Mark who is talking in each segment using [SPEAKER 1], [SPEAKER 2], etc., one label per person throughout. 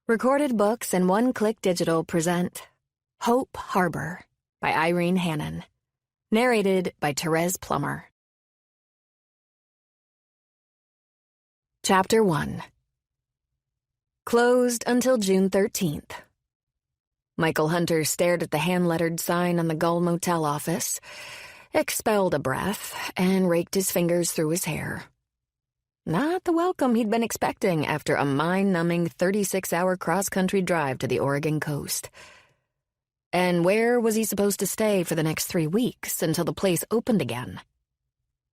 [SPEAKER 1] Recorded Books and One Click Digital present Hope Harbor by Irene Hannon. Narrated by Therese Plummer. Chapter 1. Closed until June 13th. Michael Hunter stared at the hand-lettered sign on the Gull Motel office, expelled a breath, and raked his fingers through his hair. Not the welcome he'd been expecting after a mind-numbing 36-hour cross-country drive to the Oregon coast. And where was he supposed to stay for the next 3 weeks until the place opened again?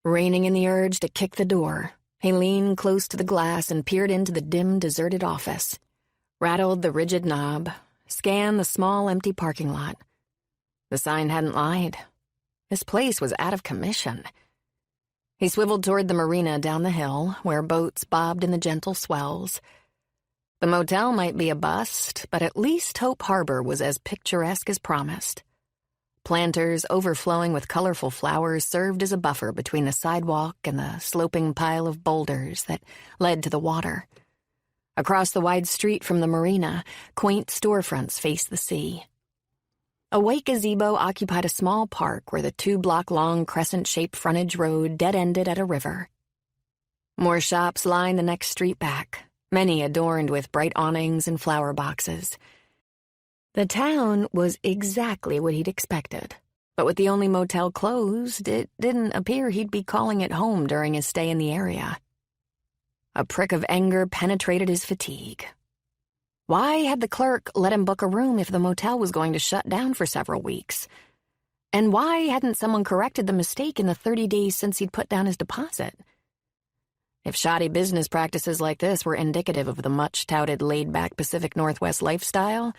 [SPEAKER 1] Reining in the urge to kick the door, he leaned close to the glass and peered into the dim, deserted office, rattled the rigid knob, scanned the small, empty parking lot. The sign hadn't lied. This place was out of commission. He swiveled toward the marina down the hill, where boats bobbed in the gentle swells. The motel might be a bust, but at least Hope Harbor was as picturesque as promised. Planters overflowing with colorful flowers served as a buffer between the sidewalk and the sloping pile of boulders that led to the water. Across the wide street from the marina, quaint storefronts faced the sea. A white gazebo occupied a small park where the 2-block-long crescent-shaped frontage road dead-ended at a river. More shops lined the next street back, many adorned with bright awnings and flower boxes. The town was exactly what he'd expected, but with the only motel closed, it didn't appear he'd be calling it home during his stay in the area. A prick of anger penetrated his fatigue. Why had the clerk let him book a room if the motel was going to shut down for several weeks? And why hadn't someone corrected the mistake in the 30 days since he'd put down his deposit? If shoddy business practices like this were indicative of the much-touted laid-back Pacific Northwest lifestyle,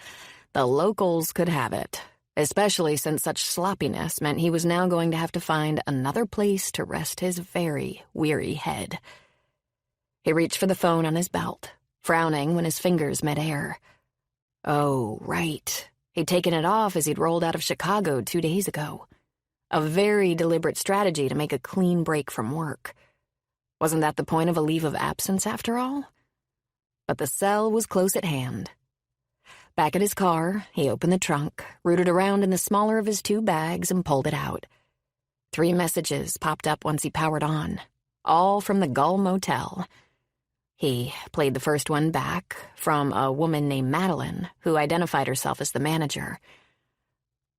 [SPEAKER 1] the locals could have it, especially since such sloppiness meant he was now going to have to find another place to rest his very weary head. He reached for the phone on his belt, frowning when his fingers met air. Oh, right. He'd taken it off as he'd rolled out of Chicago 2 days ago. A very deliberate strategy to make a clean break from work. Wasn't that the point of a leave of absence, after all? But the cell was close at hand. Back at his car, he opened the trunk, rooted around in the smaller of his 2 bags, and pulled it out. 3 messages popped up once he powered on, all from the Gull Motel. He played the first one back, from a woman named Madeline, who identified herself as the manager.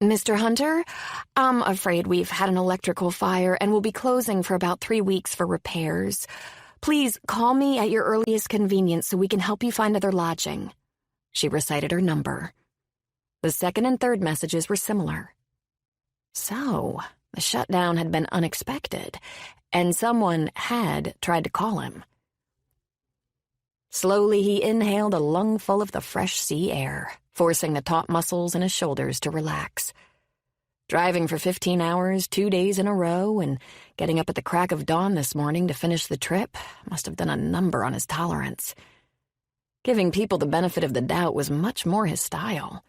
[SPEAKER 1] "Mr. Hunter, I'm afraid we've had an electrical fire and will be closing for about 3 weeks for repairs. Please call me at your earliest convenience so we can help you find other lodging." She recited her number. The second and third messages were similar. So, the shutdown had been unexpected, and someone had tried to call him. Slowly, he inhaled a lungful of the fresh sea air, forcing the taut muscles in his shoulders to relax. Driving for 15 hours, 2 days in a row, and getting up at the crack of dawn this morning to finish the trip must have done a number on his tolerance. Giving people the benefit of the doubt was much more his style.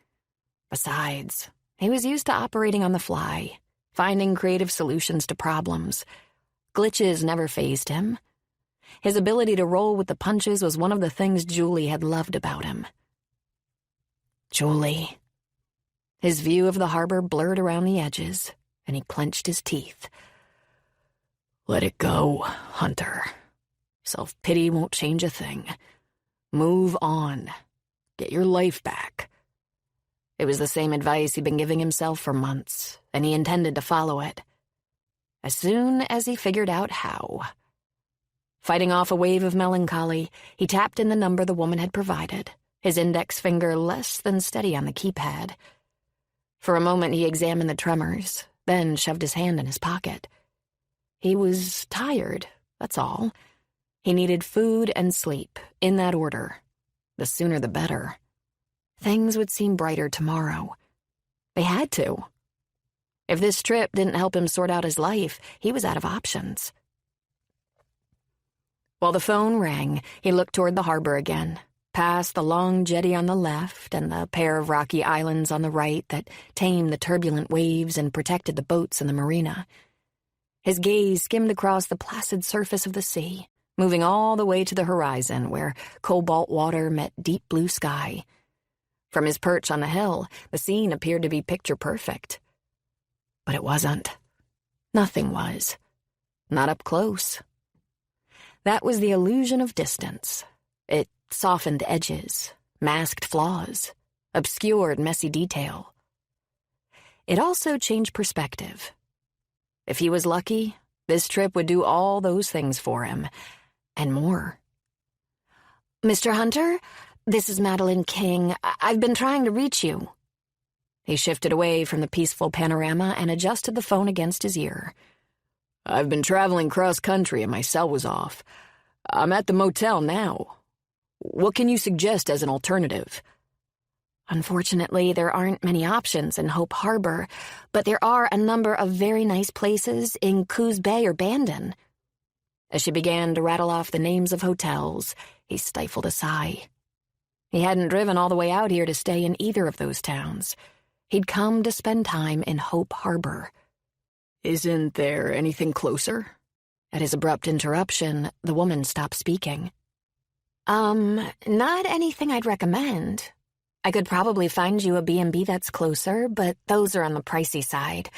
[SPEAKER 1] Besides, he was used to operating on the fly, finding creative solutions to problems. Glitches never fazed him. His ability to roll with the punches was one of the things Julie had loved about him. Julie. His view of the harbor blurred around the edges, and he clenched his teeth. Let it go, Hunter. Self-pity won't change a thing. Move on. Get your life back. It was the same advice he'd been giving himself for months, and he intended to follow it. As soon as he figured out how. Fighting off a wave of melancholy, he tapped in the number the woman had provided, his index finger less than steady on the keypad. For a moment he examined the tremors, then shoved his hand in his pocket. He was tired, that's all. He needed food and sleep, in that order. The sooner the better. Things would seem brighter tomorrow. They had to. If this trip didn't help him sort out his life, he was out of options. While the phone rang, he looked toward the harbor again, past the long jetty on the left and the pair of rocky islands on the right that tamed the turbulent waves and protected the boats in the marina. His gaze skimmed across the placid surface of the sea, moving all the way to the horizon where cobalt water met deep blue sky. From his perch on the hill, the scene appeared to be picture perfect. But it wasn't. Nothing was. Not up close. That was the illusion of distance. It softened edges, masked flaws, obscured messy detail. It also changed perspective. If he was lucky, this trip would do all those things for him, and more. "Mr. Hunter, this is Madeline King. I've been trying to reach you." He shifted away from the peaceful panorama and adjusted the phone against his ear. "I've been traveling cross-country and my cell was off. I'm at the motel now. What can you suggest as an alternative?" "Unfortunately, there aren't many options in Hope Harbor, but there are a number of very nice places in Coos Bay or Bandon." As she began to rattle off the names of hotels, he stifled a sigh. He hadn't driven all the way out here to stay in either of those towns. He'd come to spend time in Hope Harbor. "Isn't there anything closer?" At his abrupt interruption, the woman stopped speaking. Not anything I'd recommend. I could probably find you a B&B that's closer, but those are on the pricey side.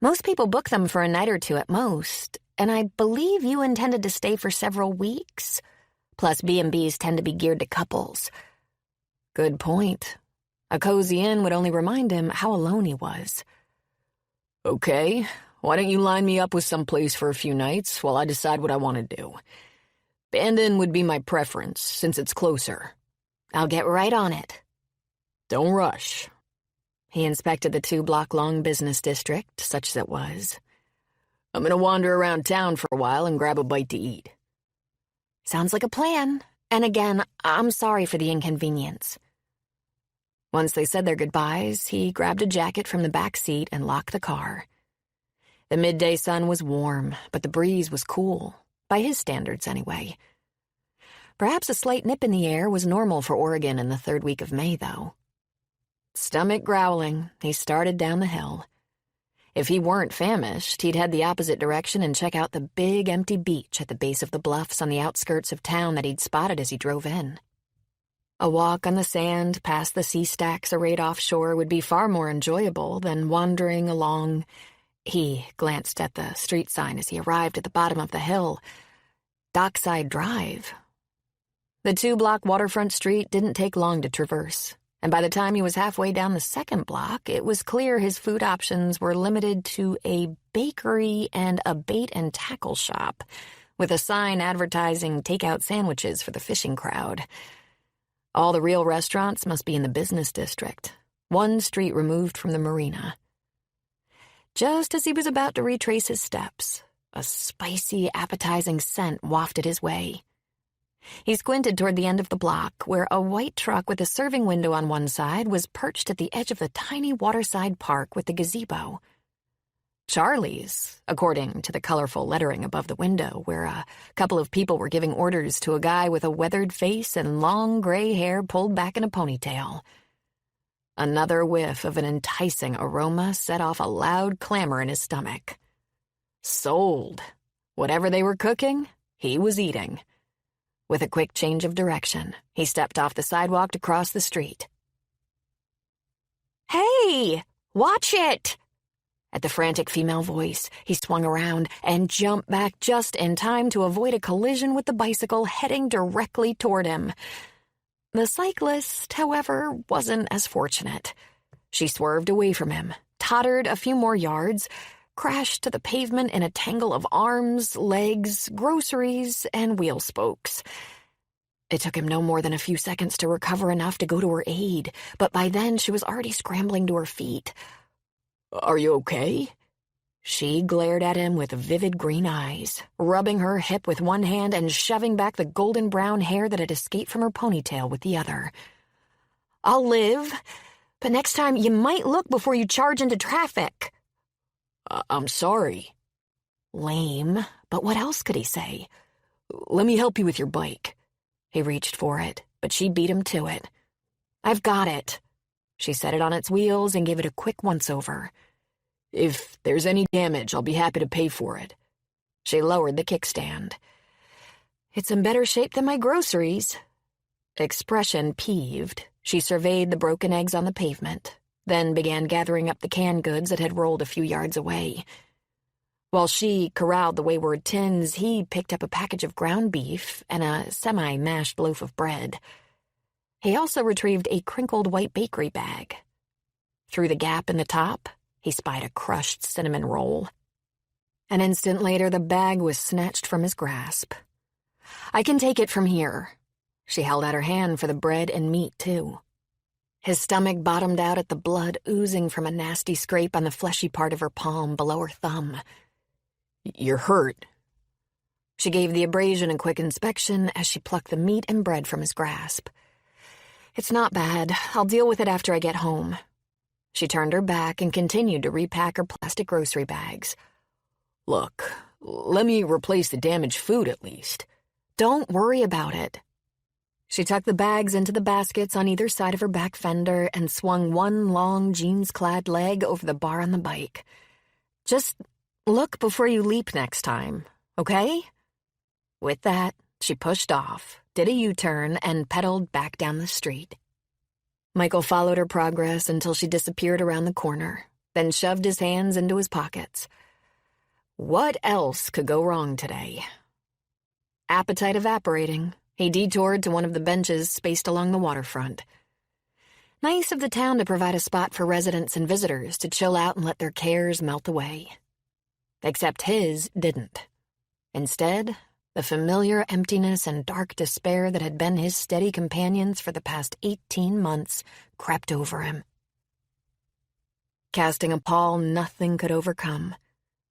[SPEAKER 1] Most people book them for a night or two at most, and I believe you intended to stay for several weeks. Plus, B&Bs tend to be geared to couples." Good point. A cozy inn would only remind him how alone he was. "Okay, why don't you line me up with some place for a few nights while I decide what I want to do? Bandon would be my preference, since it's closer." "I'll get right on it." "Don't rush." He inspected the 2-block-long business district, such as it was. "I'm gonna wander around town for a while and grab a bite to eat." "Sounds like a plan. And again, I'm sorry for the inconvenience." Once they said their goodbyes, he grabbed a jacket from the back seat and locked the car. The midday sun was warm, but the breeze was cool, by his standards anyway. Perhaps a slight nip in the air was normal for Oregon in the 3rd week of May, though. Stomach growling, he started down the hill. If he weren't famished, he'd head the opposite direction and check out the big, empty beach at the base of the bluffs on the outskirts of town that he'd spotted as he drove in. A walk on the sand past the sea stacks arrayed offshore would be far more enjoyable than wandering along. He glanced at the street sign as he arrived at the bottom of the hill. Dockside Drive. The 2-block waterfront street didn't take long to traverse, and by the time he was halfway down the 2nd block, it was clear his food options were limited to a bakery and a bait-and-tackle shop, with a sign advertising takeout sandwiches for the fishing crowd. All the real restaurants must be in the business district, one street removed from the marina. Just as he was about to retrace his steps, a spicy, appetizing scent wafted his way. He squinted toward the end of the block, where a white truck with a serving window on one side was perched at the edge of the tiny waterside park with the gazebo. Charlie's, according to the colorful lettering above the window, where a couple of people were giving orders to a guy with a weathered face and long gray hair pulled back in a ponytail. Another whiff of an enticing aroma set off a loud clamor in his stomach. Sold. Whatever they were cooking, he was eating. With a quick change of direction, he stepped off the sidewalk to cross the street. "Hey! Watch it!" At the frantic female voice, he swung around and jumped back just in time to avoid a collision with the bicycle heading directly toward him. The cyclist, however, wasn't as fortunate. She swerved away from him, tottered a few more yards, crashed to the pavement in a tangle of arms, legs, groceries, and wheel spokes. It took him no more than a few seconds to recover enough to go to her aid, but by then she was already scrambling to her feet. "Are you okay?" She glared at him with vivid green eyes, rubbing her hip with one hand and shoving back the golden brown hair that had escaped from her ponytail with the other. "I'll live, but next time you might look before you charge into traffic." I'm sorry." Lame, but what else could he say? "Let me help you with your bike." He reached for it, but she beat him to it. "I've got it." She set it on its wheels and gave it a quick once-over. "If there's any damage, I'll be happy to pay for it." She lowered the kickstand. It's in better shape than my groceries. Expression peeved, she surveyed the broken eggs on the pavement, then began gathering up the canned goods that had rolled a few yards away. While she corralled the wayward tins, he picked up a package of ground beef and a semi-mashed loaf of bread. He also retrieved a crinkled white bakery bag. Through the gap in the top, he spied a crushed cinnamon roll. An instant later, the bag was snatched from his grasp. "I can take it from here." She held out her hand for the bread and meat, too. His stomach bottomed out at the blood oozing from a nasty scrape on the fleshy part of her palm below her thumb. "You're hurt." She gave the abrasion a quick inspection as she plucked the meat and bread from his grasp. "It's not bad. I'll deal with it after I get home." She turned her back and continued to repack her plastic grocery bags. "Look, let me replace the damaged food at least." "Don't worry about it." She tucked the bags into the baskets on either side of her back fender and swung one long jeans-clad leg over the bar on the bike. "Just look before you leap next time, okay?" With that, she pushed off, did a U-turn, and pedaled back down the street. Michael followed her progress until she disappeared around the corner, then shoved his hands into his pockets. What else could go wrong today? Appetite evaporating, he detoured to one of the benches spaced along the waterfront. Nice of the town to provide a spot for residents and visitors to chill out and let their cares melt away. Except his didn't. Instead, the familiar emptiness and dark despair that had been his steady companions for the past 18 months crept over him. Casting a pall nothing could overcome.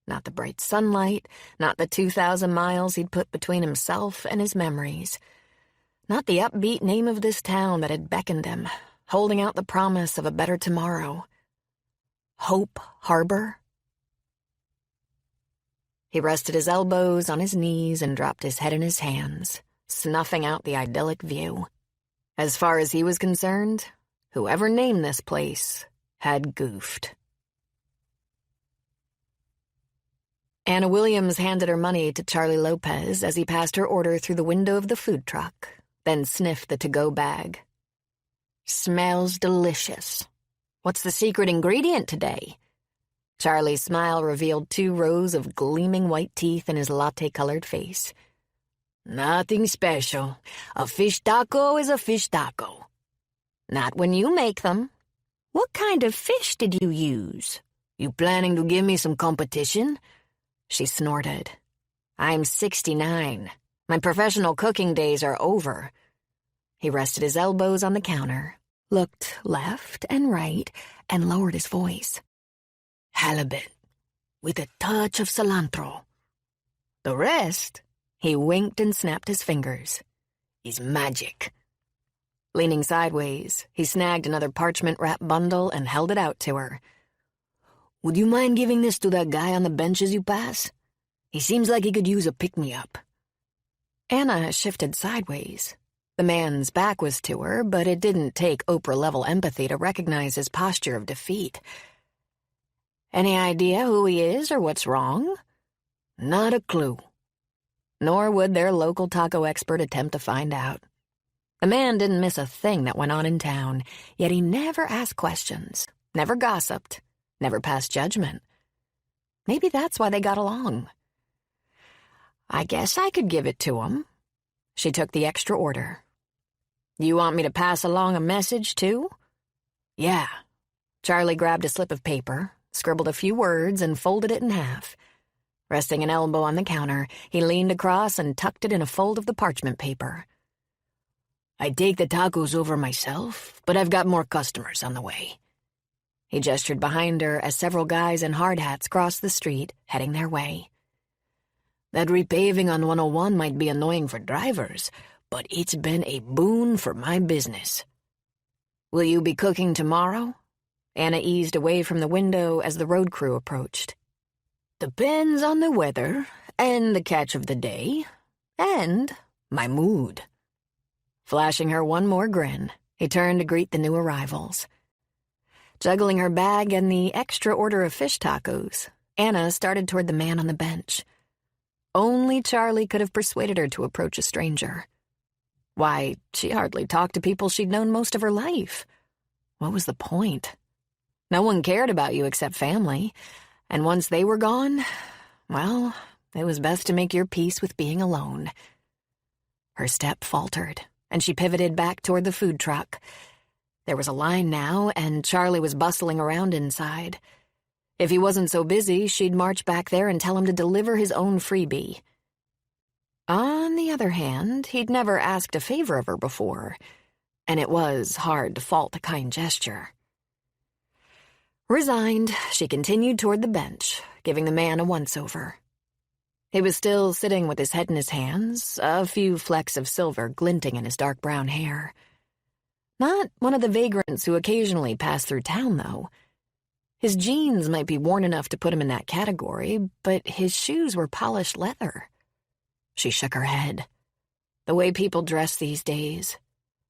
[SPEAKER 1] Not the bright sunlight, not the 2,000 miles he'd put between himself and his memories. Not the upbeat name of this town that had beckoned him, holding out the promise of a better tomorrow. Hope Harbor? He rested his elbows on his knees and dropped his head in his hands, snuffing out the idyllic view. As far as he was concerned, whoever named this place had goofed. Anna Williams handed her money to Charlie Lopez as he passed her order through the window of the food truck, then sniffed the to-go bag. "Smells delicious. What's the secret ingredient today?" Charlie's smile revealed 2 rows of gleaming white teeth in his latte-colored face. "Nothing special. A fish taco is a fish taco." "Not when you make them." "What kind of fish did you use?" "You planning to give me some competition?" She snorted. "I'm 69. My professional cooking days are over." He rested his elbows on the counter, looked left and right, and lowered his voice. "Halibut, with a touch of cilantro. The rest," he winked and snapped his fingers, "is magic." Leaning sideways, he snagged another parchment-wrapped bundle and held it out to her. "Would you mind giving this to that guy on the bench as you pass? He seems like he could use a pick-me-up." Anna shifted sideways. The man's back was to her, but it didn't take Oprah-level empathy to recognize his posture of defeat. "Any idea who he is or what's wrong?" "Not a clue." Nor would their local taco expert attempt to find out. The man didn't miss a thing that went on in town, yet he never asked questions, never gossiped, never passed judgment. Maybe that's why they got along. "I guess I could give it to him." She took the extra order. "You want me to pass along a message, too?" "Yeah." Charlie grabbed a slip of paper, scribbled a few words, and folded it in half. Resting an elbow on the counter, he leaned across and tucked it in a fold of the parchment paper. "I take the tacos over myself, but I've got more customers on the way." He gestured behind her as several guys in hard hats crossed the street, heading their way. "That repaving on 101 might be annoying for drivers, but it's been a boon for my business." "Will you be cooking tomorrow?" Anna eased away from the window as the road crew approached. "Depends on the weather, and the catch of the day, and my mood." Flashing her one more grin, he turned to greet the new arrivals. Juggling her bag and the extra order of fish tacos, Anna started toward the man on the bench. Only Charlie could have persuaded her to approach a stranger. Why, she hardly talked to people she'd known most of her life. What was the point? No one cared about you except family, and once they were gone, well, it was best to make your peace with being alone. Her step faltered, and she pivoted back toward the food truck. There was a line now, and Charlie was bustling around inside. If he wasn't so busy, she'd march back there and tell him to deliver his own freebie. On the other hand, he'd never asked a favor of her before, and it was hard to fault a kind gesture. Resigned, she continued toward the bench, giving the man a once-over. He was still sitting with his head in his hands, a few flecks of silver glinting in his dark brown hair. Not one of the vagrants who occasionally pass through town, though. His jeans might be worn enough to put him in that category, but his shoes were polished leather. She shook her head. The way people dress these days.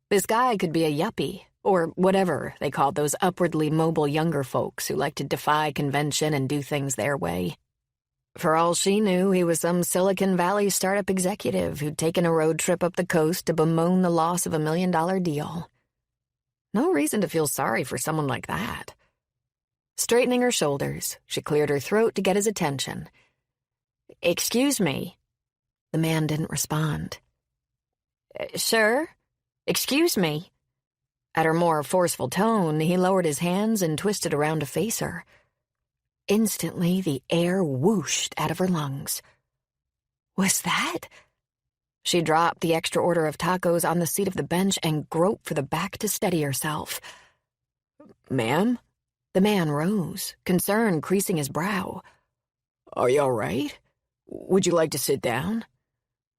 [SPEAKER 1] This guy could be a yuppie, or whatever they called those upwardly mobile younger folks who like to defy convention and do things their way. For all she knew, he was some Silicon Valley startup executive who'd taken a road trip up the coast to bemoan the loss of $1 million deal. No reason to feel sorry for someone like that. Straightening her shoulders, she cleared her throat to get his attention. "Excuse me." The man didn't respond. "Sir? Excuse me." At her more forceful tone, he lowered his hands and twisted around to face her. Instantly, the air whooshed out of her lungs. Was that? She dropped the extra order of tacos on the seat of the bench and groped for the back to steady herself. "Ma'am?" The man rose, concern creasing his brow. "Are you all right? Would you like to sit down?"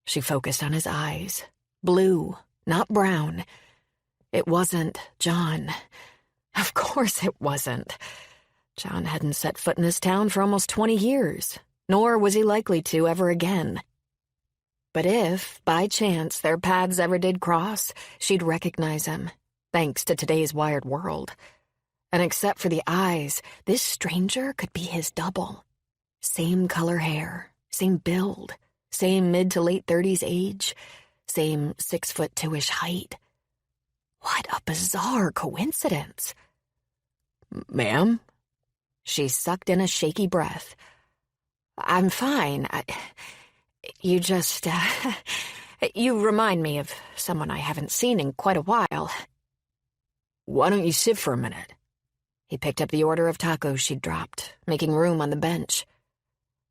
[SPEAKER 1] She focused on his eyes. Blue, not brown. It wasn't John. Of course it wasn't. John hadn't set foot in this town for almost 20 years, nor was he likely to ever again. But if, by chance, their paths ever did cross, she'd recognize him, thanks to today's wired world. And except for the eyes, this stranger could be his double. Same color hair, same build, same mid to late 30s age, same 6'2" height. What a bizarre coincidence. "Ma'am?" She sucked in a shaky breath. "I'm fine. You just, you remind me of someone I haven't seen in quite a while." "Why don't you sit for a minute?" He picked up the order of tacos she'd dropped, making room on the bench.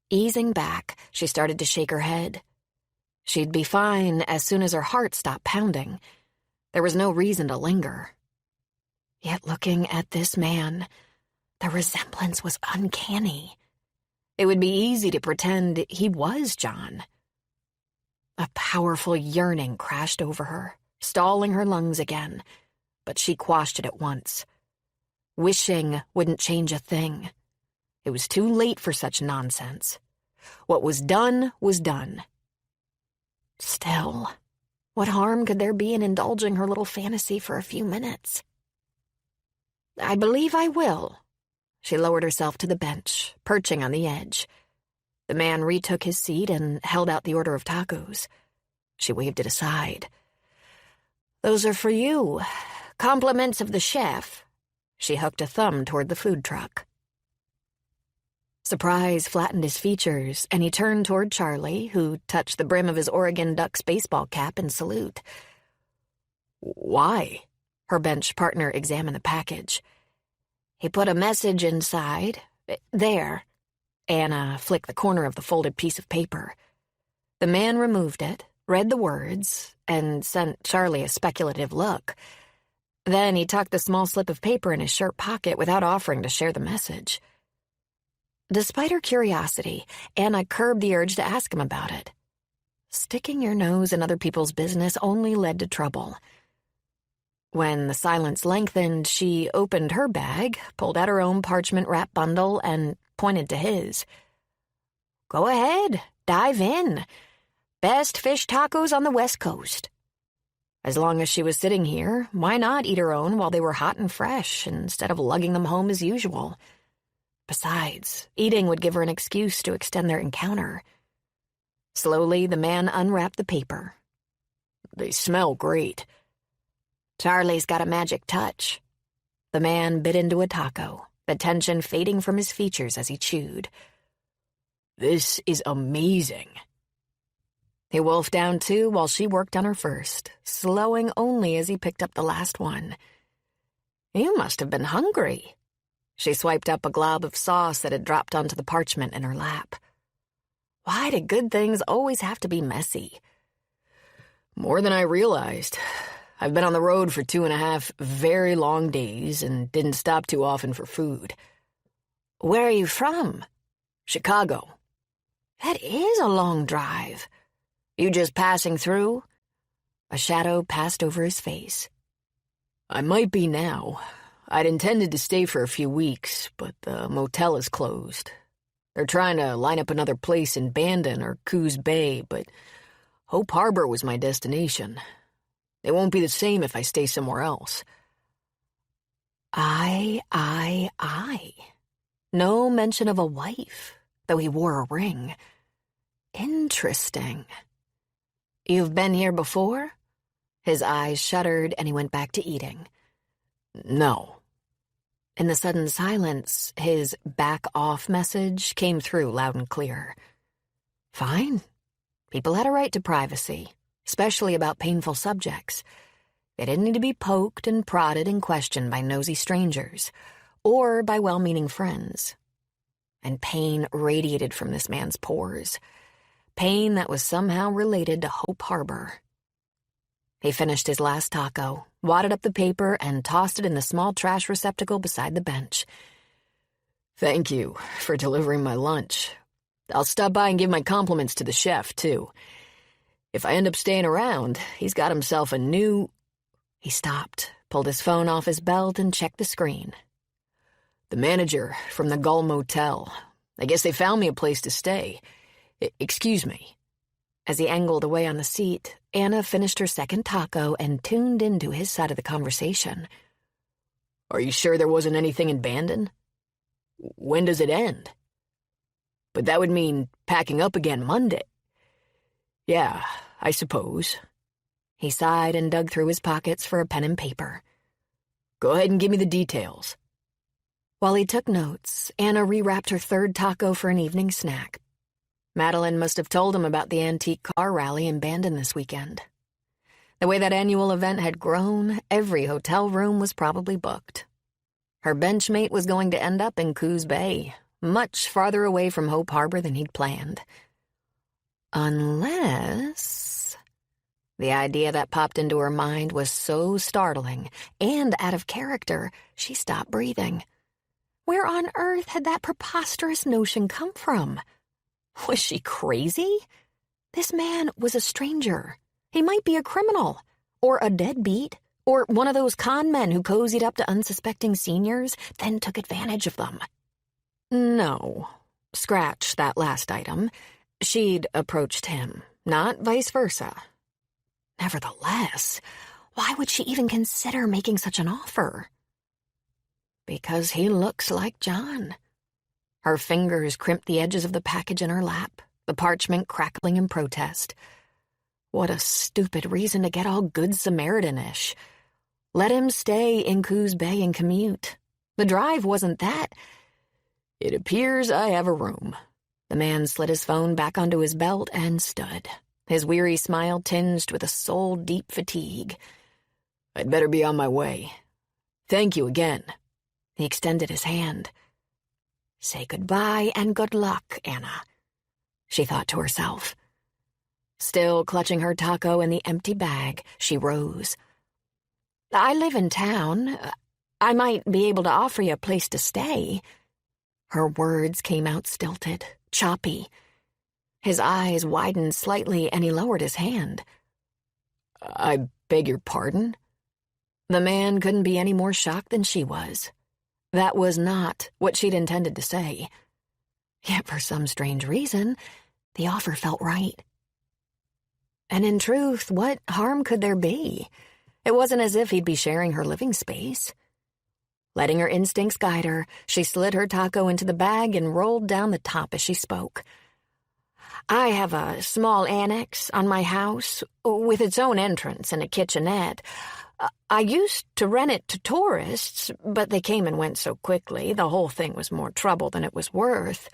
[SPEAKER 1] Easing back, she started to shake her head. She'd be fine as soon as her heart stopped pounding. There was no reason to linger. Yet looking at this man, the resemblance was uncanny. It would be easy to pretend he was John. A powerful yearning crashed over her, stalling her lungs again, but she quashed it at once. Wishing wouldn't change a thing. It was too late for such nonsense. What was done was done. Still, what harm could there be in indulging her little fantasy for a few minutes? "I believe I will." She lowered herself to the bench, perching on the edge. The man retook his seat and held out the order of tacos. She waved it aside. "Those are for you. Compliments of the chef." She hooked a thumb toward the food truck. Surprise flattened his features, and he turned toward Charlie, who touched the brim of his Oregon Ducks baseball cap in salute. "Why?" Her bench partner examined the package. He put a message inside. There. Anna flicked the corner of the folded piece of paper. The man removed it, read the words, and sent Charlie a speculative look. Then he tucked the small slip of paper in his shirt pocket without offering to share the message. Despite her curiosity, Anna curbed the urge to ask him about it. Sticking your nose in other people's business only led to trouble. When the silence lengthened, she opened her bag, pulled out her own parchment wrap bundle, and pointed to his. "Go ahead, dive in. Best fish tacos on the West Coast." As long as she was sitting here, why not eat her own while they were hot and fresh, instead of lugging them home as usual? Besides, eating would give her an excuse to extend their encounter. Slowly, the man unwrapped the paper.
[SPEAKER 2] They smell great.
[SPEAKER 1] Charlie's got a magic touch. The man bit into a taco, the tension fading from his features as he chewed.
[SPEAKER 2] This is amazing.
[SPEAKER 1] He wolfed down 2 while she worked on her first, slowing only as he picked up the last one. You must have been hungry. She swiped up a glob of sauce that had dropped onto the parchment in her lap. Why do good things always have to be messy?
[SPEAKER 2] More than I realized. I've been on the road for 2.5 very long days and didn't stop too often for food.
[SPEAKER 1] Where are you from?
[SPEAKER 2] Chicago.
[SPEAKER 1] That is a long drive. You just passing through? A shadow passed over his face.
[SPEAKER 2] I might be now. I'd intended to stay for a few weeks, but the motel is closed. They're trying to line up another place in Bandon or Coos Bay, but Hope Harbor was my destination. It won't be the same if I stay somewhere else.
[SPEAKER 1] I. No mention of a wife, though he wore a ring. Interesting. You've been here before? His eyes shuddered and he went back to eating.
[SPEAKER 2] No.
[SPEAKER 1] In the sudden silence, his back-off message came through loud and clear. Fine. People had a right to privacy, especially about painful subjects. They didn't need to be poked and prodded and questioned by nosy strangers, or by well-meaning friends. And pain radiated from this man's pores. Pain that was somehow related to Hope Harbor. He finished his last taco, wadded up the paper, and tossed it in the small trash receptacle beside the bench.
[SPEAKER 2] Thank you for delivering my lunch. I'll stop by and give my compliments to the chef, too. If I end up staying around, he's got himself a new...
[SPEAKER 1] He stopped, pulled his phone off his belt, and checked the screen.
[SPEAKER 2] The manager from the Gull Motel. I guess they found me a place to stay. Excuse me.
[SPEAKER 1] As he angled away on the seat, Anna finished her second taco and tuned into his side of the conversation.
[SPEAKER 2] Are you sure there wasn't anything in Bandon? When does it end? But that would mean packing up again Monday. Yeah, I suppose.
[SPEAKER 1] He sighed and dug through his pockets for a pen and paper.
[SPEAKER 2] Go ahead and give me the details.
[SPEAKER 1] While he took notes, Anna rewrapped her third taco for an evening snack. Madeline must have told him about the antique car rally in Bandon this weekend. The way that annual event had grown, every hotel room was probably booked. Her benchmate was going to end up in Coos Bay, much farther away from Hope Harbor than he'd planned. Unless... The idea that popped into her mind was so startling and out of character, she stopped breathing. Where on earth had that preposterous notion come from? Was she crazy? This man was a stranger. He might be a criminal, or a deadbeat, or one of those con men who cozied up to unsuspecting seniors, then took advantage of them. No, scratch that last item. She'd approached him, not vice versa. Nevertheless, why would she even consider making such an offer? Because he looks like John. Her fingers crimped the edges of the package in her lap, the parchment crackling in protest. What a stupid reason to get all good Samaritan-ish. Let him stay in Coos Bay and commute. The drive wasn't that.
[SPEAKER 2] It appears I have a room.
[SPEAKER 1] The man slid his phone back onto his belt and stood, his weary smile tinged with a soul-deep fatigue.
[SPEAKER 2] I'd better be on my way. Thank you again.
[SPEAKER 1] He extended his hand. Say goodbye and good luck, Anna, she thought to herself. Still clutching her taco in the empty bag, she rose. I live in town. I might be able to offer you a place to stay. Her words came out stilted, choppy. His eyes widened slightly and he lowered his hand.
[SPEAKER 2] I beg your pardon?
[SPEAKER 1] The man couldn't be any more shocked than she was. That was not what she'd intended to say. Yet for some strange reason, the offer felt right. And in truth, what harm could there be? It wasn't as if he'd be sharing her living space. Letting her instincts guide her, she slid her taco into the bag and rolled down the top as she spoke. I have a small annex on my house with its own entrance and a kitchenette. I used to rent it to tourists, but they came and went so quickly, the whole thing was more trouble than it was worth.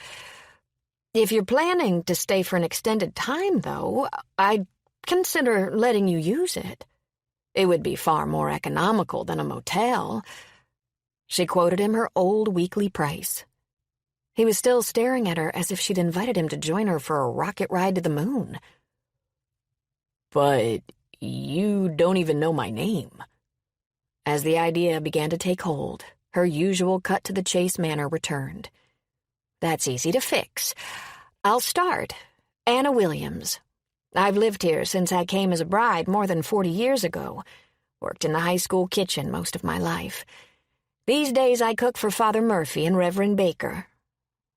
[SPEAKER 1] If you're planning to stay for an extended time, though, I'd consider letting you use it. It would be far more economical than a motel." She quoted him her old weekly price. He was still staring at her as if she'd invited him to join her for a rocket ride to the moon.
[SPEAKER 2] "But you don't even know my name."
[SPEAKER 1] As the idea began to take hold, her usual cut-to-the-chase manner returned. "That's easy to fix. I'll start. Anna Williams. I've lived here since I came as a bride more than 40 years ago. Worked in the high school kitchen most of my life. These days I cook for Father Murphy and Reverend Baker.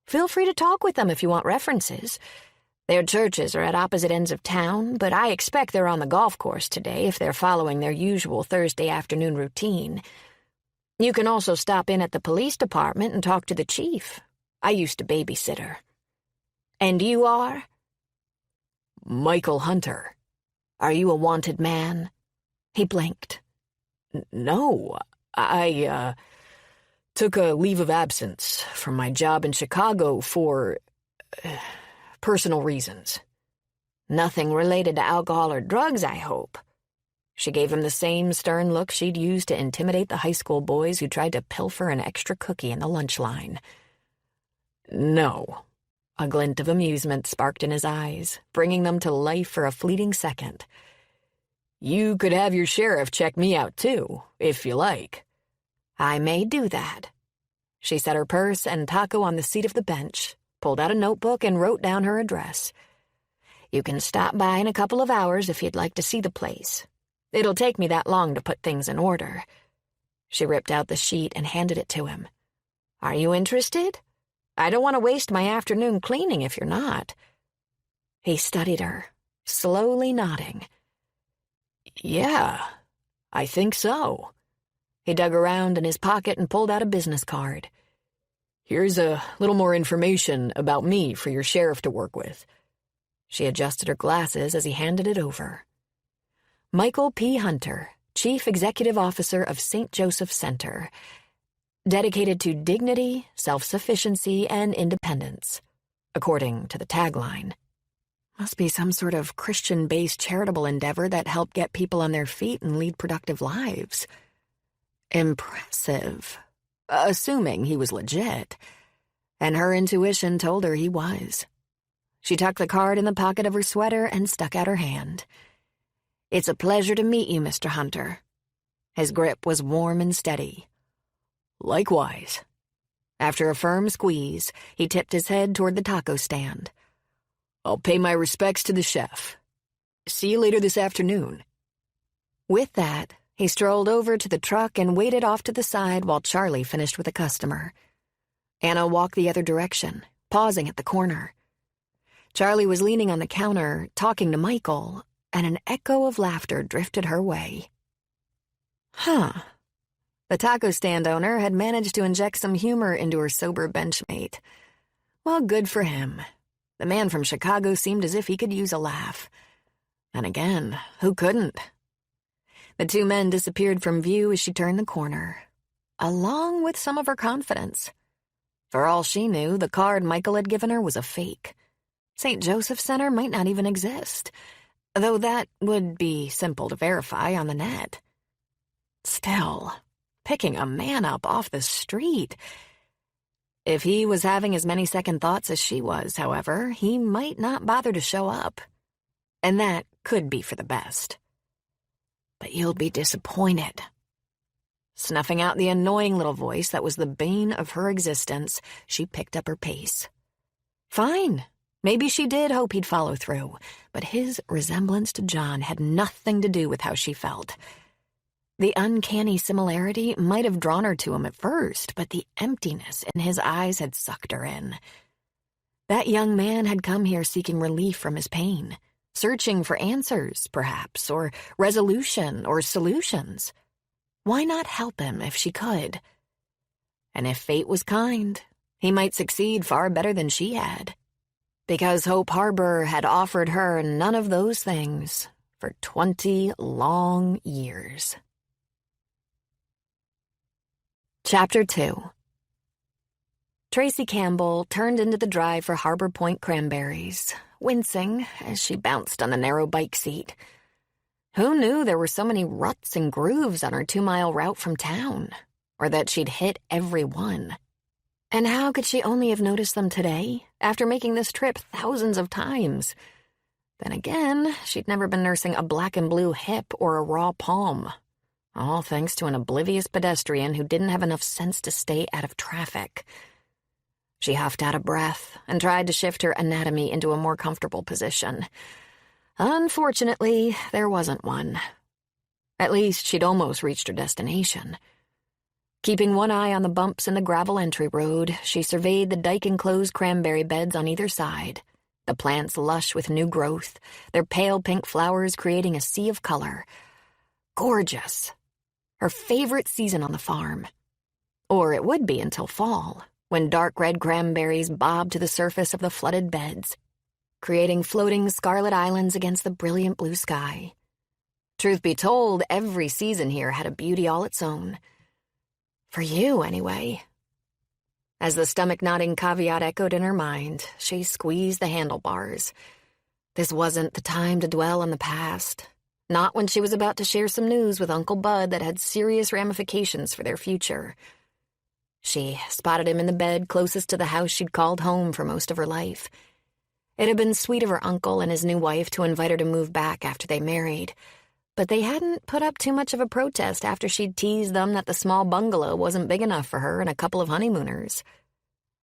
[SPEAKER 1] Feel free to talk with them if you want references. Their churches are at opposite ends of town, but I expect they're on the golf course today if they're following their usual Thursday afternoon routine. You can also stop in at the police department and talk to the chief. I used to babysit her. And you are?"
[SPEAKER 2] "Michael Hunter."
[SPEAKER 1] "Are you a wanted man?" He blinked.
[SPEAKER 2] "No, I took a leave of absence from my job in Chicago for personal reasons."
[SPEAKER 1] "Nothing related to alcohol or drugs, I hope." She gave him the same stern look she'd used to intimidate the high school boys who tried to pilfer an extra cookie in the lunch line.
[SPEAKER 2] "No."
[SPEAKER 1] A glint of amusement sparked in his eyes, bringing them to life for a fleeting second.
[SPEAKER 2] "You could have your sheriff check me out, too, if you like."
[SPEAKER 1] "I may do that." She set her purse and taco on the seat of the bench, pulled out a notebook, and wrote down her address. "You can stop by in a couple of hours if you'd like to see the place. It'll take me that long to put things in order." She ripped out the sheet and handed it to him. "Are you interested? I don't want to waste my afternoon cleaning if you're not." He studied her, slowly nodding.
[SPEAKER 2] "Yeah, I think so."
[SPEAKER 1] He dug around in his pocket and pulled out a business card.
[SPEAKER 2] "Here's a little more information about me for your sheriff to work with."
[SPEAKER 1] She adjusted her glasses as he handed it over. Michael P. Hunter, Chief Executive Officer of St. Joseph Center, dedicated to dignity, self-sufficiency, and independence, according to the tagline. Must be some sort of Christian-based charitable endeavor that helped get people on their feet and lead productive lives. Impressive. Assuming he was legit. And her intuition told her he was. She tucked the card in the pocket of her sweater and stuck out her hand. "It's a pleasure to meet you, Mr. Hunter." His grip was warm and steady.
[SPEAKER 2] "Likewise."
[SPEAKER 1] After a firm squeeze, he tipped his head toward the taco stand.
[SPEAKER 2] "I'll pay my respects to the chef. See you later this afternoon."
[SPEAKER 1] With that, he strolled over to the truck and waited off to the side while Charlie finished with a customer. Anna walked the other direction, pausing at the corner. Charlie was leaning on the counter, talking to Michael, and an echo of laughter drifted her way. Huh. The taco stand owner had managed to inject some humor into her sober benchmate. Well, good for him. The man from Chicago seemed as if he could use a laugh. And again, who couldn't? The two men disappeared from view as she turned the corner, along with some of her confidence. For all she knew, the card Michael had given her was a fake. St. Joseph Center might not even exist, though that would be simple to verify on the net. Still, picking a man up off the street. If he was having as many second thoughts as she was, however, he might not bother to show up. And that could be for the best. But you'll be disappointed. Snuffing out the annoying little voice that was the bane of her existence, she picked up her pace. Fine. Maybe she did hope he'd follow through, but his resemblance to John had nothing to do with how she felt. The uncanny similarity might have drawn her to him at first, but the emptiness in his eyes had sucked her in. That young man had come here seeking relief from his pain, searching for answers, perhaps, or resolution or solutions. Why not help him if she could? And if fate was kind, he might succeed far better than she had. because Hope Harbor had offered her none of those things for 20 long years. Chapter 2. Tracy Campbell turned into the drive for Harbor Point Cranberries, wincing as she bounced on the narrow bike seat. Who knew there were so many ruts and grooves on her 2-mile route from town, or that she'd hit every one? And how could she only have noticed them today, after making this trip thousands of times? Then again, she'd never been nursing a black and blue hip or a raw palm, all thanks to an oblivious pedestrian who didn't have enough sense to stay out of traffic. She huffed out of breath and tried to shift her anatomy into a more comfortable position. Unfortunately, there wasn't one. At least she'd almost reached her destination. Keeping one eye on the bumps in the gravel entry road, she surveyed the dike-enclosed cranberry beds on either side, the plants lush with new growth, their pale pink flowers creating a sea of color. Gorgeous. Her favorite season on the farm. Or it would be until fall, when dark red cranberries bobbed to the surface of the flooded beds, creating floating scarlet islands against the brilliant blue sky. Truth be told, every season here had a beauty all its own. For you, anyway. As the stomach-knotting caveat echoed in her mind, she squeezed the handlebars. This wasn't the time to dwell on the past. Not when she was about to share some news with Uncle Bud that had serious ramifications for their future. She spotted him in the bed closest to the house she'd called home for most of her life. It had been sweet of her uncle and his new wife to invite her to move back after they married, but they hadn't put up too much of a protest after she'd teased them that the small bungalow wasn't big enough for her and a couple of honeymooners.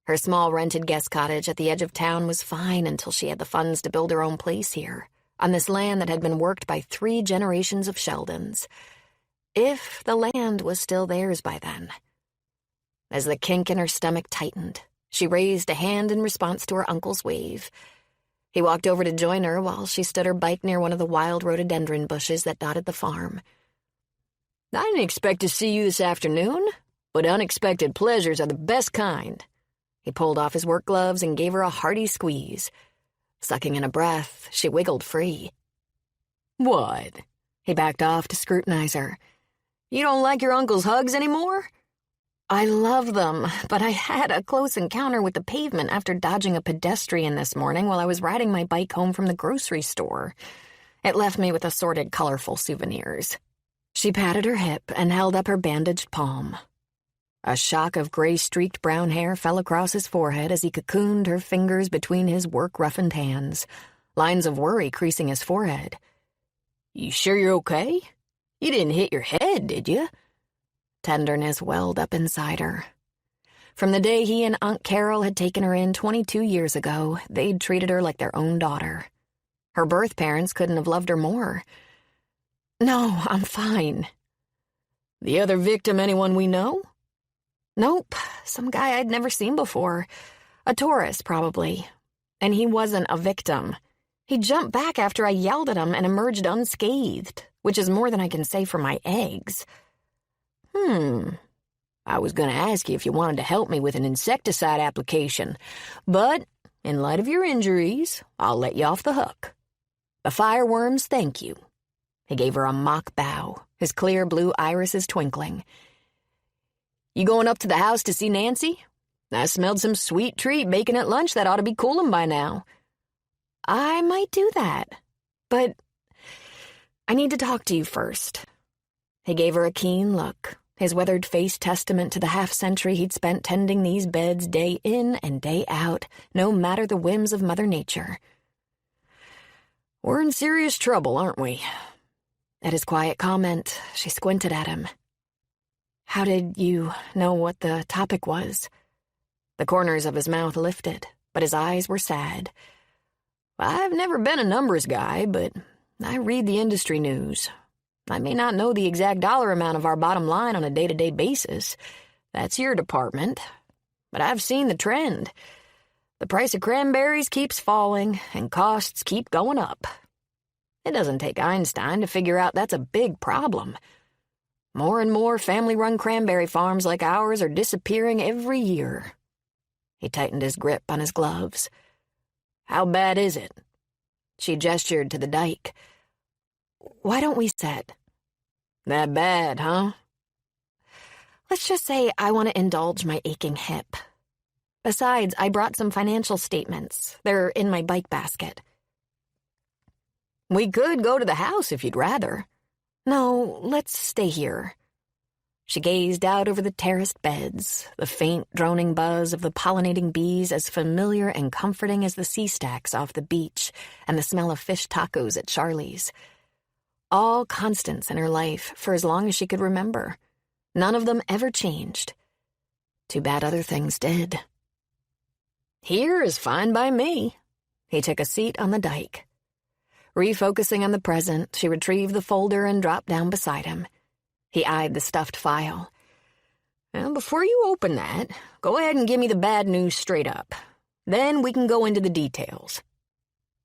[SPEAKER 1] Her small rented guest cottage at the edge of town was fine until she had the funds to build her own place here, on this land that had been worked by 3 generations of Sheldons. If the land was still theirs by then. As the kink in her stomach tightened, she raised a hand in response to her uncle's wave. He walked over to join her while she stood her bike near one of the wild rhododendron bushes that dotted the farm. "I didn't expect to see you this afternoon, but unexpected pleasures are the best kind." He pulled off his work gloves and gave her a hearty squeeze. Sucking in a breath, she wiggled free. "What?" He backed off to scrutinize her. "You don't like your uncle's hugs anymore?" "I love them, but I had a close encounter with the pavement after dodging a pedestrian this morning while I was riding my bike home from the grocery store. It left me with assorted colorful souvenirs." She patted her hip and held up her bandaged palm. A shock of gray-streaked brown hair fell across his forehead as he cocooned her fingers between his work-roughened hands, lines of worry creasing his forehead. "You sure you're okay? You didn't hit your head, did you?" Tenderness welled up inside her. From the day he and Aunt Carol had taken her in 22 years ago, they'd treated her like their own daughter. Her birth parents couldn't have loved her more. "No, I'm fine." "The other victim anyone we know?" "Nope, some guy I'd never seen before. A tourist, probably. And he wasn't a victim. He jumped back after I yelled at him and emerged unscathed, which is more than I can say for my eggs." I was going to ask you if you wanted to help me with an insecticide application, but in light of your injuries, I'll let you off the hook. The fireworms thank you." He gave her a mock bow, his clear blue irises twinkling. "You going up to the house to see Nancy? I smelled some sweet treat baking at lunch that ought to be cooling by now." "I might do that, but I need to talk to you first." He gave her a keen look, his weathered face testament to the half-century he'd spent tending these beds day in and day out, no matter the whims of Mother Nature. "We're in serious trouble, aren't we?" At his quiet comment, she squinted at him. "How did you know what the topic was?" The corners of his mouth lifted, but his eyes were sad. "I've never been a numbers guy, but I read the industry news. I may not know the exact dollar amount of our bottom line on a day-to-day basis. That's your department. But I've seen the trend. The price of cranberries keeps falling, and costs keep going up. It doesn't take Einstein to figure out that's a big problem. More and more family-run cranberry farms like ours are disappearing every year." He tightened his grip on his gloves.
[SPEAKER 2] How bad is it?
[SPEAKER 1] She gestured to the dike. Why don't we sit?
[SPEAKER 2] That bad, huh?
[SPEAKER 1] Let's just say I want to indulge my aching hip. Besides, I brought some financial statements. They're in my bike basket.
[SPEAKER 2] We could go to the house if you'd rather.
[SPEAKER 1] No, let's stay here. She gazed out over the terraced beds, the faint droning buzz of the pollinating bees as familiar and comforting as the sea stacks off the beach and the smell of fish tacos at Charlie's. All constants in her life for as long as she could remember. None of them ever changed. Too bad other things did.
[SPEAKER 2] Here is fine by me.
[SPEAKER 1] He took a seat on the dike. Refocusing on the present, she retrieved the folder and dropped down beside him. He eyed the stuffed file.
[SPEAKER 2] Well, before you open that, go ahead and give me the bad news straight up. Then we can go into the details.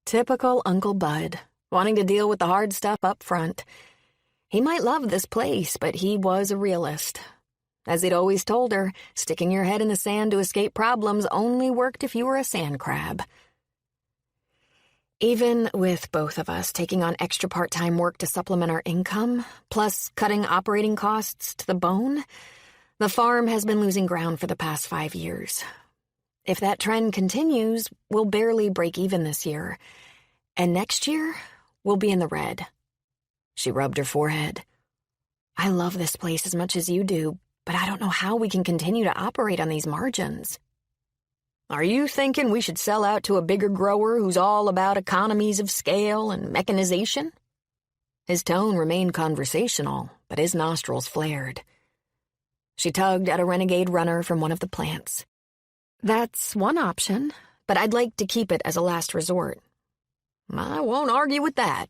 [SPEAKER 1] Typical Uncle Bud, wanting to deal with the hard stuff up front. He might love this place, but he was a realist. As he'd always told her, sticking your head in the sand to escape problems only worked if you were a sand crab. Even with both of us taking on extra part-time work to supplement our income, plus cutting operating costs to the bone, the farm has been losing ground for the past 5 years. If that trend continues, we'll barely break even this year. And next year, we'll be in the red. She rubbed her forehead. I love this place as much as you do, but I don't know how we can continue to operate on these margins.
[SPEAKER 2] Are you thinking we should sell out to a bigger grower who's all about economies of scale and mechanization?
[SPEAKER 1] His tone remained conversational, but his nostrils flared. She tugged at a renegade runner from one of the plants. That's one option, but I'd like to keep it as a last resort.
[SPEAKER 2] I won't argue with that.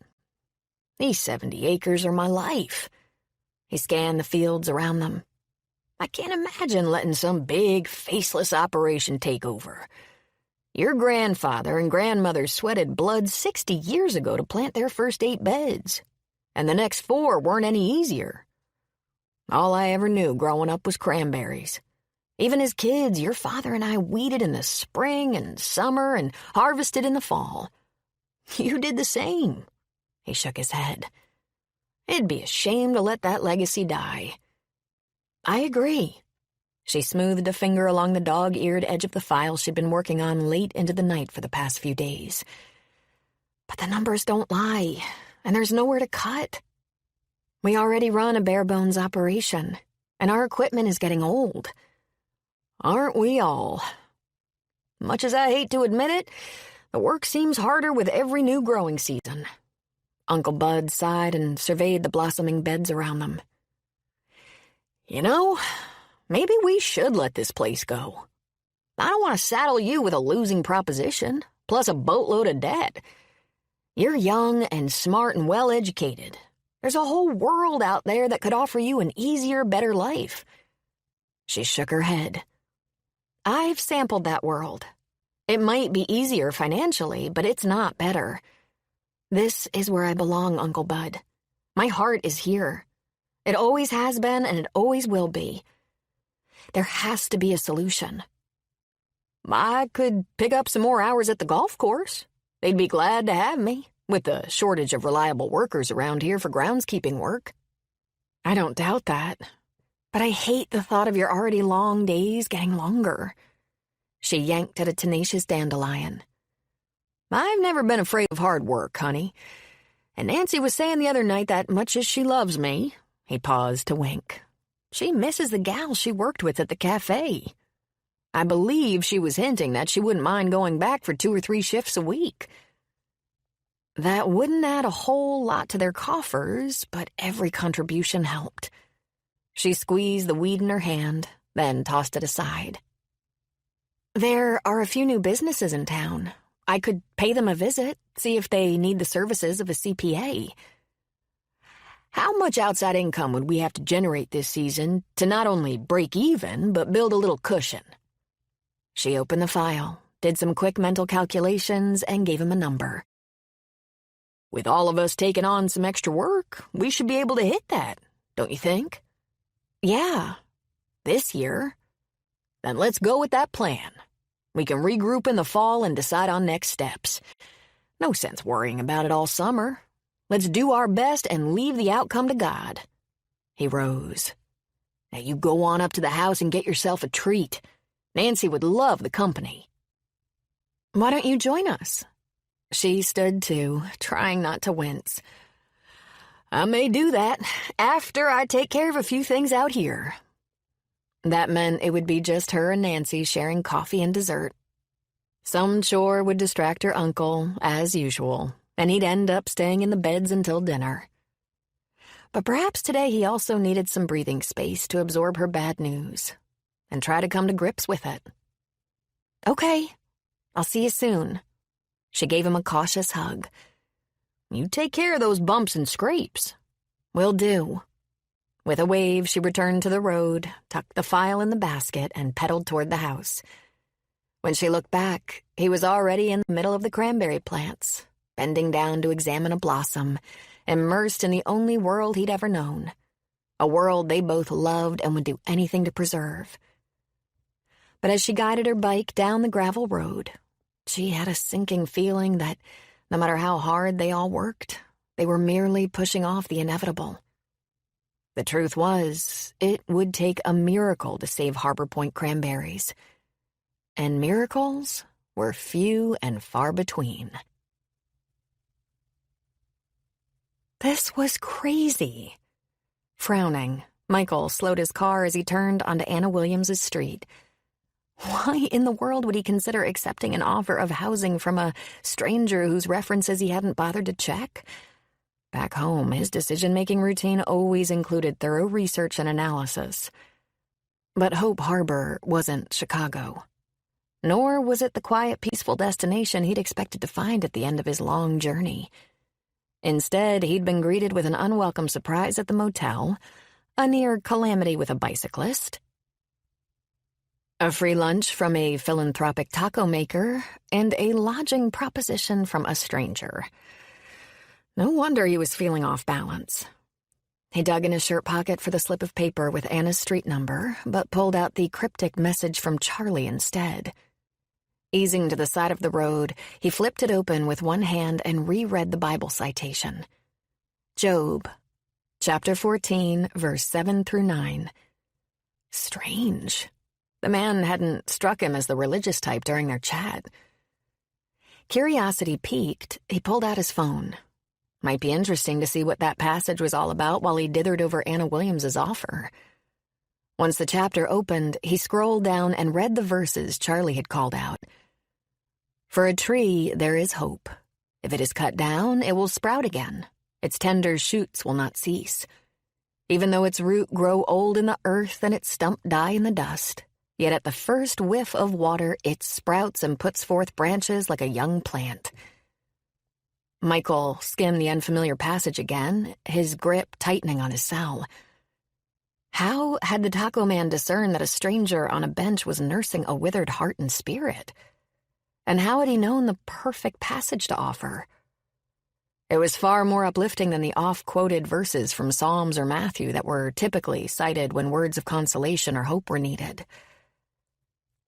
[SPEAKER 1] These 70 acres are my life. He scanned the fields around them.
[SPEAKER 2] I can't imagine letting some big, faceless operation take over. Your grandfather and grandmother sweated blood 60 years ago to plant their first 8 beds, and the next 4 weren't any easier. All I ever knew growing up was cranberries. Even as kids, your father and I weeded in the spring and summer and harvested in the fall. You did the same.
[SPEAKER 1] He shook his head.
[SPEAKER 2] It'd be a shame to let that legacy die.
[SPEAKER 1] I agree. She smoothed a finger along the dog-eared edge of the file she'd been working on late into the night for the past few days. But the numbers don't lie, and there's nowhere to cut. We already run a bare-bones operation, and our equipment is getting old.
[SPEAKER 2] Aren't we all? Much as I hate to admit it, the work seems harder with every new growing season.
[SPEAKER 1] Uncle Bud sighed and surveyed the blossoming beds around them.
[SPEAKER 2] You know, maybe we should let this place go. I don't want to saddle you with a losing proposition, plus a boatload of debt. You're young and smart and well-educated. There's a whole world out there that could offer you an easier, better life.
[SPEAKER 1] She shook her head. I've sampled that world. It might be easier financially, but it's not better. This is where I belong, Uncle Bud. My heart is here. It always has been, and it always will be. There has to be a solution.
[SPEAKER 2] I could pick up some more hours at the golf course. They'd be glad to have me, with the shortage of reliable workers around here for groundskeeping work.
[SPEAKER 1] I don't doubt that, but I hate the thought of your already long days getting longer. She yanked at a tenacious dandelion.
[SPEAKER 2] I've never been afraid of hard work, honey. And Nancy was saying the other night that much as she loves me, he paused to wink, she misses the gal she worked with at the cafe. I believe she was hinting that she wouldn't mind going back for 2 or 3 shifts a week.
[SPEAKER 1] That wouldn't add a whole lot to their coffers, but every contribution helped. She squeezed the weed in her hand, then tossed it aside. There are a few new businesses in town. I could pay them a visit, see if they need the services of a CPA.
[SPEAKER 2] How much outside income would we have to generate this season to not only break even, but build a little cushion?
[SPEAKER 1] She opened the file, did some quick mental calculations, and gave him a number.
[SPEAKER 2] With all of us taking on some extra work, we should be able to hit that, don't you think?
[SPEAKER 1] Yeah, this year.
[SPEAKER 2] Then let's go with that plan. We can regroup in the fall and decide on next steps. No sense worrying about it all summer. Let's do our best and leave the outcome to God." He rose. "Now you go on up to the house and get yourself a treat. Nancy would love the company."
[SPEAKER 1] "Why don't you join us?" She stood too, trying not to wince.
[SPEAKER 2] "I may do that after I take care of a few things out here."
[SPEAKER 1] That meant it would be just her and Nancy sharing coffee and dessert. Some chore would distract her uncle, as usual, and he'd end up staying in the beds until dinner. But perhaps today he also needed some breathing space to absorb her bad news and try to come to grips with it. "Okay, I'll see you soon." She gave him a cautious hug.
[SPEAKER 2] "You take care of those bumps and scrapes."
[SPEAKER 1] "Will do." With a wave, she returned to the road, tucked the file in the basket, and pedaled toward the house. When she looked back, he was already in the middle of the cranberry plants, bending down to examine a blossom, immersed in the only world he'd ever known, a world they both loved and would do anything to preserve. But as she guided her bike down the gravel road, she had a sinking feeling that, no matter how hard they all worked, they were merely pushing off the inevitable. The truth was, it would take a miracle to save Harbor Point cranberries. And miracles were few and far between. This was crazy. Frowning, Michael slowed his car as he turned onto Anna Williams's street. Why in the world would he consider accepting an offer of housing from a stranger whose references he hadn't bothered to check? Back home, his decision-making routine always included thorough research and analysis. But Hope Harbor wasn't Chicago. Nor was it the quiet, peaceful destination he'd expected to find at the end of his long journey. Instead, he'd been greeted with an unwelcome surprise at the motel, a near calamity with a bicyclist, a free lunch from a philanthropic taco maker, and a lodging proposition from a stranger. No wonder he was feeling off balance. He dug in his shirt pocket for the slip of paper with Anna's street number, but pulled out the cryptic message from Charlie instead. Easing to the side of the road, he flipped it open with one hand and reread the Bible citation. Job, chapter 14, verse 7 through 9. Strange. The man hadn't struck him as the religious type during their chat. Curiosity piqued, he pulled out his phone. Might be interesting to see what that passage was all about while he dithered over Anna Williams's offer. Once the chapter opened, he scrolled down and read the verses Charlie had called out. For a tree there is hope. If it is cut down, it will sprout again. Its tender shoots will not cease. Even though its root grow old in the earth and its stump die in the dust, yet at the first whiff of water it sprouts and puts forth branches like a young plant. Michael skimmed the unfamiliar passage again, his grip tightening on his cell. How had the taco man discerned that a stranger on a bench was nursing a withered heart and spirit? And how had he known the perfect passage to offer? It was far more uplifting than the oft-quoted verses from Psalms or Matthew that were typically cited when words of consolation or hope were needed.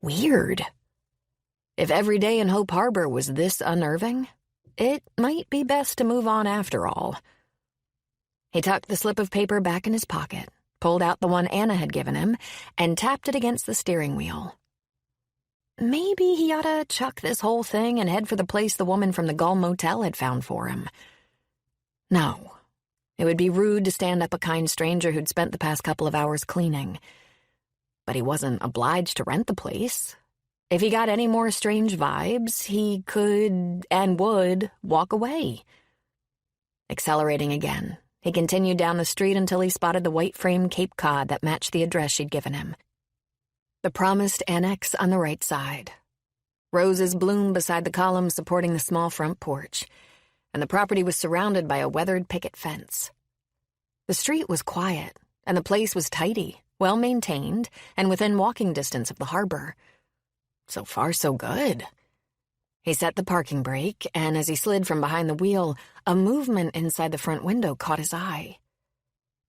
[SPEAKER 1] Weird. If every day in Hope Harbor was this unnerving, it might be best to move on after all. He tucked the slip of paper back in his pocket, pulled out the one Anna had given him, and tapped it against the steering wheel. Maybe he ought to chuck this whole thing and head for the place the woman from the Gull Motel had found for him. No, it would be rude to stand up a kind stranger who'd spent the past couple of hours cleaning. But he wasn't obliged to rent the place. If he got any more strange vibes, he could and would walk away. Accelerating again, he continued down the street until he spotted the white-frame Cape Cod that matched the address she'd given him. The promised annex on the right side. Roses bloomed beside the columns supporting the small front porch, and the property was surrounded by a weathered picket fence. The street was quiet, and the place was tidy, well-maintained, and within walking distance of the harbor. So far, so good. He set the parking brake, and as he slid from behind the wheel, a movement inside the front window caught his eye.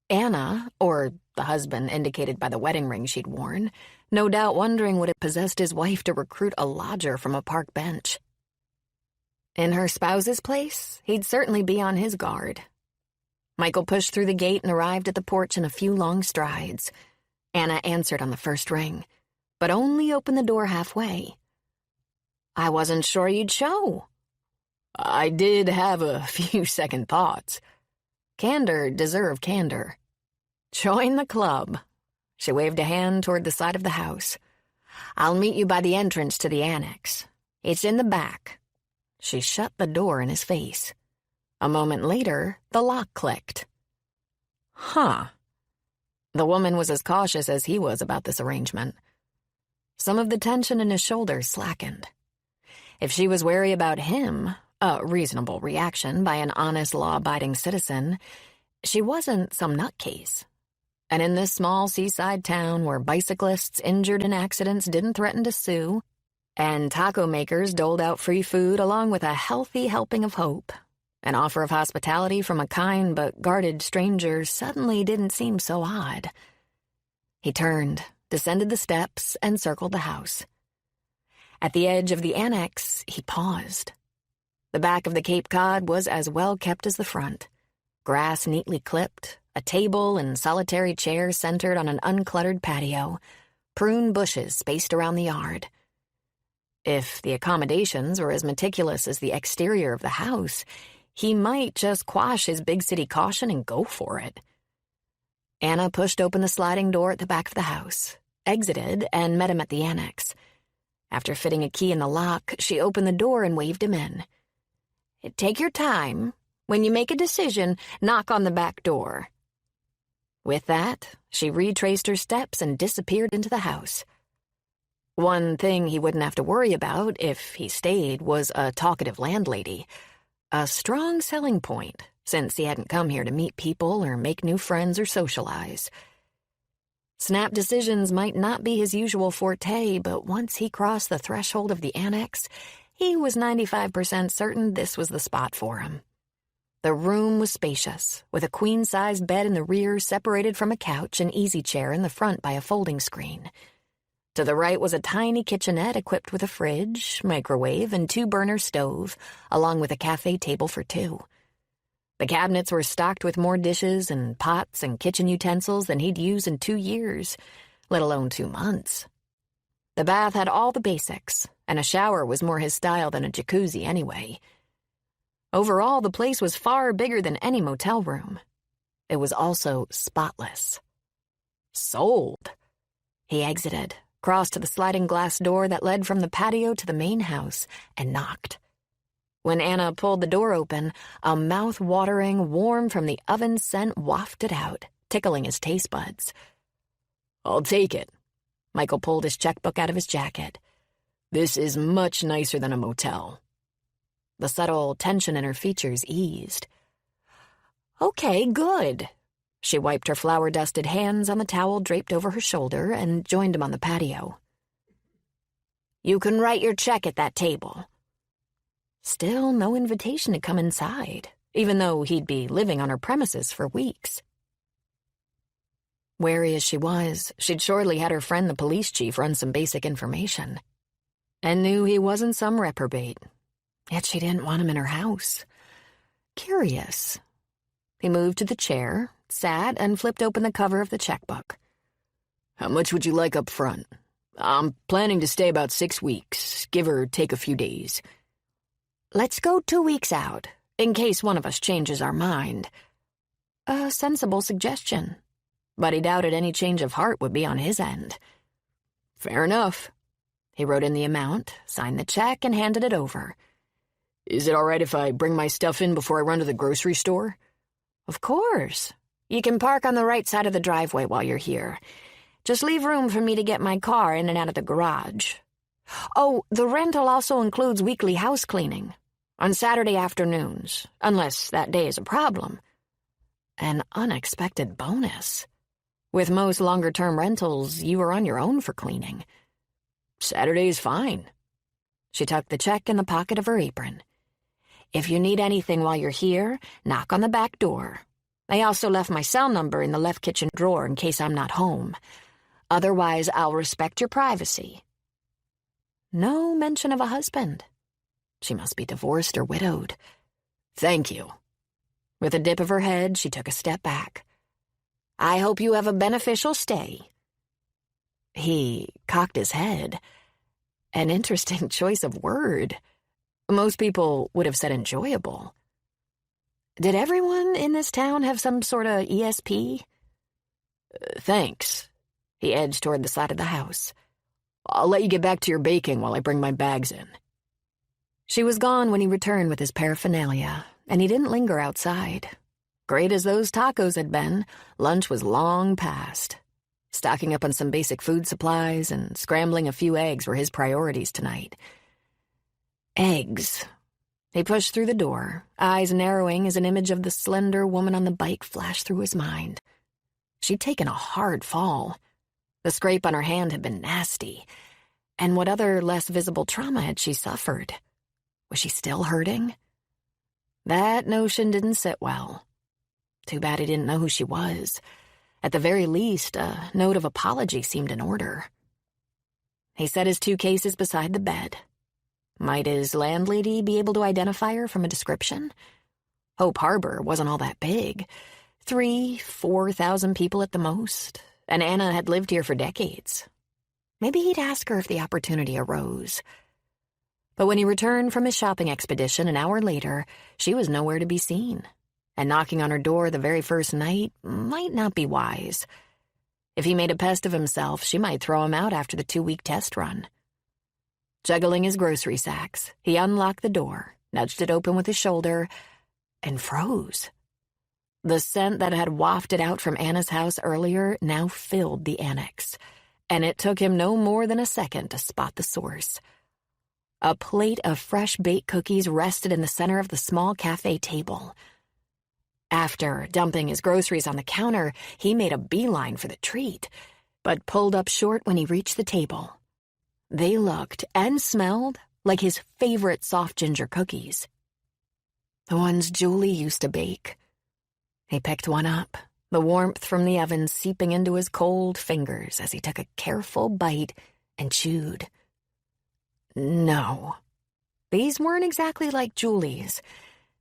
[SPEAKER 1] Anna, or the husband indicated by the wedding ring she'd worn, no doubt wondering what had possessed his wife to recruit a lodger from a park bench. In her spouse's place, he'd certainly be on his guard. Michael pushed through the gate and arrived at the porch in a few long strides. Anna answered on the first ring, but only opened the door halfway. "I wasn't sure you'd show."
[SPEAKER 2] I did have a few second thoughts.
[SPEAKER 1] Candor deserved candor. "Join the club." She waved a hand toward the side of the house. "I'll meet you by the entrance to the annex. It's in the back." She shut the door in his face. A moment later, the lock clicked.
[SPEAKER 2] Huh.
[SPEAKER 1] The woman was as cautious as he was about this arrangement. Some of the tension in his shoulders slackened. If she was wary about him, a reasonable reaction by an honest, law-abiding citizen, she wasn't some nutcase. And in this small seaside town where bicyclists injured in accidents didn't threaten to sue, and taco makers doled out free food along with a healthy helping of hope, an offer of hospitality from a kind but guarded stranger suddenly didn't seem so odd. He turned, descended the steps, and circled the house. At the edge of the annex, he paused. The back of the Cape Cod was as well kept as the front. Grass neatly clipped, a table and solitary chair centered on an uncluttered patio, prune bushes spaced around the yard. If the accommodations were as meticulous as the exterior of the house, he might just quash his big city caution and go for it. Anna pushed open the sliding door at the back of the house, exited, and met him at the annex. After fitting a key in the lock, she opened the door and waved him in. "Take your time. When you make a decision, knock on the back door." With that, she retraced her steps and disappeared into the house. One thing he wouldn't have to worry about, if he stayed, was a talkative landlady. A strong selling point, since he hadn't come here to meet people or make new friends or socialize. Snap decisions might not be his usual forte, but once he crossed the threshold of the annex, he was 95% certain this was the spot for him. The room was spacious, with a queen-sized bed in the rear separated from a couch and easy chair in the front by a folding screen. To the right was a tiny kitchenette equipped with a fridge, microwave, and 2-burner stove, along with a cafe table for 2. The cabinets were stocked with more dishes and pots and kitchen utensils than he'd used in 2 years, let alone 2 months. The bath had all the basics, and a shower was more his style than a jacuzzi anyway. Overall, the place was far bigger than any motel room. It was also spotless. Sold. He exited, crossed to the sliding glass door that led from the patio to the main house, and knocked. When Anna pulled the door open, a mouth-watering, warm from the oven scent wafted out, tickling his taste buds.
[SPEAKER 2] "I'll take it."
[SPEAKER 1] Michael pulled his checkbook out of his jacket.
[SPEAKER 2] "This is much nicer than a motel."
[SPEAKER 1] The subtle tension in her features eased. "Okay, good." She wiped her flour-dusted hands on the towel draped over her shoulder and joined him on the patio. "You can write your check at that table." Still no invitation to come inside, even though he'd be living on her premises for weeks. Wary as she was, she'd surely had her friend the police chief run some basic information, and knew he wasn't some reprobate. Yet she didn't want him in her house. Curious. He moved to the chair, sat, and flipped open the cover of the checkbook.
[SPEAKER 2] "How much would you like up front? I'm planning to stay about 6 weeks, give or take a few days."
[SPEAKER 1] "Let's go 2 weeks out, in case one of us changes our mind." A sensible suggestion, but he doubted any change of heart would be on his end.
[SPEAKER 2] "Fair enough."
[SPEAKER 1] He wrote in the amount, signed the check, and handed it over.
[SPEAKER 2] "Is it all right if I bring my stuff in before I run to the grocery store?"
[SPEAKER 1] "Of course. You can park on the right side of the driveway while you're here. Just leave room for me to get my car in and out of the garage. Oh, the rental also includes weekly house cleaning, on Saturday afternoons, unless that day is a problem." An unexpected bonus. With most longer-term rentals, you were on your own for cleaning.
[SPEAKER 2] "Saturday's fine."
[SPEAKER 1] She tucked the check in the pocket of her apron. "If you need anything while you're here, knock on the back door. I also left my cell number in the left kitchen drawer in case I'm not home. Otherwise, I'll respect your privacy." No mention of a husband. She must be divorced or widowed.
[SPEAKER 2] "Thank you."
[SPEAKER 1] With a dip of her head, she took a step back. "I hope you have a beneficial stay." He cocked his head. An interesting choice of word. Most people would have said enjoyable. Did everyone in this town have some sort of ESP?
[SPEAKER 2] "Thanks."
[SPEAKER 1] He edged toward the side of the house.
[SPEAKER 2] "I'll let you get back to your baking while I bring my bags in."
[SPEAKER 1] She was gone when he returned with his paraphernalia, and he didn't linger outside. Great as those tacos had been, lunch was long past. Stocking up on some basic food supplies and scrambling a few eggs were his priorities tonight. Eggs. He pushed through the door, eyes narrowing as an image of the slender woman on the bike flashed through his mind. She'd taken a hard fall. The scrape on her hand had been nasty. And what other less visible trauma had she suffered? Was she still hurting? That notion didn't sit well. Too bad he didn't know who she was. At the very least, a note of apology seemed in order. He set his 2 cases beside the bed. Might his landlady be able to identify her from a description? Hope Harbor wasn't all that big. 3,000-4,000 people at the most, and Anna had lived here for decades. Maybe he'd ask her if the opportunity arose. But when he returned from his shopping expedition an hour later, she was nowhere to be seen. And knocking on her door the very first night might not be wise. If he made a pest of himself, she might throw him out after the 2-week test run. Juggling his grocery sacks, he unlocked the door, nudged it open with his shoulder, and froze. The scent that had wafted out from Anna's house earlier now filled the annex, and it took him no more than a second to spot the source. A plate of fresh baked cookies rested in the center of the small cafe table. After dumping his groceries on the counter, he made a beeline for the treat, but pulled up short when he reached the table. They looked and smelled like his favorite soft ginger cookies. The ones Julie used to bake. He picked one up, the warmth from the oven seeping into his cold fingers as he took a careful bite and chewed. No, these weren't exactly like Julie's.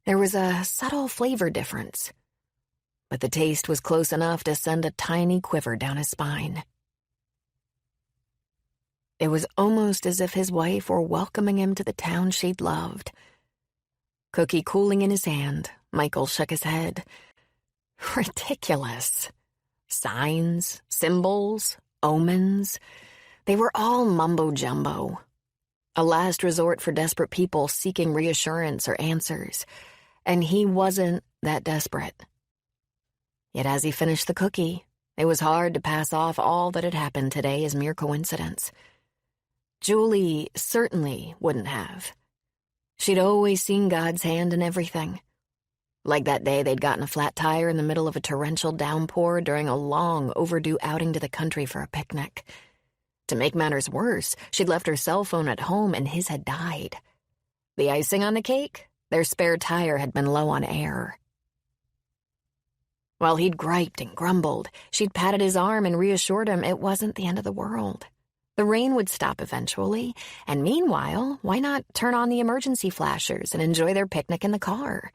[SPEAKER 1] There was a subtle flavor difference. But the taste was close enough to send a tiny quiver down his spine. It was almost as if his wife were welcoming him to the town she'd loved. Cookie cooling in his hand, Michael shook his head. Ridiculous. Signs, symbols, omens. They were all mumbo-jumbo. A last resort for desperate people seeking reassurance or answers. And he wasn't that desperate. Yet as he finished the cookie, it was hard to pass off all that had happened today as mere coincidence. Julie certainly wouldn't have. She'd always seen God's hand in everything. Like that day they'd gotten a flat tire in the middle of a torrential downpour during a long overdue outing to the country for a picnic. To make matters worse, she'd left her cell phone at home and his had died. The icing on the cake? Their spare tire had been low on air. While he'd griped and grumbled, she'd patted his arm and reassured him it wasn't the end of the world. The rain would stop eventually, and meanwhile, why not turn on the emergency flashers and enjoy their picnic in the car?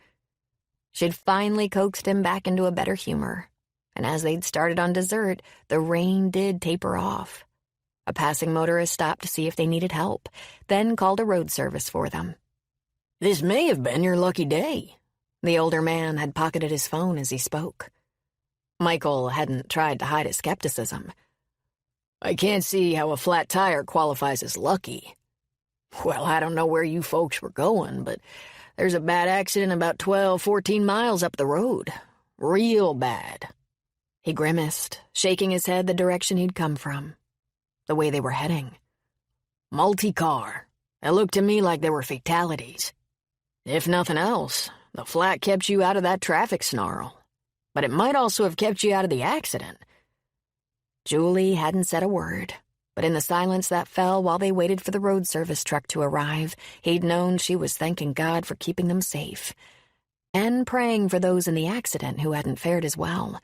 [SPEAKER 1] She'd finally coaxed him back into a better humor, and as they'd started on dessert, the rain did taper off. A passing motorist stopped to see if they needed help, then called a road service for them.
[SPEAKER 2] "This may have been your lucky day."
[SPEAKER 1] The older man had pocketed his phone as he spoke. Michael hadn't tried to hide his skepticism.
[SPEAKER 2] "I can't see how a flat tire qualifies as lucky."
[SPEAKER 1] Well, I don't know where you folks were going, but there's a bad accident about 14 miles up the road. Real bad. He grimaced, shaking his head the direction he'd come from. The way they were heading.
[SPEAKER 2] Multi-car. It looked to me like there were fatalities. If nothing else, the flat kept you out of that traffic snarl. But it might also have kept you out of the accident.
[SPEAKER 1] Julie hadn't said a word, but in the silence that fell while they waited for the road service truck to arrive, he'd known she was thanking God for keeping them safe. and praying for those in the accident who hadn't fared as well.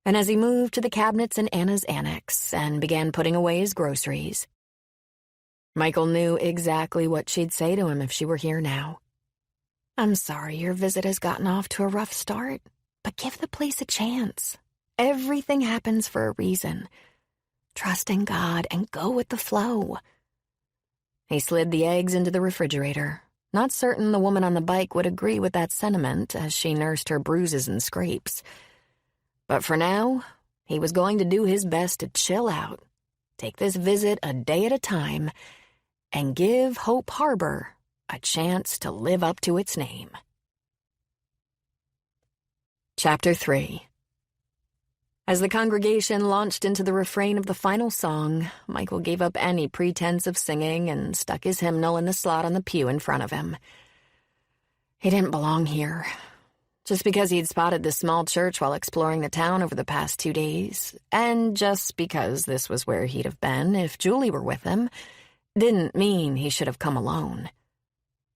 [SPEAKER 1] And as he moved to the cabinets in Anna's annex and began putting away his groceries, Michael knew exactly what she'd say to him if she were here now. "I'm sorry your visit has gotten off to a rough start, but give the place a chance. Everything happens for a reason. Trust in God and go with the flow." He slid the eggs into the refrigerator, not certain the woman on the bike would agree with that sentiment as she nursed her bruises and scrapes. But for now, he was going to do his best to chill out, take this visit a day at a time, and give Hope Harbor a chance to live up to its name. Chapter 3. As the congregation launched into the refrain of the final song, Michael gave up any pretense of singing and stuck his hymnal in the slot on the pew in front of him. He didn't belong here. Just because he'd spotted this small church while exploring the town over the past 2 days, and just because this was where he'd have been if Julie were with him, didn't mean he should have come alone.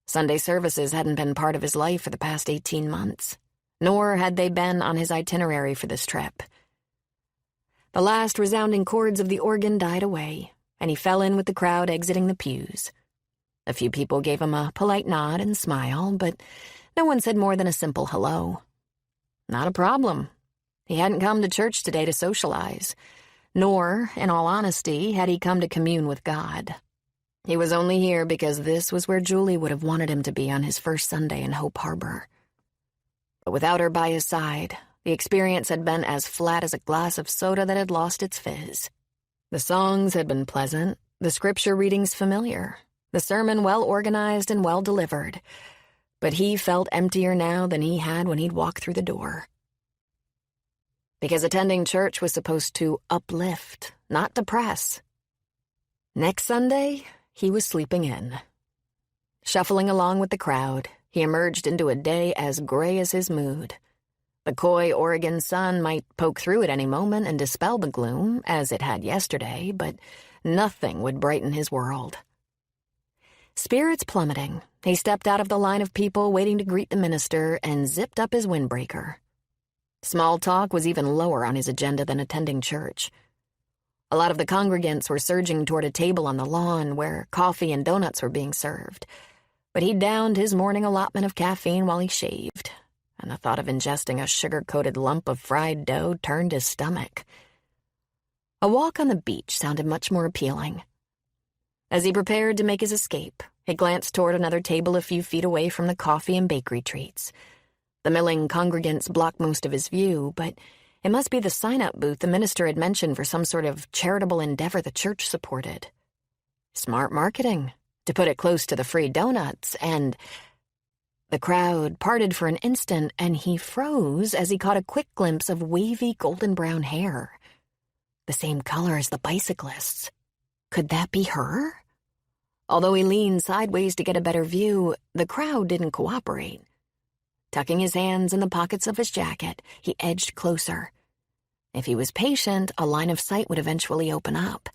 [SPEAKER 1] Sunday services hadn't been part of his life for the past 18 months, nor had they been on his itinerary for this trip. The last resounding chords of the organ died away, and he fell in with the crowd exiting the pews. A few people gave him a polite nod and smile, but no one said more than a simple hello. Not a problem. He hadn't come to church today to socialize, nor, in all honesty, had he come to commune with God. He was only here because this was where Julie would have wanted him to be on his first Sunday in Hope Harbor. But without her by his side, the experience had been as flat as a glass of soda that had lost its fizz. The songs had been pleasant, the scripture readings familiar, the sermon well-organized and well-delivered, but he felt emptier now than he had when he'd walked through the door. Because attending church was supposed to uplift, not depress. Next Sunday, he was sleeping in. Shuffling along with the crowd, he emerged into a day as gray as his mood. The coy Oregon sun might poke through at any moment and dispel the gloom, as it had yesterday, but nothing would brighten his world. Spirits plummeting, he stepped out of the line of people waiting to greet the minister and zipped up his windbreaker. Small talk was even lower on his agenda than attending church. A lot of the congregants were surging toward a table on the lawn where coffee and donuts were being served, but he downed his morning allotment of caffeine while he shaved, and the thought of ingesting a sugar-coated lump of fried dough turned his stomach. A walk on the beach sounded much more appealing. As he prepared to make his escape, he glanced toward another table a few feet away from the coffee and bakery treats. The milling congregants blocked most of his view, but it must be the sign-up booth the minister had mentioned for some sort of charitable endeavor the church supported. Smart marketing, to put it close to the free donuts, and... The crowd parted for an instant, and he froze as he caught a quick glimpse of wavy golden-brown hair. The same color as the bicyclist's. Could that be her? Although he leaned sideways to get a better view, the crowd didn't cooperate. Tucking his hands in the pockets of his jacket, he edged closer. If he was patient, a line of sight would eventually open up.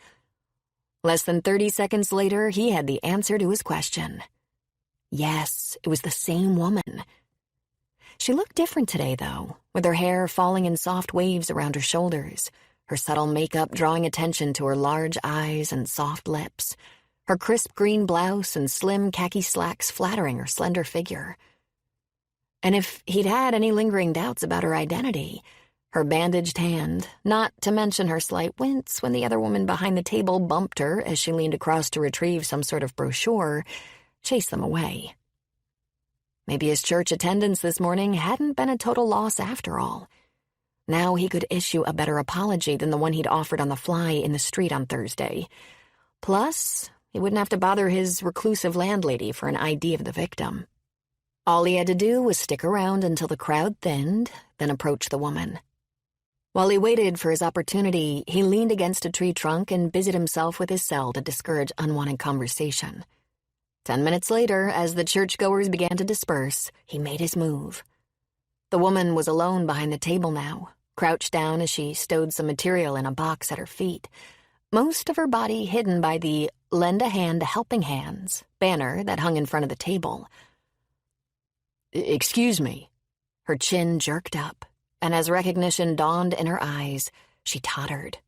[SPEAKER 1] Less than 30 seconds later, he had the answer to his question. Yes, it was the same woman. She looked different today, though, with her hair falling in soft waves around her shoulders, her subtle makeup drawing attention to her large eyes and soft lips, her crisp green blouse and slim khaki slacks flattering her slender figure. And if he'd had any lingering doubts about her identity, her bandaged hand, not to mention her slight wince when the other woman behind the table bumped her as she leaned across to retrieve some sort of brochure, chased them away. Maybe his church attendance this morning hadn't been a total loss after all. Now he could issue a better apology than the one he'd offered on the fly in the street on Thursday. Plus, he wouldn't have to bother his reclusive landlady for an ID of the victim. All he had to do was stick around until the crowd thinned, then approach the woman. While he waited for his opportunity, he leaned against a tree trunk and busied himself with his cell to discourage unwanted conversation. 10 minutes later, as the churchgoers began to disperse, he made his move. The woman was alone behind the table now, crouched down as she stowed some material in a box at her feet, most of her body hidden by the "Lend a Hand to Helping Hands" banner that hung in front of the table.
[SPEAKER 2] Excuse me."
[SPEAKER 1] Her chin jerked up, and as recognition dawned in her eyes, she tottered.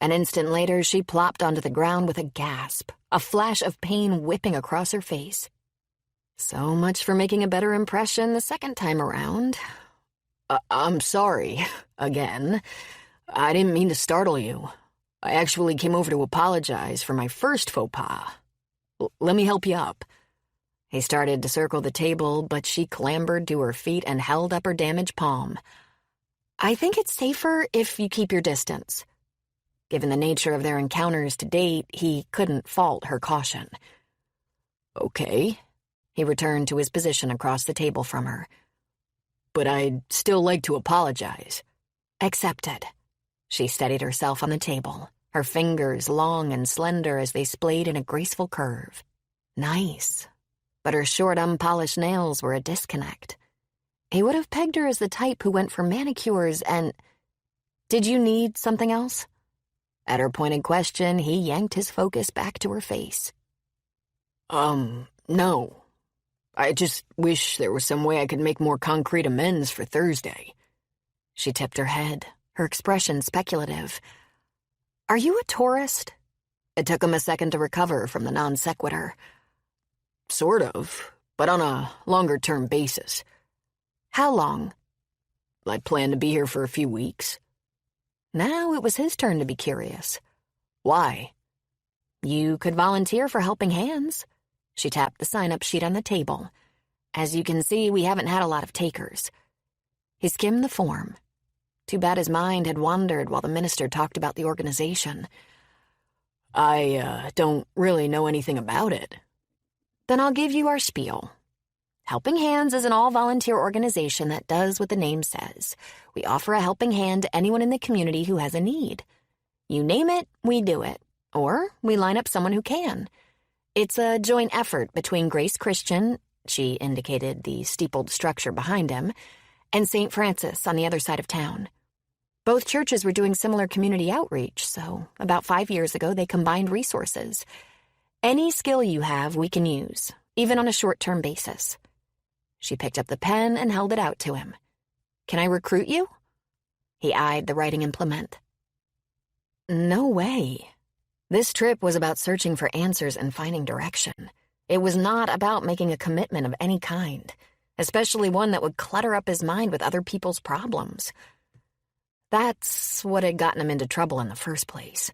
[SPEAKER 1] An instant later, she plopped onto the ground with a gasp, a flash of pain whipping across her face. So much for making a better impression the second time around.
[SPEAKER 2] I'm sorry, again. I didn't mean to startle you. I actually came over to apologize for my first faux pas. Let me help you up."
[SPEAKER 1] He started to circle the table, but she clambered to her feet and held up her damaged palm. "I think it's safer if you keep your distance." Given the nature of their encounters to date, he couldn't fault her caution.
[SPEAKER 2] "Okay."
[SPEAKER 1] He returned to his position across the table from her.
[SPEAKER 2] "But I'd still like to apologize."
[SPEAKER 1] "Accepted." She steadied herself on the table, her fingers long and slender as they splayed in a graceful curve. Nice. But her short, unpolished nails were a disconnect. He would have pegged her as the type who went for manicures and... "Did you need something else?" At her pointed question, he yanked his focus back to her face.
[SPEAKER 2] No. I just wish there was some way I could make more concrete amends for Thursday."
[SPEAKER 1] She tipped her head, her expression speculative. "Are you a tourist?" It took him a second to recover from the non sequitur.
[SPEAKER 2] Sort of, but on a longer-term basis.
[SPEAKER 1] "How long?"
[SPEAKER 2] I plan to be here for a few weeks."
[SPEAKER 1] Now it was his turn to be curious.
[SPEAKER 2] "Why?"
[SPEAKER 1] "You could volunteer for Helping Hands." She tapped the sign-up sheet on the table. "As you can see, we haven't had a lot of takers." He skimmed the form. Too bad his mind had wandered while the minister talked about the organization.
[SPEAKER 2] I don't really know anything about it."
[SPEAKER 1] "Then I'll give you our spiel. Helping Hands is an all-volunteer organization that does what the name says. We offer a helping hand to anyone in the community who has a need. You name it, we do it. Or we line up someone who can. It's a joint effort between Grace Christian," she indicated the steepled structure behind him, "and St. Francis on the other side of town. Both churches were doing similar community outreach, so about 5 years ago they combined resources. Any skill you have, we can use, even on a short-term basis." She picked up the pen and held it out to him. "Can I recruit you?" He eyed the writing implement. No way. This trip was about searching for answers and finding direction. It was not about making a commitment of any kind, especially one that would clutter up his mind with other people's problems. That's what had gotten him into trouble in the first place.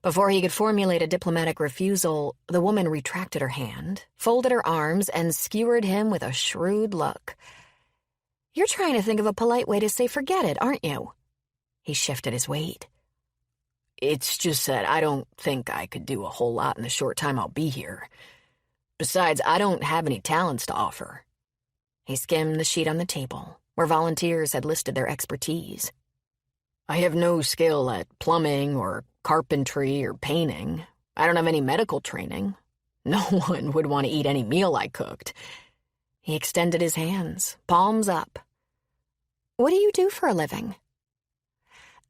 [SPEAKER 1] Before he could formulate a diplomatic refusal, the woman retracted her hand, folded her arms, and skewered him with a shrewd look. "You're trying to think of a polite way to say forget it, aren't you?" He shifted his weight.
[SPEAKER 2] "It's just that I don't think I could do a whole lot in the short time I'll be here. Besides, I don't have any talents to offer."
[SPEAKER 1] He skimmed the sheet on the table, where volunteers had listed their expertise.
[SPEAKER 2] "I have no skill at plumbing or carpentry or painting. I don't have any medical training. No one would want to eat any meal I cooked."
[SPEAKER 1] He extended his hands, palms up. "What do you do for a living?"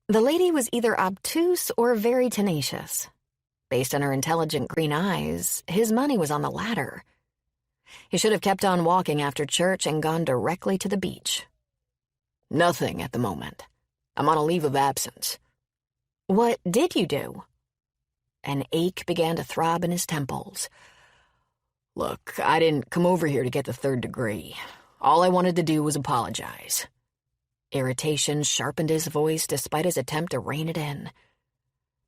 [SPEAKER 1] The lady was either obtuse or very tenacious. Based on her intelligent green eyes, his money was on the latter. He should have kept on walking after church and gone directly to the beach.
[SPEAKER 2] "Nothing at the moment. I'm on a leave of absence."
[SPEAKER 1] "What did you do?" An ache began to throb in his temples.
[SPEAKER 2] "Look, I didn't come over here to get the 3rd degree. All I wanted to do was apologize."
[SPEAKER 1] Irritation sharpened his voice despite his attempt to rein it in.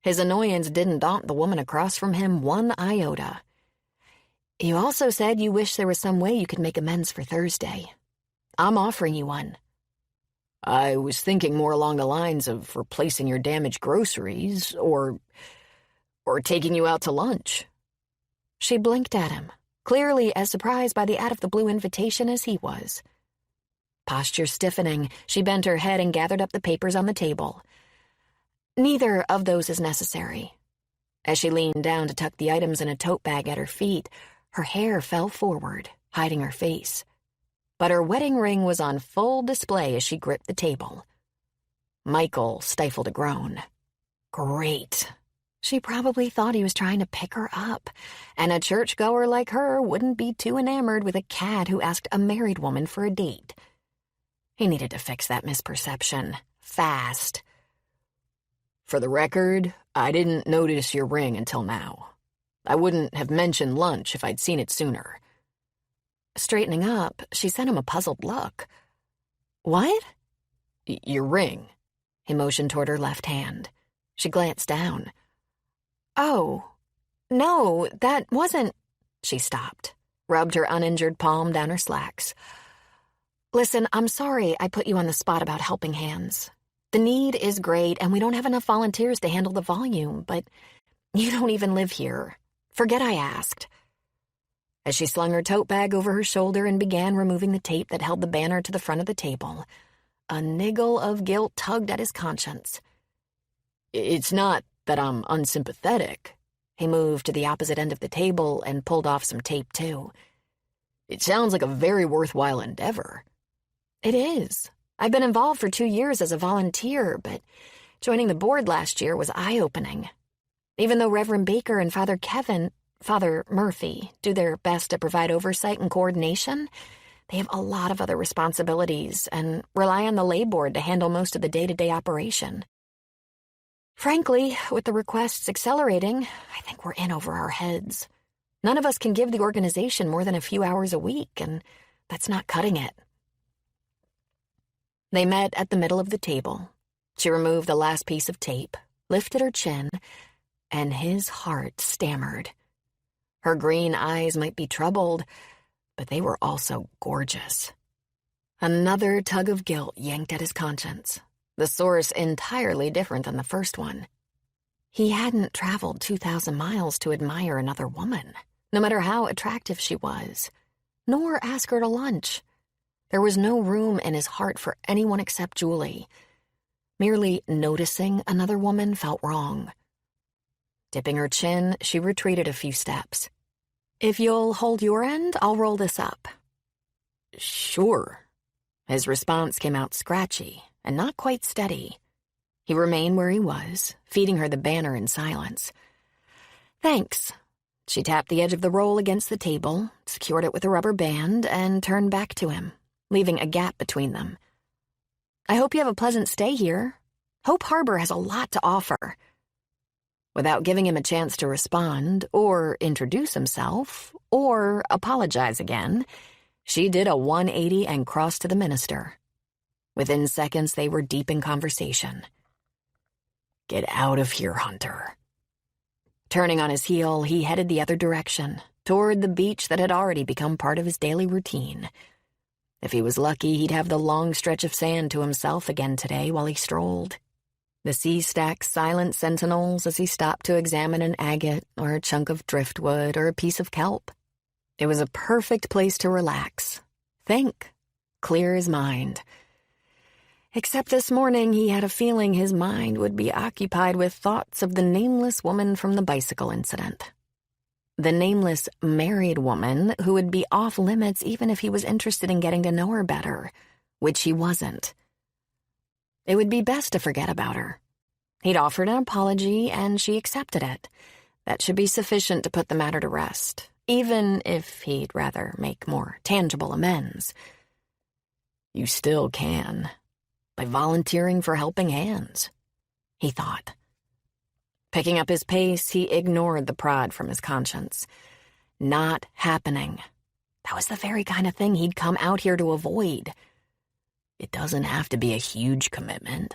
[SPEAKER 1] His annoyance didn't daunt the woman across from him one iota. "You also said you wish there was some way you could make amends for Thursday. I'm offering you one."
[SPEAKER 2] "I was thinking more along the lines of replacing your damaged groceries or taking you out to lunch."
[SPEAKER 1] She blinked at him, clearly as surprised by the out-of-the-blue invitation as he was. Posture stiffening, she bent her head and gathered up the papers on the table. "Neither of those is necessary." As she leaned down to tuck the items in a tote bag at her feet, her hair fell forward, hiding her face. But her wedding ring was on full display as she gripped the table. Michael stifled a groan. Great. She probably thought he was trying to pick her up, and a churchgoer like her wouldn't be too enamored with a cad who asked a married woman for a date. He needed to fix that misperception. Fast.
[SPEAKER 2] For the record, I didn't notice your ring until now. I wouldn't have mentioned lunch if I'd seen it sooner.
[SPEAKER 1] Straightening up, she sent him a puzzled look. What?
[SPEAKER 2] Your ring.
[SPEAKER 1] He motioned toward her left hand. She glanced down. Oh, no, that wasn't... She stopped, rubbed her uninjured palm down her slacks. Listen, I'm sorry I put you on the spot about helping hands. The need is great, and we don't have enough volunteers to handle the volume, but you don't even live here. Forget I asked. As she slung her tote bag over her shoulder and began removing the tape that held the banner to the front of the table, a niggle of guilt tugged at his conscience.
[SPEAKER 2] It's not that I'm unsympathetic.
[SPEAKER 1] He moved to the opposite end of the table and pulled off some tape, too.
[SPEAKER 2] It sounds like a very worthwhile endeavor.
[SPEAKER 1] It is. I've been involved for 2 years as a volunteer, but joining the board last year was eye-opening. Even though Reverend Baker and Father Murphy, do their best to provide oversight and coordination, they have a lot of other responsibilities and rely on the lay board to handle most of the day-to-day operation. Frankly, with the requests accelerating, I think we're in over our heads. None of us can give the organization more than a few hours a week, and that's not cutting it. They met at the middle of the table. She removed the last piece of tape, lifted her chin, and his heart stammered. Her green eyes might be troubled, but they were also gorgeous. Another tug of guilt yanked at his conscience, the source entirely different than the first one. He hadn't traveled 2,000 miles to admire another woman, no matter how attractive she was, nor ask her to lunch. There was no room in his heart for anyone except Julie. Merely noticing another woman felt wrong. Dipping her chin, she retreated a few steps. If you'll hold your end, I'll roll this up.
[SPEAKER 2] Sure.
[SPEAKER 1] His response came out scratchy and not quite steady. He remained where he was, feeding her the banner in silence. Thanks. She tapped the edge of the roll against the table, secured it with a rubber band, and turned back to him, leaving a gap between them. I hope you have a pleasant stay here. Hope Harbor has a lot to offer. Without giving him a chance to respond, or introduce himself, or apologize again, she did a 180 and crossed to the minister. Within seconds, they were deep in conversation.
[SPEAKER 2] Get out of here, Hunter.
[SPEAKER 1] Turning on his heel, he headed the other direction, toward the beach that had already become part of his daily routine. If he was lucky, he'd have the long stretch of sand to himself again today while he strolled. The sea stacked silent sentinels as he stopped to examine an agate or a chunk of driftwood or a piece of kelp. It was a perfect place to relax, think, clear his mind. Except this morning he had a feeling his mind would be occupied with thoughts of the nameless woman from the bicycle incident. The nameless married woman who would be off limits even if he was interested in getting to know her better, which he wasn't. It would be best to forget about her. He'd offered an apology, and she accepted it. That should be sufficient to put the matter to rest, even if he'd rather make more tangible amends.
[SPEAKER 2] You still can, by volunteering for helping hands,
[SPEAKER 1] he thought. Picking up his pace, he ignored the prod from his conscience. Not happening. That was the very kind of thing he'd come out here to avoid.
[SPEAKER 2] It doesn't have to be a huge commitment.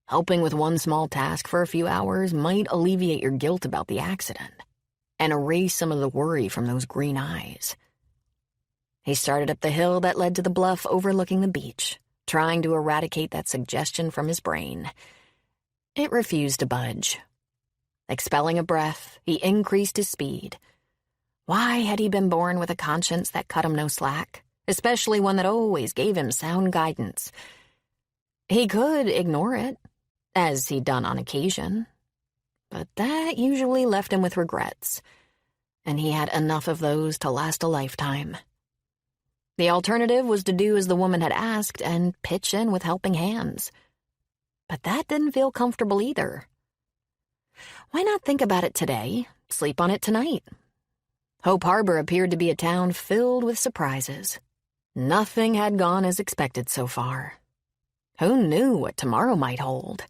[SPEAKER 2] Helping with one small task for a few hours might alleviate your guilt about the accident and erase some of the worry from those green eyes.
[SPEAKER 1] He started up the hill that led to the bluff overlooking the beach, trying to eradicate that suggestion from his brain. It refused to budge. Expelling a breath, he increased his speed. Why had he been born with a conscience that cut him no slack? Especially one that always gave him sound guidance. He could ignore it, as he'd done on occasion, but that usually left him with regrets, and he had enough of those to last a lifetime. The alternative was to do as the woman had asked and pitch in with helping hands. But that didn't feel comfortable either. Why not think about it today, sleep on it tonight? Hope Harbor appeared to be a town filled with surprises. Nothing had gone as expected so far. Who knew what tomorrow might hold?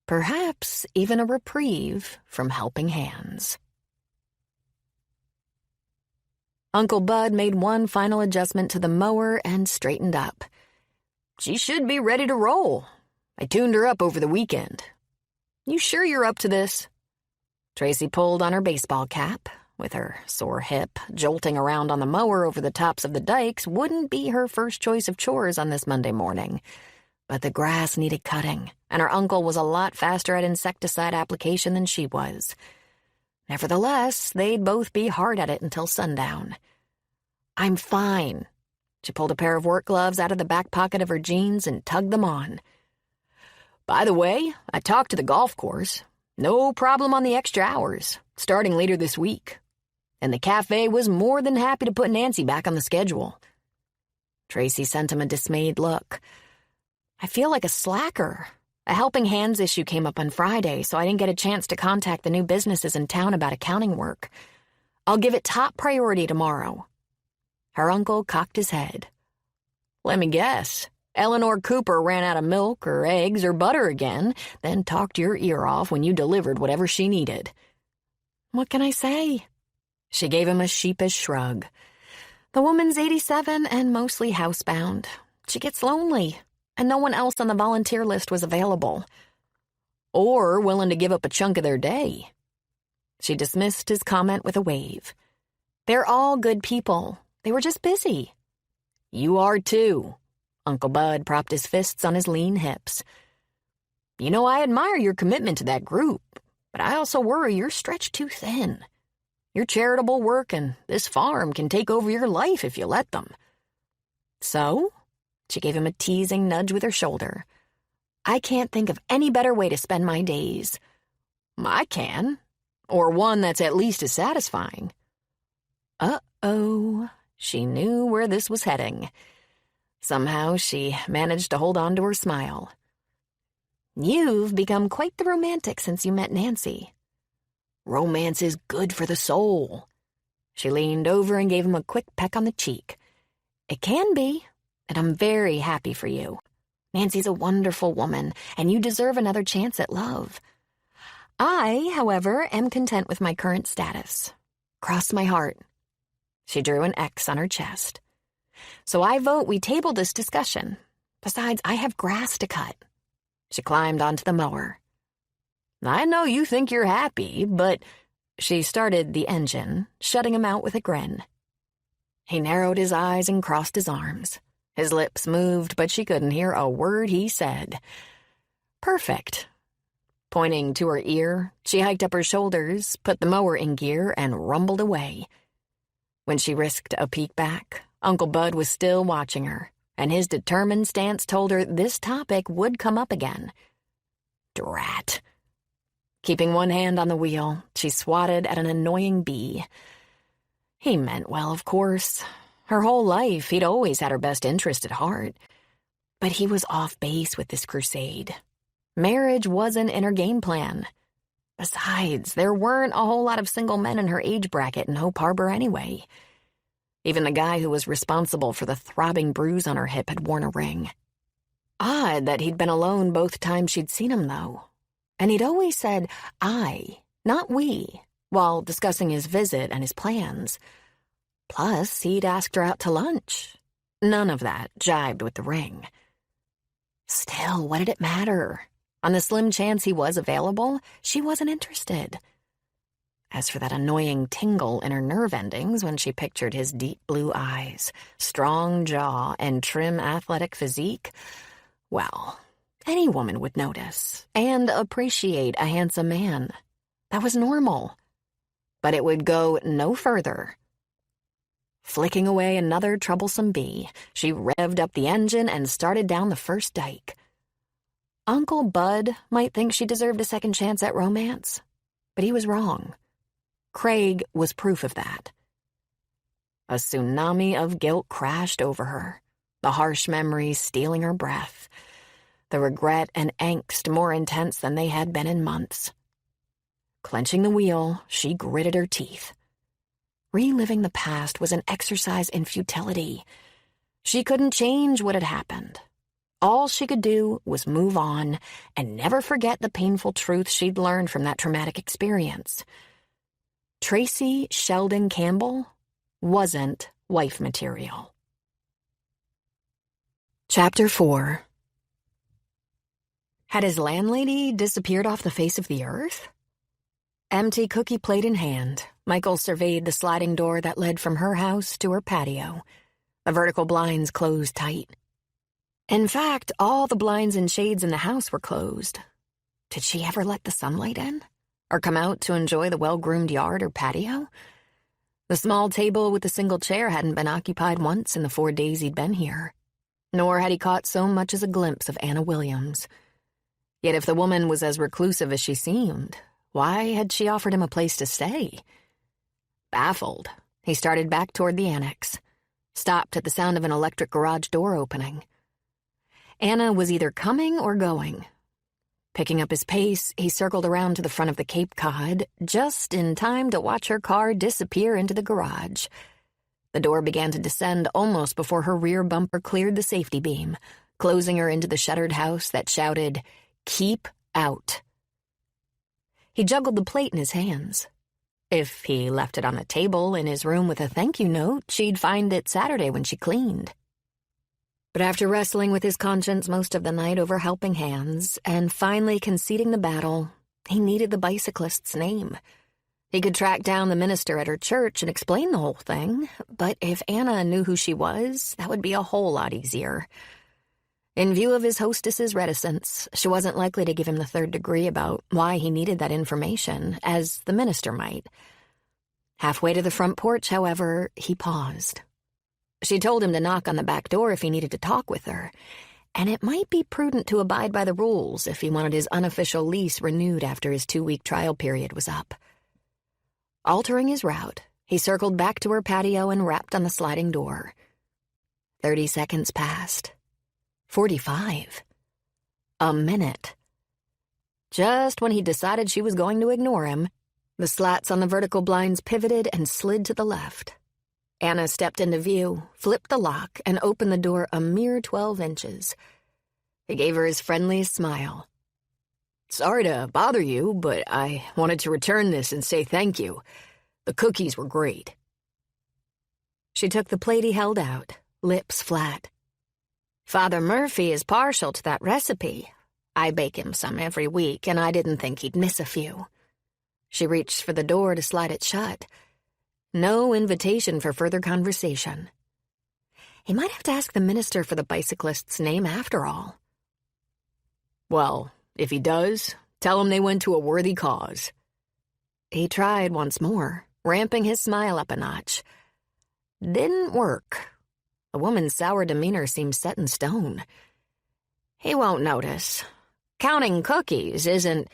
[SPEAKER 1] Perhaps even a reprieve from helping hands. Uncle Bud made one final adjustment to the mower and straightened up.
[SPEAKER 2] She should be ready to roll. I tuned her up over the weekend. You sure you're up to this?
[SPEAKER 1] Tracy pulled on her baseball cap. With her sore hip, jolting around on the mower over the tops of the dikes wouldn't be her first choice of chores on this Monday morning. But the grass needed cutting, and her uncle was a lot faster at insecticide application than she was. Nevertheless, they'd both be hard at it until sundown. I'm fine. She pulled a pair of work gloves out of the back pocket of her jeans and tugged them on.
[SPEAKER 2] By the way, I talked to the golf course. No problem on the extra hours, starting later this week. And the cafe was more than happy to put Nancy back on the schedule.
[SPEAKER 1] Tracy sent him a dismayed look. I feel like a slacker. A helping hands issue came up on Friday, so I didn't get a chance to contact the new businesses in town about accounting work. I'll give it top priority tomorrow. Her uncle cocked his head.
[SPEAKER 2] Let me guess. Eleanor Cooper ran out of milk or eggs or butter again, then talked your ear off when you delivered whatever she needed.
[SPEAKER 1] What can I say? She gave him a sheepish shrug. The woman's 87 and mostly housebound. She gets lonely, and no one else on the volunteer list was available.
[SPEAKER 2] Or willing to give up a chunk of their day.
[SPEAKER 1] She dismissed his comment with a wave. They're all good people. They were just busy.
[SPEAKER 2] You are too.
[SPEAKER 1] Uncle Bud propped his fists on his lean hips.
[SPEAKER 2] You know, I admire your commitment to that group, but I also worry you're stretched too thin. Your charitable work and this farm can take over your life if you let them.
[SPEAKER 1] So? She gave him a teasing nudge with her shoulder. I can't think of any better way to spend my days.
[SPEAKER 2] I can. Or one that's at least as satisfying.
[SPEAKER 1] Uh-oh. She knew where this was heading. Somehow she managed to hold on to her smile. You've become quite the romantic since you met Nancy.
[SPEAKER 2] Romance is good for the soul.
[SPEAKER 1] She leaned over and gave him a quick peck on the cheek. It can be, and I'm very happy for you. Nancy's a wonderful woman, and you deserve another chance at love. I, however, am content with my current status. Cross my heart. She drew an X on her chest. So I vote we table this discussion. Besides, I have grass to cut. She climbed onto the mower.
[SPEAKER 2] I know you think you're happy, but...
[SPEAKER 1] She started the engine, shutting him out with a grin. He narrowed his eyes and crossed his arms. His lips moved, but she couldn't hear a word he said. Perfect. Pointing to her ear, she hiked up her shoulders, put the mower in gear, and rumbled away. When she risked a peek back, Uncle Bud was still watching her, and his determined stance told her this topic would come up again. Drat. Keeping one hand on the wheel, she swatted at an annoying bee. He meant well, of course. Her whole life, he'd always had her best interest at heart. But he was off base with this crusade. Marriage wasn't in her game plan. Besides, there weren't a whole lot of single men in her age bracket in Hope Harbor anyway. Even the guy who was responsible for the throbbing bruise on her hip had worn a ring. Odd that he'd been alone both times she'd seen him, though. And he'd always said, I, not we, while discussing his visit and his plans. Plus, he'd asked her out to lunch. None of that jibed with the ring. Still, what did it matter? On the slim chance he was available, she wasn't interested. As for that annoying tingle in her nerve endings when she pictured his deep blue eyes, strong jaw, and trim athletic physique, well, any woman would notice and appreciate a handsome man. That was normal. But it would go no further. Flicking away another troublesome bee, she revved up the engine and started down the first dike. Uncle Bud might think she deserved a second chance at romance, but he was wrong. Craig was proof of that. A tsunami of guilt crashed over her, the harsh memories stealing her breath, the regret and angst more intense than they had been in months. Clenching the wheel, she gritted her teeth. Reliving the past was an exercise in futility. She couldn't change what had happened. All she could do was move on and never forget the painful truth she'd learned from that traumatic experience. Tracy Sheldon Campbell wasn't wife material. Chapter 4. Had his landlady disappeared off the face of the earth? Empty cookie plate in hand, Michael surveyed the sliding door that led from her house to her patio. The vertical blinds closed tight. In fact, all the blinds and shades in the house were closed. Did she ever let the sunlight in? Or come out to enjoy the well-groomed yard or patio? The small table with the single chair hadn't been occupied once in the 4 days he'd been here. Nor had he caught so much as a glimpse of Anna Williams. Yet if the woman was as reclusive as she seemed, why had she offered him a place to stay? Baffled, he started back toward the annex, stopped at the sound of an electric garage door opening. Anna was either coming or going. Picking up his pace, he circled around to the front of the Cape Cod, just in time to watch her car disappear into the garage. The door began to descend almost before her rear bumper cleared the safety beam, closing her into the shuttered house that shouted, "Keep out." He juggled the plate in his hands. If he left it on the table in his room with a thank you note, she'd find it Saturday when she cleaned. But after wrestling with his conscience most of the night over helping hands, and finally conceding the battle, he needed the bicyclist's name. He could track down the minister at her church and explain the whole thing, but if Anna knew who she was, that would be a whole lot easier. In view of his hostess's reticence, she wasn't likely to give him the third degree about why he needed that information, as the minister might. Halfway to the front porch, however, he paused. She told him to knock on the back door if he needed to talk with her, and it might be prudent to abide by the rules if he wanted his unofficial lease renewed after his 2-week trial period was up. Altering his route, he circled back to her patio and rapped on the sliding door. 30 seconds passed. 45. A minute. Just when he decided she was going to ignore him, the slats on the vertical blinds pivoted and slid to the left. Anna stepped into view, flipped the lock, and opened the door a mere 12 inches. He gave her his friendliest smile. "Sorry to bother you, but I wanted to return this and say thank you. The cookies were great." She took the plate he held out, lips flat. "Father Murphy is partial to that recipe. I bake him some every week, and I didn't think he'd miss a few." She reached for the door to slide it shut. No invitation for further conversation. He might have to ask the minister for the bicyclist's name after all.
[SPEAKER 2] "Well, if he does, tell him they went to a worthy cause."
[SPEAKER 1] He tried once more, ramping his smile up a notch. Didn't work. The woman's sour demeanor seemed set in stone. "He won't notice. Counting cookies isn't—"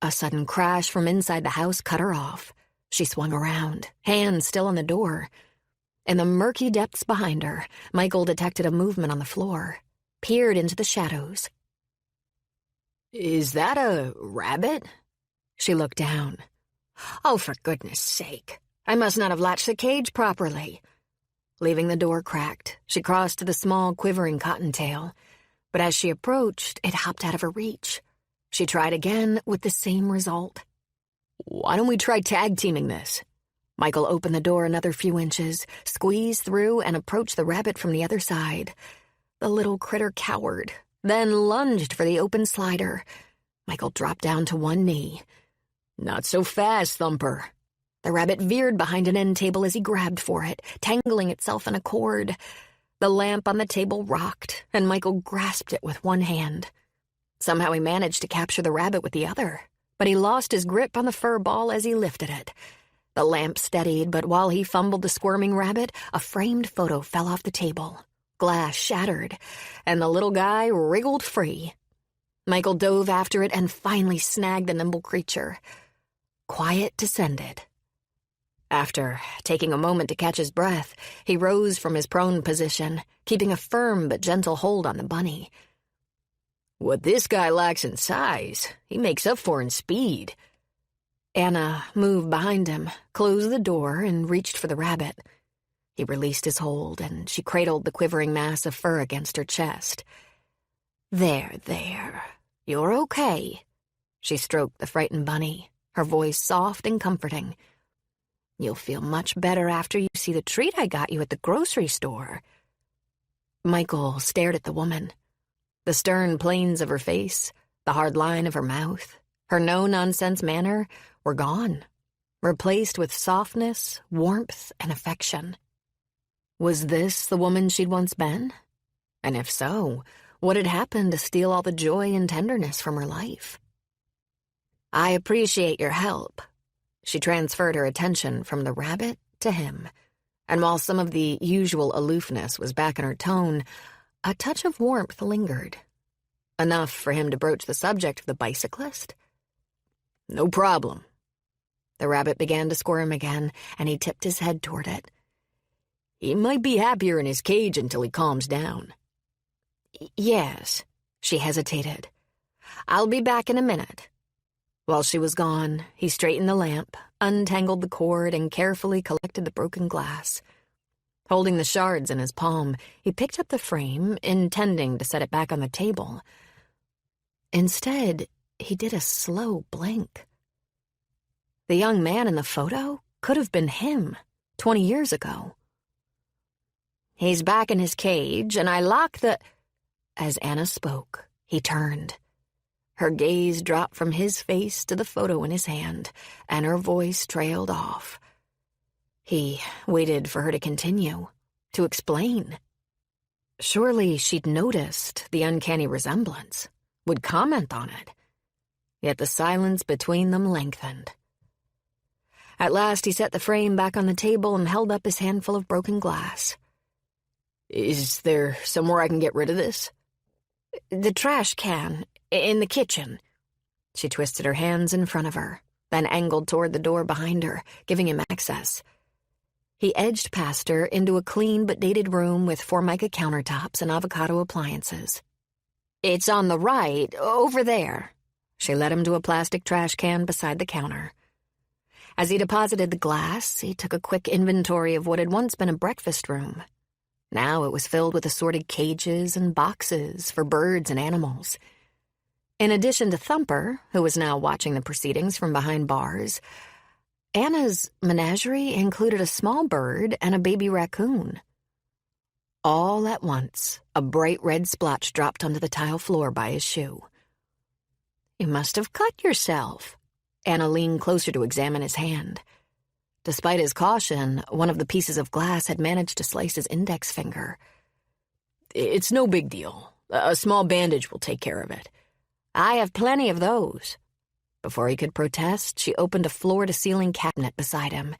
[SPEAKER 1] A sudden crash from inside the house cut her off. She swung around, hands still on the door. In the murky depths behind her, Michael detected a movement on the floor, peered into the shadows.
[SPEAKER 2] "Is that a rabbit?"
[SPEAKER 1] She looked down. "Oh, for goodness sake. I must not have latched the cage properly." Leaving the door cracked, she crossed to the small, quivering cottontail. But as she approached, it hopped out of her reach. She tried again with the same result.
[SPEAKER 2] "Why don't we try tag-teaming this?"
[SPEAKER 1] Michael opened the door another few inches, squeezed through, and approached the rabbit from the other side. The little critter cowered, then lunged for the open slider. Michael dropped down to one knee.
[SPEAKER 2] "Not so fast, Thumper."
[SPEAKER 1] The rabbit veered behind an end table as he grabbed for it, tangling itself in a cord. The lamp on the table rocked, and Michael grasped it with one hand. Somehow he managed to capture the rabbit with the other, but he lost his grip on the fur ball as he lifted it. The lamp steadied, but while he fumbled the squirming rabbit, a framed photo fell off the table. Glass shattered, and the little guy wriggled free. Michael dove after it and finally snagged the nimble creature. Quiet descended. After taking a moment to catch his breath, he rose from his prone position, keeping a firm but gentle hold on the bunny.
[SPEAKER 2] "What this guy lacks in size, he makes up for in speed."
[SPEAKER 1] Anna moved behind him, closed the door, and reached for the rabbit. He released his hold, and she cradled the quivering mass of fur against her chest. There. You're okay. She stroked the frightened bunny, her voice soft and comforting. You'll feel much better after you see the treat I got you at the grocery store. Michael stared at the woman. The stern planes of her face, the hard line of her mouth, her no-nonsense manner were gone, replaced with softness, warmth, and affection. Was this the woman she'd once been? And if so, what had happened to steal all the joy and tenderness from her life? I appreciate your help. She transferred her attention from the rabbit to him, and while some of the usual aloofness was back in her tone, a touch of warmth lingered. Enough for him to broach the subject of the bicyclist.
[SPEAKER 2] No problem.
[SPEAKER 1] The rabbit began to squirm again, and he tipped his head toward it.
[SPEAKER 2] He might be happier in his cage until he calms down.
[SPEAKER 1] Yes, she hesitated. I'll be back in a minute. While she was gone, he straightened the lamp, untangled the cord, and carefully collected the broken glass. Holding the shards in his palm, he picked up the frame, intending to set it back on the table. Instead, he did a slow blink. The young man in the photo could have been him 20 years ago. He's back in his cage, and I locked the... As Anna spoke, he turned. Her gaze dropped from his face to the photo in his hand, and her voice trailed off. He waited for her to continue, to explain. Surely she'd noticed the uncanny resemblance, would comment on it. Yet the silence between them lengthened. At last he set the frame back on the table and held up his handful of broken glass.
[SPEAKER 2] Is there somewhere I can get rid of this?
[SPEAKER 1] The trash can, in the kitchen. She twisted her hands in front of her, then angled toward the door behind her, giving him access. He edged past her into a clean but dated room with Formica countertops and avocado appliances. It's on the right, over there. She led him to a plastic trash can beside the counter. As he deposited the glass, he took a quick inventory of what had once been a breakfast room. Now it was filled with assorted cages and boxes for birds and animals. In addition to Thumper, who was now watching the proceedings from behind bars, Anna's menagerie included a small bird and a baby raccoon. All at once, a bright red splotch dropped onto the tile floor by his shoe. You must have cut yourself. Anna leaned closer to examine his hand. Despite his caution, one of the pieces of glass had managed to slice his index finger.
[SPEAKER 2] It's no big deal. A small bandage will take care of it.
[SPEAKER 1] I have plenty of those. Before he could protest, she opened a floor-to-ceiling cabinet beside him.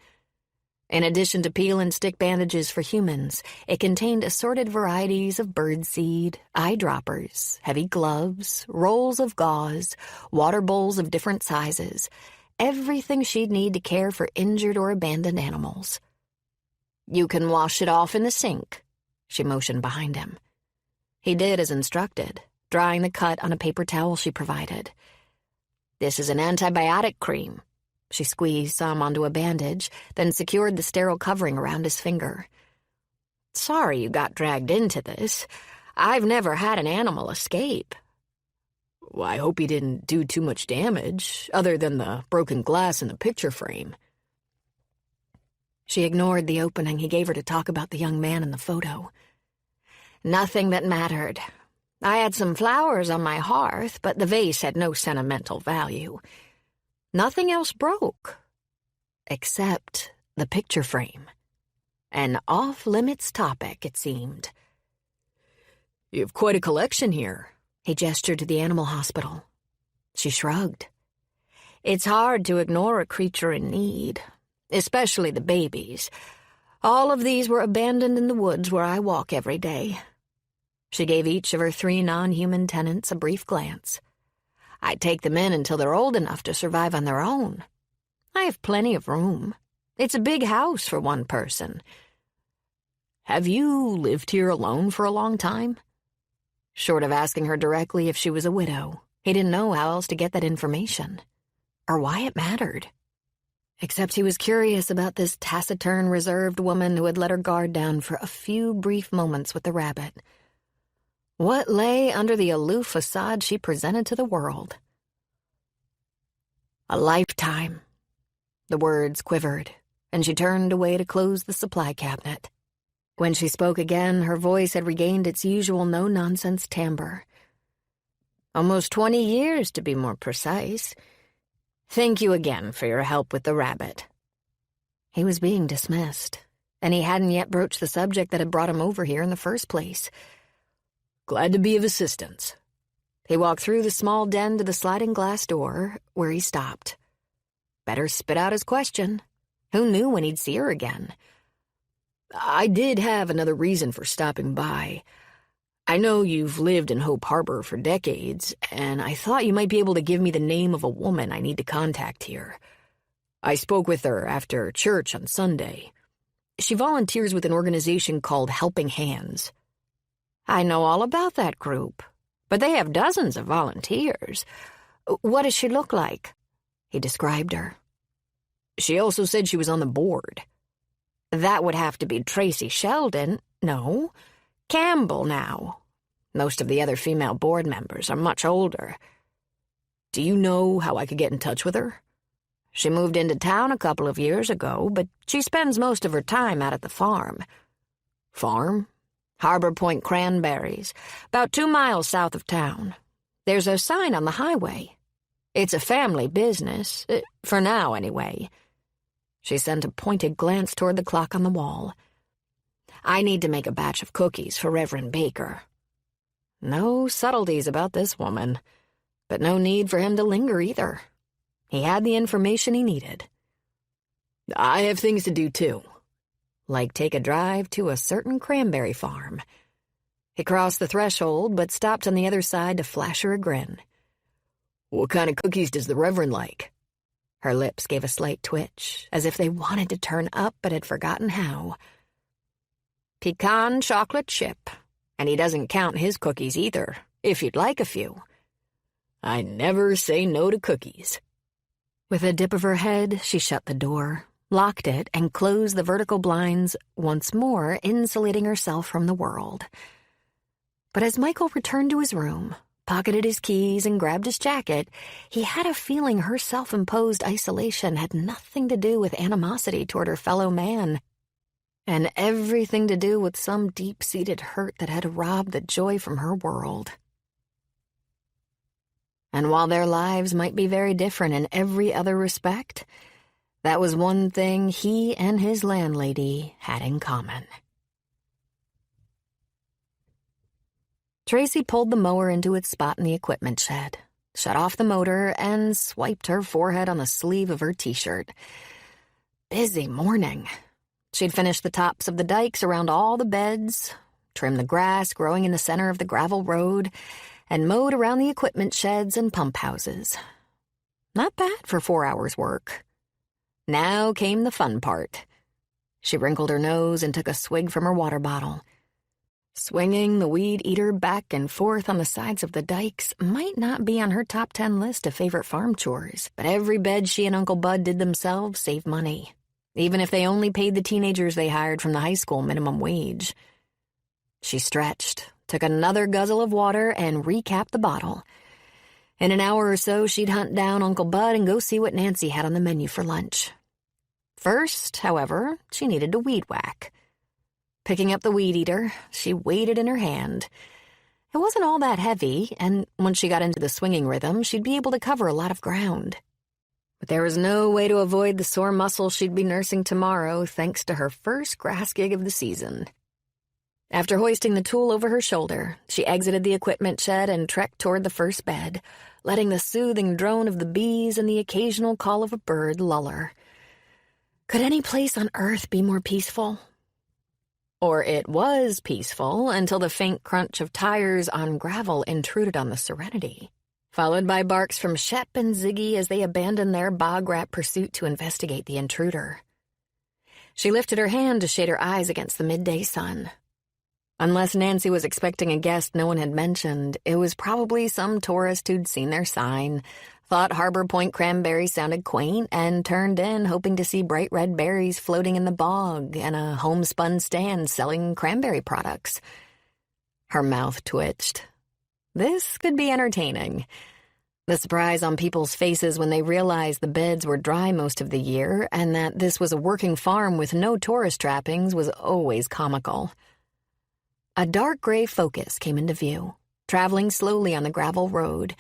[SPEAKER 1] In addition to peel and stick bandages for humans, it contained assorted varieties of birdseed, eyedroppers, heavy gloves, rolls of gauze, water bowls of different sizes, everything she'd need to care for injured or abandoned animals. You can wash it off in the sink, she motioned behind him. He did as instructed, drying the cut on a paper towel she provided. This is an antibiotic cream. She squeezed some onto a bandage, then secured the sterile covering around his finger. Sorry you got dragged into this. I've never had an animal escape.
[SPEAKER 2] Well, I hope he didn't do too much damage, other than the broken glass in the picture frame.
[SPEAKER 1] She ignored the opening he gave her to talk about the young man in the photo. Nothing that mattered. I had some flowers on my hearth, but the vase had no sentimental value. Nothing else broke. Except the picture frame. An off-limits topic, it seemed.
[SPEAKER 2] You have quite a collection here.
[SPEAKER 1] He gestured to the animal hospital. She shrugged. It's hard to ignore a creature in need, especially the babies. All of these were abandoned in the woods where I walk every day. She gave each of her 3 non-human tenants a brief glance. I'd take them in until they're old enough to survive on their own. I have plenty of room. It's a big house for one person.
[SPEAKER 2] Have you lived here alone for a long time?
[SPEAKER 1] Short of asking her directly if she was a widow, he didn't know how else to get that information. Or why it mattered. Except he was curious about this taciturn, reserved woman who had let her guard down for a few brief moments with the rabbit. What lay under the aloof facade she presented to the world? A lifetime. The words quivered, and she turned away to close the supply cabinet. When she spoke again, her voice had regained its usual no-nonsense timbre. Almost 20 years, to be more precise. Thank you again for your help with the rabbit. He was being dismissed, and he hadn't yet broached the subject that had brought him over here in the first place.
[SPEAKER 2] Glad to be of assistance.
[SPEAKER 1] He walked through the small den to the sliding glass door, where he stopped. Better spit out his question. Who knew when he'd see her again?
[SPEAKER 2] I did have another reason for stopping by. I know you've lived in Hope Harbor for decades, and I thought you might be able to give me the name of a woman I need to contact here. I spoke with her after church on Sunday. She volunteers with an organization called Helping Hands.
[SPEAKER 1] I know all about that group, but they have dozens of volunteers. What does she look like? He described her.
[SPEAKER 2] She also said she was on the board.
[SPEAKER 1] That would have to be Tracy Sheldon. No, Campbell now. Most of the other female board members are much older.
[SPEAKER 2] Do you know how I could get in touch with her?
[SPEAKER 1] She moved into town a couple of years ago, but she spends most of her time out at the farm.
[SPEAKER 2] Farm?
[SPEAKER 1] Harbor Point Cranberries, about 2 miles south of town. There's a sign on the highway. It's a family business, for now anyway. She sent a pointed glance toward the clock on the wall. I need to make a batch of cookies for Reverend Baker. No subtleties about this woman, but no need for him to linger either. He had the information he needed.
[SPEAKER 2] I have things to do too.
[SPEAKER 1] Like take a drive to a certain cranberry farm. He crossed the threshold, but stopped on the other side to flash her a grin.
[SPEAKER 2] What kind of cookies does the Reverend like?
[SPEAKER 1] Her lips gave a slight twitch, as if they wanted to turn up but had forgotten how. Pecan chocolate chip, and he doesn't count his cookies either, if you'd like a few.
[SPEAKER 2] I never say no to cookies.
[SPEAKER 1] With a dip of her head, she shut the door, locked it, and closed the vertical blinds, once more insulating herself from the world. But as Michael returned to his room, pocketed his keys, and grabbed his jacket, he had a feeling her self-imposed isolation had nothing to do with animosity toward her fellow man, and everything to do with some deep-seated hurt that had robbed the joy from her world. And while their lives might be very different in every other respect, that was one thing he and his landlady had in common. Tracy pulled the mower into its spot in the equipment shed, shut off the motor, and swiped her forehead on the sleeve of her t-shirt. Busy morning. She'd finished the tops of the dikes around all the beds, trimmed the grass growing in the center of the gravel road, and mowed around the equipment sheds and pump houses. Not bad for 4 hours' work. Now came the fun part. She wrinkled her nose and took a swig from her water bottle. Swinging the weed-eater back and forth on the sides of the dikes might not be on her top 10 list of favorite farm chores, but every bed she and Uncle Bud did themselves saved money, even if they only paid the teenagers they hired from the high school minimum wage. She stretched, took another guzzle of water, and recapped the bottle. In an hour or so, she'd hunt down Uncle Bud and go see what Nancy had on the menu for lunch. First, however, she needed to weed whack. Picking up the weed-eater, she weighed it in her hand. It wasn't all that heavy, and once she got into the swinging rhythm, she'd be able to cover a lot of ground. But there was no way to avoid the sore muscles she'd be nursing tomorrow, thanks to her first grass gig of the season. After hoisting the tool over her shoulder, she exited the equipment shed and trekked toward the first bed, letting the soothing drone of the bees and the occasional call of a bird lull her. Could any place on earth be more peaceful? Or it was peaceful until the faint crunch of tires on gravel intruded on the serenity, followed by barks from Shep and Ziggy as they abandoned their bog rat pursuit to investigate the intruder. She lifted her hand to shade her eyes against the midday sun. Unless Nancy was expecting a guest no one had mentioned, it was probably some tourist who'd seen their sign, thought Harbor Point cranberry sounded quaint, and turned in hoping to see bright red berries floating in the bog and a homespun stand selling cranberry products. Her mouth twitched. This could be entertaining. The surprise on people's faces when they realized the beds were dry most of the year and that this was a working farm with no tourist trappings was always comical. A dark gray Focus came into view, traveling slowly on the gravel road,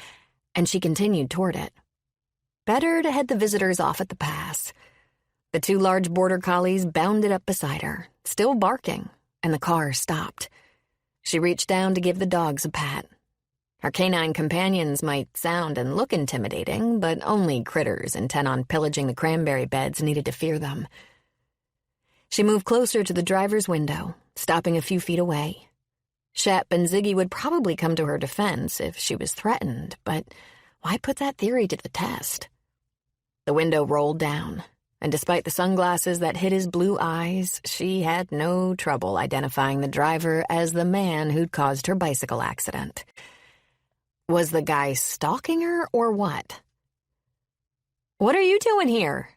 [SPEAKER 1] and she continued toward it. Better to head the visitors off at the pass. The 2 large border collies bounded up beside her, still barking, and the car stopped. She reached down to give the dogs a pat. Her canine companions might sound and look intimidating, but only critters intent on pillaging the cranberry beds needed to fear them. She moved closer to the driver's window, stopping a few feet away. Shep and Ziggy would probably come to her defense if she was threatened, but why put that theory to the test? The window rolled down, and despite the sunglasses that hid his blue eyes, she had no trouble identifying the driver as the man who'd caused her bicycle accident. Was the guy stalking her or what? "What are you doing here?"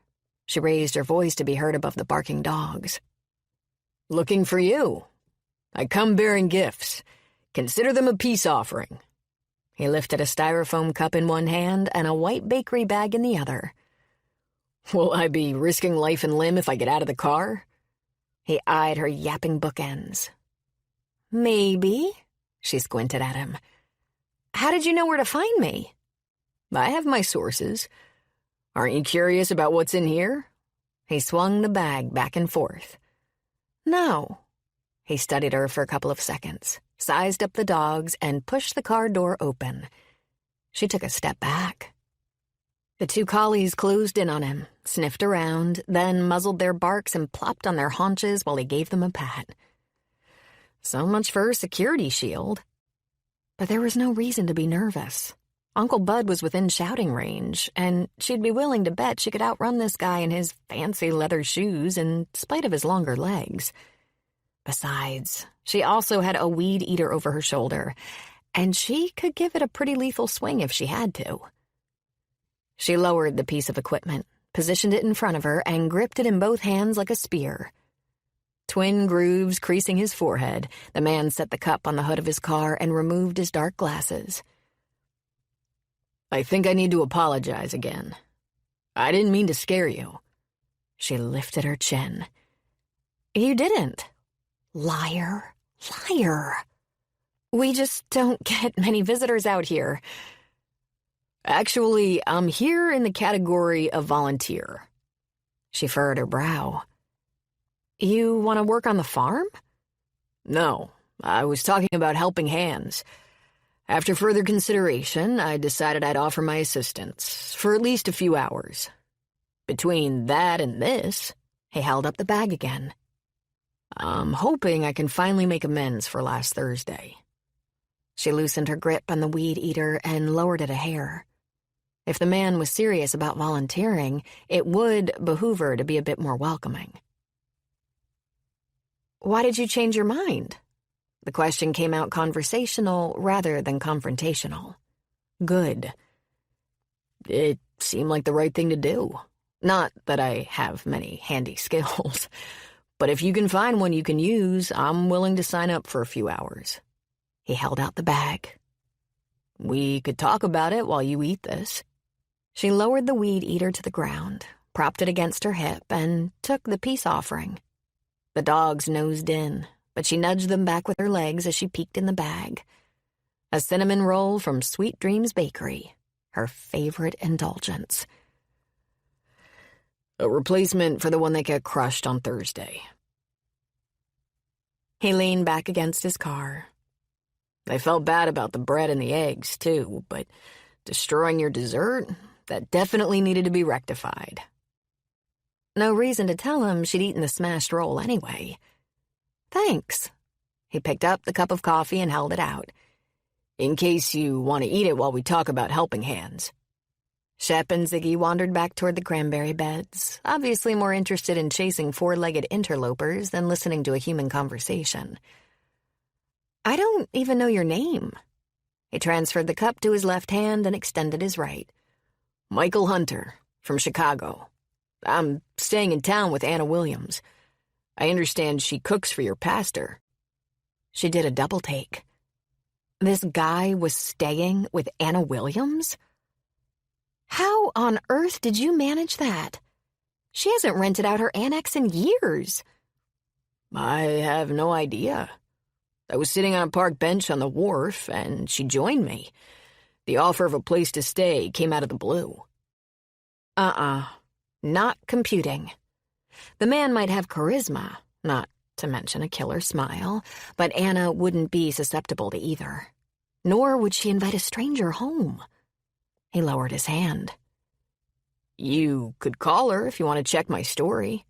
[SPEAKER 1] She raised her voice to be heard above the barking dogs.
[SPEAKER 2] "Looking for you. I come bearing gifts. Consider them a peace offering."
[SPEAKER 1] He lifted a styrofoam cup in one hand and a white bakery bag in the other.
[SPEAKER 2] "Will I be risking life and limb if I get out of the car?"
[SPEAKER 1] He eyed her yapping bookends. "Maybe." She squinted at him. "How did you know where to find me?"
[SPEAKER 2] "I have my sources. Aren't you curious about what's in here?"
[SPEAKER 1] He swung the bag back and forth. "No." He studied her for a couple of seconds, sized up the dogs, and pushed the car door open. She took a step back. The 2 collies closed in on him, sniffed around, then muzzled their barks and plopped on their haunches while he gave them a pat. So much for her security shield. But there was no reason to be nervous. Uncle Bud was within shouting range, and she'd be willing to bet she could outrun this guy in his fancy leather shoes in spite of his longer legs. Besides, she also had a weed eater over her shoulder, and she could give it a pretty lethal swing if she had to. She lowered the piece of equipment, positioned it in front of her, and gripped it in both hands like a spear. Twin grooves creasing his forehead, the man set the cup on the hood of his car and removed his dark glasses.
[SPEAKER 2] "I think I need to apologize again. I didn't mean to scare you."
[SPEAKER 1] She lifted her chin. "You didn't. Liar. Liar. We just don't get many visitors out here."
[SPEAKER 2] "Actually, I'm here in the category of volunteer."
[SPEAKER 1] She furrowed her brow. "You want to work on the farm?"
[SPEAKER 2] "No, I was talking about helping hands. After further consideration, I decided I'd offer my assistance for at least a few hours. Between that and this,"
[SPEAKER 1] he held up the bag again,
[SPEAKER 2] "I'm hoping I can finally make amends for last Thursday."
[SPEAKER 1] She loosened her grip on the weed eater and lowered it a hair. If the man was serious about volunteering, it would behoove her to be a bit more welcoming. "Why did you change your mind?" The question came out conversational rather than confrontational. Good.
[SPEAKER 2] It seemed like the right thing to do. Not that I have many handy skills, but if you can find one you can use, I'm willing to sign up for a few hours.
[SPEAKER 1] He held out the bag.
[SPEAKER 2] We could talk about it while you eat this.
[SPEAKER 1] She lowered the weed eater to the ground, propped it against her hip, and took the peace offering. The dogs nosed in, but she nudged them back with her legs as she peeked in the bag. A cinnamon roll from Sweet Dreams Bakery, her favorite indulgence.
[SPEAKER 2] A replacement for the one that got crushed on Thursday.
[SPEAKER 1] He leaned back against his car.
[SPEAKER 2] I felt bad about the bread and the eggs, too, but destroying your dessert, that definitely needed to be rectified.
[SPEAKER 1] No reason to tell him she'd eaten the smashed roll anyway. Thanks. He picked up the cup of coffee and held it out.
[SPEAKER 2] In case you want to eat it while we talk about helping hands.
[SPEAKER 1] Shep and Ziggy wandered back toward the cranberry beds, obviously more interested in chasing four-legged interlopers than listening to a human conversation. I don't even know your name. He transferred the cup to his left hand and extended his right.
[SPEAKER 2] Michael Hunter, from Chicago. I'm staying in town with Anna Williams. I understand she cooks for your pastor."
[SPEAKER 1] She did a double take. This guy was staying with Anna Williams? How on earth did you manage that? She hasn't rented out her annex in years.
[SPEAKER 2] I have no idea. I was sitting on a park bench on the wharf, and she joined me. The offer of a place to stay came out of the blue.
[SPEAKER 1] Not computing. The man might have charisma, not to mention a killer smile, but Anna wouldn't be susceptible to either. Nor would she invite a stranger home. He lowered his hand.
[SPEAKER 2] You could call her if you want to check my story.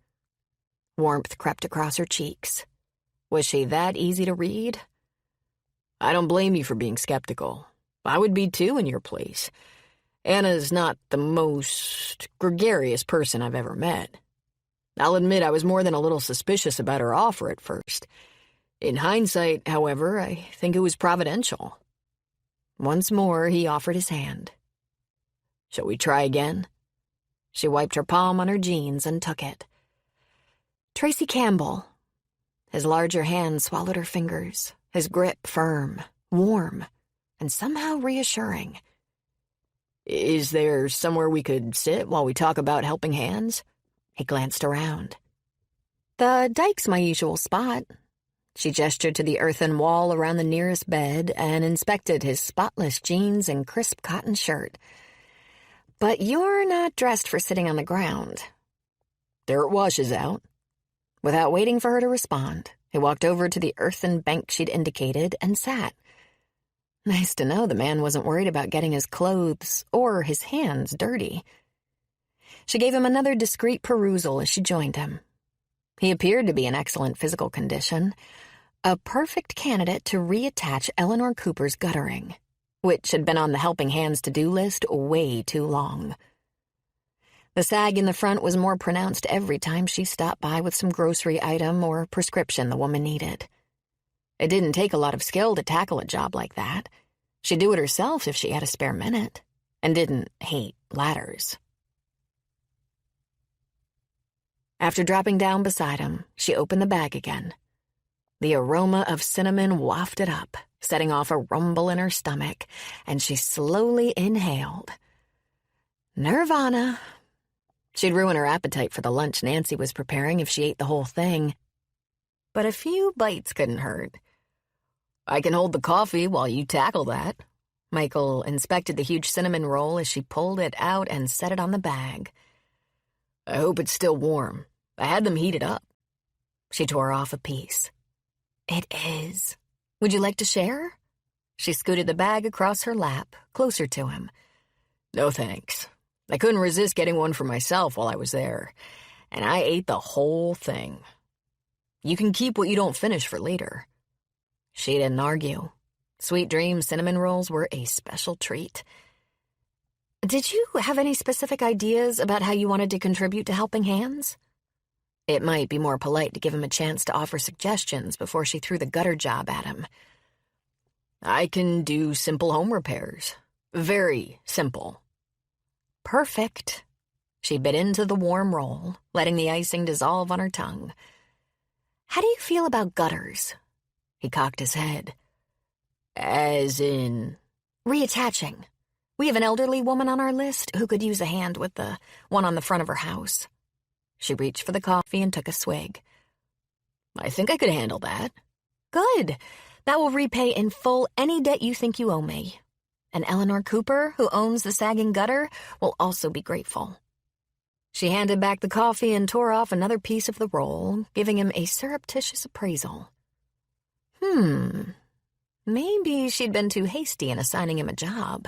[SPEAKER 1] Warmth crept across her cheeks. Was she that easy to read?
[SPEAKER 2] I don't blame you for being skeptical. I would be too in your place. Anna's not the most gregarious person I've ever met. I'll admit I was more than a little suspicious about her offer at first. In hindsight, however, I think it was providential.
[SPEAKER 1] Once more, he offered his hand.
[SPEAKER 2] Shall we try again?
[SPEAKER 1] She wiped her palm on her jeans and took it. Tracy Campbell. His larger hand swallowed her fingers, his grip firm, warm, and somehow reassuring.
[SPEAKER 2] Is there somewhere we could sit while we talk about helping hands?
[SPEAKER 1] He glanced around. The dike's my usual spot. She gestured to the earthen wall around the nearest bed and inspected his spotless jeans and crisp cotton shirt. But you're not dressed for sitting on the ground.
[SPEAKER 2] Dirt washes out.
[SPEAKER 1] Without waiting for her to respond, he walked over to the earthen bank she'd indicated and sat. Nice to know the man wasn't worried about getting his clothes or his hands dirty. She gave him another discreet perusal as she joined him. He appeared to be in excellent physical condition, a perfect candidate to reattach Eleanor Cooper's guttering, which had been on the helping hands to-do list way too long. The sag in the front was more pronounced every time she stopped by with some grocery item or prescription the woman needed. It didn't take a lot of skill to tackle a job like that. She'd do it herself if she had a spare minute, and didn't hate ladders. After dropping down beside him, she opened the bag again. The aroma of cinnamon wafted up, setting off a rumble in her stomach, and she slowly inhaled. Nirvana. She'd ruin her appetite for the lunch Nancy was preparing if she ate the whole thing. But a few bites couldn't hurt.
[SPEAKER 2] I can hold the coffee while you tackle that.
[SPEAKER 1] Michael inspected the huge cinnamon roll as she pulled it out and set it on the bag.
[SPEAKER 2] I hope it's still warm. I had them heated up.
[SPEAKER 1] She tore off a piece. It is. Would you like to share? She scooted the bag across her lap, closer to him.
[SPEAKER 2] No thanks. I couldn't resist getting one for myself while I was there, and I ate the whole thing. You can keep what you don't finish for later.
[SPEAKER 1] She didn't argue. Sweet Dream cinnamon rolls were a special treat. Did you have any specific ideas about how you wanted to contribute to Helping Hands? It might be more polite to give him a chance to offer suggestions before she threw the gutter job at him.
[SPEAKER 2] I can do simple home repairs. Very simple.
[SPEAKER 1] Perfect. She bit into the warm roll, letting the icing dissolve on her tongue. How do you feel about gutters? He cocked his head.
[SPEAKER 2] As in?
[SPEAKER 1] Reattaching. We have an elderly woman on our list who could use a hand with the one on the front of her house. She reached for the coffee and took a swig.
[SPEAKER 2] I think I could handle that.
[SPEAKER 1] Good. That will repay in full any debt you think you owe me. And Eleanor Cooper, who owns the sagging gutter, will also be grateful. She handed back the coffee and tore off another piece of the roll, giving him a surreptitious appraisal. Maybe she'd been too hasty in assigning him a job.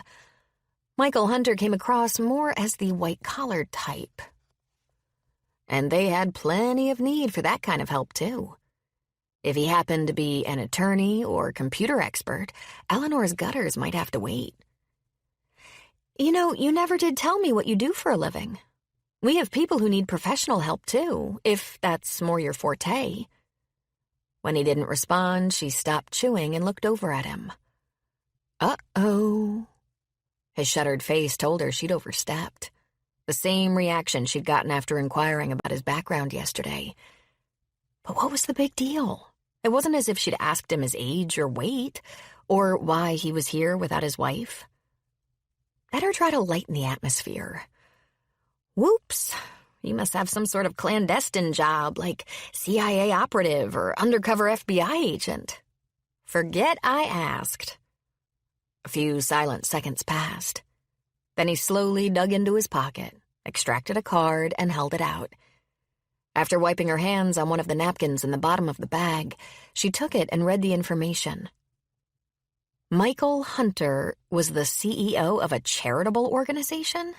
[SPEAKER 1] Michael Hunter came across more as the white-collar type. And they had plenty of need for that kind of help, too. If he happened to be an attorney or computer expert, Eleanor's gutters might have to wait. You know, you never did tell me what you do for a living. We have people who need professional help, too, if that's more your forte. When he didn't respond, she stopped chewing and looked over at him. Uh-oh. His shuttered face told her she'd overstepped. The same reaction she'd gotten after inquiring about his background yesterday. But what was the big deal? It wasn't as if she'd asked him his age or weight, or why he was here without his wife. Let her try to lighten the atmosphere. Whoops, he must have some sort of clandestine job, like CIA operative or undercover FBI agent. Forget I asked. A few silent seconds passed. Then he slowly dug into his pocket, extracted a card, and held it out. After wiping her hands on one of the napkins in the bottom of the bag, she took it and read the information. Michael Hunter was the CEO of a charitable organization?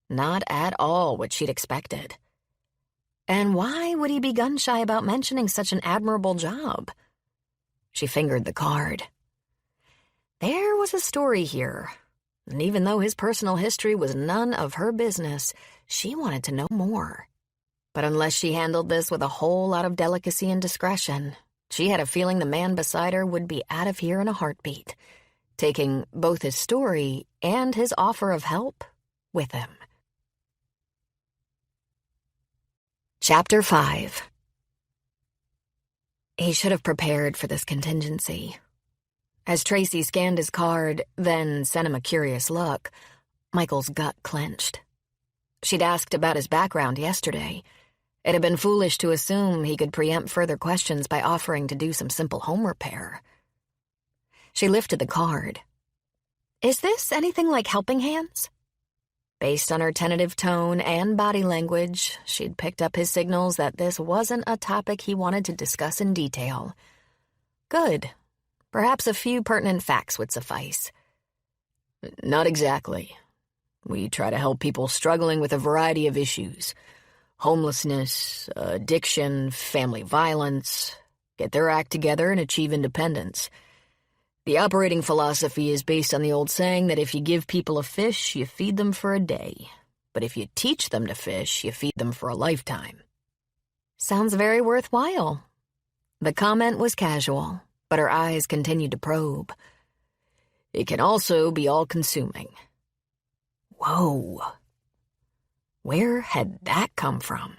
[SPEAKER 1] Not at all what she'd expected. And why would he be gun-shy about mentioning such an admirable job? She fingered the card. There was a story here, and even though his personal history was none of her business, she wanted to know more. But unless she handled this with a whole lot of delicacy and discretion, she had a feeling the man beside her would be out of here in a heartbeat, taking both his story and his offer of help with him. Chapter 5. He should have prepared for this contingency. As Tracy scanned his card, then sent him a curious look, Michael's gut clenched. She'd asked about his background yesterday. It had been foolish to assume he could preempt further questions by offering to do some simple home repair. She lifted the card. Is this anything like Helping Hands? Based on her tentative tone and body language, she'd picked up his signals that this wasn't a topic he wanted to discuss in detail. Good. Perhaps a few pertinent facts would suffice.
[SPEAKER 2] Not exactly. We try to help people struggling with a variety of issues. Homelessness, addiction, family violence, get their act together and achieve independence. The operating philosophy is based on the old saying that if you give people a fish, you feed them for a day. But if you teach them to fish, you feed them for a lifetime.
[SPEAKER 1] Sounds very worthwhile. The comment was casual, but her eyes continued to probe.
[SPEAKER 2] It can also be all-consuming.
[SPEAKER 1] Whoa. Where had that come from?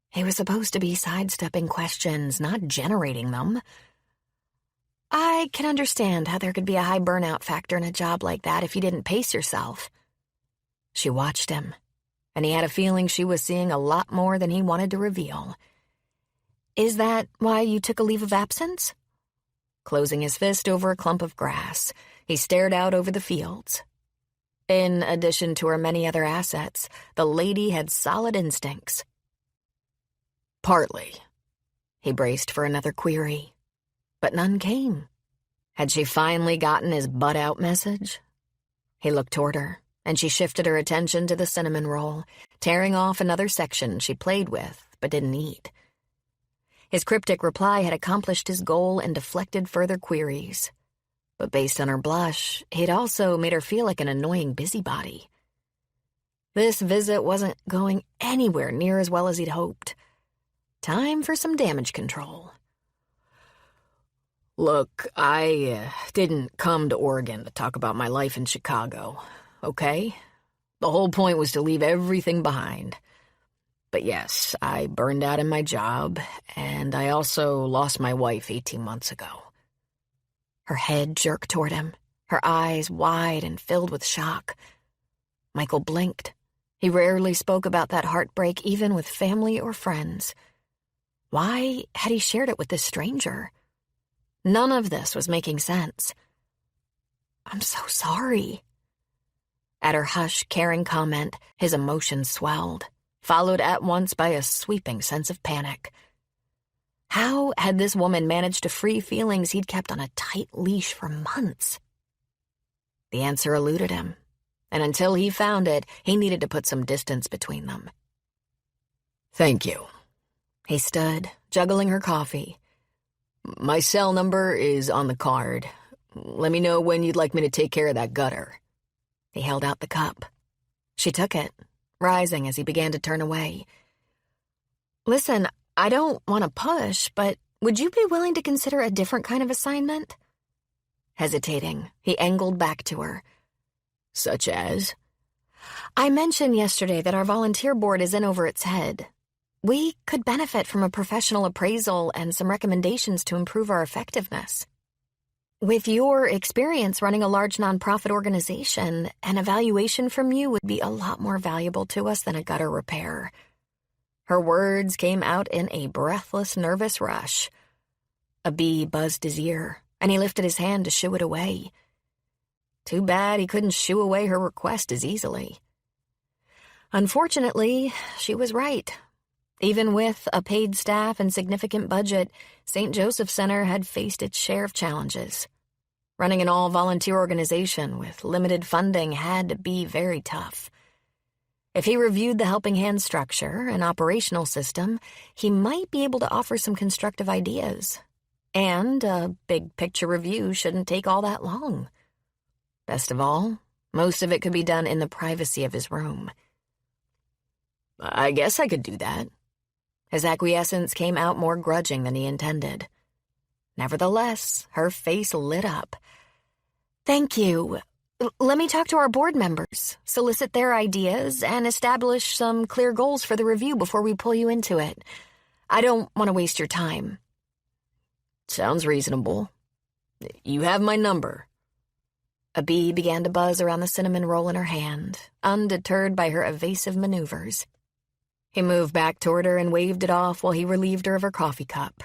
[SPEAKER 1] He was supposed to be sidestepping questions, not generating them. I can understand how there could be a high burnout factor in a job like that if you didn't pace yourself. She watched him, and he had a feeling she was seeing a lot more than he wanted to reveal. Is that why you took a leave of absence? Closing his fist over a clump of grass, he stared out over the fields. In addition to her many other assets, the lady had solid instincts.
[SPEAKER 2] Partly.
[SPEAKER 1] He braced for another query, but none came. Had she finally gotten his butt-out message? He looked toward her, and she shifted her attention to the cinnamon roll, tearing off another section she played with but didn't eat. His cryptic reply had accomplished his goal and deflected further queries. But based on her blush, he'd also made her feel like an annoying busybody. This visit wasn't going anywhere near as well as he'd hoped. Time for some damage control.
[SPEAKER 2] Look, I didn't come to Oregon to talk about my life in Chicago, okay? The whole point was to leave everything behind. But yes, I burned out in my job, and I also lost my wife 18 months ago.
[SPEAKER 1] Her head jerked toward him, her eyes wide and filled with shock. Michael blinked. He rarely spoke about that heartbreak even with family or friends. Why had he shared it with this stranger? None of this was making sense. I'm so sorry. At her hushed, caring comment, his emotions swelled, followed at once by a sweeping sense of panic. How had this woman managed to free feelings he'd kept on a tight leash for months? The answer eluded him, and until he found it, he needed to put some distance between them.
[SPEAKER 2] Thank you.
[SPEAKER 1] He stood, juggling her coffee.
[SPEAKER 2] My cell number is on the card. Let me know when you'd like me to take care of that gutter.
[SPEAKER 1] He held out the cup. She took it, rising as he began to turn away. Listen, I don't want to push, but would you be willing to consider a different kind of assignment? Hesitating, he angled back to her.
[SPEAKER 2] Such as?
[SPEAKER 1] I mentioned yesterday that our volunteer board is in over its head. We could benefit from a professional appraisal and some recommendations to improve our effectiveness. With your experience running a large nonprofit organization, an evaluation from you would be a lot more valuable to us than a gutter repair. Her words came out in a breathless, nervous rush. A bee buzzed his ear, and he lifted his hand to shoo it away. Too bad he couldn't shoo away her request as easily. Unfortunately, she was right. Even with a paid staff and significant budget, St. Joseph Center had faced its share of challenges. Running an all-volunteer organization with limited funding had to be very tough. If he reviewed the helping hand structure and operational system, he might be able to offer some constructive ideas. And a big-picture review shouldn't take all that long. Best of all, most of it could be done in the privacy of his room.
[SPEAKER 2] I guess I could do that.
[SPEAKER 1] His acquiescence came out more grudging than he intended. Nevertheless, her face lit up. Thank you. Let me talk to our board members, solicit their ideas, and establish some clear goals for the review before we pull you into it. I don't want to waste your time.
[SPEAKER 2] Sounds reasonable. You have my number.
[SPEAKER 1] A bee began to buzz around the cinnamon roll in her hand, undeterred by her evasive maneuvers. He moved back toward her and waved it off while he relieved her of her coffee cup.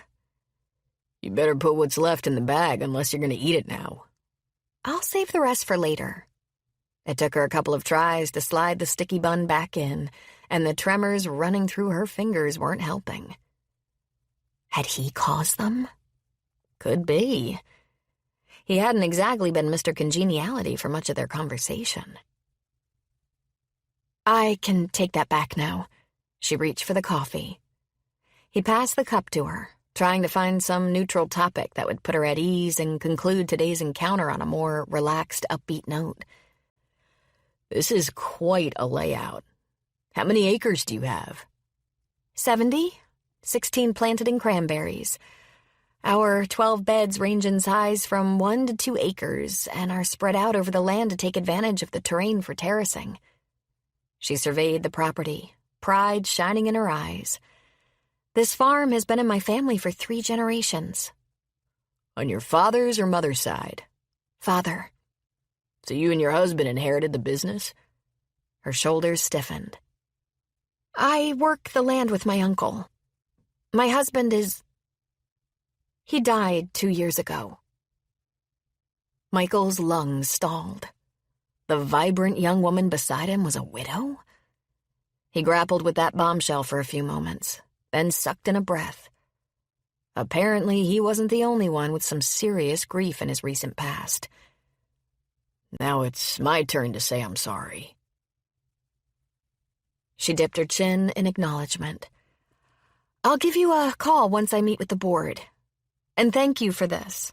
[SPEAKER 2] You better put what's left in the bag unless you're going to eat it now.
[SPEAKER 1] I'll save the rest for later. It took her a couple of tries to slide the sticky bun back in, and the tremors running through her fingers weren't helping. Had he caused them? Could be. He hadn't exactly been Mr. Congeniality for much of their conversation. I can take that back now. She reached for the coffee. He passed the cup to her, trying to find some neutral topic that would put her at ease and conclude today's encounter on a more relaxed, upbeat note.
[SPEAKER 2] This is quite a layout. How many acres do you have?
[SPEAKER 1] 70, 16 planted in cranberries. Our 12 beds range in size from 1 to 2 acres and are spread out over the land to take advantage of the terrain for terracing. She surveyed the property, pride shining in her eyes. This farm has been in my family for 3 generations.
[SPEAKER 2] On your father's or mother's side?
[SPEAKER 1] Father.
[SPEAKER 2] So you and your husband inherited the business?
[SPEAKER 1] Her shoulders stiffened. I work the land with my uncle. My husband is... He died 2 years ago. Michael's lungs stalled. The vibrant young woman beside him was a widow? He grappled with that bombshell for a few moments, then sucked in a breath. Apparently, he wasn't the only one with some serious grief in his recent past.
[SPEAKER 2] Now it's my turn to say I'm sorry.
[SPEAKER 1] She dipped her chin in acknowledgement. I'll give you a call once I meet with the board. And thank you for this.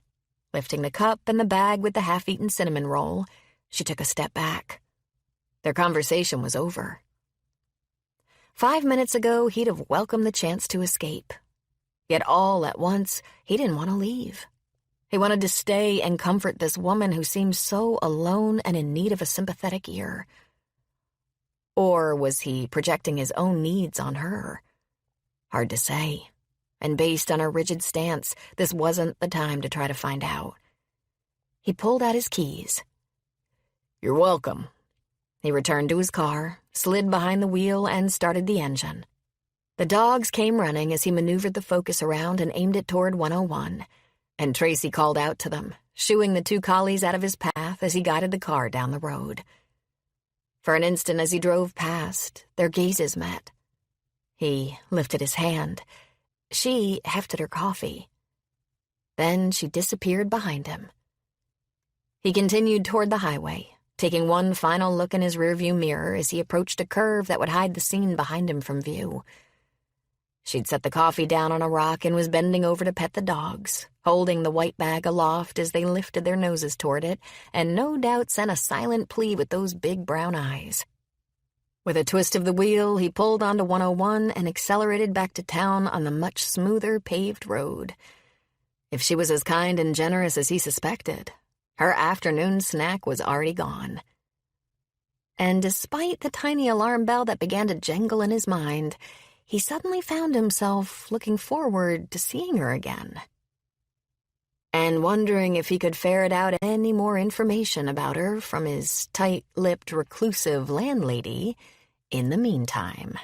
[SPEAKER 1] Lifting the cup and the bag with the half-eaten cinnamon roll, she took a step back. Their conversation was over. 5 minutes ago, he'd have welcomed the chance to escape. Yet all at once, he didn't want to leave. He wanted to stay and comfort this woman who seemed so alone and in need of a sympathetic ear. Or was he projecting his own needs on her? Hard to say. And based on her rigid stance, this wasn't the time to try to find out. He pulled out his keys.
[SPEAKER 2] You're welcome.
[SPEAKER 1] He returned to his car, slid behind the wheel, and started the engine. The dogs came running as he maneuvered the Focus around and aimed it toward 101, and Tracy called out to them, shooing the 2 collies out of his path as he guided the car down the road. For an instant as he drove past, their gazes met. He lifted his hand. She hefted her coffee. Then she disappeared behind him. He continued toward the highway, taking one final look in his rearview mirror as he approached a curve that would hide the scene behind him from view. She'd set the coffee down on a rock and was bending over to pet the dogs, holding the white bag aloft as they lifted their noses toward it, and no doubt sent a silent plea with those big brown eyes. With a twist of the wheel, he pulled onto 101 and accelerated back to town on the much smoother paved road. If she was as kind and generous as he suspected, her afternoon snack was already gone. And despite the tiny alarm bell that began to jangle in his mind, he suddenly found himself looking forward to seeing her again, and wondering if he could ferret out any more information about her from his tight-lipped, reclusive landlady in the meantime.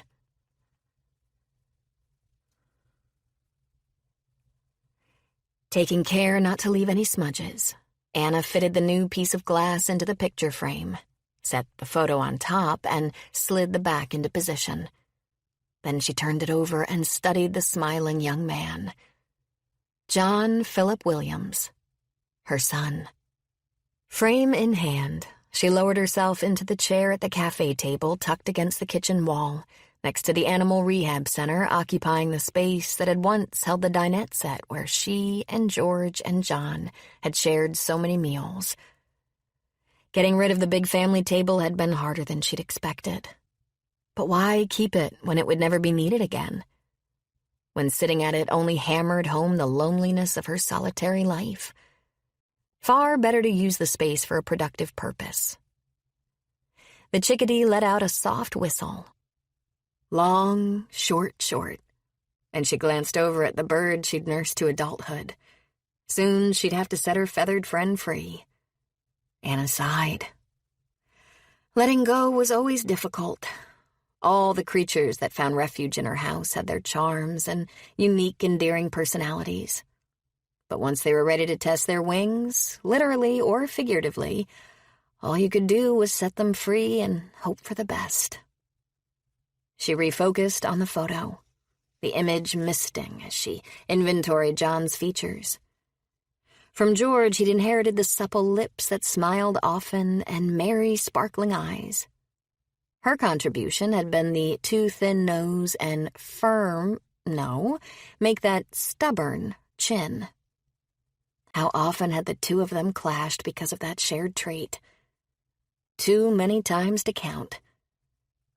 [SPEAKER 1] Taking care not to leave any smudges, Anna fitted the new piece of glass into the picture frame, set the photo on top, and slid the back into position. Then she turned it over and studied the smiling young man. John Philip Williams, her son. Frame in hand, she lowered herself into the chair at the cafe table tucked against the kitchen wall, next to the animal rehab center occupying the space that had once held the dinette set where she and George and John had shared so many meals. Getting rid of the big family table had been harder than she'd expected. But why keep it when it would never be needed again? When sitting at it only hammered home the loneliness of her solitary life. Far better to use the space for a productive purpose. The chickadee let out a soft whistle. Long, short, and she glanced over at the bird she'd nursed to adulthood. Soon she'd have to set her feathered friend free. Anna sighed. Letting go was always difficult. All the creatures that found refuge in her house had their charms and unique, endearing personalities. But once they were ready to test their wings, literally or figuratively, all you could do was set them free and hope for the best. She refocused on the photo, the image misting as she inventoried John's features. From George, he'd inherited the supple lips that smiled often and merry, sparkling eyes. Her contribution had been the too thin nose and make that stubborn chin. How often had the two of them clashed because of that shared trait? Too many times to count.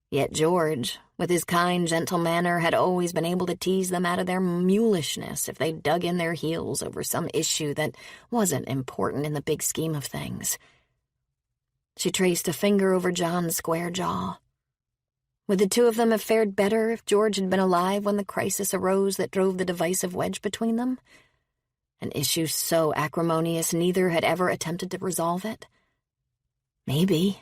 [SPEAKER 1] Yet George, with his kind, gentle manner, had always been able to tease them out of their mulishness if they dug in their heels over some issue that wasn't important in the big scheme of things. She traced a finger over John's square jaw. Would the two of them have fared better if George had been alive when the crisis arose that drove the divisive wedge between them? An issue so acrimonious neither had ever attempted to resolve it? Maybe.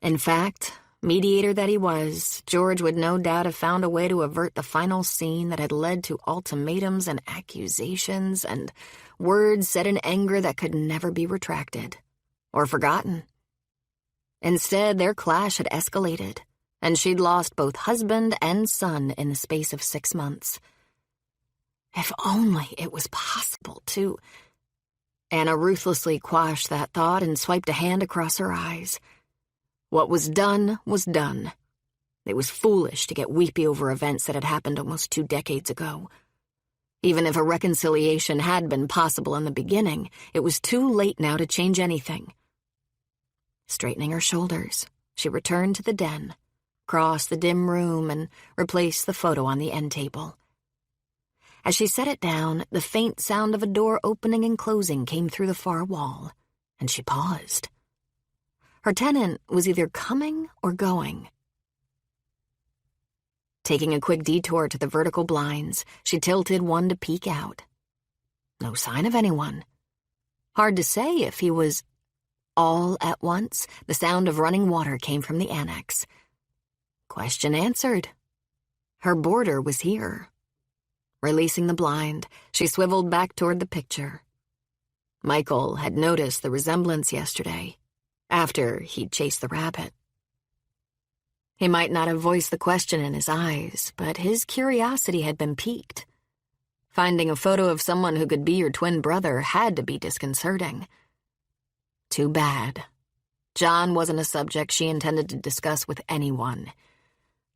[SPEAKER 1] In fact, mediator that he was, George would no doubt have found a way to avert the final scene that had led to ultimatums and accusations and words said in anger that could never be retracted or forgotten. Instead, their clash had escalated, and she'd lost both husband and son in the space of 6 months. If only it was possible to... Anna ruthlessly quashed that thought and swiped a hand across her eyes. What was done was done. It was foolish to get weepy over events that had happened almost 2 decades ago. Even if a reconciliation had been possible in the beginning, it was too late now to change anything. Straightening her shoulders, she returned to the den, crossed the dim room, and replaced the photo on the end table. As she set it down, the faint sound of a door opening and closing came through the far wall, and she paused. Her tenant was either coming or going. Taking a quick detour to the vertical blinds, she tilted one to peek out. No sign of anyone. Hard to say if he was... All at once, the sound of running water came from the annex. Question answered. Her boarder was here. Releasing the blind, she swiveled back toward the picture. Michael had noticed the resemblance yesterday, after he'd chased the rabbit. He might not have voiced the question in his eyes, but his curiosity had been piqued. Finding a photo of someone who could be your twin brother had to be disconcerting. Too bad. John wasn't a subject she intended to discuss with anyone.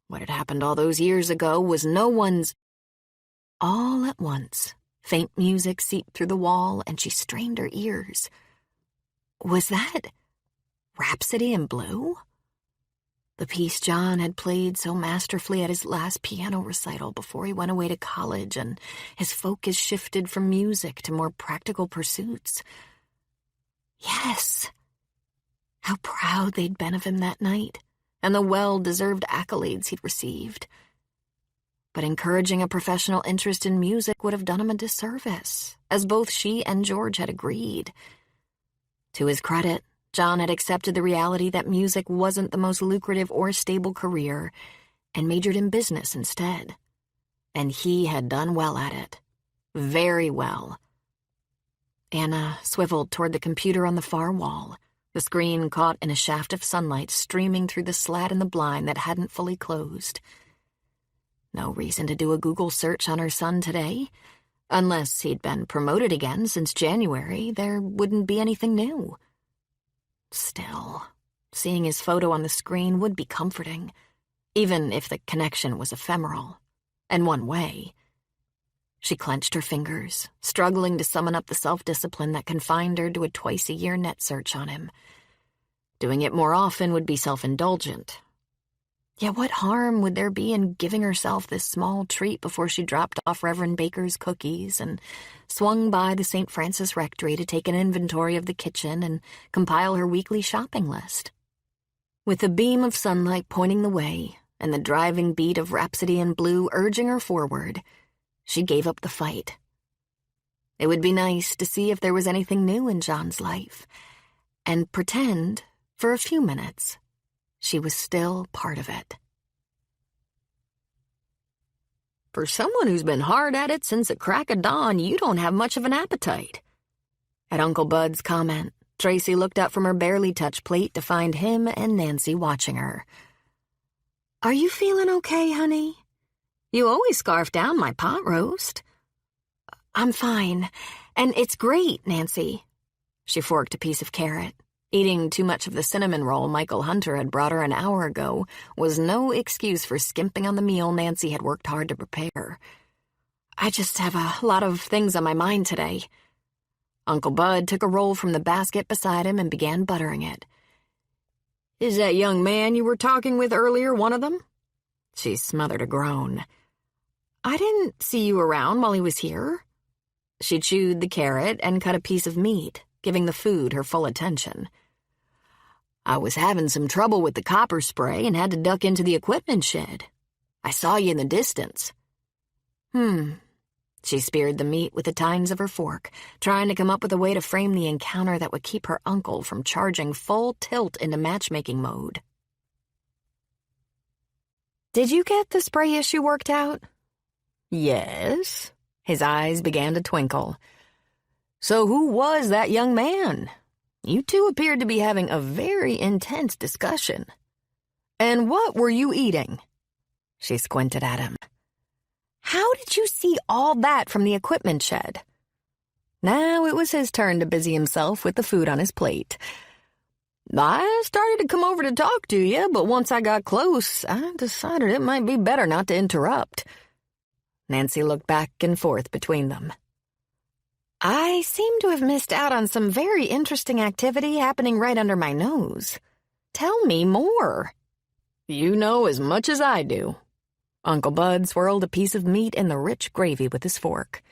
[SPEAKER 1] What had happened all those years ago was no one's... All at once, faint music seeped through the wall, and she strained her ears. Was that Rhapsody in Blue? The piece John had played so masterfully at his last piano recital before he went away to college, and his focus shifted from music to more practical pursuits. Yes. How proud they'd been of him that night, and the well-deserved accolades he'd received. But encouraging a professional interest in music would have done him a disservice, as both she and George had agreed. To his credit, John had accepted the reality that music wasn't the most lucrative or stable career and majored in business instead. And he had done well at it. Very well. Anna swiveled toward the computer on the far wall, the screen caught in a shaft of sunlight streaming through the slat in the blind that hadn't fully closed. No reason to do a Google search on her son today. Unless he'd been promoted again since January, there wouldn't be anything new. Still, seeing his photo on the screen would be comforting, even if the connection was ephemeral, and one way. She clenched her fingers, struggling to summon up the self-discipline that confined her to a twice-a-year net search on him. Doing it more often would be self-indulgent. Yet what harm would there be in giving herself this small treat before she dropped off Reverend Baker's cookies and swung by the St. Francis Rectory to take an inventory of the kitchen and compile her weekly shopping list? With the beam of sunlight pointing the way and the driving beat of Rhapsody in Blue urging her forward, she gave up the fight. It would be nice to see if there was anything new in John's life, and pretend, for a few minutes, she was still part of it.
[SPEAKER 2] For someone who's been hard at it since the crack of dawn, you don't have much of an appetite.
[SPEAKER 1] At Uncle Bud's comment, Tracy looked up from her barely touched plate to find him and Nancy watching her. "Are you feeling okay, honey? You always scarf down my pot roast." "I'm fine, and it's great, Nancy." She forked a piece of carrot. Eating too much of the cinnamon roll Michael Hunter had brought her an hour ago was no excuse for skimping on the meal Nancy had worked hard to prepare. "I just have a lot of things on my mind today." Uncle Bud took a roll from the basket beside him and began buttering it.
[SPEAKER 2] Is that young man you were talking with earlier one of them?
[SPEAKER 1] She smothered a groan. "I didn't see you around while he was here." She chewed the carrot and cut a piece of meat, giving the food her full attention.
[SPEAKER 2] "I was having some trouble with the copper spray and had to duck into the equipment shed. I saw you in the distance."
[SPEAKER 1] She speared the meat with the tines of her fork, trying to come up with a way to frame the encounter that would keep her uncle from charging full tilt into matchmaking mode. "Did you get the spray issue worked out?"
[SPEAKER 2] "Yes."
[SPEAKER 1] His eyes began to twinkle.
[SPEAKER 2] "So who was that young man? You two appeared to be having a very intense discussion. And what were you eating?"
[SPEAKER 1] She squinted at him. "How did you see all that from the equipment shed?" Now it was his turn to busy himself with the food on his plate.
[SPEAKER 2] "I started to come over to talk to you, but once I got close, I decided it might be better not to interrupt."
[SPEAKER 1] Nancy looked back and forth between them. "I seem to have missed out on some very interesting activity happening right under my nose. Tell me more."
[SPEAKER 2] "You know as much as I do."
[SPEAKER 1] Uncle Bud swirled a piece of meat in the rich gravy with his fork.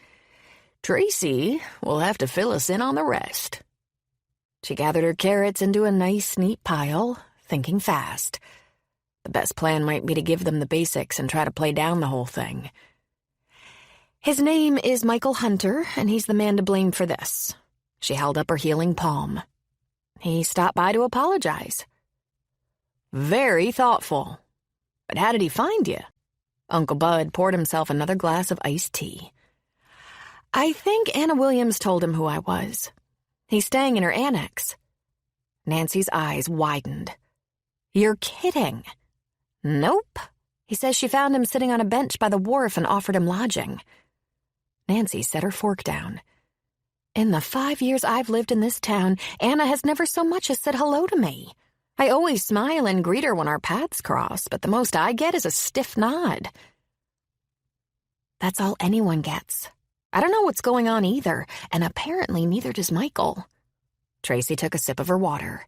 [SPEAKER 2] "Tracy will have to fill us in on the rest."
[SPEAKER 1] She gathered her carrots into a nice, neat pile, thinking fast. The best plan might be to give them the basics and try to play down the whole thing. "His name is Michael Hunter, and he's the man to blame for this." She held up her healing palm. "He stopped by to apologize."
[SPEAKER 2] "Very thoughtful. But how did he find you?"
[SPEAKER 1] Uncle Bud poured himself another glass of iced tea. "I think Anna Williams told him who I was. He's staying in her annex." Nancy's eyes widened. "You're kidding." "Nope. He says she found him sitting on a bench by the wharf and offered him lodging." Nancy set her fork down. "In the 5 years I've lived in this town, Anna has never so much as said hello to me. I always smile and greet her when our paths cross, but the most I get is a stiff nod." "That's all anyone gets. I don't know what's going on either, and apparently neither does Michael." Tracy took a sip of her water.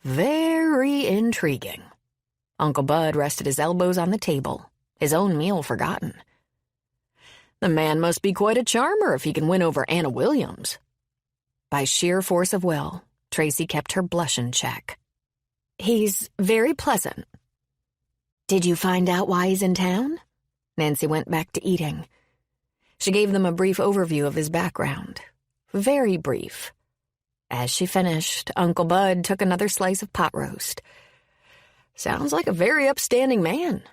[SPEAKER 2] "Very intriguing."
[SPEAKER 1] Uncle Bud rested his elbows on the table, his own meal forgotten.
[SPEAKER 2] "The man must be quite a charmer if he can win over Anna Williams."
[SPEAKER 1] By sheer force of will, Tracy kept her blush in check. "He's very pleasant." "Did you find out why he's in town?" Nancy went back to eating. She gave them a brief overview of his background. Very brief. As she finished, Uncle Bud took another slice of pot roast. "Sounds like a very upstanding man.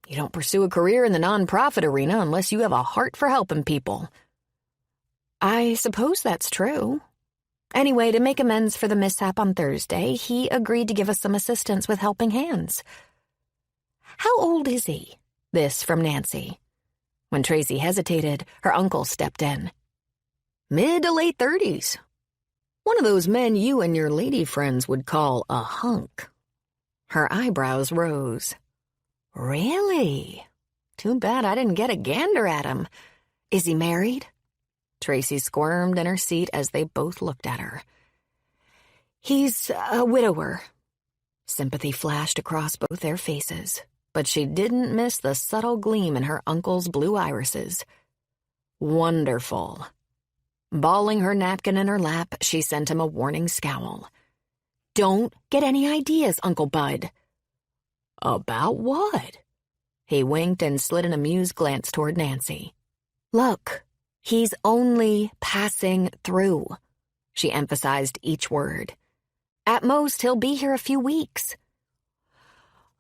[SPEAKER 1] You don't pursue a career in the nonprofit arena unless you have a heart for helping people." "I suppose that's true. Anyway, to make amends for the mishap on Thursday, he agreed to give us some assistance with helping hands." "How old is he?" This from Nancy. When Tracy hesitated, her uncle stepped in. "Mid to late 30s. One of those men you and your lady friends would call a hunk." Her eyebrows rose. "Really? Too bad I didn't get a gander at him. Is he married?" Tracy squirmed in her seat as they both looked at her. "He's a widower." Sympathy flashed across both their faces, but she didn't miss the subtle gleam in her uncle's blue irises. "Wonderful." Balling her napkin in her lap, she sent him a warning scowl. "Don't get any ideas, Uncle Bud." "About what?" He winked and slid an amused glance toward Nancy. "Look, he's only passing through." She emphasized each word. "At most, he'll be here a few weeks."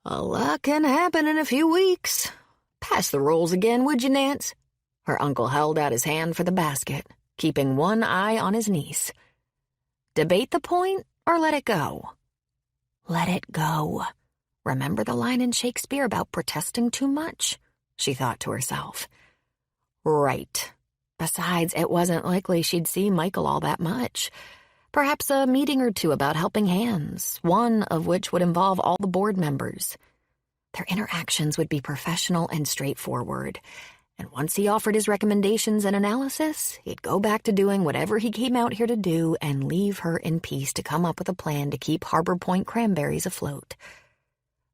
[SPEAKER 1] "A lot can happen in a few weeks. Pass the rolls again, would you, Nance?" Her uncle held out his hand for the basket, keeping one eye on his niece. Debate the point or let it go? Let it go. Remember the line in Shakespeare about protesting too much? She thought to herself. Right. Besides, it wasn't likely she'd see Michael all that much. Perhaps a meeting or two about helping hands, one of which would involve all the board members. Their interactions would be professional and straightforward, and once he offered his recommendations and analysis, he'd go back to doing whatever he came out here to do and leave her in peace to come up with a plan to keep Harbor Point cranberries afloat.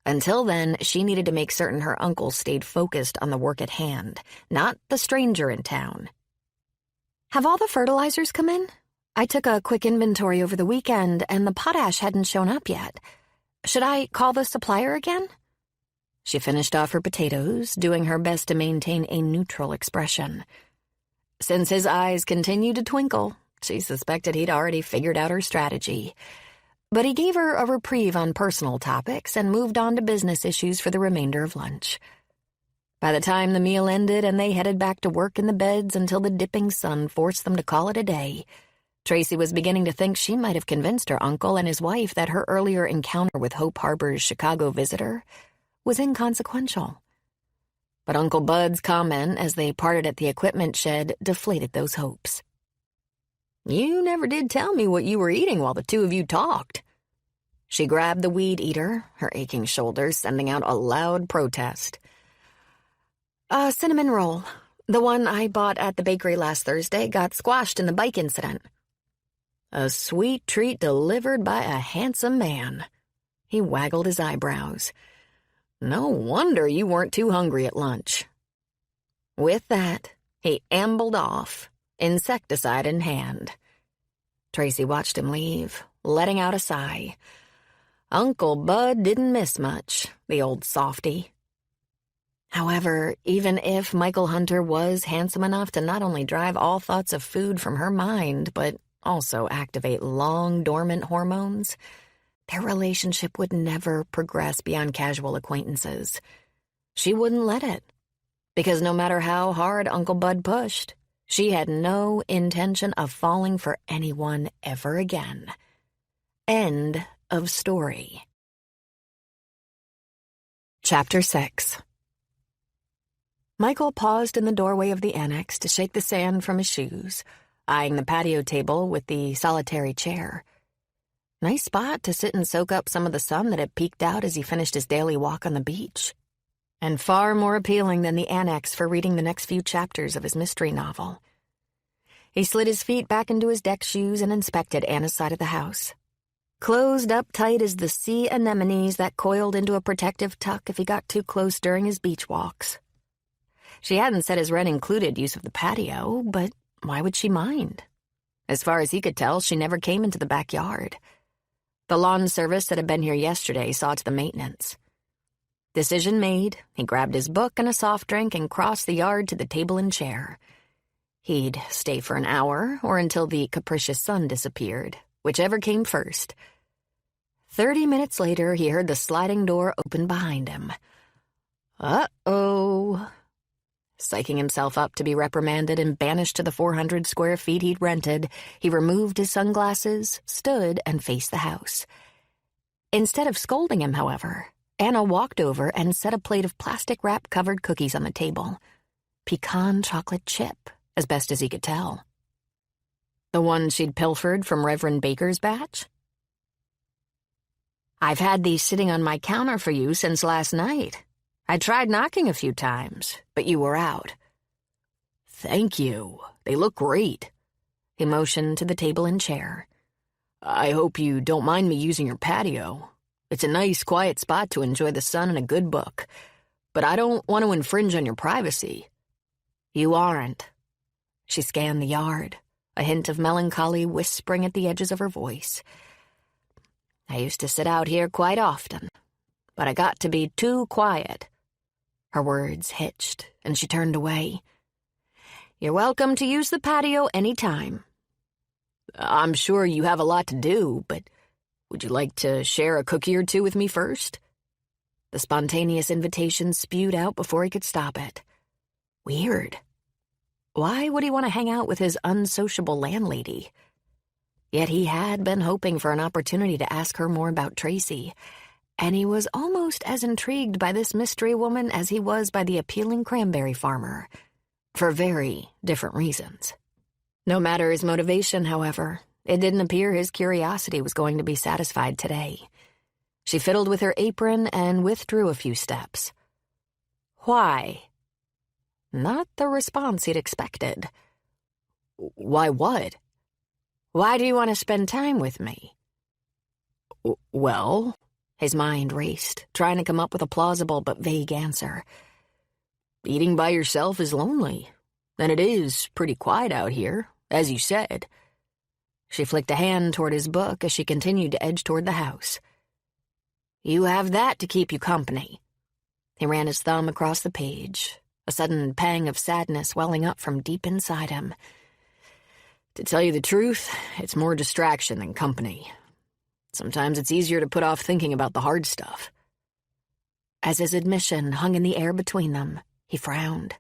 [SPEAKER 1] Until then, she needed to make certain her uncle stayed focused on the work at hand, not the stranger in town. Have all the fertilizers come in? I took a quick inventory over the weekend, and the potash hadn't shown up yet. Should I call the supplier again? She finished off her potatoes, doing her best to maintain a neutral expression. Since his eyes continued to twinkle, she suspected he'd already figured out her strategy. But he gave her a reprieve on personal topics and moved on to business issues for the remainder of lunch. By the time the meal ended and they headed back to work in the beds until the dipping sun forced them to call it a day, Tracy was beginning to think she might have convinced her uncle and his wife that her earlier encounter with Hope Harbor's Chicago visitor was inconsequential. But Uncle Bud's comment as they parted at the equipment shed deflated those hopes. You never did tell me what you were eating while the two of you talked. She grabbed the weed eater, her aching shoulders sending out a loud protest. A cinnamon roll. The one I bought at the bakery last Thursday got squashed in the bike incident. A sweet treat delivered by a handsome man. He waggled his eyebrows. No wonder you weren't too hungry at lunch. With that, he ambled off, insecticide in hand. Tracy watched him leave, letting out a sigh. Uncle Bud didn't miss much, the old softy. However, even if Michael Hunter was handsome enough to not only drive all thoughts of food from her mind, but also activate long-dormant hormones, their relationship would never progress beyond casual acquaintances. She wouldn't let it, because no matter how hard Uncle Bud pushed, she had no intention of falling for anyone ever again. End of story. Chapter 6. Michael paused in the doorway of the annex to shake the sand from his shoes, eyeing the patio table with the solitary chair. Nice spot to sit and soak up some of the sun that had peeked out as he finished his daily walk on the beach. And far more appealing than the annex for reading the next few chapters of his mystery novel. He slid his feet back into his deck shoes and inspected Anna's side of the house. Closed up tight as the sea anemones that coiled into a protective tuck if he got too close during his beach walks. She hadn't said his rent included use of the patio, but why would she mind? As far as he could tell, she never came into the backyard. The lawn service that had been here yesterday saw to the maintenance. Decision made, he grabbed his book and a soft drink and crossed the yard to the table and chair. He'd stay for an hour or until the capricious sun disappeared, whichever came first. 30 minutes later, he heard the sliding door open behind him. Uh-oh. Psyching himself up to be reprimanded and banished to the 400 square feet he'd rented, he removed his sunglasses, stood, and faced the house. Instead of scolding him, however, Anna walked over and set a plate of plastic wrap-covered cookies on the table. Pecan chocolate chip, as best as he could tell. The one she'd pilfered from Reverend Baker's batch? "I've had these sitting on my counter for you since last night. I tried knocking a few times, but you were out." "Thank you. They look great." He motioned to the table and chair. "I hope you don't mind me using your patio. It's a nice, quiet spot to enjoy the sun and a good book, but I don't want to infringe on your privacy." "You aren't." She scanned the yard, a hint of melancholy whispering at the edges of her voice. "I used to sit out here quite often, but I got to be too quiet." Her words hitched, and she turned away. "You're welcome to use the patio any time." "I'm sure you have a lot to do, but would you like to share a cookie or two with me first?" The spontaneous invitation spewed out before he could stop it. Weird. Why would he want to hang out with his unsociable landlady? Yet he had been hoping for an opportunity to ask her more about Tracy, and he was almost as intrigued by this mystery woman as he was by the appealing cranberry farmer, for very different reasons. No matter his motivation, however, it didn't appear his curiosity was going to be satisfied today. She fiddled with her apron and withdrew a few steps. "Why?" Not the response he'd expected. "Why what?" "Why do you want to spend time with me?" "Well," his mind raced, trying to come up with a plausible but vague answer. "Eating by yourself is lonely, and it is pretty quiet out here, as you said." She flicked a hand toward his book as she continued to edge toward the house. "You have that to keep you company." He ran his thumb across the page, a sudden pang of sadness welling up from deep inside him. "To tell you the truth, it's more distraction than company. Sometimes it's easier to put off thinking about the hard stuff." As his admission hung in the air between them, he frowned.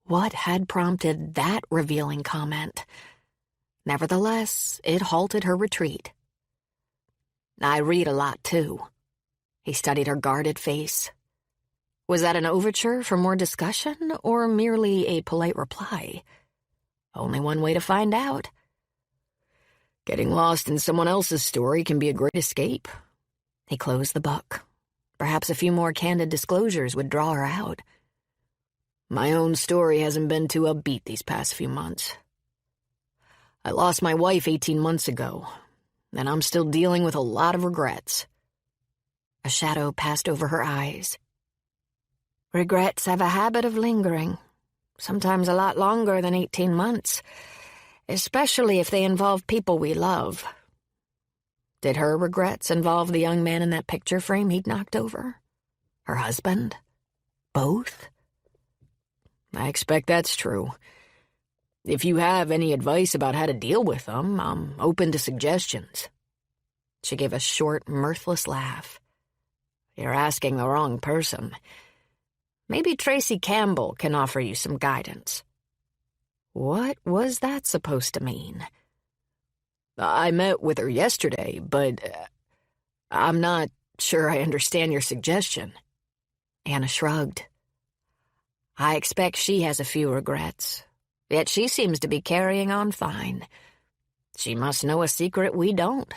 [SPEAKER 1] What had prompted that revealing comment? Nevertheless, it halted her retreat. "I read a lot, too." He studied her guarded face. Was that an overture for more discussion, or merely a polite reply? Only one way to find out. Getting lost in someone else's story can be a great escape. He closed the book. Perhaps a few more candid disclosures would draw her out. "My own story hasn't been too upbeat these past few months. I lost my wife 18 months ago, and I'm still dealing with a lot of regrets." A shadow passed over her eyes. "Regrets have a habit of lingering, sometimes a lot longer than 18 months, especially if they involve people we love." Did her regrets involve the young man in that picture frame he'd knocked over? Her husband? Both? "I expect that's true. If you have any advice about how to deal with them, I'm open to suggestions." She gave a short, mirthless laugh. "You're asking the wrong person. Maybe Tracy Campbell can offer you some guidance." What was that supposed to mean? "I met with her yesterday, but I'm not sure I understand your suggestion." Anna shrugged. "I expect she has a few regrets, yet she seems to be carrying on fine. She must know a secret we don't."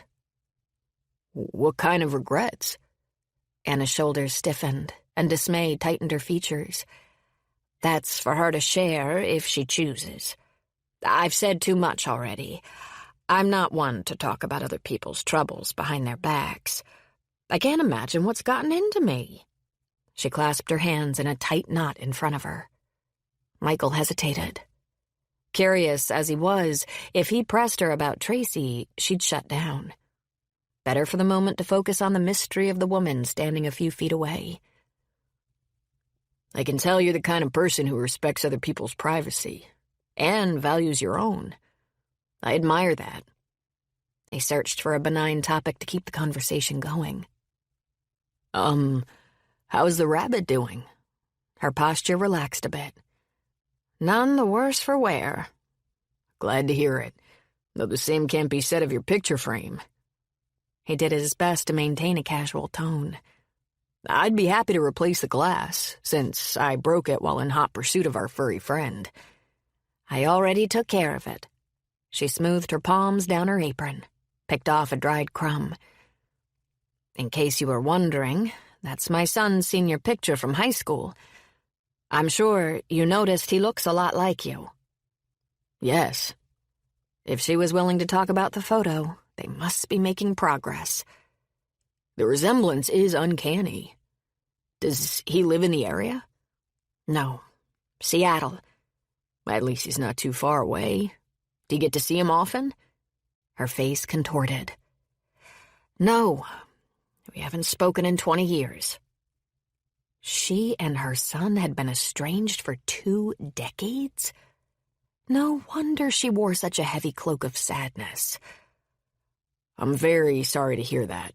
[SPEAKER 1] "What kind of regrets?" Anna's shoulders stiffened, and dismay tightened her features. "That's for her to share if she chooses. I've said too much already. I'm not one to talk about other people's troubles behind their backs. I can't imagine what's gotten into me." She clasped her hands in a tight knot in front of her. Michael hesitated. Curious as he was, if he pressed her about Tracy, she'd shut down. Better for the moment to focus on the mystery of the woman standing a few feet away.
[SPEAKER 2] I can tell you're the kind of person who respects other people's privacy and values your own. I admire that.
[SPEAKER 1] He searched for a benign topic to keep the conversation going.
[SPEAKER 2] How's the rabbit doing?
[SPEAKER 1] Her posture relaxed a bit. None the worse for wear.
[SPEAKER 2] Glad to hear it, though the same can't be said of your picture frame.
[SPEAKER 1] He did his best to maintain a casual tone.
[SPEAKER 2] I'd be happy to replace the glass, since I broke it while in hot pursuit of our furry friend.
[SPEAKER 1] I already took care of it. She smoothed her palms down her apron, picked off a dried crumb. In case you were wondering, that's my son's senior picture from high school. I'm sure you noticed he looks a lot like you.
[SPEAKER 2] Yes.
[SPEAKER 1] If she was willing to talk about the photo, they must be making progress.
[SPEAKER 2] The resemblance is uncanny. Does he live in the area?
[SPEAKER 1] No. Seattle.
[SPEAKER 2] At least he's not too far away. Do you get to see him often?
[SPEAKER 1] Her face contorted. No. We haven't spoken in 20 years. She and her son had been estranged for 2 decades? No wonder she wore such a heavy cloak of sadness.
[SPEAKER 2] I'm very sorry to hear that.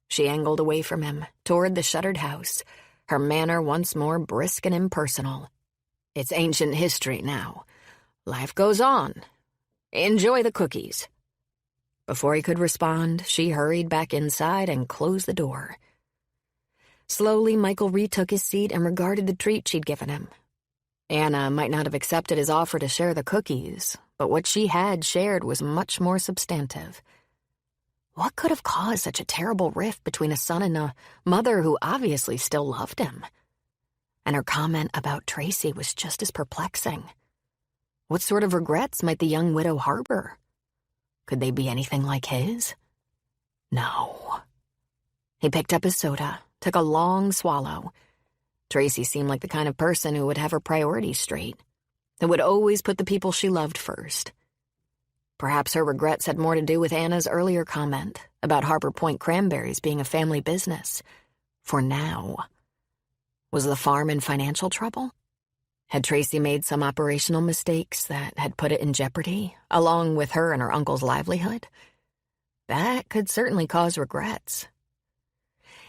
[SPEAKER 1] She angled away from him, toward the shuttered house, her manner once more brisk and impersonal. It's ancient history now. Life goes on. Enjoy the cookies. Before he could respond, she hurried back inside and closed the door. Slowly, Michael retook his seat and regarded the treat she'd given him. Anna might not have accepted his offer to share the cookies, but what she had shared was much more substantive. What could have caused such a terrible rift between a son and a mother who obviously still loved him? And her comment about Tracy was just as perplexing. What sort of regrets might the young widow harbor? Could they be anything like his? No. He picked up his soda, took a long swallow. Tracy seemed like the kind of person who would have her priorities straight, who would always put the people she loved first. Perhaps her regrets had more to do with Anna's earlier comment about Harbor Point cranberries being a family business. For now. Was the farm in financial trouble? Had Tracy made some operational mistakes that had put it in jeopardy, along with her and her uncle's livelihood? That could certainly cause regrets.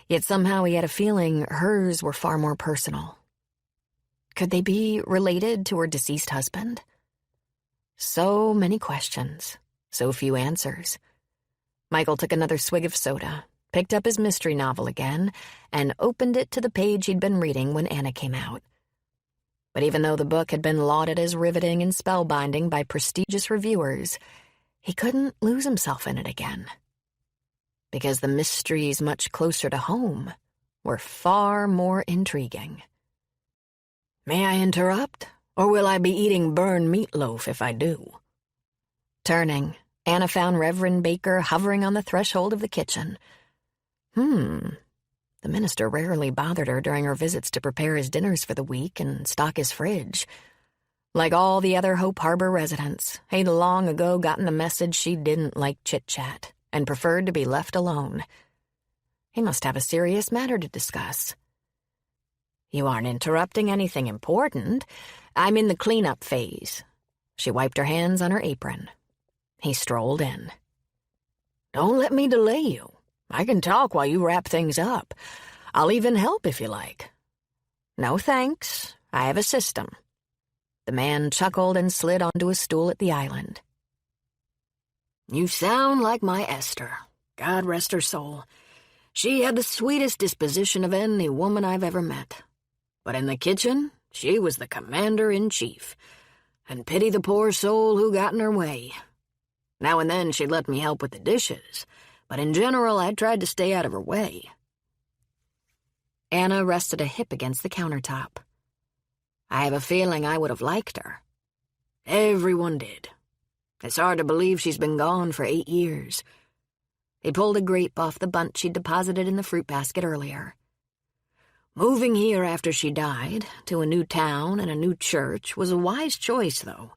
[SPEAKER 1] Yet somehow he had a feeling hers were far more personal. Could they be related to her deceased husband? So many questions, so few answers. Michael took another swig of soda, picked up his mystery novel again, and opened it to the page he'd been reading when Anna came out. But even though the book had been lauded as riveting and spellbinding by prestigious reviewers, he couldn't lose himself in it again. Because the mysteries much closer to home were far more intriguing.
[SPEAKER 2] May I interrupt? Or will I be eating burned meatloaf if I do?
[SPEAKER 1] Turning, Anna found Reverend Baker hovering on the threshold of the kitchen. The minister rarely bothered her during her visits to prepare his dinners for the week and stock his fridge. Like all the other Hope Harbor residents, he'd long ago gotten the message she didn't like chit-chat and preferred to be left alone. He must have a serious matter to discuss. You aren't interrupting anything important. I'm in the cleanup phase. She wiped her hands on her apron. He strolled in.
[SPEAKER 2] Don't let me delay you. I can talk while you wrap things up. I'll even help if you like.
[SPEAKER 1] No thanks. I have a system. The man chuckled and slid onto a stool at the island.
[SPEAKER 2] You sound like my Esther. God rest her soul. She had the sweetest disposition of any woman I've ever met. But in the kitchen, she was the commander-in-chief. And pity the poor soul who got in her way. Now and then she'd let me help with the dishes, but in general I tried to stay out of her way.
[SPEAKER 1] Anna rested a hip against the countertop. I have a feeling I would have liked her.
[SPEAKER 2] Everyone did. It's hard to believe she's been gone for 8 years.
[SPEAKER 1] He pulled a grape off the bunch she'd deposited in the fruit basket earlier.
[SPEAKER 2] Moving here after she died, to a new town and a new church, was a wise choice, though.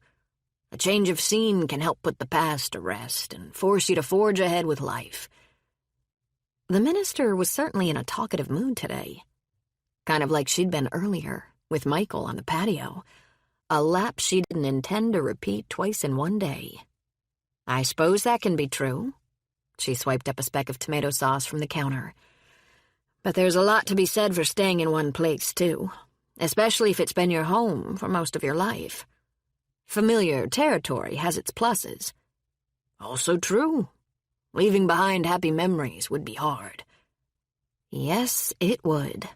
[SPEAKER 2] A change of scene can help put the past to rest and force you to forge ahead with life."
[SPEAKER 1] The minister was certainly in a talkative mood today. Kind of like she'd been earlier, with Michael on the patio. A lap she didn't intend to repeat twice in one day.
[SPEAKER 2] "I suppose that can be true."
[SPEAKER 1] She swiped up a speck of tomato sauce from the counter.
[SPEAKER 2] "But there's a lot to be said for staying in one place, too, especially if it's been your home for most of your life. Familiar territory has its pluses. Also true. Leaving behind happy memories would be hard."
[SPEAKER 1] Yes, it would.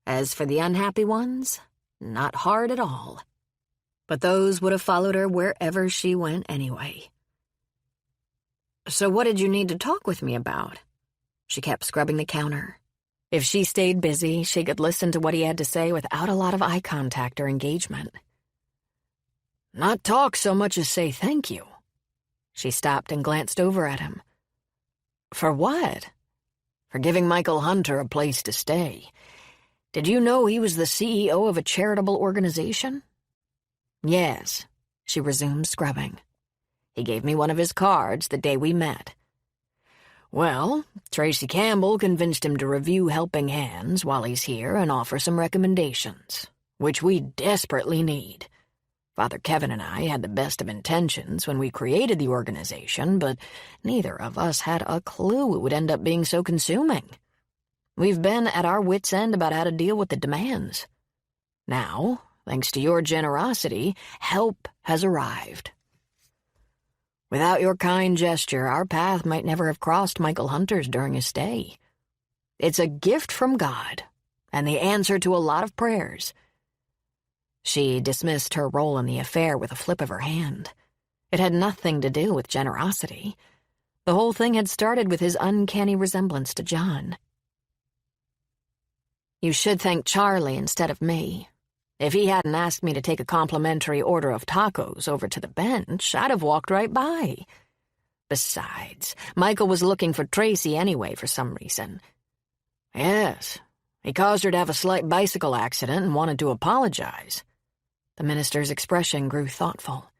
[SPEAKER 1] As for the unhappy ones, not hard at all. But those would have followed her wherever she went anyway.
[SPEAKER 2] "So what did you need to talk with me about?"
[SPEAKER 1] She kept scrubbing the counter. If she stayed busy, she could listen to what he had to say without a lot of eye contact or engagement.
[SPEAKER 2] "Not talk so much as say thank you."
[SPEAKER 1] She stopped and glanced over at him.
[SPEAKER 2] "For what?" "For giving Michael Hunter a place to stay. Did you know he was the CEO of a charitable organization?"
[SPEAKER 1] "Yes," she resumed scrubbing.
[SPEAKER 2] "He gave me one of his cards the day we met. Well, Tracy Campbell convinced him to review Helping Hands while he's here and offer some recommendations, which we desperately need. Father Kevin and I had the best of intentions when we created the organization, but neither of us had a clue it would end up being so consuming. We've been at our wits' end about how to deal with the demands. Now, thanks to your generosity, help has arrived. Without your kind gesture, our path might never have crossed Michael Hunter's during his stay. It's a gift from God, and the answer to a lot of prayers."
[SPEAKER 1] She dismissed her role in the affair with a flip of her hand. It had nothing to do with generosity. The whole thing had started with his uncanny resemblance to John.
[SPEAKER 2] "You should thank Charlie instead of me. If he hadn't asked me to take a complimentary order of tacos over to the bench, I'd have walked right by. Besides, Michael was looking for Tracy anyway for some reason." "Yes, he caused her to have a slight bicycle accident and wanted to apologize."
[SPEAKER 1] The minister's expression grew thoughtful.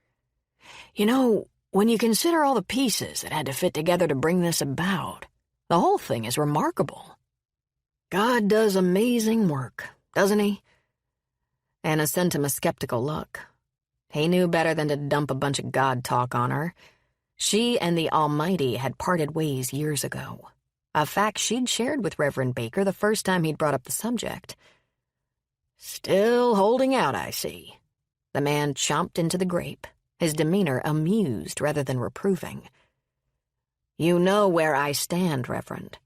[SPEAKER 2] "You know, when you consider all the pieces that had to fit together to bring this about, the whole thing is remarkable. God does amazing work, doesn't he?"
[SPEAKER 1] Anna sent him a skeptical look. He knew better than to dump a bunch of God talk on her. She and the Almighty had parted ways years ago, a fact she'd shared with Reverend Baker the first time he'd brought up the subject.
[SPEAKER 2] "Still holding out, I see."
[SPEAKER 1] The man chomped into the grape, his demeanor amused rather than reproving.
[SPEAKER 2] "You know where I stand, Reverend."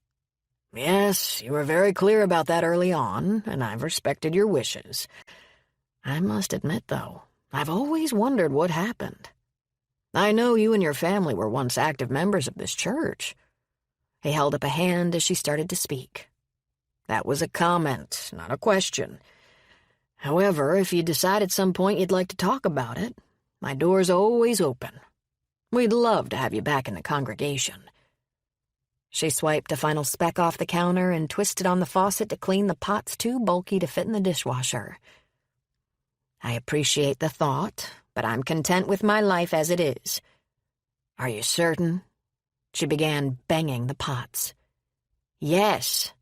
[SPEAKER 2] "Yes, you were very clear about that early on, and I've respected your wishes. I must admit, though, I've always wondered what happened. I know you and your family were once active members of this church."
[SPEAKER 1] He held up a hand as she started to speak.
[SPEAKER 2] "That was a comment, not a question. However, if you decide at some point you'd like to talk about it, my door's always open. We'd love to have you back in the congregation."
[SPEAKER 1] She swiped a final speck off the counter and twisted on the faucet to clean the pots too bulky to fit in the dishwasher.
[SPEAKER 2] "I appreciate the thought, but I'm content with my life as it is." "Are you certain?"
[SPEAKER 1] She began banging the pots.
[SPEAKER 2] "Yes."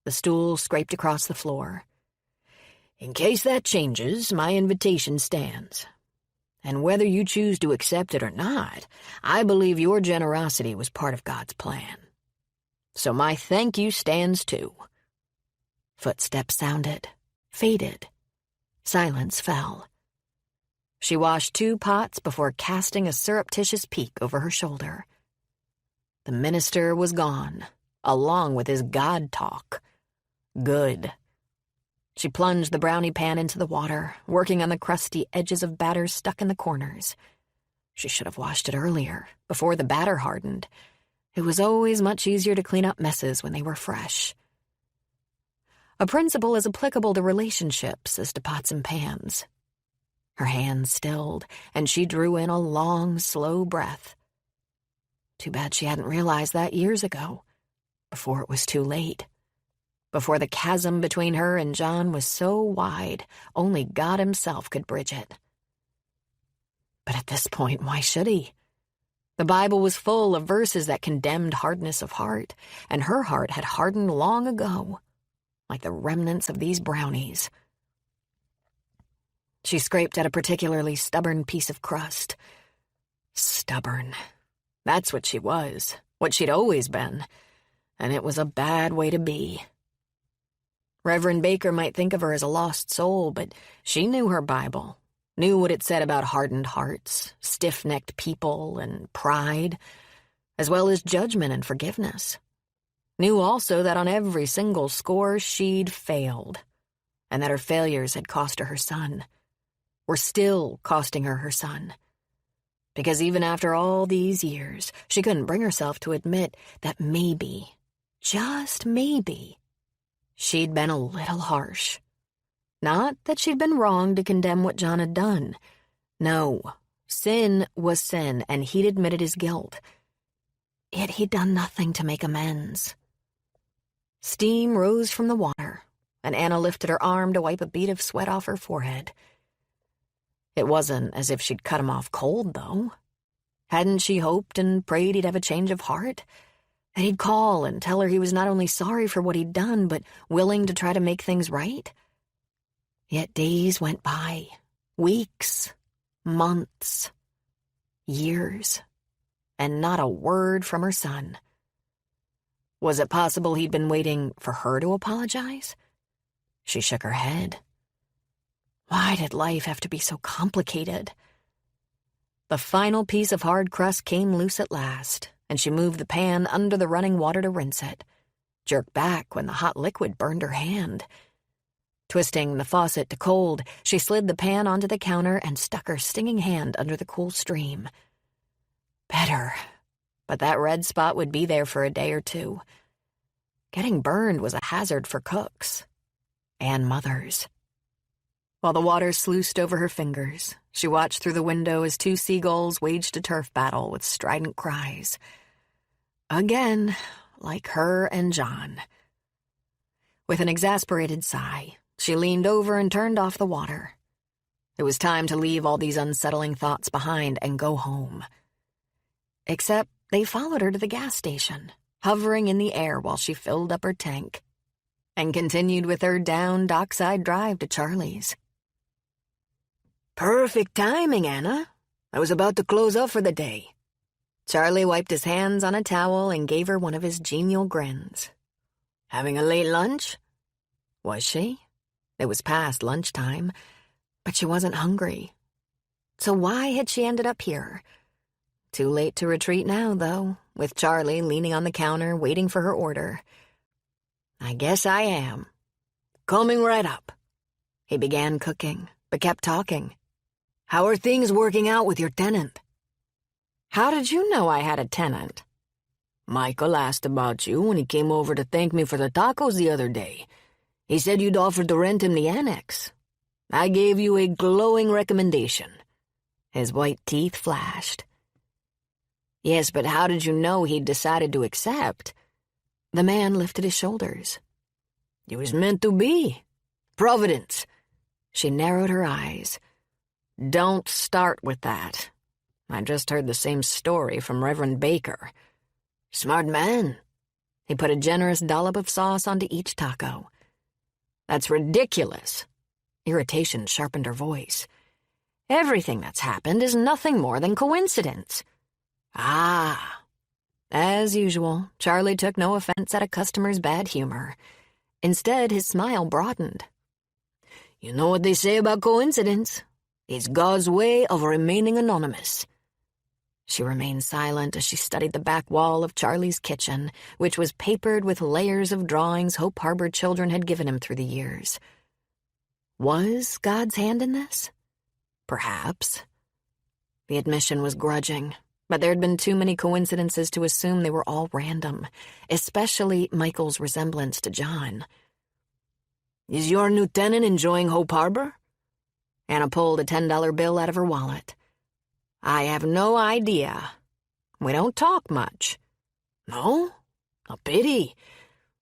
[SPEAKER 1] The stool scraped across the floor.
[SPEAKER 2] "In case that changes, my invitation stands. And whether you choose to accept it or not, I believe your generosity was part of God's plan. So my thank you stands too."
[SPEAKER 1] Footsteps sounded, faded. Silence fell. She washed 2 pots before casting a surreptitious peek over her shoulder. The minister was gone, along with his God talk. Good. She plunged the brownie pan into the water, working on the crusty edges of batter stuck in the corners. She should have washed it earlier, before the batter hardened. It was always much easier to clean up messes when they were fresh. A principle as applicable to relationships as to pots and pans. Her hands stilled, and she drew in a long, slow breath. Too bad she hadn't realized that years ago, before it was too late. Before the chasm between her and John was so wide, only God himself could bridge it. But at this point, why should he? The Bible was full of verses that condemned hardness of heart, and her heart had hardened long ago, like the remnants of these brownies. She scraped at a particularly stubborn piece of crust. Stubborn. That's what she was, what she'd always been, and it was a bad way to be. Reverend Baker might think of her as a lost soul, but she knew her Bible, knew what it said about hardened hearts, stiff-necked people, and pride, as well as judgment and forgiveness. Knew also that on every single score she'd failed, and that her failures had cost her her son, were still costing her her son. Because even after all these years, she couldn't bring herself to admit that maybe, just maybe, she'd been a little harsh. Not that she'd been wrong to condemn what John had done. No, sin was sin, and he'd admitted his guilt. Yet he'd done nothing to make amends. Steam rose from the water, and Anna lifted her arm to wipe a bead of sweat off her forehead. It wasn't as if she'd cut him off cold, though. Hadn't she hoped and prayed he'd have a change of heart? That he'd call and tell her he was not only sorry for what he'd done, but willing to try to make things right? Yet days went by, weeks, months, years, and not a word from her son. Was it possible he'd been waiting for her to apologize? She shook her head. Why did life have to be so complicated? The final piece of hard crust came loose at last, and she moved the pan under the running water to rinse it, jerked back when the hot liquid burned her hand. Twisting the faucet to cold, she slid the pan onto the counter and stuck her stinging hand under the cool stream. Better, but that red spot would be there for a day or two. Getting burned was a hazard for cooks and mothers. While the water sluiced over her fingers, she watched through the window as two seagulls waged a turf battle with strident cries. Again, like her and John. With an exasperated sigh, she leaned over and turned off the water. It was time to leave all these unsettling thoughts behind and go home. Except they followed her to the gas station, hovering in the air while she filled up her tank, and continued with her down Dockside Drive to Charlie's. Perfect timing, Anna. I was about to close up for the day. Charlie wiped his hands on a towel and gave her one of his genial grins. Having a late lunch? Was she? It was past lunchtime, but she wasn't hungry. So why had she ended up here? Too late to retreat now, though, with Charlie leaning on the counter waiting for her order. I guess I am. Coming right up. He began cooking, but kept talking. How are things working out with your tenant? How did you know I had a tenant? Michael asked about you when he came over to thank me for the tacos the other day. He said you'd offered to rent him the annex. I gave you a glowing recommendation. His white teeth flashed. Yes, but how did you know he'd decided to accept? The man lifted his shoulders. It was meant to be. Providence. She narrowed her eyes. Don't start with that. I just heard the same story from Reverend Baker. Smart man. He put a generous dollop of sauce onto each taco. That's ridiculous. Irritation sharpened her voice. Everything that's happened is nothing more than coincidence. Ah. As usual, Charlie took no offense at a customer's bad humor. Instead, his smile broadened. You know what they say about coincidence? It's God's way of remaining anonymous. She remained silent as she studied the back wall of Charlie's kitchen, which was papered with layers of drawings Hope Harbor children had given him through the years. Was God's hand in this? Perhaps. The admission was grudging, but there had been too many coincidences to assume they were all random, especially Michael's resemblance to John. Is your new tenant enjoying Hope Harbor? Anna pulled a $10 bill out of her wallet. I have no idea. We don't talk much. No? A pity.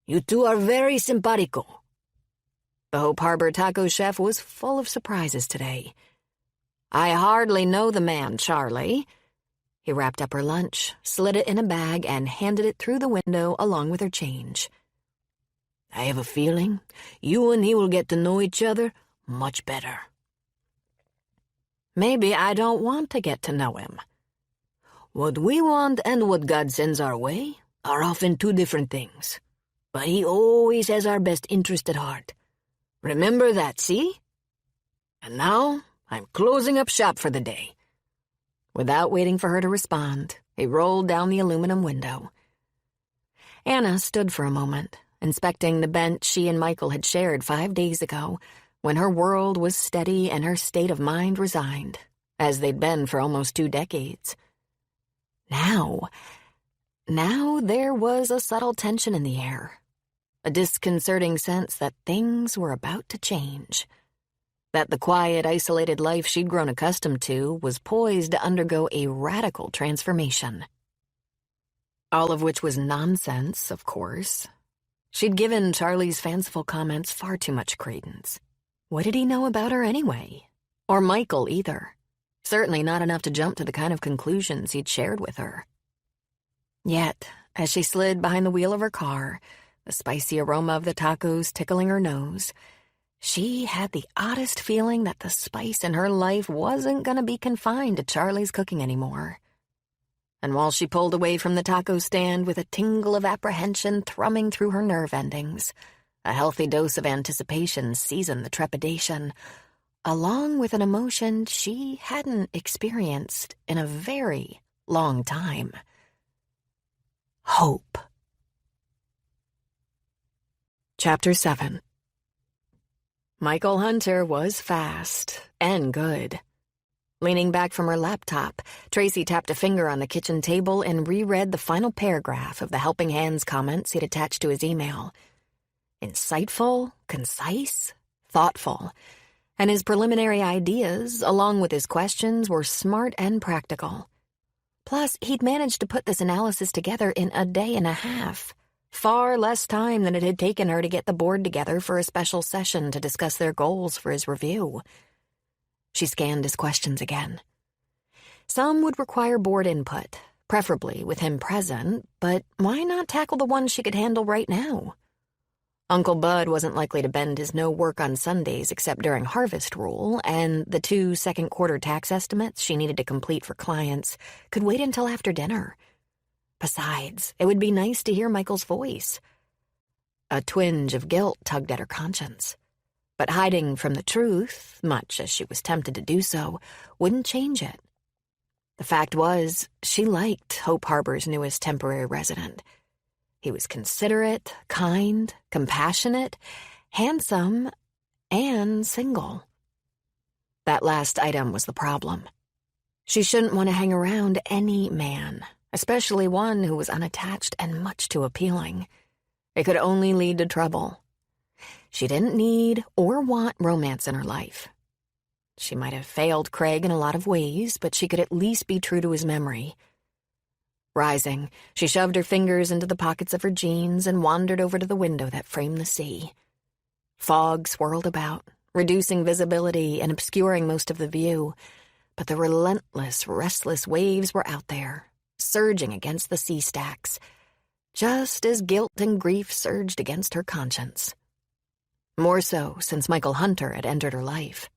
[SPEAKER 1] You two are very simpatico. The Hope Harbor taco chef was full of surprises today. I hardly know the man, Charlie. He wrapped up her lunch, slid it in a bag, and handed it through the window along with her change.
[SPEAKER 2] I have a feeling you and he will get to know each other much better.
[SPEAKER 1] Maybe I don't want to get to know him.
[SPEAKER 2] What we want and what God sends our way are often two different things. But he always has our best interest at heart. Remember that, see? And now, I'm closing up shop for the day.
[SPEAKER 1] Without waiting for her to respond, he rolled down the aluminum window. Anna stood for a moment, inspecting the bench she and Michael had shared 5 days ago, when her world was steady and her state of mind resigned, as they'd been for almost 2 decades. Now there was a subtle tension in the air, a disconcerting sense that things were about to change, that the quiet, isolated life she'd grown accustomed to was poised to undergo a radical transformation. All of which was nonsense, of course. She'd given Charlie's fanciful comments far too much credence. What did he know about her anyway? Or Michael either. Certainly not enough to jump to the kind of conclusions he'd shared with her. Yet, as she slid behind the wheel of her car, the spicy aroma of the tacos tickling her nose, she had the oddest feeling that the spice in her life wasn't going to be confined to Charlie's cooking anymore. And while she pulled away from the taco stand with a tingle of apprehension thrumming through her nerve endings, a healthy dose of anticipation seasoned the trepidation, along with an emotion she hadn't experienced in a very long time. Hope. Chapter 7. Michael Hunter was fast and good. Leaning back from her laptop, Tracy tapped a finger on the kitchen table and reread the final paragraph of the Helping Hands comments he'd attached to his email. Insightful, concise, thoughtful, and his preliminary ideas, along with his questions, were smart and practical. Plus, he'd managed to put this analysis together in a day and a half, far less time than it had taken her to get the board together for a special session to discuss their goals for his review. She scanned his questions again. Some would require board input, preferably with him present, but why not tackle the ones she could handle right now? Uncle Bud wasn't likely to bend his no work on Sundays except during harvest rule, and the 2 second-quarter tax estimates she needed to complete for clients could wait until after dinner. Besides, it would be nice to hear Michael's voice. A twinge of guilt tugged at her conscience. But hiding from the truth, much as she was tempted to do so, wouldn't change it. The fact was, she liked Hope Harbor's newest temporary resident. He was considerate, kind, compassionate, handsome, and single. That last item was the problem. She shouldn't want to hang around any man, especially one who was unattached and much too appealing. It could only lead to trouble. She didn't need or want romance in her life. She might have failed Craig in a lot of ways, but she could at least be true to his memory. Rising, she shoved her fingers into the pockets of her jeans and wandered over to the window that framed the sea. Fog swirled about, reducing visibility and obscuring most of the view, but the relentless, restless waves were out there, surging against the sea stacks, just as guilt and grief surged against her conscience. More so since Michael Hunter had entered her life.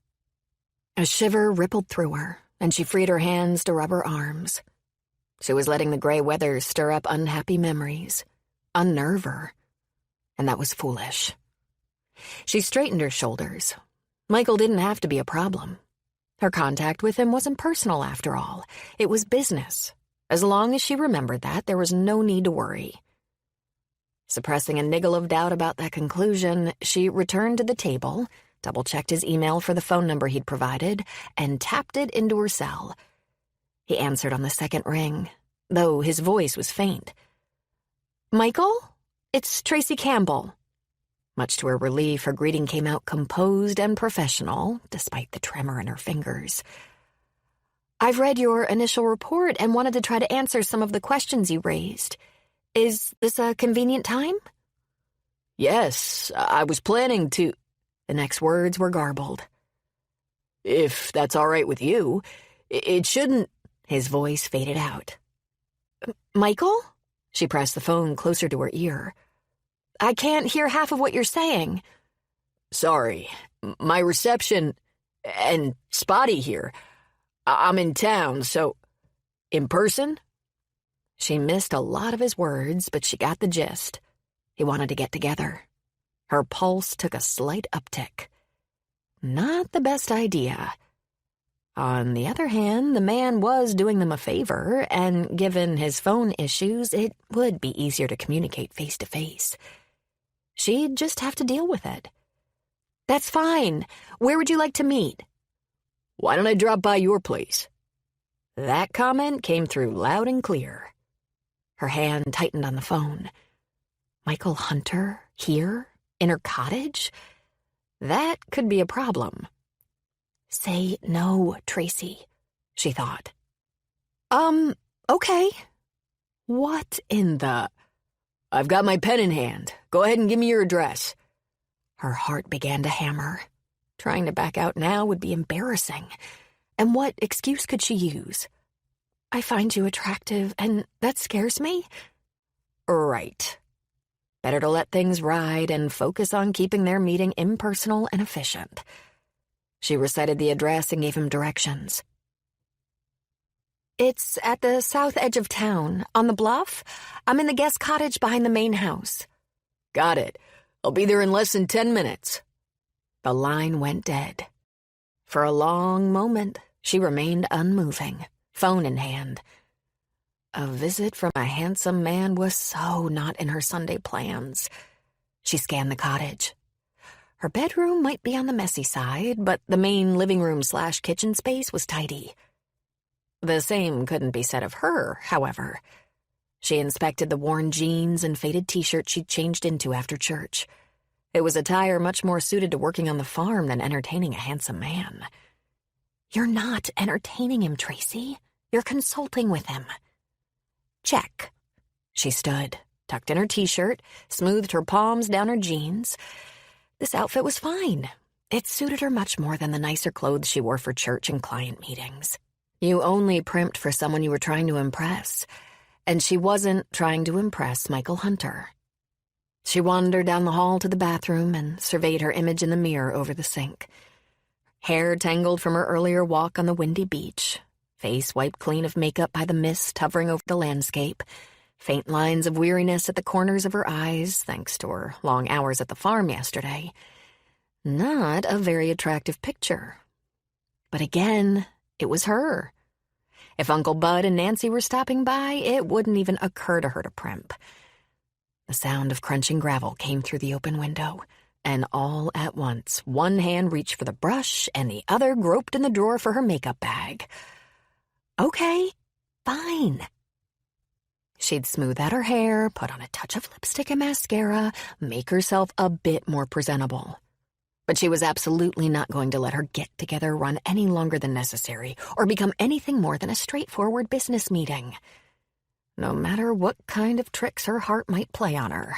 [SPEAKER 1] A shiver rippled through her, and she freed her hands to rub her arms. She was letting the gray weather stir up unhappy memories, unnerve her, and that was foolish. She straightened her shoulders. Michael didn't have to be a problem. Her contact with him wasn't personal, after all. It was business. As long as she remembered that, there was no need to worry. Suppressing a niggle of doubt about that conclusion, she returned to the table, double-checked his email for the phone number he'd provided, and tapped it into her cell. He answered on the second ring, though his voice was faint. "Michael? It's Tracy Campbell." Much to her relief, her greeting came out composed and professional, despite the tremor in her fingers. "I've read your initial report and wanted to try to answer some of the questions you raised. Is this a convenient time?"
[SPEAKER 2] "Yes, I was planning to—" The next words were garbled. If that's all right with you, it shouldn't... His voice faded out.
[SPEAKER 1] Michael? She pressed the phone closer to her ear. I can't hear half of what you're saying.
[SPEAKER 2] Sorry, my reception... and spotty here. I'm in town, so... In person?
[SPEAKER 1] She missed a lot of his words, but she got the gist. He wanted to get together. Her pulse took a slight uptick. Not the best idea. On the other hand, the man was doing them a favor, and given his phone issues, it would be easier to communicate face-to-face. She'd just have to deal with it. That's fine. Where would you like to meet?
[SPEAKER 2] Why don't I drop by your place?
[SPEAKER 1] That comment came through loud and clear. Her hand tightened on the phone. Michael Hunter, here, in her cottage? That could be a problem. Say no, Tracy, she thought. Okay. What in the...
[SPEAKER 2] I've got my pen in hand. Go ahead and give me your address.
[SPEAKER 1] Her heart began to hammer. Trying to back out now would be embarrassing. And what excuse could she use? I find you attractive, and that scares me? Right. Better to let things ride and focus on keeping their meeting impersonal and efficient. She recited the address and gave him directions. It's at the south edge of town, on the bluff. I'm in the guest cottage behind the main house.
[SPEAKER 2] Got it. I'll be there in less than 10 minutes.
[SPEAKER 1] The line went dead. For a long moment, she remained unmoving, phone in hand. A visit from a handsome man was so not in her Sunday plans. She scanned the cottage. Her bedroom might be on the messy side, but the main living room/kitchen space was tidy. The same couldn't be said of her, however. She inspected the worn jeans and faded t-shirt she'd changed into after church. It was attire much more suited to working on the farm than entertaining a handsome man. You're not entertaining him, Tracy. You're consulting with him. Check. She stood, tucked in her t-shirt, smoothed her palms down her jeans. This outfit was fine. It suited her much more than the nicer clothes she wore for church and client meetings. You only primped for someone you were trying to impress, and she wasn't trying to impress Michael Hunter. She wandered down the hall to the bathroom and surveyed her image in the mirror over the sink. Hair tangled from her earlier walk on the windy beach, face wiped clean of makeup by the mist hovering over the landscape, faint lines of weariness at the corners of her eyes thanks to her long hours at the farm yesterday. Not a very attractive picture. But again, it was her. If Uncle Bud and Nancy were stopping by, it wouldn't even occur to her to primp. The sound of crunching gravel came through the open window, and all at once, one hand reached for the brush and the other groped in the drawer for her makeup bag. Okay, fine. She'd smooth out her hair, put on a touch of lipstick and mascara, make herself a bit more presentable. But she was absolutely not going to let her get-together run any longer than necessary or become anything more than a straightforward business meeting, no matter what kind of tricks her heart might play on her.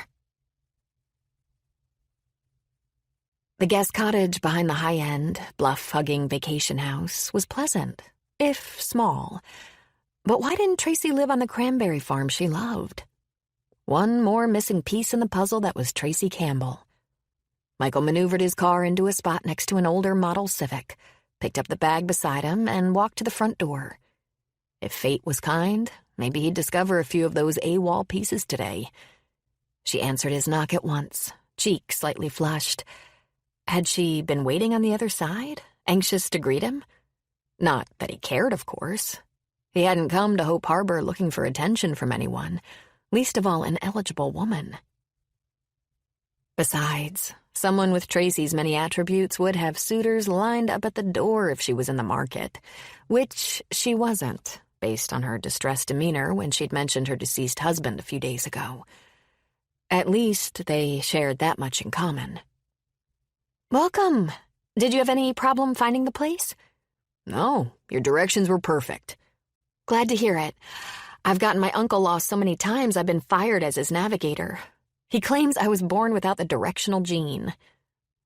[SPEAKER 1] The guest cottage behind the high-end, bluff-hugging vacation house was pleasant, if small. But why didn't Tracy live on the cranberry farm she loved? One more missing piece in the puzzle that was Tracy Campbell. Michael maneuvered his car into a spot next to an older model Civic, picked up the bag beside him, and walked to the front door. If fate was kind, maybe he'd discover a few of those AWOL pieces today. She answered his knock at once, cheek slightly flushed. Had she been waiting on the other side, anxious to greet him? Not that he cared, of course. He hadn't come to Hope Harbor looking for attention from anyone, least of all an eligible woman. Besides, someone with Tracy's many attributes would have suitors lined up at the door if she was in the market, which she wasn't, based on her distressed demeanor when she'd mentioned her deceased husband a few days ago. At least they shared that much in common. Welcome. Did you have any problem finding the place?
[SPEAKER 2] No, your directions were perfect.
[SPEAKER 1] Glad to hear it. I've gotten my uncle lost so many times I've been fired as his navigator. He claims I was born without the directional gene.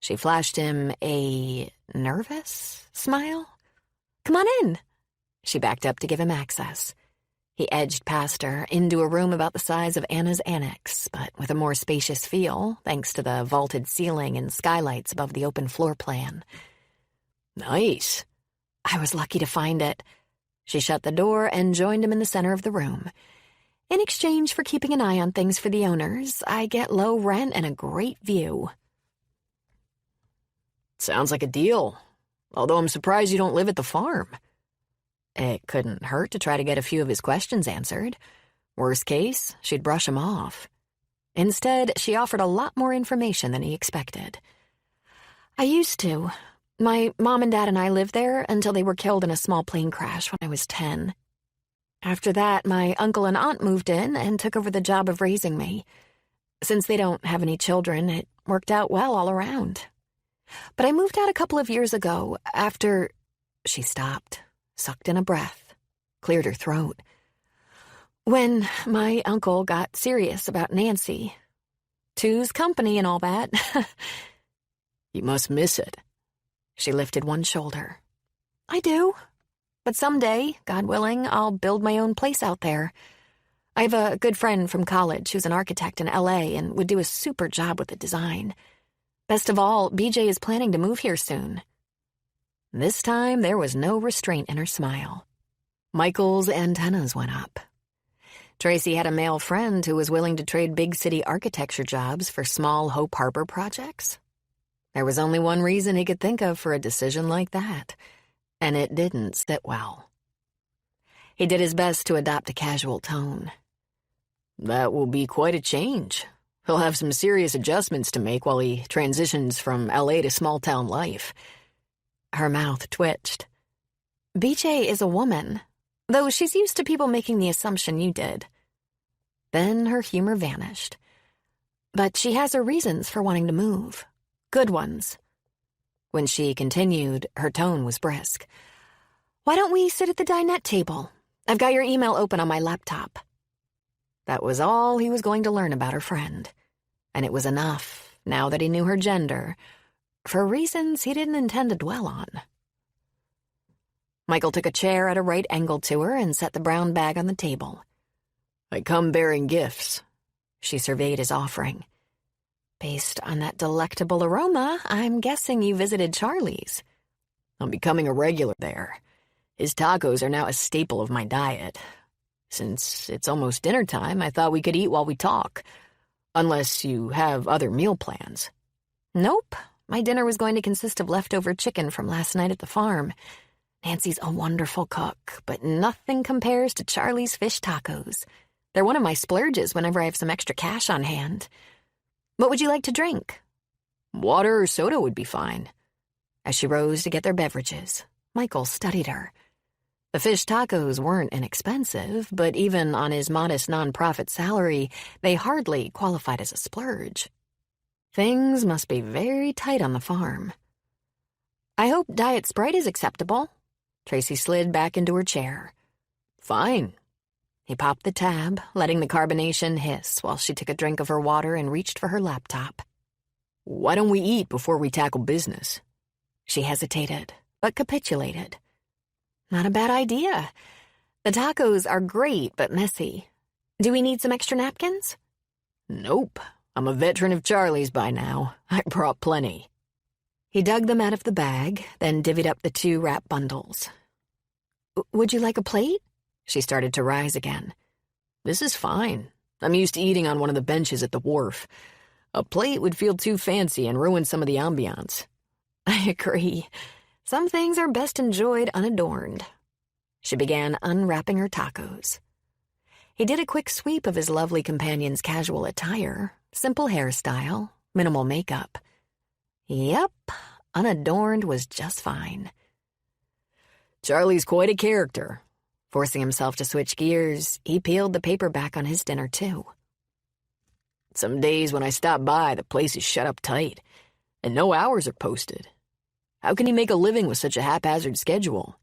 [SPEAKER 1] She flashed him a nervous smile. "Come on in." She backed up to give him access. He edged past her into a room about the size of Anna's annex, but with a more spacious feel, thanks to the vaulted ceiling and skylights above the open floor plan.
[SPEAKER 2] Nice.
[SPEAKER 1] I was lucky to find it. She shut the door and joined him in the center of the room. In exchange for keeping an eye on things for the owners, I get low rent and a great view.
[SPEAKER 2] Sounds like a deal. Although I'm surprised you don't live at the farm.
[SPEAKER 1] It couldn't hurt to try to get a few of his questions answered. Worst case, she'd brush him off. Instead, she offered a lot more information than he expected. "I used to. My mom and dad and I lived there until they were killed in a small plane crash when I was 10. After that, my uncle and aunt moved in and took over the job of raising me. Since they don't have any children, it worked out well all around. But I moved out a couple of years ago after..." She stopped, sucked in a breath, cleared her throat. "When my uncle got serious about Nancy. Two's company and all that."
[SPEAKER 2] You must miss it.
[SPEAKER 1] She lifted one shoulder. "I do. But someday, God willing, I'll build my own place out there. I have a good friend from college who's an architect in LA and would do a super job with the design. Best of all, BJ is planning to move here soon." This time, there was no restraint in her smile. Michael's antennas went up. Tracy had a male friend who was willing to trade big city architecture jobs for small Hope Harbor projects. There was only one reason he could think of for a decision like that, and it didn't sit well. He did his best to adopt a casual tone.
[SPEAKER 2] That will be quite a change. He'll have some serious adjustments to make while he transitions from LA to small-town life.
[SPEAKER 1] Her mouth twitched. "BJ is a woman, though she's used to people making the assumption you did." Then her humor vanished. "But she has her reasons for wanting to move. Good ones." When she continued, her tone was brisk. "Why don't we sit at the dinette table? I've got your email open on my laptop." That was all he was going to learn about her friend. And it was enough, now that he knew her gender, for reasons he didn't intend to dwell on. Michael took a chair at a right angle to her and set the brown bag on the table.
[SPEAKER 2] "I come bearing gifts."
[SPEAKER 1] She surveyed his offering. "Based on that delectable aroma, I'm guessing you visited Charlie's."
[SPEAKER 2] I'm becoming a regular there. His tacos are now a staple of my diet. Since it's almost dinner time, I thought we could eat while we talk. Unless you have other meal plans.
[SPEAKER 1] "Nope. My dinner was going to consist of leftover chicken from last night at the farm. Nancy's a wonderful cook, but nothing compares to Charlie's fish tacos. They're one of my splurges whenever I have some extra cash on hand. What would you like to drink?"
[SPEAKER 2] Water or soda would be fine.
[SPEAKER 1] As she rose to get their beverages, Michael studied her. The fish tacos weren't inexpensive, but even on his modest nonprofit salary, they hardly qualified as a splurge. Things must be very tight on the farm. "I hope Diet Sprite is acceptable." Tracy slid back into her chair.
[SPEAKER 2] Fine.
[SPEAKER 1] He popped the tab, letting the carbonation hiss while she took a drink of her water and reached for her laptop.
[SPEAKER 2] Why don't we eat before we tackle business?
[SPEAKER 1] She hesitated, but capitulated. Not a bad idea. The tacos are great, but messy. Do we need some extra napkins?
[SPEAKER 2] Nope. I'm a veteran of Charlie's by now. I brought plenty.
[SPEAKER 1] He dug them out of the bag, then divvied up the 2 wrap bundles. Would you like a plate? She started to rise again.
[SPEAKER 2] This is fine. I'm used to eating on one of the benches at the wharf. A plate would feel too fancy and ruin some of the ambiance.
[SPEAKER 1] I agree. Some things are best enjoyed unadorned. She began unwrapping her tacos. He did a quick sweep of his lovely companion's casual attire, simple hairstyle, minimal makeup. Yep, unadorned was just fine.
[SPEAKER 2] Charlie's quite a character.
[SPEAKER 1] Forcing himself to switch gears, he peeled the paper back on his dinner, too.
[SPEAKER 2] Some days when I stop by, the place is shut up tight, and no hours are posted. How can he make a living with such a haphazard schedule?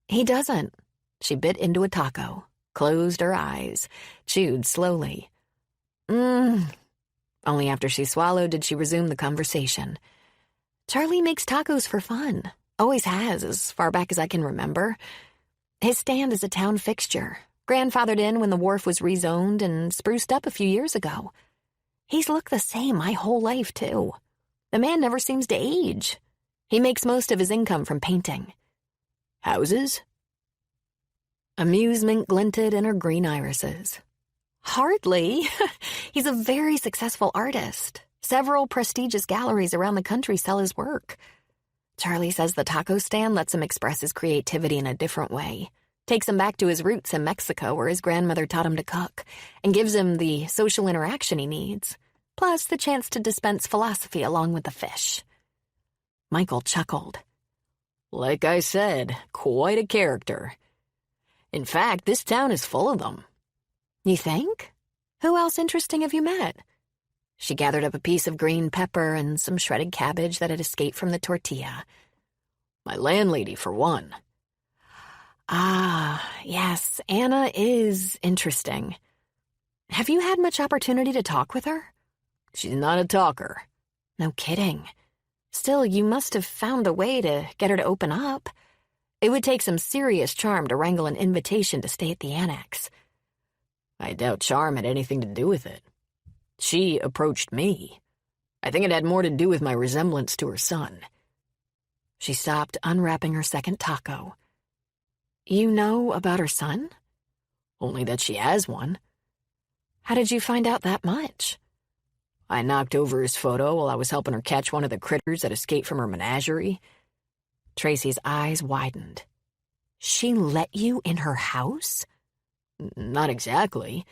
[SPEAKER 1] He doesn't. She bit into a taco, closed her eyes, chewed slowly. Only after she swallowed did she resume the conversation. Charlie makes tacos for fun. Always has, as far back as I can remember. His stand is a town fixture, grandfathered in when the wharf was rezoned and spruced up a few years ago. He's looked the same my whole life, too. The man never seems to age. He makes most of his income from painting.
[SPEAKER 2] Houses?
[SPEAKER 1] Amusement glinted in her green irises. Hardly. He's a very successful artist. Several prestigious galleries around the country sell his work. Charlie says the taco stand lets him express his creativity in a different way. Takes him back to his roots in Mexico where his grandmother taught him to cook, and gives him the social interaction he needs, plus the chance to dispense philosophy along with the fish. Michael chuckled.
[SPEAKER 2] Like I said, quite a character. In fact, this town is full of them.
[SPEAKER 1] You think? Who else interesting have you met? She gathered up a piece of green pepper and some shredded cabbage that had escaped from the tortilla.
[SPEAKER 2] My landlady, for one.
[SPEAKER 1] Ah, yes, Anna is interesting. Have you had much opportunity to talk with her?
[SPEAKER 2] She's not a talker.
[SPEAKER 1] No kidding. Still, you must have found a way to get her to open up. It would take some serious charm to wrangle an invitation to stay at the annex.
[SPEAKER 2] I doubt charm had anything to do with it. She approached me. I think it had more to do with my resemblance to her son.
[SPEAKER 1] She stopped, unwrapping her second taco. You know about her son?
[SPEAKER 2] Only that she has one.
[SPEAKER 1] How did you find out that much?
[SPEAKER 2] I knocked over his photo while I was helping her catch one of the critters that escaped from her menagerie.
[SPEAKER 1] Tracy's eyes widened. She let you in her house?
[SPEAKER 2] Not exactly.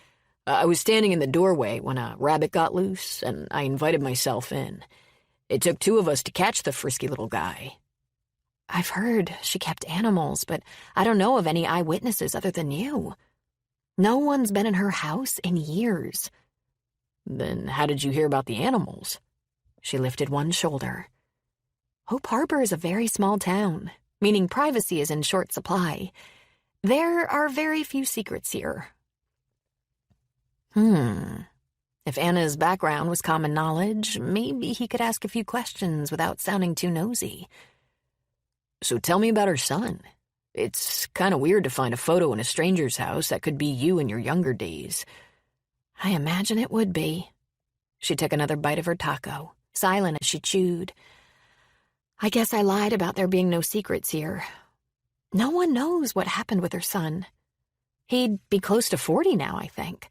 [SPEAKER 2] I was standing in the doorway when a rabbit got loose, and I invited myself in. It took two of us to catch the frisky little guy.
[SPEAKER 1] I've heard she kept animals, but I don't know of any eyewitnesses other than you. No one's been in her house in years.
[SPEAKER 2] Then how did you hear about the animals?
[SPEAKER 1] She lifted one shoulder. Hope Harbor is a very small town, meaning privacy is in short supply. There are very few secrets here. If Anna's background was common knowledge, maybe he could ask a few questions without sounding too nosy.
[SPEAKER 2] So tell me about her son. It's kind of weird to find a photo in a stranger's house that could be you in your younger days.
[SPEAKER 1] I imagine it would be. She took another bite of her taco, silent as she chewed. I guess I lied about there being no secrets here. No one knows what happened with her son. He'd be close to 40 now, I think.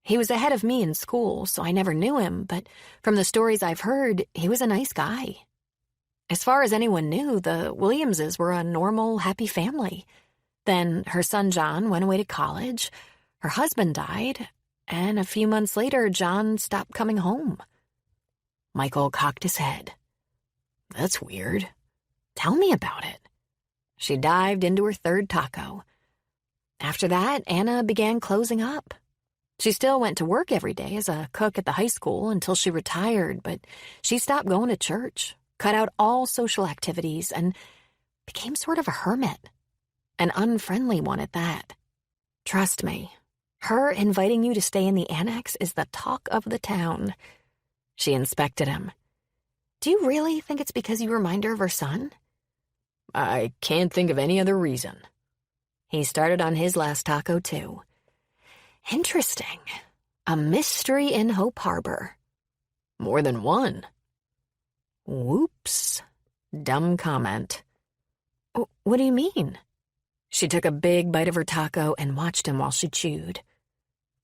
[SPEAKER 1] He was ahead of me in school, so I never knew him, but from the stories I've heard, he was a nice guy. As far as anyone knew, the Williamses were a normal, happy family. Then her son John went away to college, her husband died, and a few months later, John stopped coming home. Michael cocked his head.
[SPEAKER 2] That's weird.
[SPEAKER 1] Tell me about it. She dived into her third taco. After that, Anna began closing up. She still went to work every day as a cook at the high school until she retired, but she stopped going to church, cut out all social activities, and became sort of a hermit. An unfriendly one at that. Trust me, her inviting you to stay in the annex is the talk of the town. She inspected him. Do you really think it's because you remind her of her son?
[SPEAKER 2] I can't think of any other reason.
[SPEAKER 1] He started on his last taco, too. Interesting. A mystery in Hope Harbor.
[SPEAKER 2] More than one.
[SPEAKER 1] Whoops. Dumb comment. What do you mean? She took a big bite of her taco and watched him while she chewed.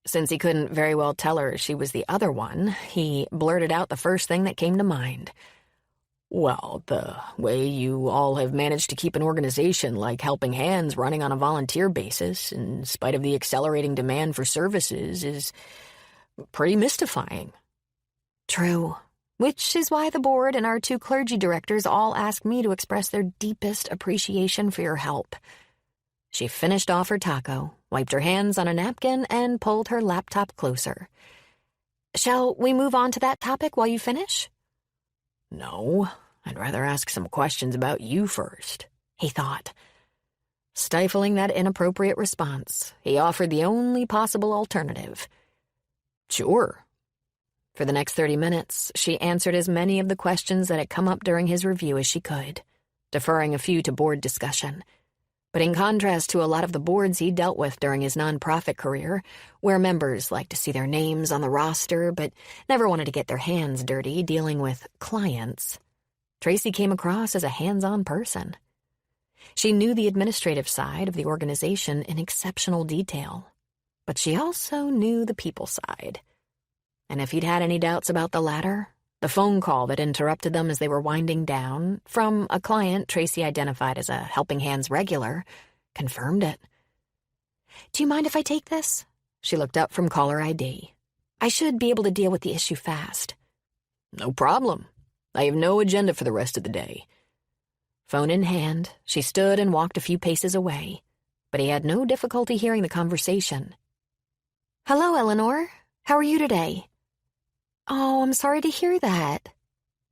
[SPEAKER 1] Since he couldn't very well tell her she was the other one, he blurted out the first thing that came to mind.
[SPEAKER 2] Well, the way you all have managed to keep an organization like Helping Hands running on a volunteer basis, in spite of the accelerating demand for services, is pretty mystifying.
[SPEAKER 1] True. Which is why the board and our two clergy directors all asked me to express their deepest appreciation for your help. She finished off her taco, wiped her hands on a napkin, and pulled her laptop closer. Shall we move on to that topic while you finish?
[SPEAKER 2] No, I'd rather ask some questions about you first,
[SPEAKER 1] he thought. Stifling that inappropriate response, he offered the only possible alternative.
[SPEAKER 2] Sure.
[SPEAKER 1] For the next 30 minutes, she answered as many of the questions that had come up during his review as she could, deferring a few to board discussion. But in contrast to a lot of the boards he dealt with during his nonprofit career, where members liked to see their names on the roster but never wanted to get their hands dirty dealing with clients, Tracy came across as a hands-on person. She knew the administrative side of the organization in exceptional detail, but she also knew the people side. And if he'd had any doubts about the latter, the phone call that interrupted them as they were winding down, from a client Tracy identified as a Helping Hands regular, confirmed it. "Do you mind if I take this?" She looked up from caller ID. "I should be able to deal with the issue fast."
[SPEAKER 2] "No problem. I have no agenda for the rest of the day."
[SPEAKER 1] Phone in hand, she stood and walked a few paces away, but he had no difficulty hearing the conversation. "Hello, Eleanor. How are you today?" "Oh, I'm sorry to hear that."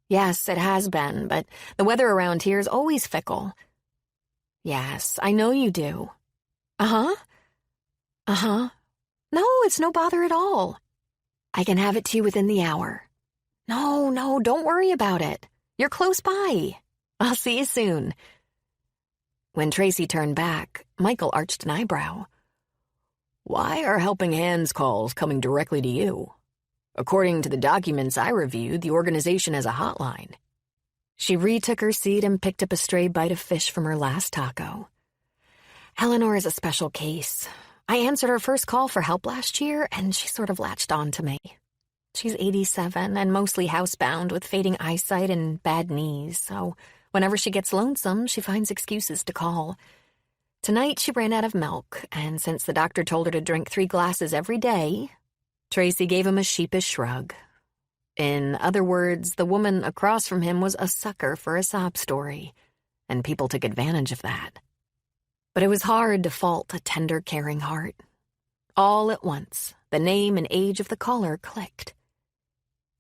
[SPEAKER 1] "Yes, it has been, but the weather around here is always fickle." "Yes, I know you do." "Uh-huh. Uh-huh. No, it's no bother at all. I can have it to you within the hour." No, don't worry about it. You're close by. I'll see you soon." When Tracy turned back, Michael arched an eyebrow.
[SPEAKER 2] "Why are Helping Hands calls coming directly to you? According to the documents I reviewed, the organization has a hotline."
[SPEAKER 1] She retook her seat and picked up a stray bite of fish from her last taco. "Eleanor is a special case. I answered her first call for help last year, and she sort of latched on to me. She's 87 and mostly housebound with fading eyesight and bad knees, so whenever she gets lonesome, she finds excuses to call. Tonight she ran out of milk, and since the doctor told her to drink 3 glasses every day..." Tracy gave him a sheepish shrug. In other words, the woman across from him was a sucker for a sob story, and people took advantage of that. But it was hard to fault a tender, caring heart. All at once, the name and age of the caller clicked.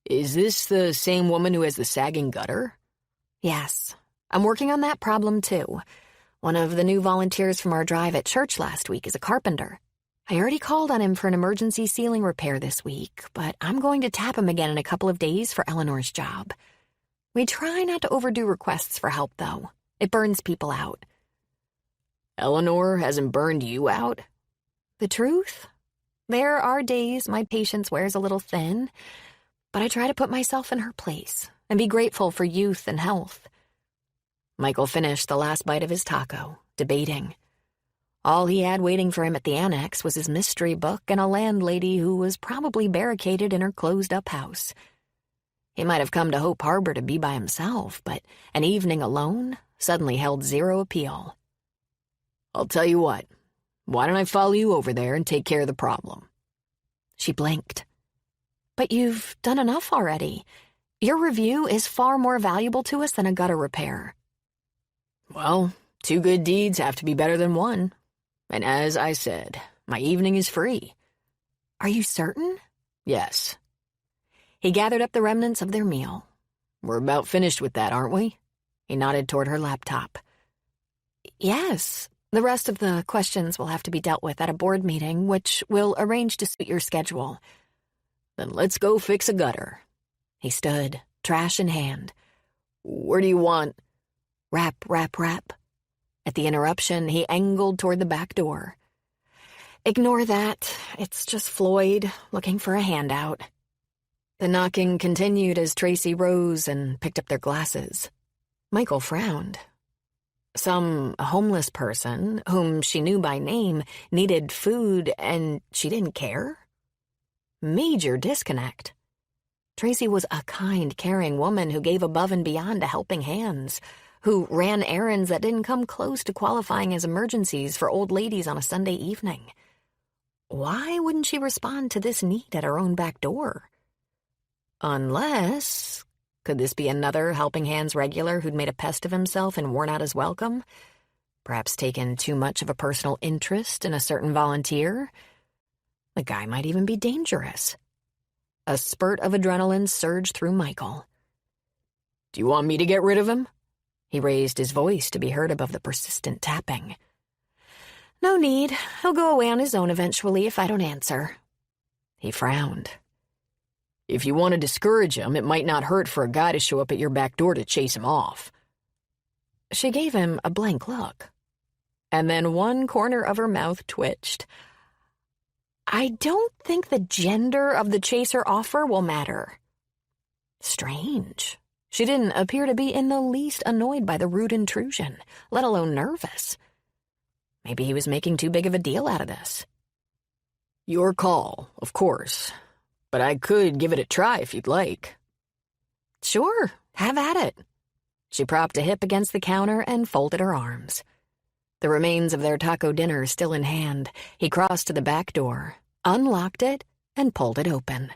[SPEAKER 2] "Is this the same woman who has the sagging gutter?"
[SPEAKER 1] "Yes. I'm working on that problem, too. One of the new volunteers from our drive at church last week is a carpenter. I already called on him for an emergency ceiling repair this week, but I'm going to tap him again in a couple of days for Eleanor's job. We try not to overdo requests for help, though. It burns people out."
[SPEAKER 2] "Eleanor hasn't burned you out?"
[SPEAKER 1] "The truth? There are days my patience wears a little thin, but I try to put myself in her place and be grateful for youth and health." Michael finished the last bite of his taco, debating. All he had waiting for him at the annex was his mystery book and a landlady who was probably barricaded in her closed-up house. He might have come to Hope Harbor to be by himself, but an evening alone suddenly held zero appeal.
[SPEAKER 2] "I'll tell you what. Why don't I follow you over there and take care of the problem?"
[SPEAKER 1] She blinked. "But you've done enough already. Your review is far more valuable to us than a gutter repair."
[SPEAKER 2] "Well, 2 good deeds have to be better than 1. And as I said, my evening is free."
[SPEAKER 1] "Are you certain?"
[SPEAKER 2] "Yes."
[SPEAKER 1] He gathered up the remnants of their meal.
[SPEAKER 2] "We're about finished with that, aren't we?"
[SPEAKER 1] He nodded toward her laptop. "Yes. The rest of the questions will have to be dealt with at a board meeting, which we'll arrange to suit your schedule."
[SPEAKER 2] "Then let's go fix a gutter."
[SPEAKER 1] He stood, trash in hand.
[SPEAKER 2] "Where do you want—"
[SPEAKER 1] "Rap, rap, rap." At the interruption, he angled toward the back door. "Ignore that. It's just Floyd looking for a handout." The knocking continued as Tracy rose and picked up their glasses. Michael frowned. Some homeless person, whom she knew by name, needed food and she didn't care? Major disconnect. Tracy was a kind, caring woman who gave above and beyond to Helping Hands, who ran errands that didn't come close to qualifying as emergencies for old ladies on a Sunday evening. Why wouldn't she respond to this need at her own back door? Unless, could this be another Helping Hands regular who'd made a pest of himself and worn out his welcome? Perhaps taken too much of a personal interest in a certain volunteer? The guy might even be dangerous. A spurt of adrenaline surged through Michael.
[SPEAKER 2] "Do you want me to get rid of him?"
[SPEAKER 1] He raised his voice to be heard above the persistent tapping. "No need. He'll go away on his own eventually if I don't answer." He frowned.
[SPEAKER 2] If you want to discourage him, it might not hurt for a guy to show up at your back door to chase him off."
[SPEAKER 1] She gave him a blank look, and then one corner of her mouth twitched. "I don't think the gender of the chaser offer will matter." Strange. She didn't appear to be in the least annoyed by the rude intrusion, let alone nervous. Maybe he was making too big of a deal out of this.
[SPEAKER 2] "Your call, of course. But I could give it a try if you'd like."
[SPEAKER 1] "Sure, have at it." She propped a hip against the counter and folded her arms. The remains of their taco dinner still in hand, he crossed to the back door, unlocked it, and pulled it open.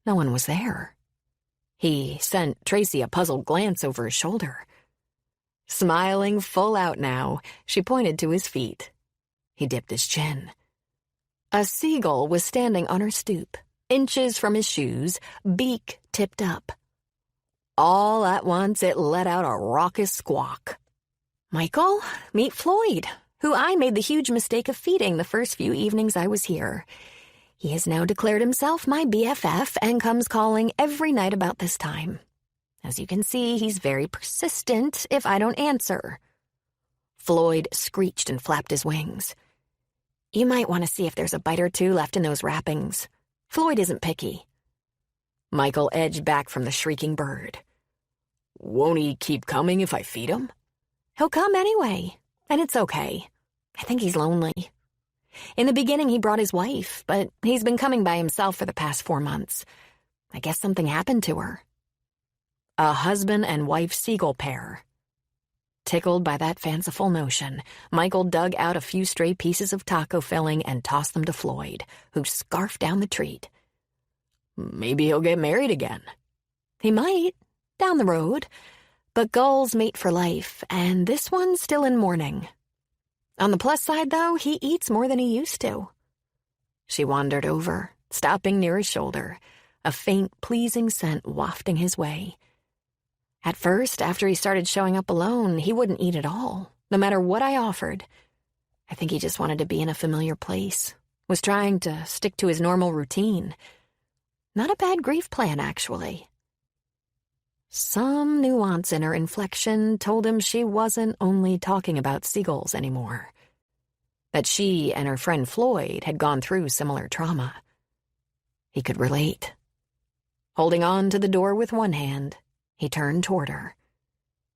[SPEAKER 1] No one was there. He sent Tracy a puzzled glance over his shoulder. Smiling full out now, she pointed to his feet. He dipped his chin. A seagull was standing on her stoop, inches from his shoes, beak tipped up. All at once, it let out a raucous squawk. "Michael, meet Floyd, who I made the huge mistake of feeding the first few evenings I was here. He has now declared himself my BFF and comes calling every night about this time. As you can see, he's very persistent if I don't answer." Floyd screeched and flapped his wings. "You might want to see if there's a bite or two left in those wrappings. Floyd isn't picky."
[SPEAKER 2] Michael edged back from the shrieking bird. "Won't he keep coming if I feed him?"
[SPEAKER 1] "He'll come anyway, and it's okay. I think he's lonely. In the beginning, he brought his wife, but he's been coming by himself for the past 4 months. I guess something happened to her." A husband and wife seagull pair. Tickled by that fanciful notion, Michael dug out a few stray pieces of taco filling and tossed them to Floyd, who scarfed down the treat.
[SPEAKER 2] "Maybe he'll get married again."
[SPEAKER 1] "He might, down the road. But gulls mate for life, and this one's still in mourning. On the plus side, though, he eats more than he used to." She wandered over, stopping near his shoulder, a faint, pleasing scent wafting his way. At first, after he started showing up alone, he wouldn't eat at all, no matter what I offered. I think he just wanted to be in a familiar place, was trying to stick to his normal routine. Not a bad grief plan, actually. Some nuance in her inflection told him she wasn't only talking about seagulls anymore. That she and her friend Floyd had gone through similar trauma. He could relate. Holding on to the door with one hand, he turned toward her.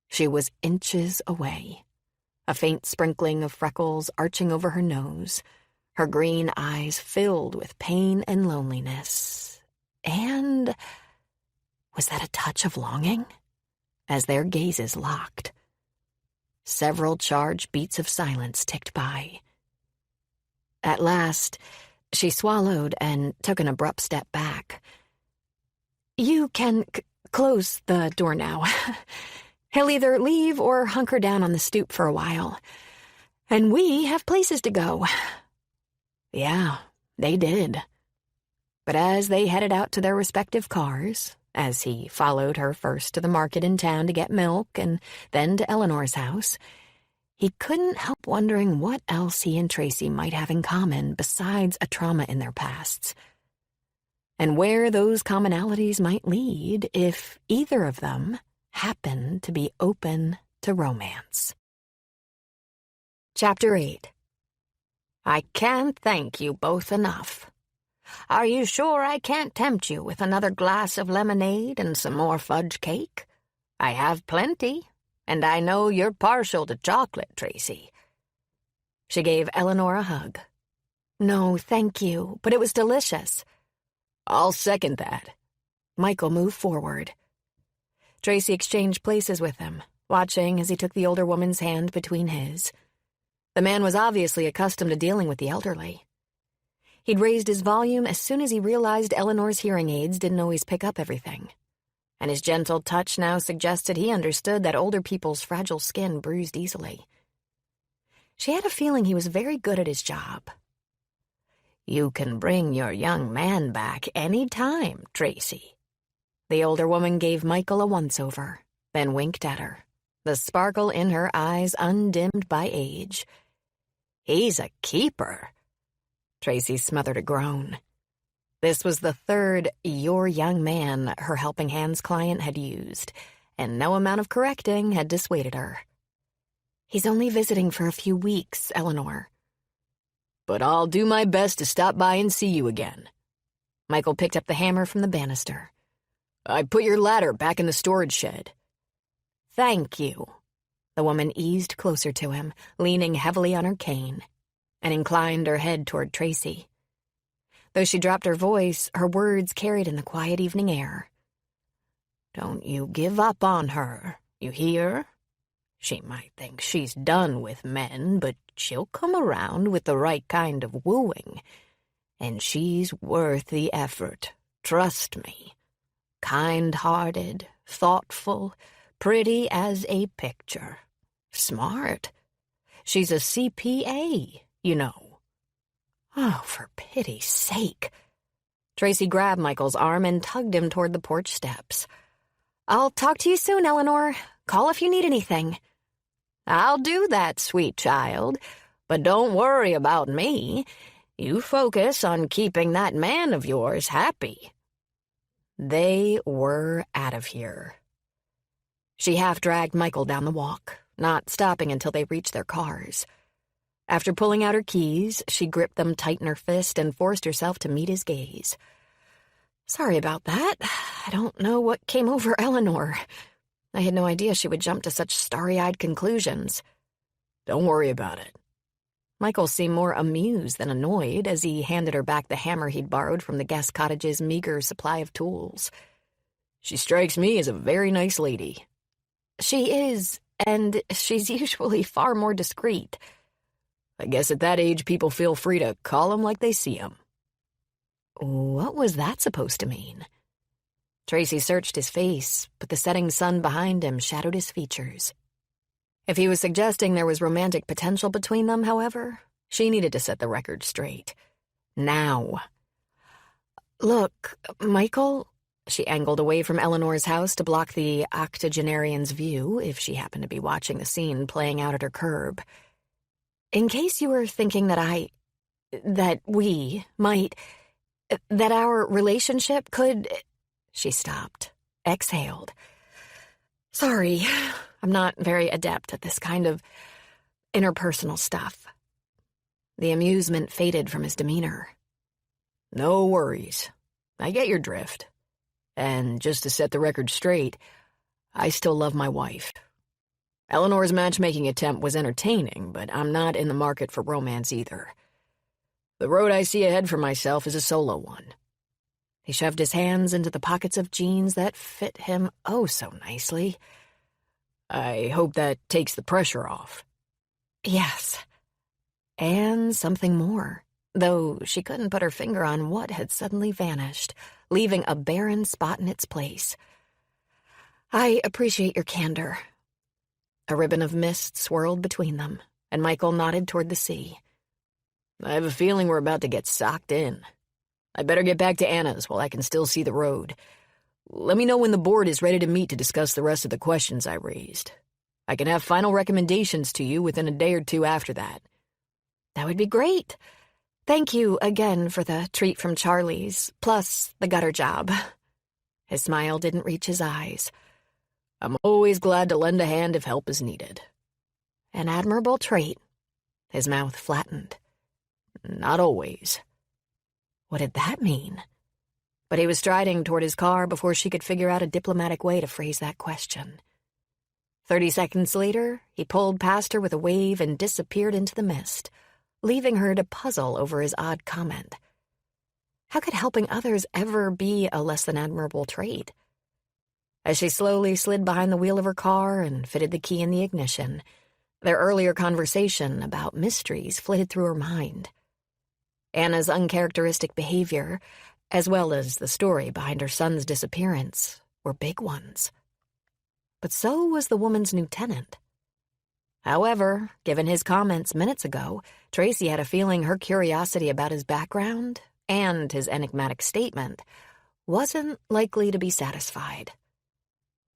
[SPEAKER 1] She was inches away, a faint sprinkling of freckles arching over her nose, her green eyes filled with pain and loneliness. And was that a touch of longing? As their gazes locked. Several charged beats of silence ticked by. At last, she swallowed and took an abrupt step back. "You can close the door now. He'll either leave or hunker down on the stoop for a while. And we have places to go." Yeah, they did. But as they headed out to their respective cars, as he followed her first to the market in town to get milk and then to Eleanor's house, he couldn't help wondering what else he and Tracy might have in common besides a trauma in their pasts, and where those commonalities might lead if either of them happened to be open to romance. Chapter 8. "I can't thank you both enough. Are you sure I can't tempt you with another glass of lemonade and some more fudge cake? I have plenty, and I know you're partial to chocolate, Tracy." She gave Eleanor a hug. "No, thank you, but it was delicious."
[SPEAKER 2] "I'll second that."
[SPEAKER 1] Michael moved forward. Tracy exchanged places with him, watching as he took the older woman's hand between his. The man was obviously accustomed to dealing with the elderly. He'd raised his volume as soon as he realized Eleanor's hearing aids didn't always pick up everything, and his gentle touch now suggested he understood that older people's fragile skin bruised easily. She had a feeling he was very good at his job. "You can bring your young man back any time, Tracy." The older woman gave Michael a once-over, then winked at her, the sparkle in her eyes undimmed by age. "He's a keeper." Tracy smothered a groan. This was the third "your young man" her Helping Hands client had used, and no amount of correcting had dissuaded her. "He's only visiting for a few weeks, Eleanor."
[SPEAKER 2] "But I'll do my best to stop by and see you again."
[SPEAKER 1] Michael picked up the hammer from the banister.
[SPEAKER 2] "I put your ladder back in the storage shed."
[SPEAKER 1] "Thank you." The woman eased closer to him, leaning heavily on her cane, and inclined her head toward Tracy. Though she dropped her voice, her words carried in the quiet evening air. "Don't you give up on her, you hear? She might think she's done with men, but she'll come around with the right kind of wooing. And she's worth the effort, trust me. Kind-hearted, thoughtful, pretty as a picture. Smart. She's a CPA, you know." "Oh, for pity's sake." Tracy grabbed Michael's arm and tugged him toward the porch steps. "I'll talk to you soon, Eleanor. Call if you need anything." "I'll do that, sweet child. But don't worry about me. You focus on keeping that man of yours happy." They were out of here. She half-dragged Michael down the walk, not stopping until they reached their cars. After pulling out her keys, she gripped them tight in her fist and forced herself to meet his gaze. "Sorry about that. I don't know what came over Eleanor. I had no idea she would jump to such starry-eyed conclusions."
[SPEAKER 2] "Don't worry about it."
[SPEAKER 1] Michael seemed more amused than annoyed as he handed her back the hammer he'd borrowed from the guest cottage's meager supply of tools.
[SPEAKER 2] "She strikes me as a very nice lady."
[SPEAKER 1] "She is, and she's usually far more discreet."
[SPEAKER 2] "I guess at that age people feel free to call 'em like they see 'em."
[SPEAKER 1] What was that supposed to mean? Tracy searched his face, but the setting sun behind him shadowed his features. If he was suggesting there was romantic potential between them, however, she needed to set the record straight. Now. "Look, Michael," she angled away from Eleanor's house to block the octogenarian's view if she happened to be watching the scene playing out at her curb. "In case you were thinking that that our relationship could—" She stopped, exhaled. "Sorry, I'm not very adept at this kind of interpersonal stuff." The amusement faded from his demeanor.
[SPEAKER 2] "No worries. I get your drift. And just to set the record straight, I still love my wife. Eleanor's matchmaking attempt was entertaining, but I'm not in the market for romance either. The road I see ahead for myself is a solo one."
[SPEAKER 1] He shoved his hands into the pockets of jeans that fit him oh so nicely.
[SPEAKER 2] "I hope that takes the pressure off."
[SPEAKER 1] "Yes." And something more, though she couldn't put her finger on what had suddenly vanished, leaving a barren spot in its place. "I appreciate your candor." A ribbon of mist swirled between them, and Michael nodded toward the sea.
[SPEAKER 2] "I have a feeling we're about to get socked in. I better get back to Anna's while I can still see the road. Let me know when the board is ready to meet to discuss the rest of the questions I raised. I can have final recommendations to you within a day or two after that."
[SPEAKER 1] "That would be great. Thank you again for the treat from Charlie's, plus the gutter job." His smile didn't reach his eyes.
[SPEAKER 2] "I'm always glad to lend a hand if help is needed."
[SPEAKER 1] "An admirable trait." His mouth flattened.
[SPEAKER 2] "Not always."
[SPEAKER 1] What did that mean? But he was striding toward his car before she could figure out a diplomatic way to phrase that question. 30 seconds later, he pulled past her with a wave and disappeared into the mist, leaving her to puzzle over his odd comment. How could helping others ever be a less than admirable trait? As she slowly slid behind the wheel of her car and fitted the key in the ignition, their earlier conversation about mysteries flitted through her mind. Anna's uncharacteristic behavior, as well as the story behind her son's disappearance, were big ones. But so was the woman's new tenant. However, given his comments minutes ago, Tracy had a feeling her curiosity about his background and his enigmatic statement wasn't likely to be satisfied.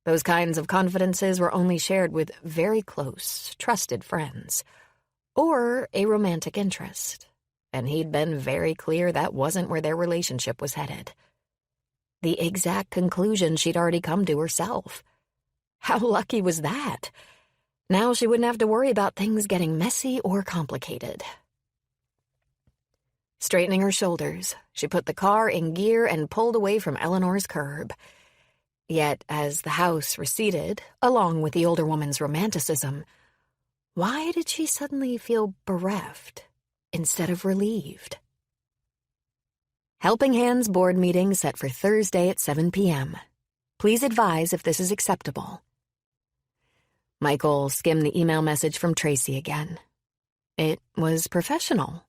[SPEAKER 1] Those kinds of confidences were only shared with very close, trusted friends, or a romantic interest. and he'd been very clear that wasn't where their relationship was headed. The exact conclusion she'd already come to herself. How lucky was that? Now she wouldn't have to worry about things getting messy or complicated. Straightening her shoulders, she put the car in gear and pulled away from Eleanor's curb. Yet, as the house receded, along with the older woman's romanticism, why did she suddenly feel bereft instead of relieved? Helping Hands board meeting set for Thursday at 7 p.m. Please advise if this is acceptable. Michael skimmed the email message from Tracy again. It was professional,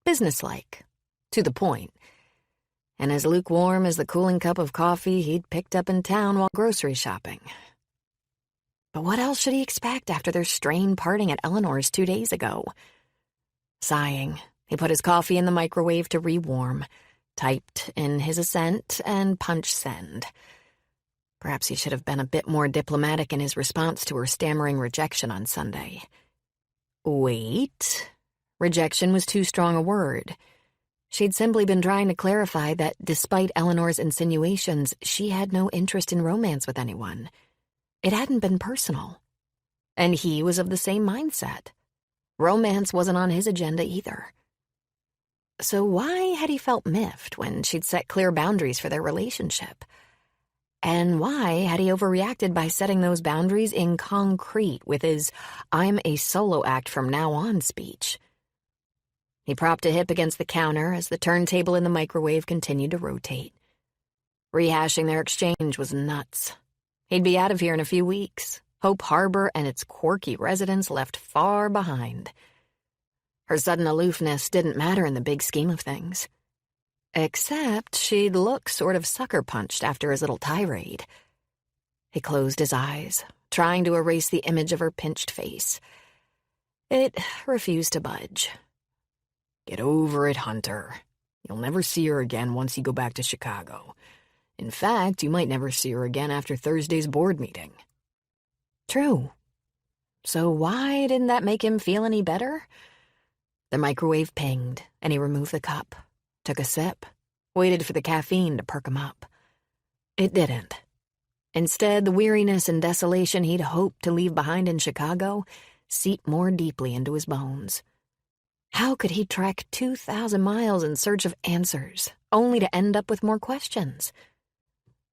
[SPEAKER 1] businesslike, to the point, and as lukewarm as the cooling cup of coffee he'd picked up in town while grocery shopping. But what else should he expect after their strained parting at Eleanor's 2 days ago? Sighing, he put his coffee in the microwave to rewarm, typed in his assent, and punched send. Perhaps he should have been a bit more diplomatic in his response to her stammering rejection on Sunday. Wait. Rejection was too strong a word. She'd simply been trying to clarify that despite Eleanor's insinuations, she had no interest in romance with anyone. It hadn't been personal. And he was of the same mindset. Romance wasn't on his agenda either. So why had he felt miffed when she'd set clear boundaries for their relationship? And why had he overreacted by setting those boundaries in concrete with his "I'm a solo act from now on" speech? He propped a hip against the counter as the turntable in the microwave continued to rotate. Rehashing their exchange was nuts. He'd be out of here in a few weeks, Hope Harbor and its quirky residents left far behind. Her sudden aloofness didn't matter in the big scheme of things. Except she'd look sort of sucker-punched after his little tirade. He closed his eyes, trying to erase the image of her pinched face. It refused to budge.
[SPEAKER 2] Get over it, Hunter. You'll never see her again once you go back to Chicago. In fact, you might never see her again after Thursday's board meeting.
[SPEAKER 1] True. So why didn't that make him feel any better? The microwave pinged, and he removed the cup, took a sip, waited for the caffeine to perk him up. It didn't. Instead, the weariness and desolation he'd hoped to leave behind in Chicago seeped more deeply into his bones. How could he trek 2,000 miles in search of answers, only to end up with more questions?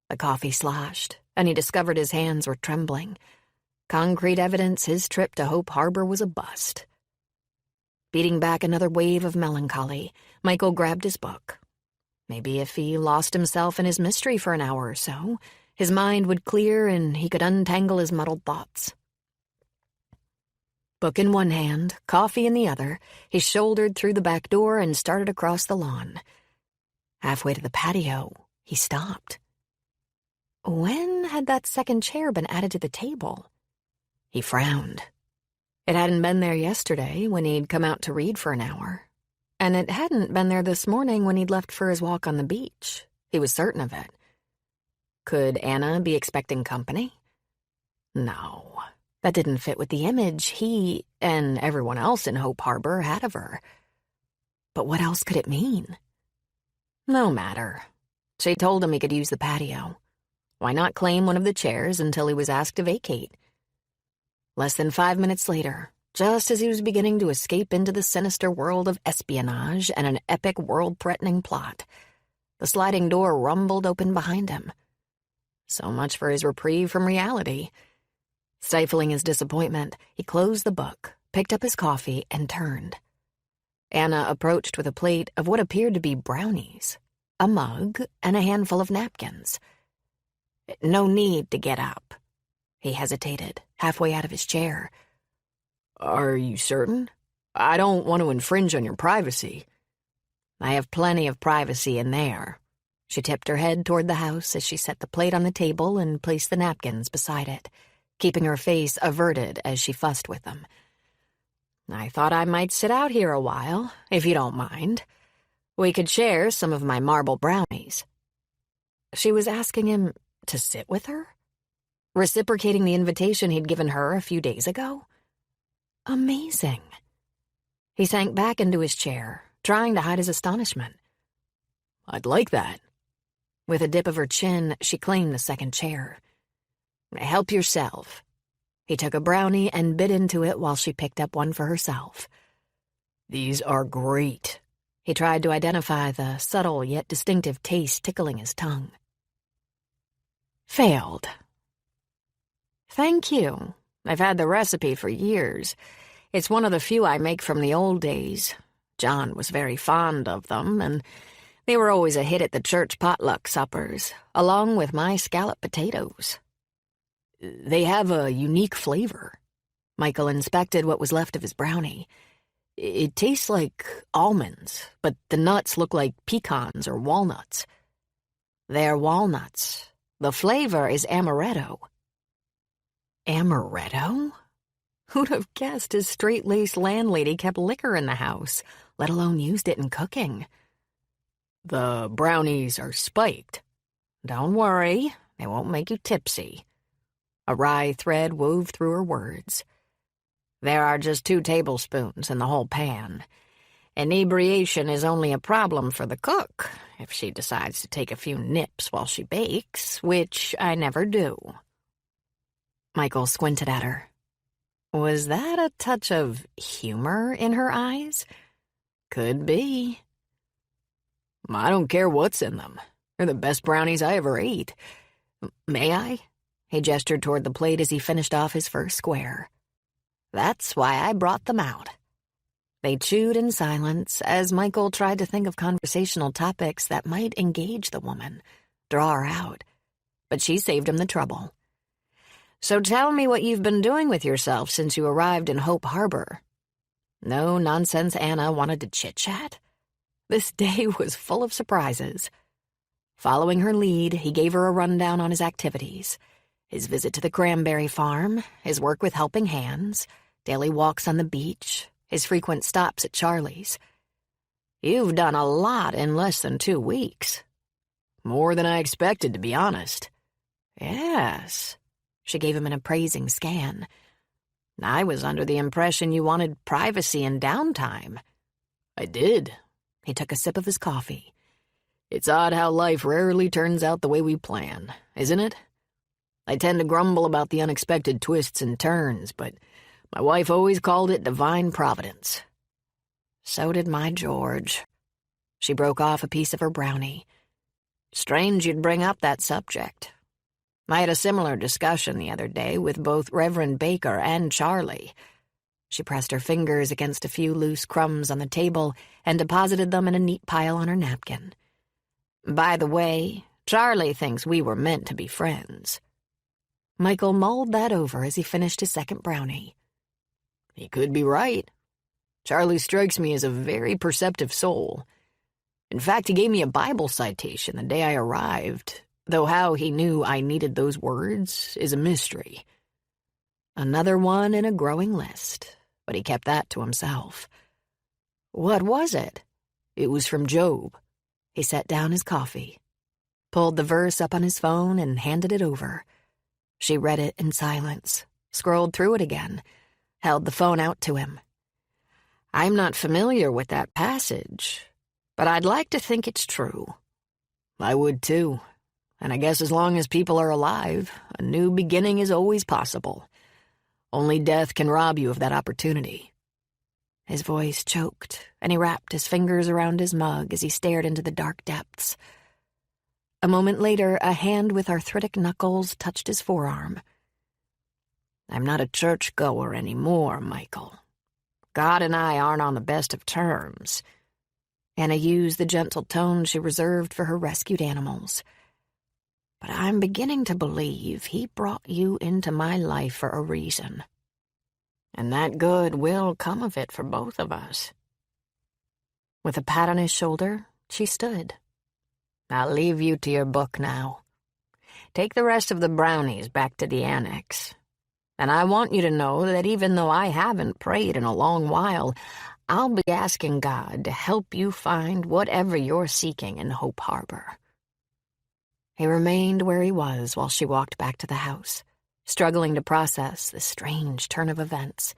[SPEAKER 1] The coffee sloshed, and he discovered his hands were trembling. Concrete evidence his trip to Hope Harbor was a bust. Beating back another wave of melancholy, Michael grabbed his book. Maybe if he lost himself in his mystery for an hour or so, his mind would clear and he could untangle his muddled thoughts. Book in one hand, coffee in the other, he shouldered through the back door and started across the lawn. Halfway to the patio, he stopped. When had that second chair been added to the table? He frowned. It hadn't been there yesterday when he'd come out to read for an hour. And it hadn't been there this morning when he'd left for his walk on the beach. He was certain of it. Could Anna be expecting company? No, that didn't fit with the image he and everyone else in Hope Harbor had of her. But what else could it mean? No matter. She told him he could use the patio. Why not claim one of the chairs until he was asked to vacate? Less than 5 minutes later, just as he was beginning to escape into the sinister world of espionage and an epic world-threatening plot, the sliding door rumbled open behind him. So much for his reprieve from reality. Stifling his disappointment, he closed the book, picked up his coffee, and turned. Anna approached with a plate of what appeared to be brownies, a mug, and a handful of napkins. No need to get up. He hesitated, halfway out of his chair.
[SPEAKER 2] Are you certain? I don't want to infringe on your privacy.
[SPEAKER 1] I have plenty of privacy in there. She tipped her head toward the house as she set the plate on the table and placed the napkins beside it, keeping her face averted as she fussed with them. I thought I might sit out here a while, if you don't mind. We could share some of my marble brownies. She was asking him to sit with her? Reciprocating the invitation he'd given her a few days ago? Amazing. He sank back into his chair, trying to hide his astonishment.
[SPEAKER 2] I'd like that.
[SPEAKER 1] With a dip of her chin, she claimed the second chair.
[SPEAKER 2] Help yourself.
[SPEAKER 1] He took a brownie and bit into it while she picked up one for herself.
[SPEAKER 2] These are great.
[SPEAKER 1] He tried to identify the subtle yet distinctive taste tickling his tongue. Failed. Thank you. I've had the recipe for years. It's one of the few I make from the old days. John was very fond of them, and they were always a hit at the church potluck suppers, along with my scalloped potatoes.
[SPEAKER 2] They have a unique flavor.
[SPEAKER 1] Michael inspected what was left of his brownie.
[SPEAKER 2] It tastes like almonds, but the nuts look like pecans or walnuts.
[SPEAKER 1] They're walnuts. The flavor is amaretto.
[SPEAKER 2] Amaretto?
[SPEAKER 1] Who'd have guessed his straight-laced landlady kept liquor in the house, let alone used it in cooking?
[SPEAKER 2] The brownies are spiked.
[SPEAKER 1] Don't worry, they won't make you tipsy. A wry thread wove through her words. There are just 2 tablespoons in the whole pan. Inebriation is only a problem for the cook if she decides to take a few nips while she bakes, which I never do. Michael squinted at her. Was that a touch of humor in her eyes?
[SPEAKER 2] Could be. I don't care what's in them. They're the best brownies I ever ate.
[SPEAKER 1] May I? He gestured toward the plate as he finished off his first square. That's why I brought them out. They chewed in silence as Michael tried to think of conversational topics that might engage the woman, draw her out. But she saved him the trouble. So tell me what you've been doing with yourself since you arrived in Hope Harbor. No nonsense Anna wanted to chit-chat. This day was full of surprises. Following her lead, he gave her a rundown on his activities. His visit to the cranberry farm, his work with Helping Hands, daily walks on the beach, his frequent stops at Charlie's. You've done a lot in less than 2 weeks.
[SPEAKER 2] More than I expected, to be honest.
[SPEAKER 1] Yes. She gave him an appraising scan. I was under the impression you wanted privacy and downtime.
[SPEAKER 2] I did.
[SPEAKER 1] He took a sip of his coffee.
[SPEAKER 2] It's odd how life rarely turns out the way we plan, isn't it? I tend to grumble about the unexpected twists and turns, but my wife always called it divine providence.
[SPEAKER 1] So did my George. She broke off a piece of her brownie. Strange you'd bring up that subject. I had a similar discussion the other day with both Reverend Baker and Charlie. She pressed her fingers against a few loose crumbs on the table and deposited them in a neat pile on her napkin. By the way, Charlie thinks we were meant to be friends. Michael mulled that over as he finished his second brownie.
[SPEAKER 2] He could be right. Charlie strikes me as a very perceptive soul. In fact, he gave me a Bible citation the day I arrived, though how he knew I needed those words is a mystery.
[SPEAKER 1] Another one in a growing list, but he kept that to himself. What was it?
[SPEAKER 2] It was from Job.
[SPEAKER 1] He set down his coffee, pulled the verse up on his phone and handed it over. She read it in silence, scrolled through it again, held the phone out to him. I'm not familiar with that passage, but I'd like to think it's true.
[SPEAKER 2] I would too. And I guess as long as people are alive, a new beginning is always possible. Only death can rob you of that opportunity.
[SPEAKER 1] His voice choked, and he wrapped his fingers around his mug as he stared into the dark depths. A moment later, a hand with arthritic knuckles touched his forearm. I'm not a churchgoer anymore, Michael. God and I aren't on the best of terms. Anna used the gentle tone she reserved for her rescued animals. But I'm beginning to believe he brought you into my life for a reason. And that good will come of it for both of us. With a pat on his shoulder, she stood. I'll leave you to your book now. Take the rest of the brownies back to the annex. And I want you to know that even though I haven't prayed in a long while, I'll be asking God to help you find whatever you're seeking in Hope Harbor. He remained where he was while she walked back to the house, struggling to process this strange turn of events.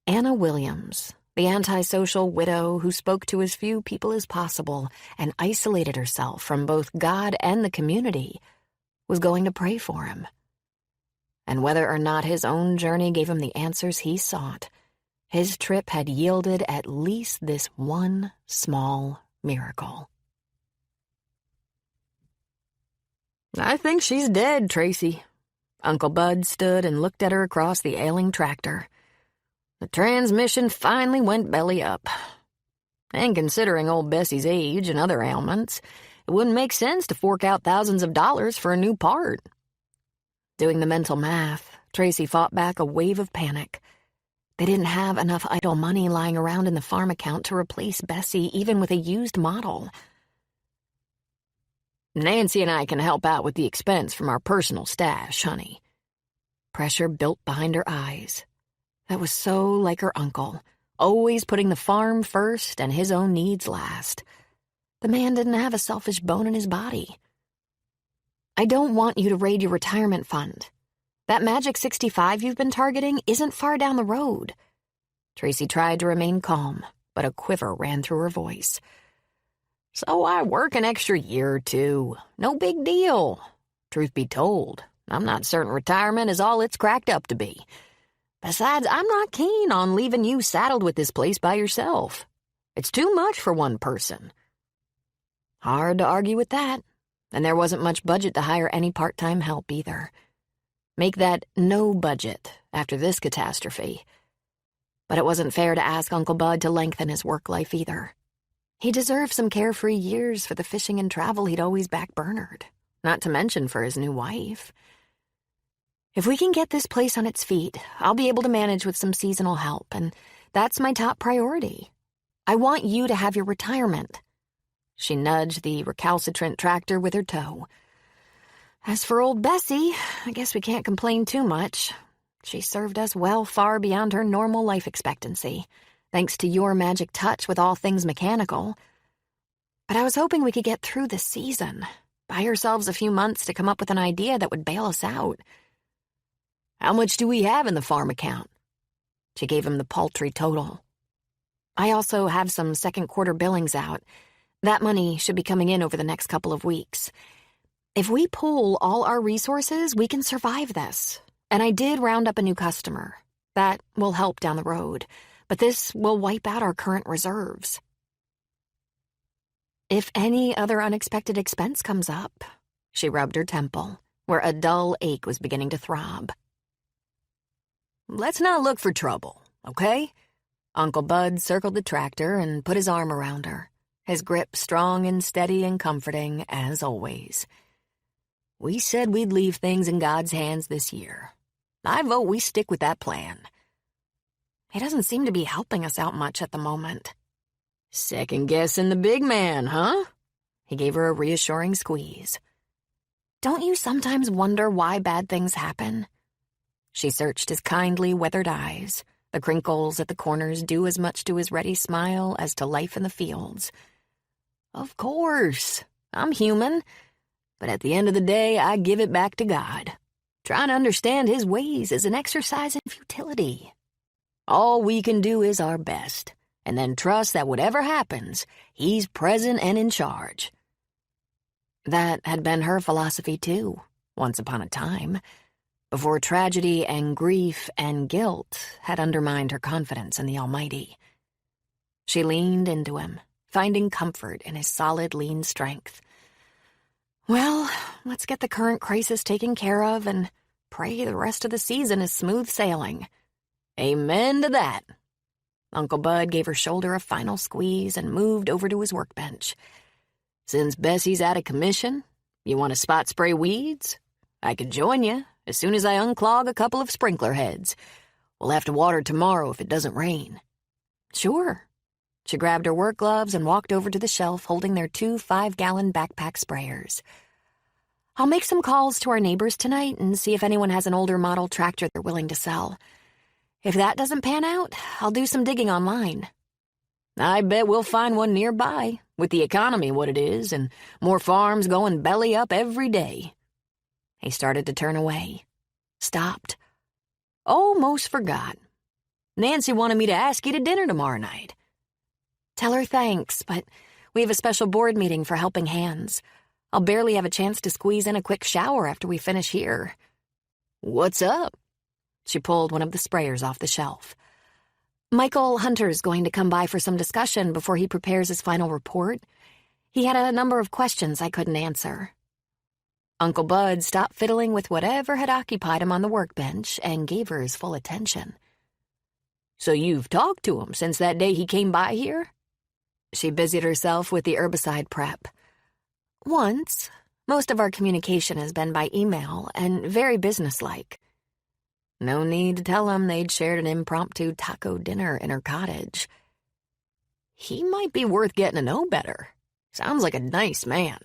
[SPEAKER 1] Anna Williams, The antisocial widow who spoke to as few people as possible and isolated herself from both God and the community, was going to pray for him. And whether or not his own journey gave him the answers he sought, his trip had yielded at least this one small miracle.
[SPEAKER 2] "I think she's dead, Tracy." Uncle Bud stood and looked at her across the ailing tractor. "The transmission finally went belly up. And considering old Bessie's age and other ailments, it wouldn't make sense to fork out thousands of dollars for a new part."
[SPEAKER 1] Doing the mental math, Tracy fought back a wave of panic. They didn't have enough idle money lying around in the farm account to replace Bessie even with a used model.
[SPEAKER 2] "Nancy and I can help out with the expense from our personal stash, honey."
[SPEAKER 1] Pressure built behind her eyes. That was so like her uncle, always putting the farm first and his own needs last. The man didn't have a selfish bone in his body. "I don't want you to raid your retirement fund. That magic 65 you've been targeting isn't far down the road." Tracy tried to remain calm, but a quiver ran through her voice.
[SPEAKER 2] "So I work an extra year or two. No big deal. Truth be told, I'm not certain retirement is all it's cracked up to be. Besides, I'm not keen on leaving you saddled with this place by yourself. It's too much for one person."
[SPEAKER 1] Hard to argue with that, and there wasn't much budget to hire any part-time help either. Make that no budget after this catastrophe. But it wasn't fair to ask Uncle Bud to lengthen his work life either. He deserved some carefree years for the fishing and travel he'd always backburnered, not to mention for his new wife. "If we can get this place on its feet, I'll be able to manage with some seasonal help, and that's my top priority. I want you to have your retirement." She nudged the recalcitrant tractor with her toe. "As for old Bessie, I guess we can't complain too much. She served us well far beyond her normal life expectancy, thanks to your magic touch with all things mechanical. But I was hoping we could get through the season, buy ourselves a few months to come up with an idea that would bail us out."
[SPEAKER 2] "How much do we have in the farm account?"
[SPEAKER 1] She gave him the paltry total. "I also have some second quarter billings out. That money should be coming in over the next couple of weeks. If we pool all our resources, we can survive this. And I did round up a new customer. That will help down the road, but this will wipe out our current reserves. If any other unexpected expense comes up," she rubbed her temple, where a dull ache was beginning to throb.
[SPEAKER 2] "Let's not look for trouble, okay?"
[SPEAKER 1] Uncle Bud circled the tractor and put his arm around her, his grip strong and steady and comforting as always.
[SPEAKER 2] "We said we'd leave things in God's hands this year. I vote we stick with that plan."
[SPEAKER 1] He doesn't seem to be helping us out much at the moment.
[SPEAKER 2] "Second-guessing the big man, huh?"
[SPEAKER 1] He gave her a reassuring squeeze. "Don't you sometimes wonder why bad things happen?" She searched his kindly, weathered eyes. The crinkles at the corners due as much to his ready smile as to life in the fields.
[SPEAKER 2] "Of course. I'm human. But at the end of the day, I give it back to God. Trying to understand his ways is an exercise in futility. All we can do is our best, and then trust that whatever happens, he's present and in charge."
[SPEAKER 1] That had been her philosophy too, once upon a time, before tragedy and grief and guilt had undermined her confidence in the Almighty. She leaned into him, finding comfort in his solid, lean strength. "Well, let's get the current crisis taken care of and pray the rest of the season is smooth sailing."
[SPEAKER 2] "Amen to that."
[SPEAKER 1] Uncle Bud gave her shoulder a final squeeze and moved over to his workbench.
[SPEAKER 2] "Since Bessie's out of commission, you want to spot spray weeds? I could join you as soon as I unclog a couple of sprinkler heads. We'll have to water tomorrow if it doesn't rain."
[SPEAKER 1] "Sure." She grabbed her work gloves and walked over to the shelf holding their 2 5-gallon backpack sprayers. "I'll make some calls to our neighbors tonight and see if anyone has an older model tractor they're willing to sell. If that doesn't pan out, I'll do some digging online."
[SPEAKER 2] "I bet we'll find one nearby, with the economy what it is, and more farms going belly up every day."
[SPEAKER 1] He started to turn away. Stopped.
[SPEAKER 2] "Almost forgot. Nancy wanted me to ask you to dinner tomorrow night."
[SPEAKER 1] Tell her thanks, but we have a special board meeting for Helping Hands. I'll barely have a chance to squeeze in a quick shower after we finish here.
[SPEAKER 2] "What's up?"
[SPEAKER 1] She pulled one of the sprayers off the shelf. Michael Hunter's going to come by for some discussion before he prepares his final report. He had a number of questions I couldn't answer. Uncle Bud stopped fiddling with whatever had occupied him on the workbench and gave her his full attention.
[SPEAKER 2] "So you've talked to him since that day he came by here?"
[SPEAKER 1] She busied herself with the herbicide prep. Once. Most of our communication has been by email and very businesslike. No need to tell him they'd shared an impromptu taco dinner in her cottage.
[SPEAKER 2] "He might be worth getting to know better. Sounds like a nice man."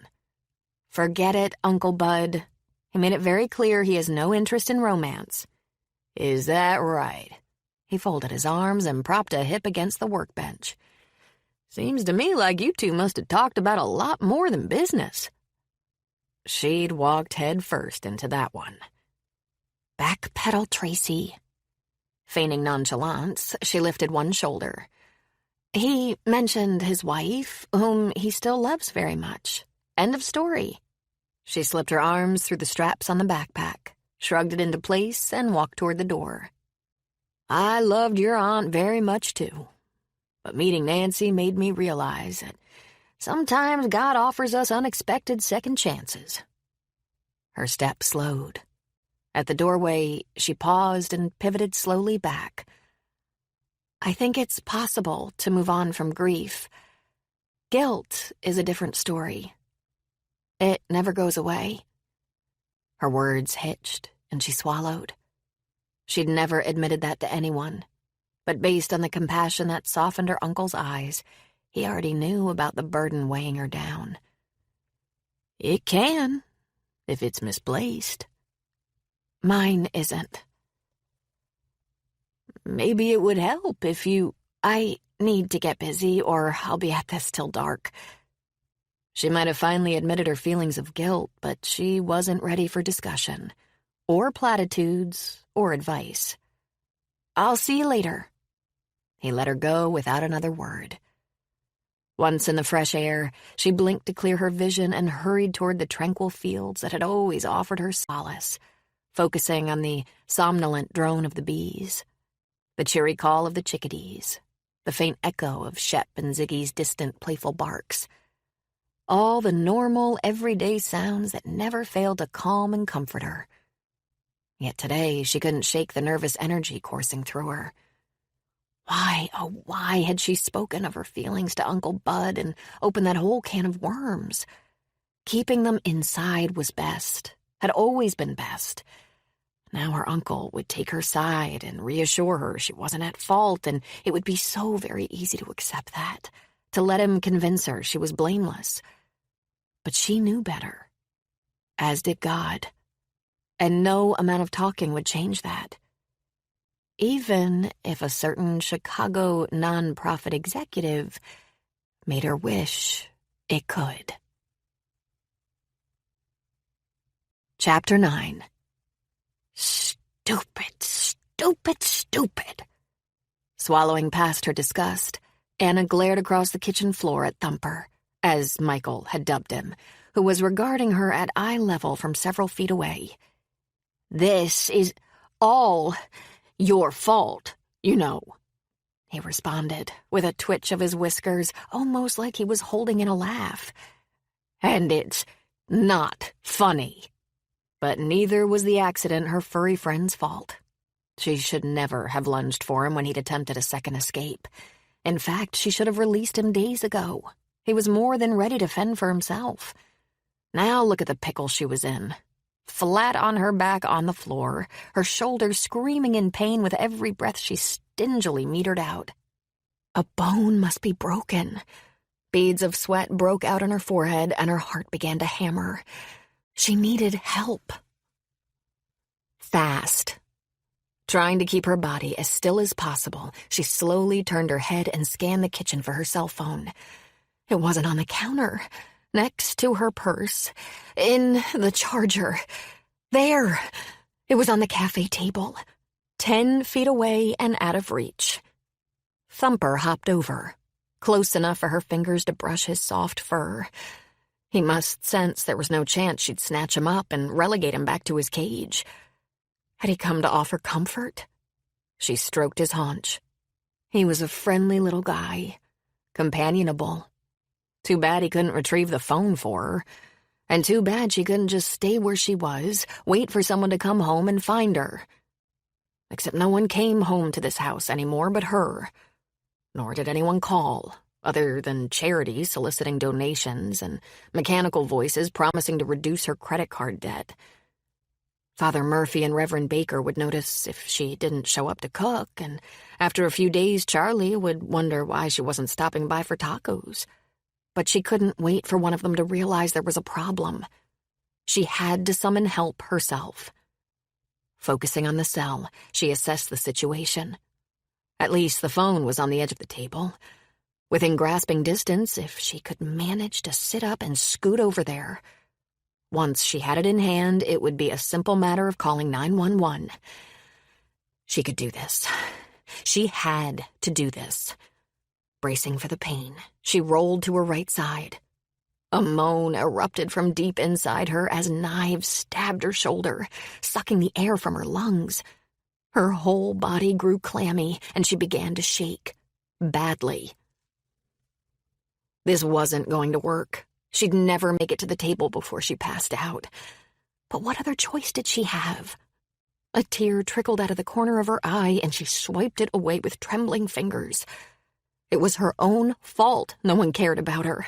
[SPEAKER 1] Forget it, Uncle Bud. He made it very clear he has no interest in romance.
[SPEAKER 2] "Is that right?"
[SPEAKER 1] He folded his arms and propped a hip against the workbench.
[SPEAKER 2] "Seems to me like you two must have talked about a lot more than business."
[SPEAKER 1] She'd walked head first into that one. Backpedal, Tracy. Feigning nonchalance, she lifted one shoulder. He mentioned his wife, whom he still loves very much. End of story. She slipped her arms through the straps on the backpack, shrugged it into place, and walked toward the door.
[SPEAKER 2] "I loved your aunt very much, too. But meeting Nancy made me realize that sometimes God offers us unexpected second chances."
[SPEAKER 1] Her step slowed. At the doorway, she paused and pivoted slowly back. I think it's possible to move on from grief. Guilt is a different story. It never goes away. Her words hitched, and she swallowed. She'd never admitted that to anyone, but based on the compassion that softened her uncle's eyes, he already knew about the burden weighing her down.
[SPEAKER 2] "It can, if it's misplaced."
[SPEAKER 1] Mine isn't.
[SPEAKER 2] "Maybe it would help if you—"
[SPEAKER 1] I need to get busy, or I'll be at this till dark. She might have finally admitted her feelings of guilt, but she wasn't ready for discussion, or platitudes, or advice. I'll see you later. He let her go without another word. Once in the fresh air, she blinked to clear her vision and hurried toward the tranquil fields that had always offered her solace, focusing on the somnolent drone of the bees, the cheery call of the chickadees, the faint echo of Shep and Ziggy's distant playful barks. All the normal, everyday sounds that never failed to calm and comfort her. Yet today she couldn't shake the nervous energy coursing through her. Why, oh why had she spoken of her feelings to Uncle Bud and opened that whole can of worms? Keeping them inside was best, had always been best. Now her uncle would take her side and reassure her she wasn't at fault, and it would be so very easy to accept that, to let him convince her she was blameless. But she knew better, as did God, and no amount of talking would change that. Even if a certain Chicago nonprofit executive made her wish it could. Chapter 9. Stupid, stupid, stupid. Swallowing past her disgust, Anna glared across the kitchen floor at Thumper, as Michael had dubbed him, who was regarding her at eye level from several feet away. "This is all your fault, you know," he responded, with a twitch of his whiskers, almost like he was holding in a laugh. "And it's not funny." But neither was the accident her furry friend's fault. She should never have lunged for him when he'd attempted a second escape. In fact, she should have released him days ago. He was more than ready to fend for himself. Now look at the pickle she was in. Flat on her back on the floor, her shoulders screaming in pain with every breath she stingily metered out. A bone must be broken. Beads of sweat broke out on her forehead, and her heart began to hammer. She needed help. Fast. Trying to keep her body as still as possible, she slowly turned her head and scanned the kitchen for her cell phone. It wasn't on the counter. Next to her purse. In the charger. There! It was on the cafe table. 10 feet away and out of reach. Thumper hopped over, close enough for her fingers to brush his soft fur. He must sense there was no chance she'd snatch him up and relegate him back to his cage. Had he come to offer comfort? She stroked his haunch. He was a friendly little guy, companionable. Too bad he couldn't retrieve the phone for her. And too bad she couldn't just stay where she was, wait for someone to come home and find her. Except no one came home to this house anymore but her. Nor did anyone call, other than charities soliciting donations and mechanical voices promising to reduce her credit card debt. Father Murphy and Reverend Baker would notice if she didn't show up to cook, and after a few days Charlie would wonder why she wasn't stopping by for tacos. But she couldn't wait for one of them to realize there was a problem. She had to summon help herself. Focusing on the cell, she assessed the situation. At least the phone was on the edge of the table. Within grasping distance, if she could manage to sit up and scoot over there. Once she had it in hand, it would be a simple matter of calling 911. She could do this. She had to do this. Bracing for the pain, she rolled to her right side. A moan erupted from deep inside her as knives stabbed her shoulder, sucking the air from her lungs. Her whole body grew clammy, and she began to shake. Badly. This wasn't going to work. She'd never make it to the table before she passed out. But what other choice did she have? A tear trickled out of the corner of her eye, and she swiped it away with trembling fingers. It was her own fault no one cared about her.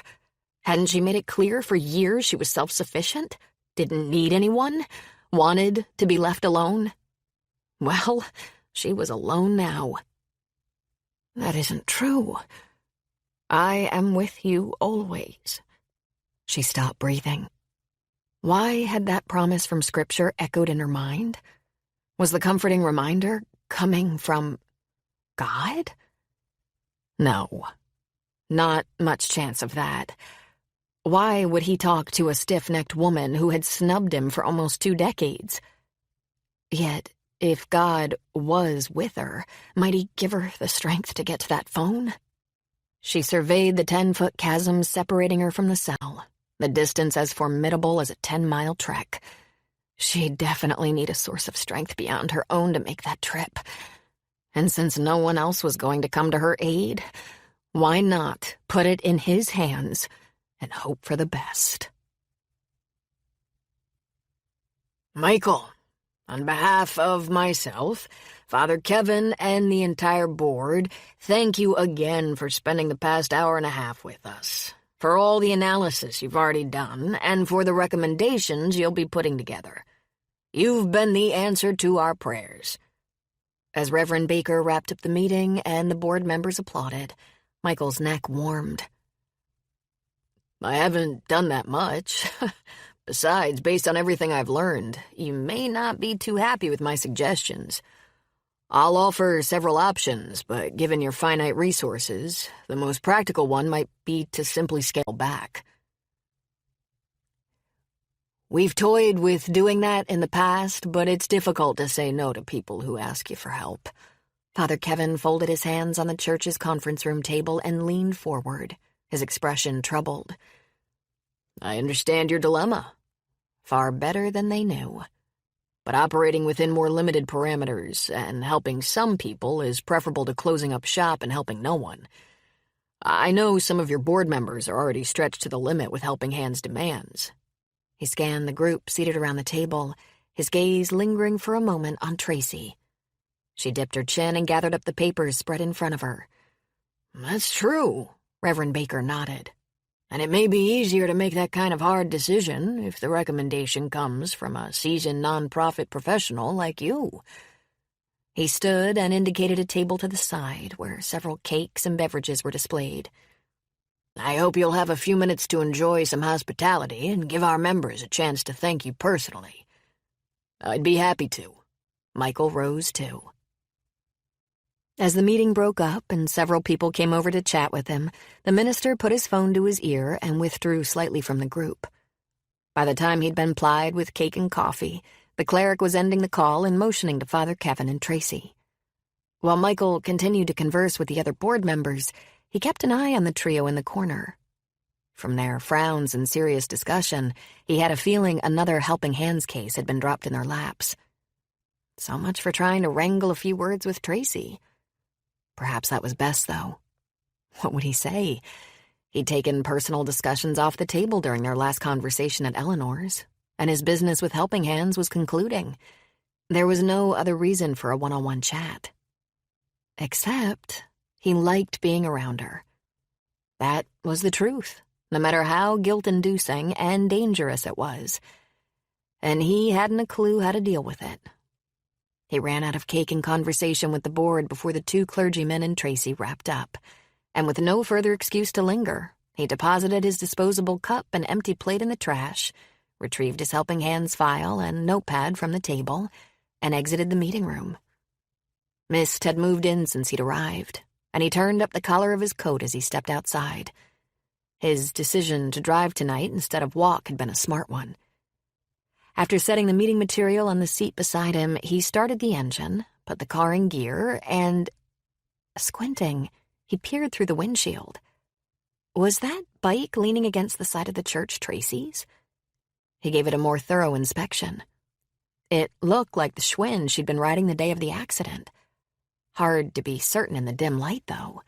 [SPEAKER 1] Hadn't she made it clear for years she was self-sufficient? Didn't need anyone? Wanted to be left alone? Well, she was alone now. That isn't true. I am with you always. She stopped breathing. Why had that promise from Scripture echoed in her mind? Was the comforting reminder coming from God? No, not much chance of that. Why would he talk to a stiff-necked woman who had snubbed him for almost 2 decades? Yet, if God was with her, might he give her the strength to get to that phone? She surveyed the 10-foot chasm separating her from the cell, the distance as formidable as a 10-mile trek. She'd definitely need a source of strength beyond her own to make that trip. And since no one else was going to come to her aid, why not put it in his hands and hope for the best?
[SPEAKER 2] Michael, on behalf of myself, Father Kevin, and the entire board, thank you again for spending the past hour and a half with us, for all the analysis you've already done, and for the recommendations you'll be putting together. You've been the answer to our prayers. As Reverend Baker wrapped up the meeting and the board members applauded, Michael's neck warmed. I haven't done that much. Besides, based on everything I've learned, you may not be too happy with my suggestions. I'll offer several options, but given your finite resources, the most practical one might be to simply scale back. We've toyed with doing that in the past, but it's difficult to say no to people who ask you for help.
[SPEAKER 1] Father Kevin folded his hands on the church's conference room table and leaned forward, his expression troubled.
[SPEAKER 2] I understand your dilemma. Far better than they knew. But operating within more limited parameters and helping some people is preferable to closing up shop and helping no one. I know some of your board members are already stretched to the limit with Helping Hand's demands.
[SPEAKER 1] He scanned the group seated around the table, his gaze lingering for a moment on Tracy. She dipped her chin and gathered up the papers spread in front of her.
[SPEAKER 2] That's true, Reverend Baker nodded. And it may be easier to make that kind of hard decision if the recommendation comes from a seasoned nonprofit professional like you.
[SPEAKER 1] He stood and indicated a table to the side where several cakes and beverages were displayed.
[SPEAKER 2] I hope you'll have a few minutes to enjoy some hospitality and give our members a chance to thank you personally. I'd be happy to.
[SPEAKER 1] Michael rose too. As the meeting broke up and several people came over to chat with him, the minister put his phone to his ear and withdrew slightly from the group. By the time he'd been plied with cake and coffee, The cleric was ending the call and motioning to Father Kevin and Tracy. While Michael continued to converse with the other board members, he kept an eye on the trio in the corner. From their frowns and serious discussion, he had a feeling another helping hands case had been dropped in their laps. So much for trying to wrangle a few words with Tracy. Perhaps that was best, though. What would he say? He'd taken personal discussions off the table during their last conversation at Eleanor's, and his business with helping hands was concluding. There was no other reason for a one-on-one chat. Except he liked being around her. That was the truth, no matter how guilt-inducing and dangerous it was. And he hadn't a clue how to deal with it. He ran out of cake and conversation with the board before the two clergymen and Tracy wrapped up. And with no further excuse to linger, he deposited his disposable cup and empty plate in the trash, retrieved his helping hands file and notepad from the table, and exited the meeting room. Mist had moved in since he'd arrived, and he turned up the collar of his coat as he stepped outside. His decision to drive tonight instead of walk had been a smart one. After setting the meeting material on the seat beside him, he started the engine, put the car in gear, and, squinting, he peered through the windshield. Was that bike leaning against the side of the church Tracy's? He gave it a more thorough inspection. It looked like the Schwinn she'd been riding the day of the accident. Hard to be certain in the dim light, though.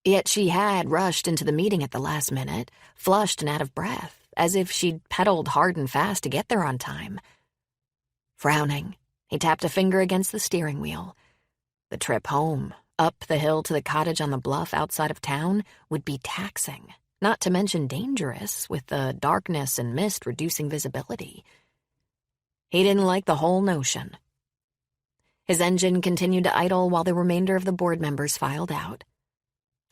[SPEAKER 1] Yet she had rushed into the meeting at the last minute, flushed and out of breath, as if she'd pedaled hard and fast to get there on time. Frowning, he tapped a finger against the steering wheel. The trip home, up the hill to the cottage on the bluff outside of town, would be taxing, not to mention dangerous, with the darkness and mist reducing visibility. He didn't like the whole notion. His engine continued to idle while the remainder of the board members filed out.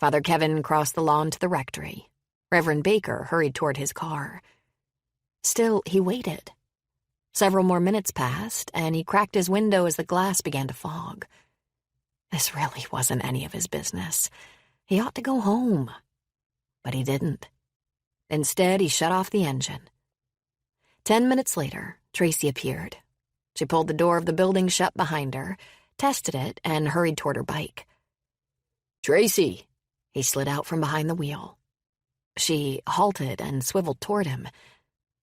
[SPEAKER 1] Father Kevin crossed the lawn to the rectory. Reverend Baker hurried toward his car. Still, he waited. Several more minutes passed, and he cracked his window as the glass began to fog. This really wasn't any of his business. He ought to go home. But he didn't. Instead, he shut off the engine. 10 minutes later, Tracy appeared. She pulled the door of the building shut behind her, tested it, and hurried toward her bike.
[SPEAKER 2] "Tracy!"
[SPEAKER 1] He slid out from behind the wheel. She halted and swiveled toward him.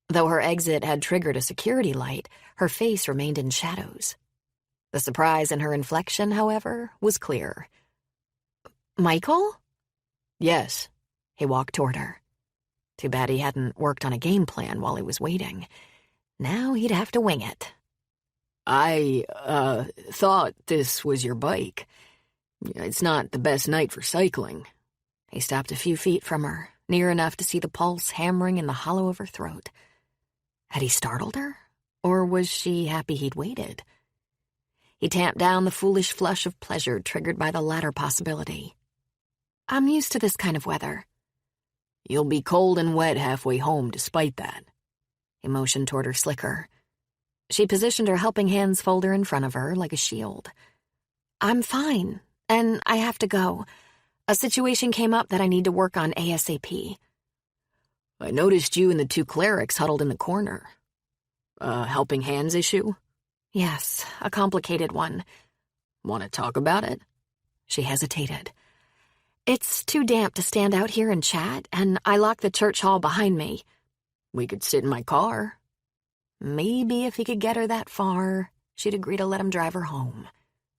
[SPEAKER 1] Though her exit had triggered a security light, her face remained in shadows. The surprise in her inflection, however, was clear. "Michael?"
[SPEAKER 2] "Yes."
[SPEAKER 1] He walked toward her. Too bad he hadn't worked on a game plan while he was waiting. Now he'd have to wing it.
[SPEAKER 2] I thought this was your bike. It's not the best night for cycling."
[SPEAKER 1] He stopped a few feet from her, near enough to see the pulse hammering in the hollow of her throat. Had he startled her, or was she happy he'd waited? He tamped down the foolish flush of pleasure triggered by the latter possibility. "I'm used to this kind of weather."
[SPEAKER 2] "You'll be cold and wet halfway home despite that."
[SPEAKER 1] He motioned toward her slicker. She positioned her helping hands folder in front of her like a shield. "I'm fine, and I have to go. A situation came up that I need to work on ASAP."
[SPEAKER 2] "I noticed you and the two clerics huddled in the corner. A helping hands issue?"
[SPEAKER 1] "Yes, a complicated one."
[SPEAKER 2] "Want to talk about it?"
[SPEAKER 1] She hesitated. "It's too damp to stand out here and chat, and I locked the church hall behind me."
[SPEAKER 2] "We could sit in my car."
[SPEAKER 1] Maybe if he could get her that far, she'd agree to let him drive her home.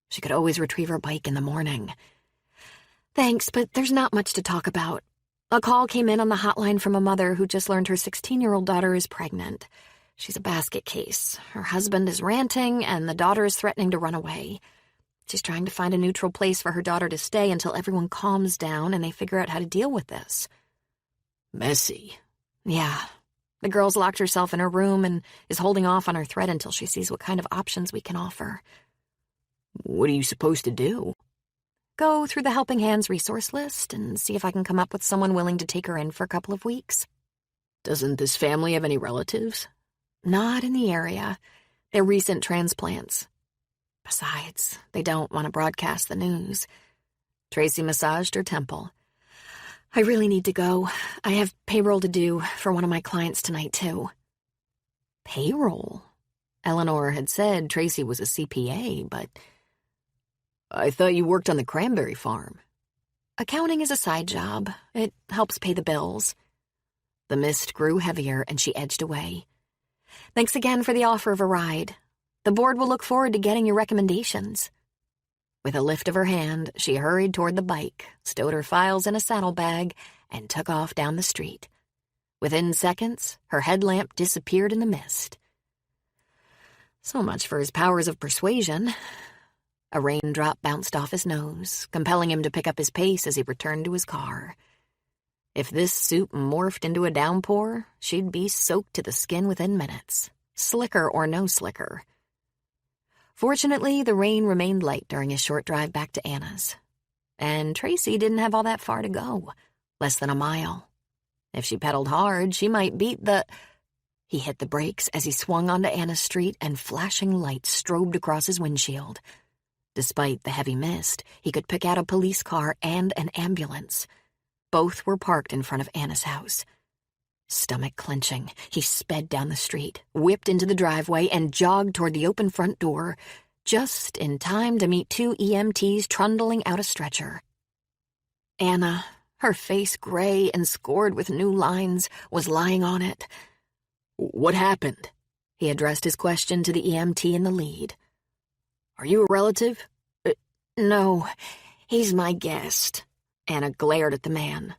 [SPEAKER 1] She could always retrieve her bike in the morning. "Thanks, but there's not much to talk about. A call came in on the hotline from a mother who just learned her 16-year-old daughter is pregnant. She's a basket case. Her husband is ranting, and the daughter is threatening to run away. She's trying to find a neutral place for her daughter to stay until everyone calms down and they figure out how to deal with this."
[SPEAKER 2] "Messy."
[SPEAKER 1] "Yeah. The girl's locked herself in her room and is holding off on her threat until she sees what kind of options we can offer."
[SPEAKER 2] "What are you supposed to do?"
[SPEAKER 1] "Go through the Helping Hands resource list and see if I can come up with someone willing to take her in for a couple of weeks."
[SPEAKER 2] "Doesn't this family have any relatives?"
[SPEAKER 1] "Not in the area. They're recent transplants. Besides, they don't want to broadcast the news." Tracy massaged her temple. "I really need to go. I have payroll to do for one of my clients tonight, too." "Payroll?" Eleanor had said Tracy was a CPA, but
[SPEAKER 2] I thought you worked on the cranberry farm.
[SPEAKER 1] accounting is a side job. It helps pay the bills. The mist grew heavier and she edged away. Thanks again for the offer of a ride. The board will look forward to getting your recommendations. With a lift of her hand, she hurried toward the bike, stowed her files in a saddlebag, and took off down the street. Within seconds, her headlamp disappeared in the mist. So much for his powers of persuasion. A raindrop bounced off his nose, compelling him to pick up his pace as he returned to his car. If this soup morphed into a downpour, she'd be soaked to the skin within minutes, slicker or no slicker. Fortunately, the rain remained light during his short drive back to Anna's. And Tracy didn't have all that far to go, less than a mile. If she pedaled hard, she might beat the... He hit the brakes as he swung onto Anna's street and flashing lights strobed across his windshield. Despite the heavy mist, he could pick out a police car and an ambulance. Both were parked in front of Anna's house. Stomach clenching, he sped down the street, whipped into the driveway, and jogged toward the open front door, just in time to meet two EMTs trundling out a stretcher. Anna, her face gray and scored with new lines, was lying on it.
[SPEAKER 2] What happened?
[SPEAKER 1] He addressed his question to the EMT in the lead.
[SPEAKER 2] Are you a relative?
[SPEAKER 1] No, he's my guest. Anna glared at the man.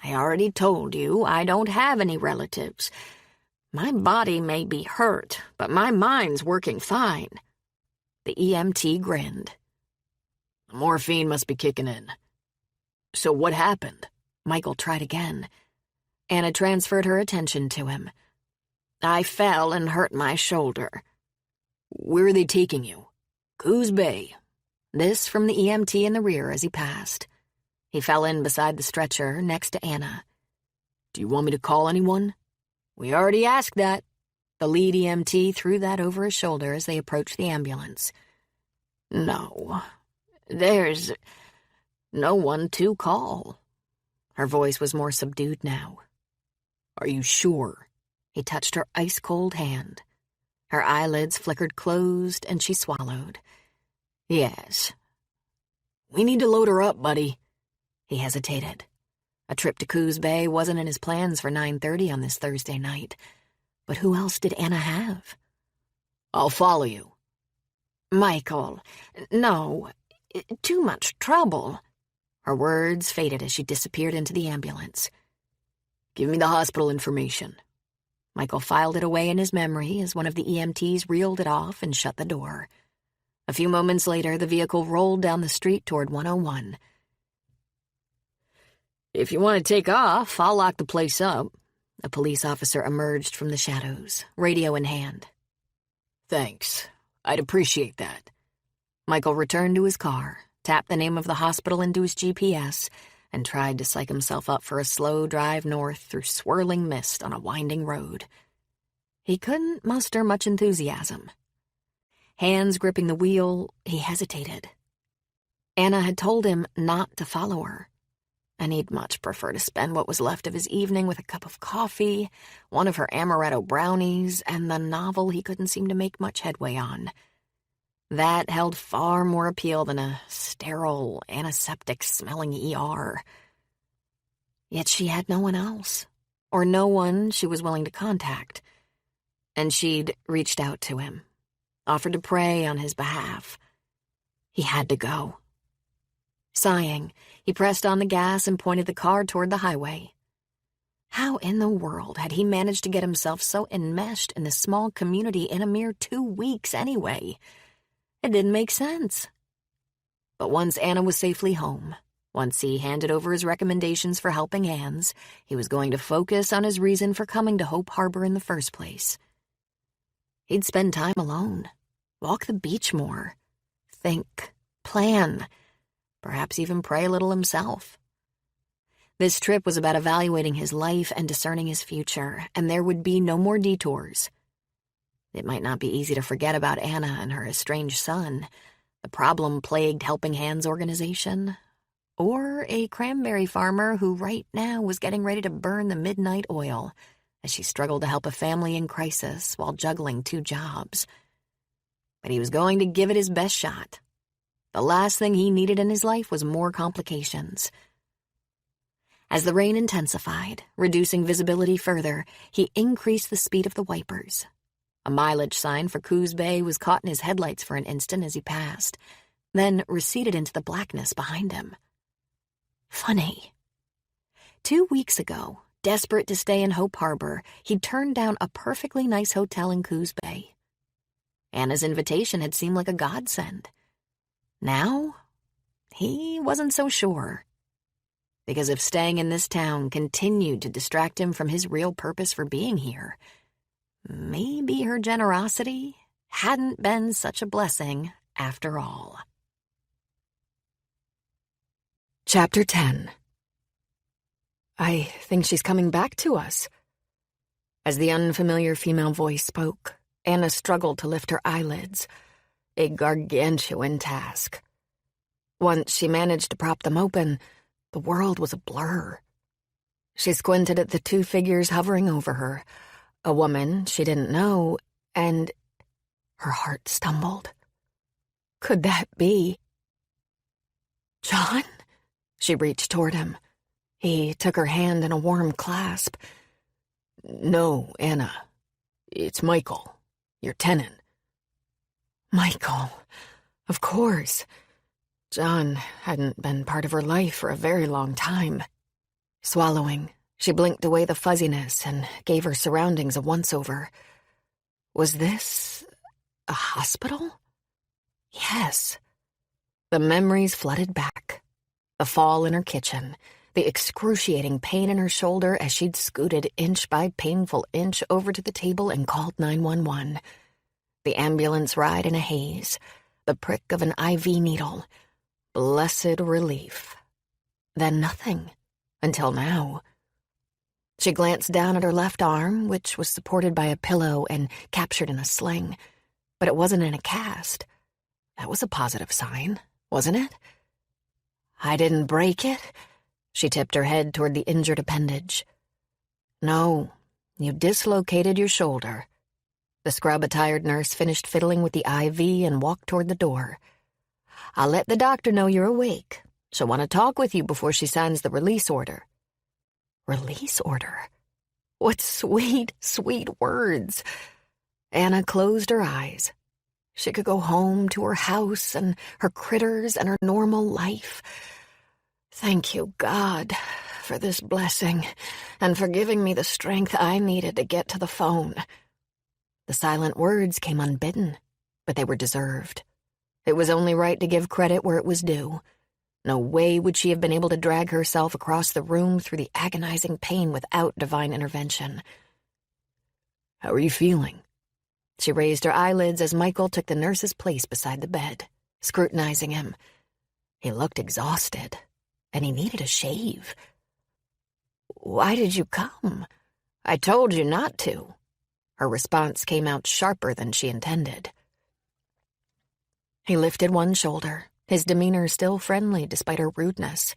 [SPEAKER 1] I already told you I don't have any relatives. My body may be hurt, but my mind's working fine. The EMT grinned.
[SPEAKER 2] The morphine must be kicking in. So what happened?
[SPEAKER 1] Michael tried again. Anna transferred her attention to him. I fell and hurt my shoulder.
[SPEAKER 2] Where are they taking you?
[SPEAKER 1] Coos Bay. This from the EMT in the rear as he passed. He fell in beside the stretcher next to Anna.
[SPEAKER 2] Do you want me to call anyone?
[SPEAKER 1] We already asked that. The lead EMT threw that over his shoulder as they approached the ambulance. No, there's no one to call. Her voice was more subdued now.
[SPEAKER 2] Are you sure?
[SPEAKER 1] He touched her ice-cold hand. Her eyelids flickered closed and she swallowed. Yes.
[SPEAKER 2] We need to load her up, buddy.
[SPEAKER 1] He hesitated. A trip to Coos Bay wasn't in his plans for 9:30 on this Thursday night. But who else did Anna have?
[SPEAKER 2] I'll follow you.
[SPEAKER 1] Michael, no, too much trouble. Her words faded as she disappeared into the ambulance.
[SPEAKER 2] Give me the hospital information.
[SPEAKER 1] Michael filed it away in his memory as one of the EMTs reeled it off and shut the door. A few moments later, the vehicle rolled down the street toward 101.
[SPEAKER 2] If you want to take off, I'll lock the place up.
[SPEAKER 1] A police officer emerged from the shadows, radio in hand.
[SPEAKER 2] Thanks. I'd appreciate that.
[SPEAKER 1] Michael returned to his car, tapped the name of the hospital into his GPS, and tried to psych himself up for a slow drive north through swirling mist on a winding road. He couldn't muster much enthusiasm. Hands gripping the wheel, he hesitated. Anna had told him not to follow her, and he'd much prefer to spend what was left of his evening with a cup of coffee, one of her amaretto brownies, and the novel he couldn't seem to make much headway on. That held far more appeal than a sterile, antiseptic-smelling ER. Yet she had no one else, or no one she was willing to contact. And she'd reached out to him, offered to pray on his behalf. He had to go. Sighing, he pressed on the gas and pointed the car toward the highway. How in the world had he managed to get himself so enmeshed in this small community in a mere 2 weeks anyway? It didn't make sense. But once Anna was safely home, once he handed over his recommendations for helping hands, he was going to focus on his reason for coming to Hope Harbor in the first place. He'd spend time alone, walk the beach more, think, plan, perhaps even pray a little himself. This trip was about evaluating his life and discerning his future, and there would be no more detours. It might not be easy to forget about Anna and her estranged son, the problem-plagued Helping Hands organization, or a cranberry farmer who right now was getting ready to burn the midnight oil as she struggled to help a family in crisis while juggling 2 jobs. But he was going to give it his best shot. The last thing he needed in his life was more complications. As the rain intensified, reducing visibility further, he increased the speed of the wipers. A mileage sign for Coos Bay was caught in his headlights for an instant as he passed, then receded into the blackness behind him. Funny. 2 weeks ago, desperate to stay in Hope Harbor, he'd turned down a perfectly nice hotel in Coos Bay. Anna's invitation had seemed like a godsend. Now, he wasn't so sure. Because if staying in this town continued to distract him from his real purpose for being here, maybe her generosity hadn't been such a blessing after all.
[SPEAKER 2] Chapter 10. I think she's coming back to us. As the unfamiliar female voice spoke, Anna struggled to lift her eyelids, a gargantuan task. Once she managed to prop them open, the world was a blur. She squinted at the 2 figures hovering over her, a woman she didn't know, and her heart stumbled. Could that be John? She reached toward him. He took her hand in a warm clasp. No, Anna. It's Michael, your tenant. Michael, of course. John hadn't been part of her life for a very long time. Swallowing, she blinked away the fuzziness and gave her surroundings a once-over. Was this a hospital? Yes. The memories flooded back. The fall in her kitchen, the excruciating pain in her shoulder as she'd scooted inch by painful inch over to the table and called 911. The ambulance ride in a haze, the prick of an IV needle. Blessed relief. Then nothing, until now. She glanced down at her left arm, which was supported by a pillow and captured in a sling, but it wasn't in a cast. That was a positive sign, wasn't it? I didn't break it. She tipped her head toward the injured appendage. No, you dislocated your shoulder. The scrub-attired nurse finished fiddling with the IV and walked toward the door. I'll let the doctor know you're awake. She'll want to talk with you before she signs the release order. Release order? What sweet, sweet words. Anna closed her eyes. She could go home to her house and her critters and her normal life. Thank you, God, for this blessing and for giving me the strength I needed to get to the phone. The silent words came unbidden, but they were deserved. It was only right to give credit where it was due. No way would she have been able to drag herself across the room through the agonizing pain without divine intervention. How are you feeling? She raised her eyelids as Michael took the nurse's place beside the bed, scrutinizing him. He looked exhausted, and he needed a shave. Why did you come? I told you not to. Her response came out sharper than she intended. He lifted one shoulder, his demeanor still friendly despite her rudeness.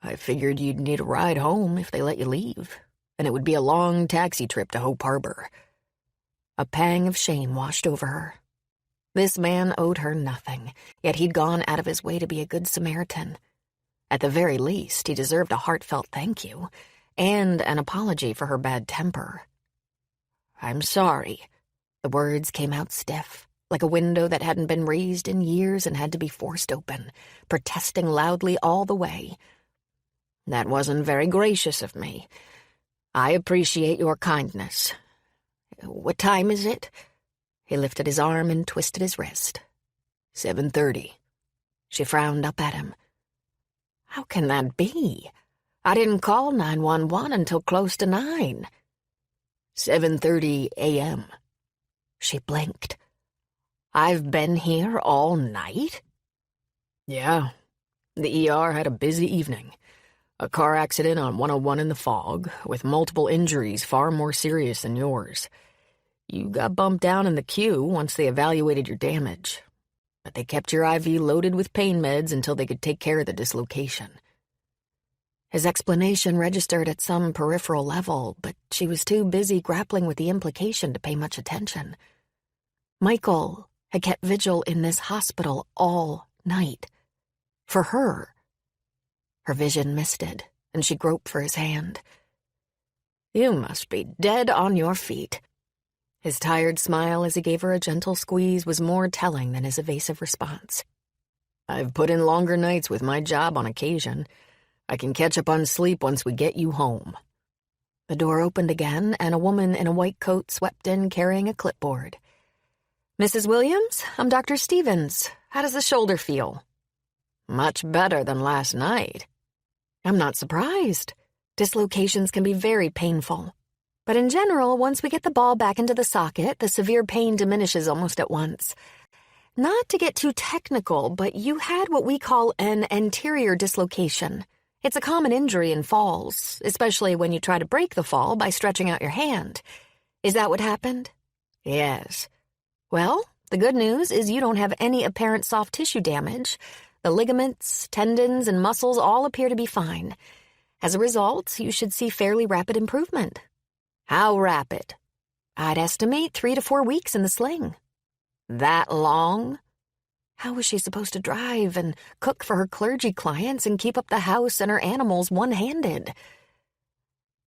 [SPEAKER 2] I figured you'd need a ride home if they let you leave, and it would be a long taxi trip to Hope Harbor. A pang of shame washed over her. This man owed her nothing, yet he'd gone out of his way to be a good Samaritan. At the very least, he deserved a heartfelt thank you, and an apology for her bad temper. I'm sorry. The words came out stiff, like a window that hadn't been raised in years and had to be forced open, protesting loudly all the way. That wasn't very gracious of me. I appreciate your kindness. What time is it? He lifted his arm and twisted his wrist. 7:30. She frowned up at him. How can that be? I didn't call 911 until close to 9. 7:30 a.m. She blinked. I've been here all night? Yeah. The ER had a busy evening. A car accident on 101 in the fog, with multiple injuries far more serious than yours. You got bumped down in the queue once they evaluated your damage. But they kept your IV loaded with pain meds until they could take care of the dislocation.
[SPEAKER 1] His explanation registered at some peripheral level, but she was too busy grappling with the implication to pay much attention. Michael had kept vigil in this hospital all night. For her. Her vision misted, and she groped for his hand. "You must be dead on your feet." His tired smile as he gave her a gentle squeeze was more telling than his evasive response. "I've put in longer nights with my job on occasion. I can catch up on sleep once we get you home." The door opened again, and a woman in a white coat swept in carrying a clipboard. "Mrs. Williams, I'm Dr. Stevens. How does the shoulder feel?" "Much better than last night." "I'm not surprised. Dislocations can be very painful. But in general, once we get the ball back into the socket, the severe pain diminishes almost at once. Not to get too technical, but you had what we call an anterior dislocation. It's a common injury in falls, especially when you try to break the fall by stretching out your hand. Is that what happened?" "Yes." "Well, the good news is you don't have any apparent soft tissue damage. The ligaments, tendons, and muscles all appear to be fine. As a result, you should see fairly rapid improvement." "How rapid?" "I'd estimate 3 to 4 weeks in the sling." "That long?" How was she supposed to drive and cook for her clergy clients and keep up the house and her animals one-handed?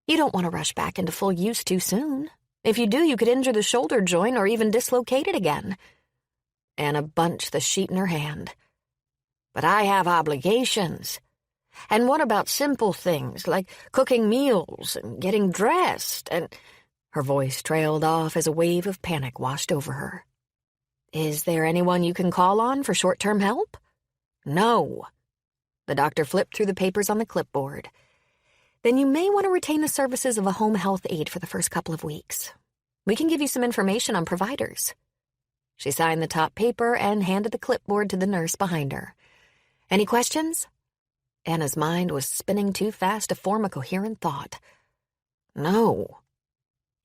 [SPEAKER 1] "You don't want to rush back into full use too soon. If you do, you could injure the shoulder joint or even dislocate it again." Anna bunched the sheet in her hand. "But I have obligations. And what about simple things like cooking meals and getting dressed and—" Her voice trailed off as a wave of panic washed over her. "Is there anyone you can call on for short-term help?" "No." The doctor flipped through the papers on the clipboard. "Then you may want to retain the services of a home health aide for the first couple of weeks. We can give you some information on providers." She signed the top paper and handed the clipboard to the nurse behind her. "Any questions?" Anna's mind was spinning too fast to form a coherent thought. "No."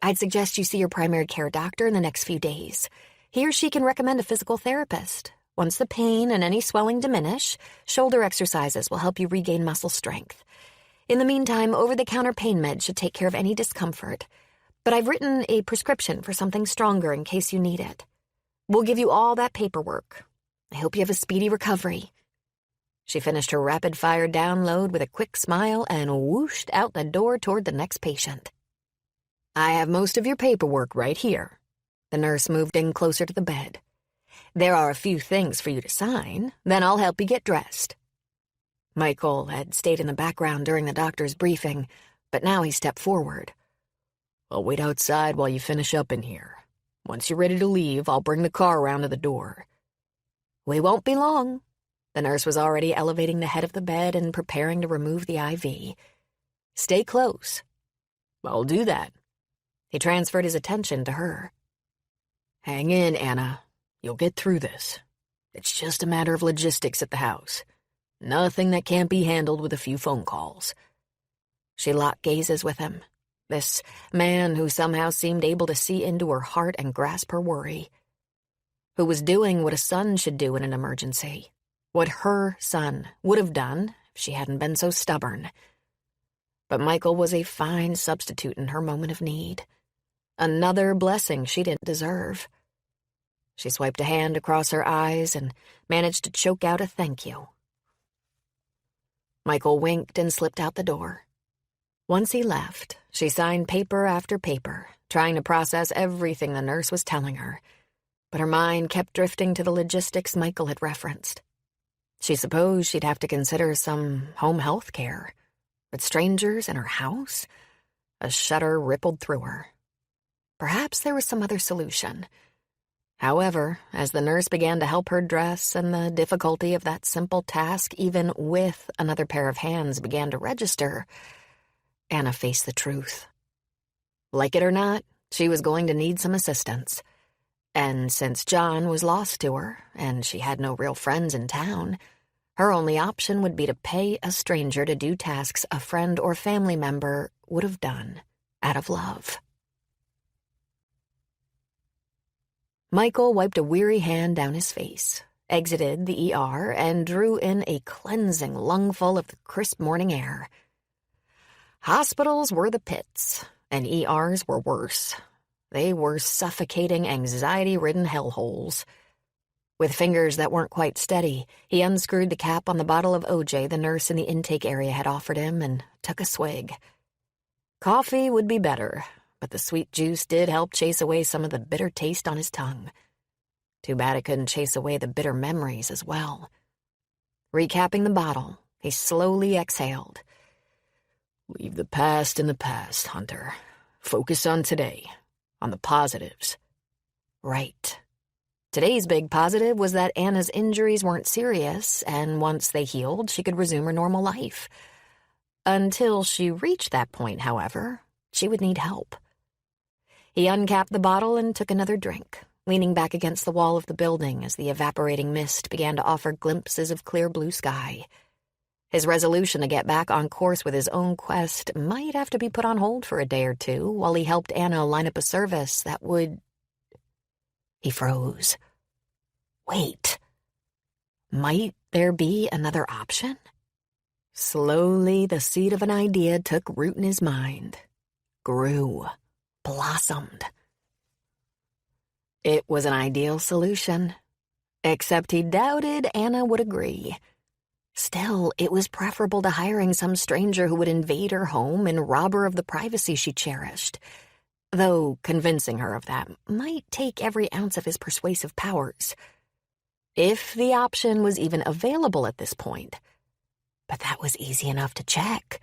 [SPEAKER 1] "I'd suggest you see your primary care doctor in the next few days. He or she can recommend a physical therapist. Once the pain and any swelling diminish, shoulder exercises will help you regain muscle strength. In the meantime, over-the-counter pain meds should take care of any discomfort. But I've written a prescription for something stronger in case you need it. We'll give you all that paperwork. I hope you have a speedy recovery." She finished her rapid-fire download with a quick smile and whooshed out the door toward the next patient. "I have most of your paperwork right here." The nurse moved in closer to the bed. "There are a few things for you to sign, then I'll help you get dressed." Michael had stayed in the background during the doctor's briefing, but now he stepped forward. "I'll wait outside while you finish up in here. Once you're ready to leave, I'll bring the car around to the door." "We won't be long." The nurse was already elevating the head of the bed and preparing to remove the IV. "Stay close." "I'll do that." He transferred his attention to her. "Hang in, Anna. You'll get through this. It's just a matter of logistics at the house. Nothing that can't be handled with a few phone calls." She locked gazes with him, this man who somehow seemed able to see into her heart and grasp her worry. Who was doing what a son should do in an emergency. What her son would have done if she hadn't been so stubborn. But Michael was a fine substitute in her moment of need. Another blessing she didn't deserve. She swiped a hand across her eyes and managed to choke out a thank you. Michael winked and slipped out the door. Once he left, she signed paper after paper, trying to process everything the nurse was telling her. But her mind kept drifting to the logistics Michael had referenced. She supposed she'd have to consider some home health care. But strangers in her house? A shudder rippled through her. Perhaps there was some other solution. However, as the nurse began to help her dress and the difficulty of that simple task, even with another pair of hands, began to register, Anna faced the truth. Like it or not, she was going to need some assistance. And since John was lost to her, and she had no real friends in town, her only option would be to pay a stranger to do tasks a friend or family member would have done out of love. Michael wiped a weary hand down his face, exited the ER, and drew in a cleansing lungful of the crisp morning air. Hospitals were the pits, and ERs were worse. They were suffocating, anxiety-ridden hellholes. With fingers that weren't quite steady, he unscrewed the cap on the bottle of OJ the nurse in the intake area had offered him and took a swig. Coffee would be better, but the sweet juice did help chase away some of the bitter taste on his tongue. Too bad it couldn't chase away the bitter memories as well. Recapping the bottle, he slowly exhaled.
[SPEAKER 2] Leave the past in the past, Hunter. Focus on today, on the positives.
[SPEAKER 1] Right. Today's big positive was that Anna's injuries weren't serious, and once they healed, she could resume her normal life. Until she reached that point, however, she would need help. He uncapped the bottle and took another drink, leaning back against the wall of the building as the evaporating mist began to offer glimpses of clear blue sky. His resolution to get back on course with his own quest might have to be put on hold for a day or two while he helped Anna line up a service that would... He froze. Wait. Might there be another option? Slowly, the seed of an idea took root in his mind. Grew. Blossomed. It was an ideal solution. Except he doubted Anna would agree. Still, it was preferable to hiring some stranger who would invade her home and rob her of the privacy she cherished. Though convincing her of that might take every ounce of his persuasive powers. If the option was even available at this point. But that was easy enough to check.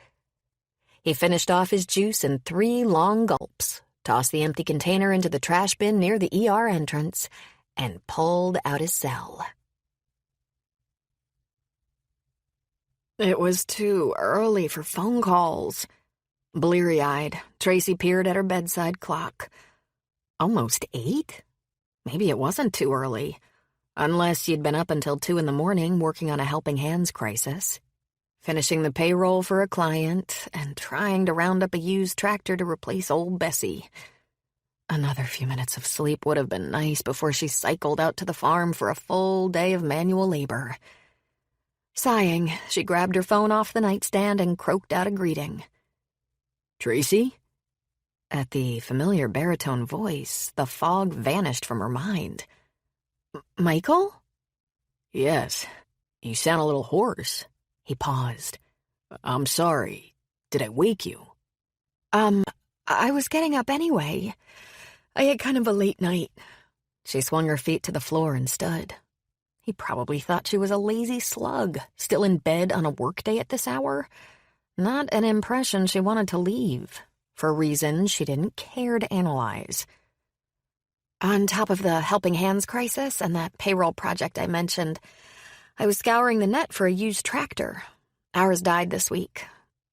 [SPEAKER 1] He finished off his juice in 3 long gulps, tossed the empty container into the trash bin near the ER entrance, and pulled out his cell. It was too early for phone calls. Bleary-eyed, Tracy peered at her bedside clock. Almost 8? Maybe it wasn't too early. Unless you'd been up until 2 in the morning working on a helping hands crisis. Finishing the payroll for a client and trying to round up a used tractor to replace old Bessie. Another few minutes of sleep would have been nice before she cycled out to the farm for a full day of manual labor. Sighing, she grabbed her phone off the nightstand and croaked out a greeting.
[SPEAKER 2] Tracy?
[SPEAKER 1] At the familiar baritone voice, the fog vanished from her mind. Michael?
[SPEAKER 2] Yes. You sound a little hoarse.
[SPEAKER 1] He paused.
[SPEAKER 2] I'm sorry. Did I wake you?
[SPEAKER 1] I was getting up anyway. I had kind of a late night. She swung her feet to the floor and stood. He probably thought she was a lazy slug, still in bed on a workday at this hour. Not an impression she wanted to leave, for reasons she didn't care to analyze. On top of the helping hands crisis and that payroll project I mentioned, I was scouring the net for a used tractor. Ours died this week.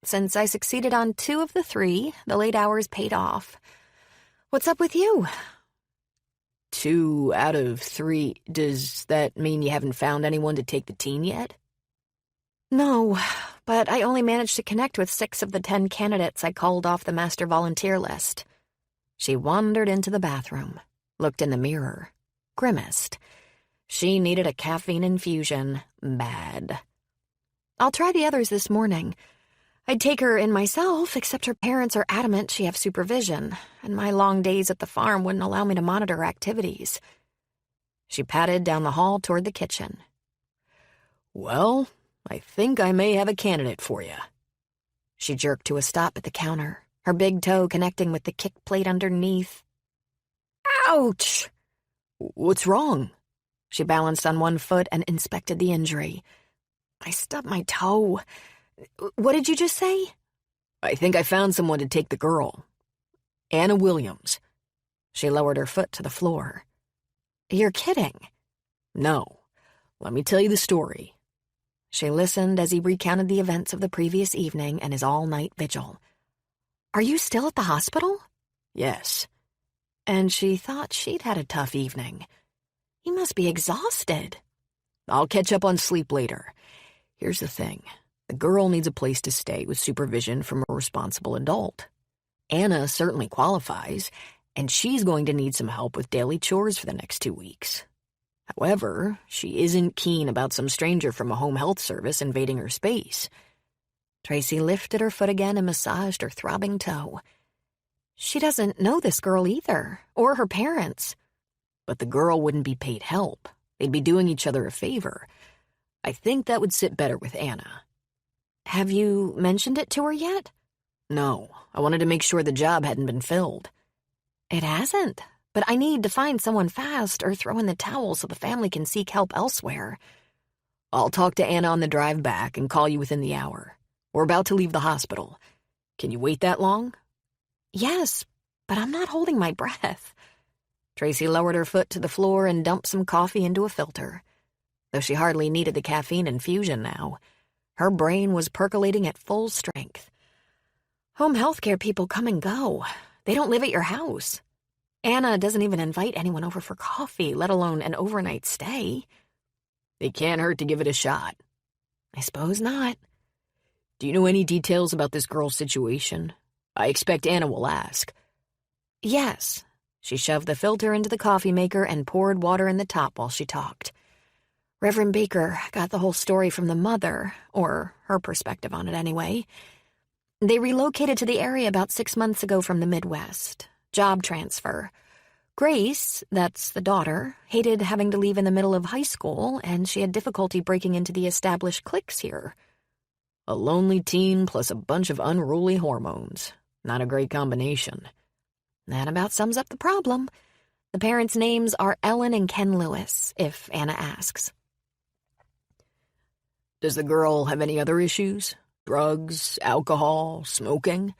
[SPEAKER 1] Since I succeeded on 2 of the 3, the late hours paid off. What's up with you?
[SPEAKER 2] 2 out of 3. Does that mean you haven't found anyone to take the teen yet?
[SPEAKER 1] No, but I only managed to connect with 6 of the 10 candidates I called off the master volunteer list. She wandered into the bathroom, looked in the mirror, grimaced. She needed a caffeine infusion bad. I'll try the others this morning. I'd take her in myself, except her parents are adamant she have supervision, and my long days at the farm wouldn't allow me to monitor her activities. She padded down the hall toward the kitchen.
[SPEAKER 2] Well, I think I may have a candidate for you.
[SPEAKER 1] She jerked to a stop at the counter, her big toe connecting with the kick plate underneath. Ouch!
[SPEAKER 2] What's wrong?
[SPEAKER 1] She balanced on one foot and inspected the injury. I stubbed my toe. What did you just say?
[SPEAKER 2] I think I found someone to take the girl. Anna Williams.
[SPEAKER 1] She lowered her foot to the floor. You're kidding.
[SPEAKER 2] No. Let me tell you the story.
[SPEAKER 1] She listened as he recounted the events of the previous evening and his all-night vigil. Are you still at the hospital?
[SPEAKER 2] Yes.
[SPEAKER 1] And she thought she'd had a tough evening. He must be exhausted.
[SPEAKER 2] I'll catch up on sleep later. Here's the thing. The girl needs a place to stay with supervision from a responsible adult. Anna certainly qualifies, and she's going to need some help with daily chores for the next 2 weeks. However, she isn't keen about some stranger from a home health service invading her space.
[SPEAKER 1] Tracy lifted her foot again and massaged her throbbing toe. She doesn't know this girl either, or her parents.
[SPEAKER 2] But the girl wouldn't be paid help. They'd be doing each other a favor. I think that would sit better with Anna.
[SPEAKER 1] Have you mentioned it to her yet?
[SPEAKER 2] No, I wanted to make sure the job hadn't been filled.
[SPEAKER 1] It hasn't, but I need to find someone fast or throw in the towel so the family can seek help elsewhere.
[SPEAKER 2] I'll talk to Anna on the drive back and call you within the hour. We're about to leave the hospital. Can you wait that long?
[SPEAKER 1] Yes, but I'm not holding my breath. Tracy lowered her foot to the floor and dumped some coffee into a filter. Though she hardly needed the caffeine infusion now, her brain was percolating at full strength. Home health care people come and go. They don't live at your house. Anna doesn't even invite anyone over for coffee, let alone an overnight stay.
[SPEAKER 2] It can't hurt to give it a shot.
[SPEAKER 1] I suppose not.
[SPEAKER 2] Do you know any details about this girl's situation? I expect Anna will ask.
[SPEAKER 1] Yes. She shoved the filter into the coffee maker and poured water in the top while she talked. Reverend Baker got the whole story from the mother, or her perspective on it anyway. They relocated to the area about 6 months ago from the Midwest. Job transfer. Grace, that's the daughter, hated having to leave in the middle of high school, and she had difficulty breaking into the established cliques here.
[SPEAKER 2] A lonely teen plus a bunch of unruly hormones. Not a great combination.
[SPEAKER 1] That about sums up the problem. The parents' names are Ellen and Ken Lewis, if Anna asks.
[SPEAKER 2] Does the girl have any other issues? Drugs, alcohol, smoking?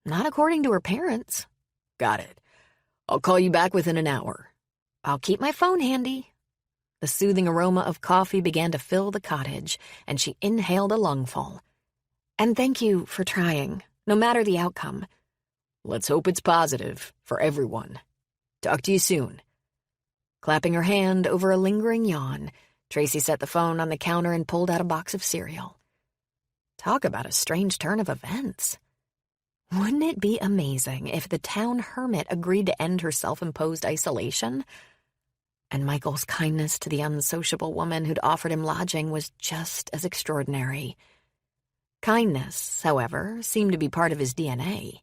[SPEAKER 1] Not according to her parents.
[SPEAKER 2] Got it. I'll call you back within an hour.
[SPEAKER 1] I'll keep my phone handy. The soothing aroma of coffee began to fill the cottage, and she inhaled a lungful. And thank you for trying, no matter the outcome.
[SPEAKER 2] Let's hope it's positive, for everyone. Talk to you soon.
[SPEAKER 1] Clapping her hand over a lingering yawn, Tracy set the phone on the counter and pulled out a box of cereal. Talk about a strange turn of events. Wouldn't it be amazing if the town hermit agreed to end her self-imposed isolation? And Michael's kindness to the unsociable woman who'd offered him lodging was just as extraordinary. Kindness, however, seemed to be part of his DNA.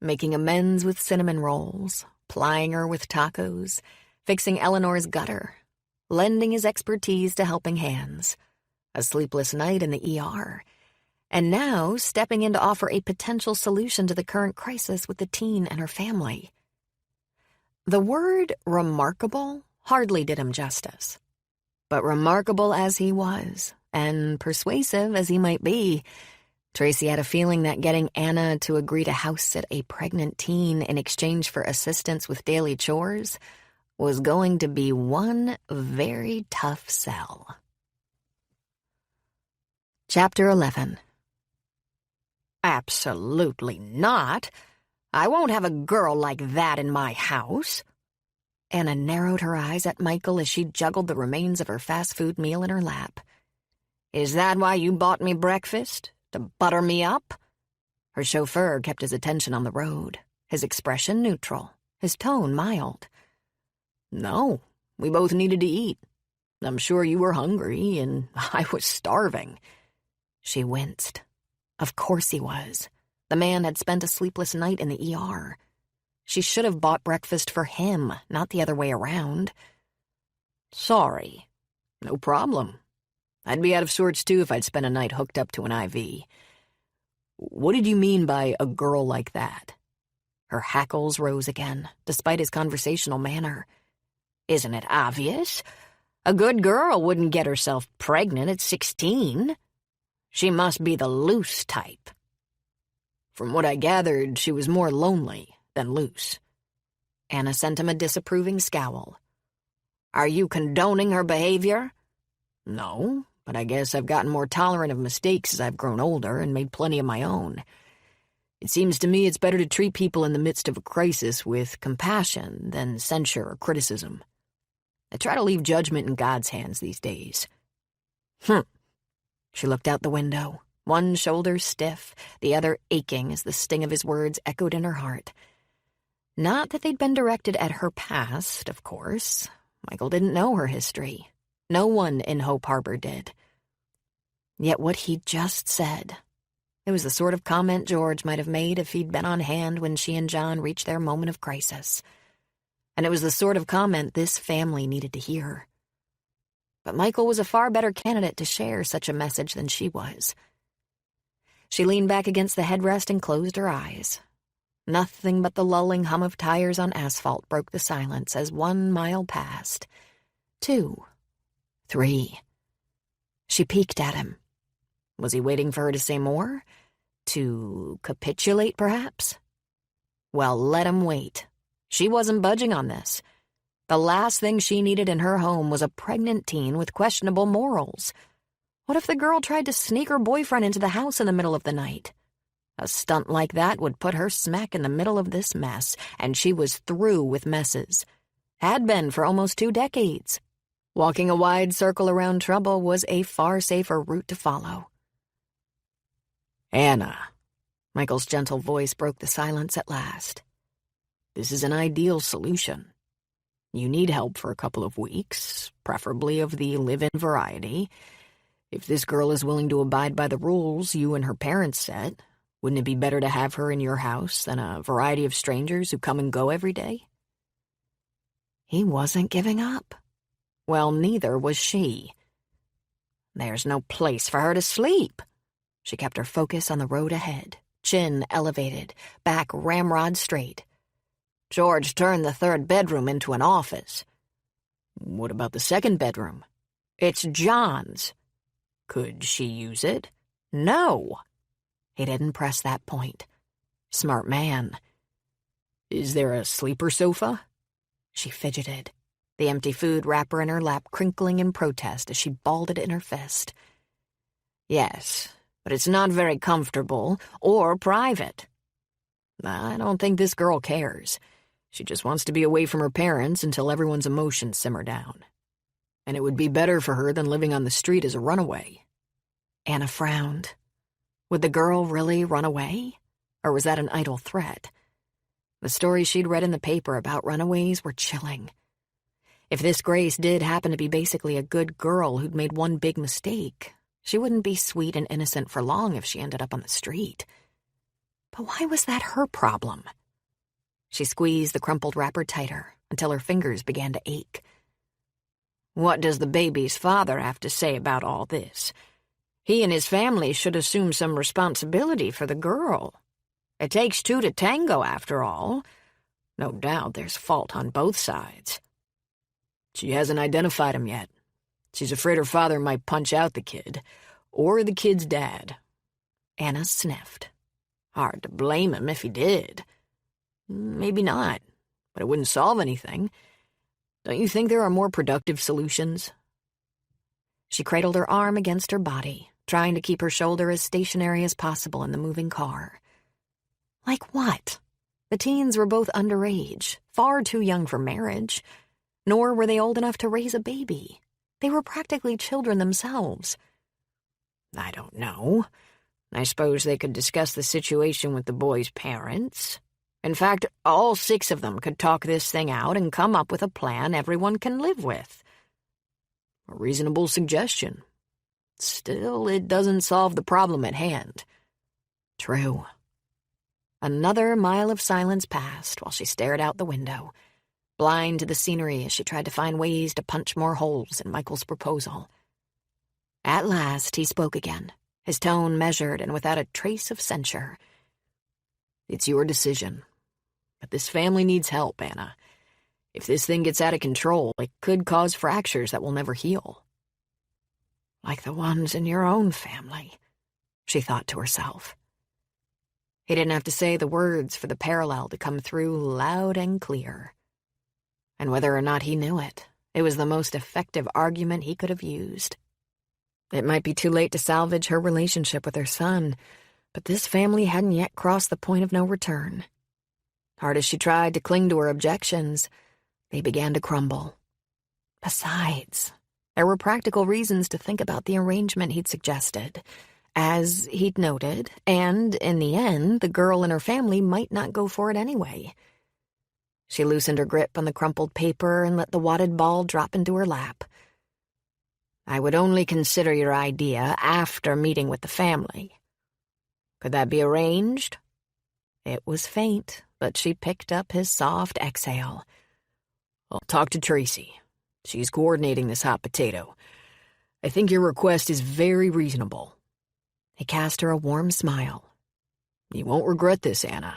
[SPEAKER 1] Making amends with cinnamon rolls, plying her with tacos, fixing Eleanor's gutter, lending his expertise to helping hands, a sleepless night in the ER, and now stepping in to offer a potential solution to the current crisis with the teen and her family. The word remarkable hardly did him justice. But remarkable as he was, and persuasive as he might be, Tracy had a feeling that getting Anna to agree to house-sit a pregnant teen in exchange for assistance with daily chores was going to be one very tough sell. Chapter 11. Absolutely not. I won't have a girl like that in my house. Anna narrowed her eyes at Michael as she juggled the remains of her fast food meal in her lap. Is that why you bought me breakfast? To butter me up? Her chauffeur kept his attention on the road, his expression neutral, his tone mild. No, we both needed to eat. I'm sure you were hungry, and I was starving. She winced. Of course he was. The man had spent a sleepless night in the ER. She should have bought breakfast for him, not the other way around. Sorry. No problem. I'd be out of sorts, too, if I'd spent a night hooked up to an IV. What did you mean by a girl like that? Her hackles rose again, despite his conversational manner. Isn't it obvious? A good girl wouldn't get herself pregnant at 16. She must be the loose type. From what I gathered, she was more lonely than loose. Anna sent him a disapproving scowl. Are you condoning her behavior? No, but I guess I've gotten more tolerant of mistakes as I've grown older and made plenty of my own. It seems to me it's better to treat people in the midst of a crisis with compassion than censure or criticism. I try to leave judgment in God's hands these days. She looked out the window, one shoulder stiff, the other aching as the sting of his words echoed in her heart. Not that they'd been directed at her past, of course. Michael didn't know her history. No one in Hope Harbor did. Yet what he'd just said, It was the sort of comment George might have made if he'd been on hand when she and John reached their moment of crisis. And it was the sort of comment this family needed to hear. But Michael was a far better candidate to share such a message than she was. She leaned back against the headrest and closed her eyes. Nothing but the lulling hum of tires on asphalt broke the silence as 1 mile passed. 2. 3. She peeked at him. Was he waiting for her to say more? To capitulate, perhaps? Well, let him wait. She wasn't budging on this. The last thing she needed in her home was a pregnant teen with questionable morals. What if the girl tried to sneak her boyfriend into the house in the middle of the night? A stunt like that would put her smack in the middle of this mess, and she was through with messes. Had been for almost 2 decades. Walking a wide circle around trouble was a far safer route to follow.
[SPEAKER 2] Anna,
[SPEAKER 1] Michael's gentle voice broke the silence at last.
[SPEAKER 2] this is an ideal solution. You need help for a couple of weeks, preferably of the live-in variety. If this girl is willing to abide by the rules you and her parents set, wouldn't it be better to have her in your house than a variety of strangers who come and go every day?
[SPEAKER 1] He wasn't giving up. Well, neither was she. There's no place for her to sleep. She kept her focus on the road ahead, chin elevated, back ramrod straight. George turned the 3rd bedroom into an office.
[SPEAKER 2] What about the 2nd bedroom?
[SPEAKER 1] It's John's.
[SPEAKER 2] Could she use it?
[SPEAKER 1] No. He didn't press that point. Smart man.
[SPEAKER 2] Is there a sleeper sofa?
[SPEAKER 1] She fidgeted, the empty food wrapper in her lap crinkling in protest as she balled it in her fist. Yes, but it's not very comfortable or private.
[SPEAKER 2] I don't think this girl cares. She just wants to be away from her parents until everyone's emotions simmer down. And it would be better for her than living on the street as a runaway.
[SPEAKER 1] Anna frowned. Would the girl really run away? Or was that an idle threat? The stories she'd read in the paper about runaways were chilling. If this Grace did happen to be basically a good girl who'd made one big mistake, she wouldn't be sweet and innocent for long if she ended up on the street. But why was that her problem? She squeezed the crumpled wrapper tighter until her fingers began to ache.
[SPEAKER 2] What does the baby's father have to say about all this? He and his family should assume some responsibility for the girl. It takes 2 to tango, after all. No doubt there's fault on both sides. She hasn't identified him yet. She's afraid her father might punch out the kid, or the kid's dad.
[SPEAKER 1] Anna sniffed.
[SPEAKER 2] Hard to blame him if he did. Maybe not, but it wouldn't solve anything. Don't you think there are more productive solutions?
[SPEAKER 1] She cradled her arm against her body, trying to keep her shoulder as stationary as possible in the moving car. Like what? The teens were both underage, far too young for marriage. Nor were they old enough to raise a baby. They were practically children themselves.
[SPEAKER 2] I don't know. I suppose they could discuss the situation with the boy's parents. In fact, all 6 of them could talk this thing out and come up with a plan everyone can live with. A reasonable suggestion. Still, it doesn't solve the problem at hand.
[SPEAKER 1] True. Another mile of silence passed while she stared out the window, blind to the scenery as she tried to find ways to punch more holes in Michael's proposal. At last, he spoke again, his tone measured and without a trace of censure.
[SPEAKER 2] It's your decision. But this family needs help, Anna. If this thing gets out of control, it could cause fractures that will never heal.
[SPEAKER 1] Like the ones in your own family, she thought to herself. He didn't have to say the words for the parallel to come through loud and clear. And whether or not he knew it, it was the most effective argument he could have used. It might be too late to salvage her relationship with her son, but this family hadn't yet crossed the point of no return. Hard as she tried to cling to her objections, they began to crumble. Besides, there were practical reasons to think about the arrangement he'd suggested, as he'd noted, and, in the end, the girl and her family might not go for it anyway. She loosened her grip on the crumpled paper and let the wadded ball drop into her lap. I would only consider your idea after meeting with the family. Could that be arranged? It was faint, but she picked up his soft exhale.
[SPEAKER 2] I'll talk to Tracy. She's coordinating this hot potato. I think your request is very reasonable.
[SPEAKER 1] He cast her a warm smile.
[SPEAKER 2] You won't regret this, Anna.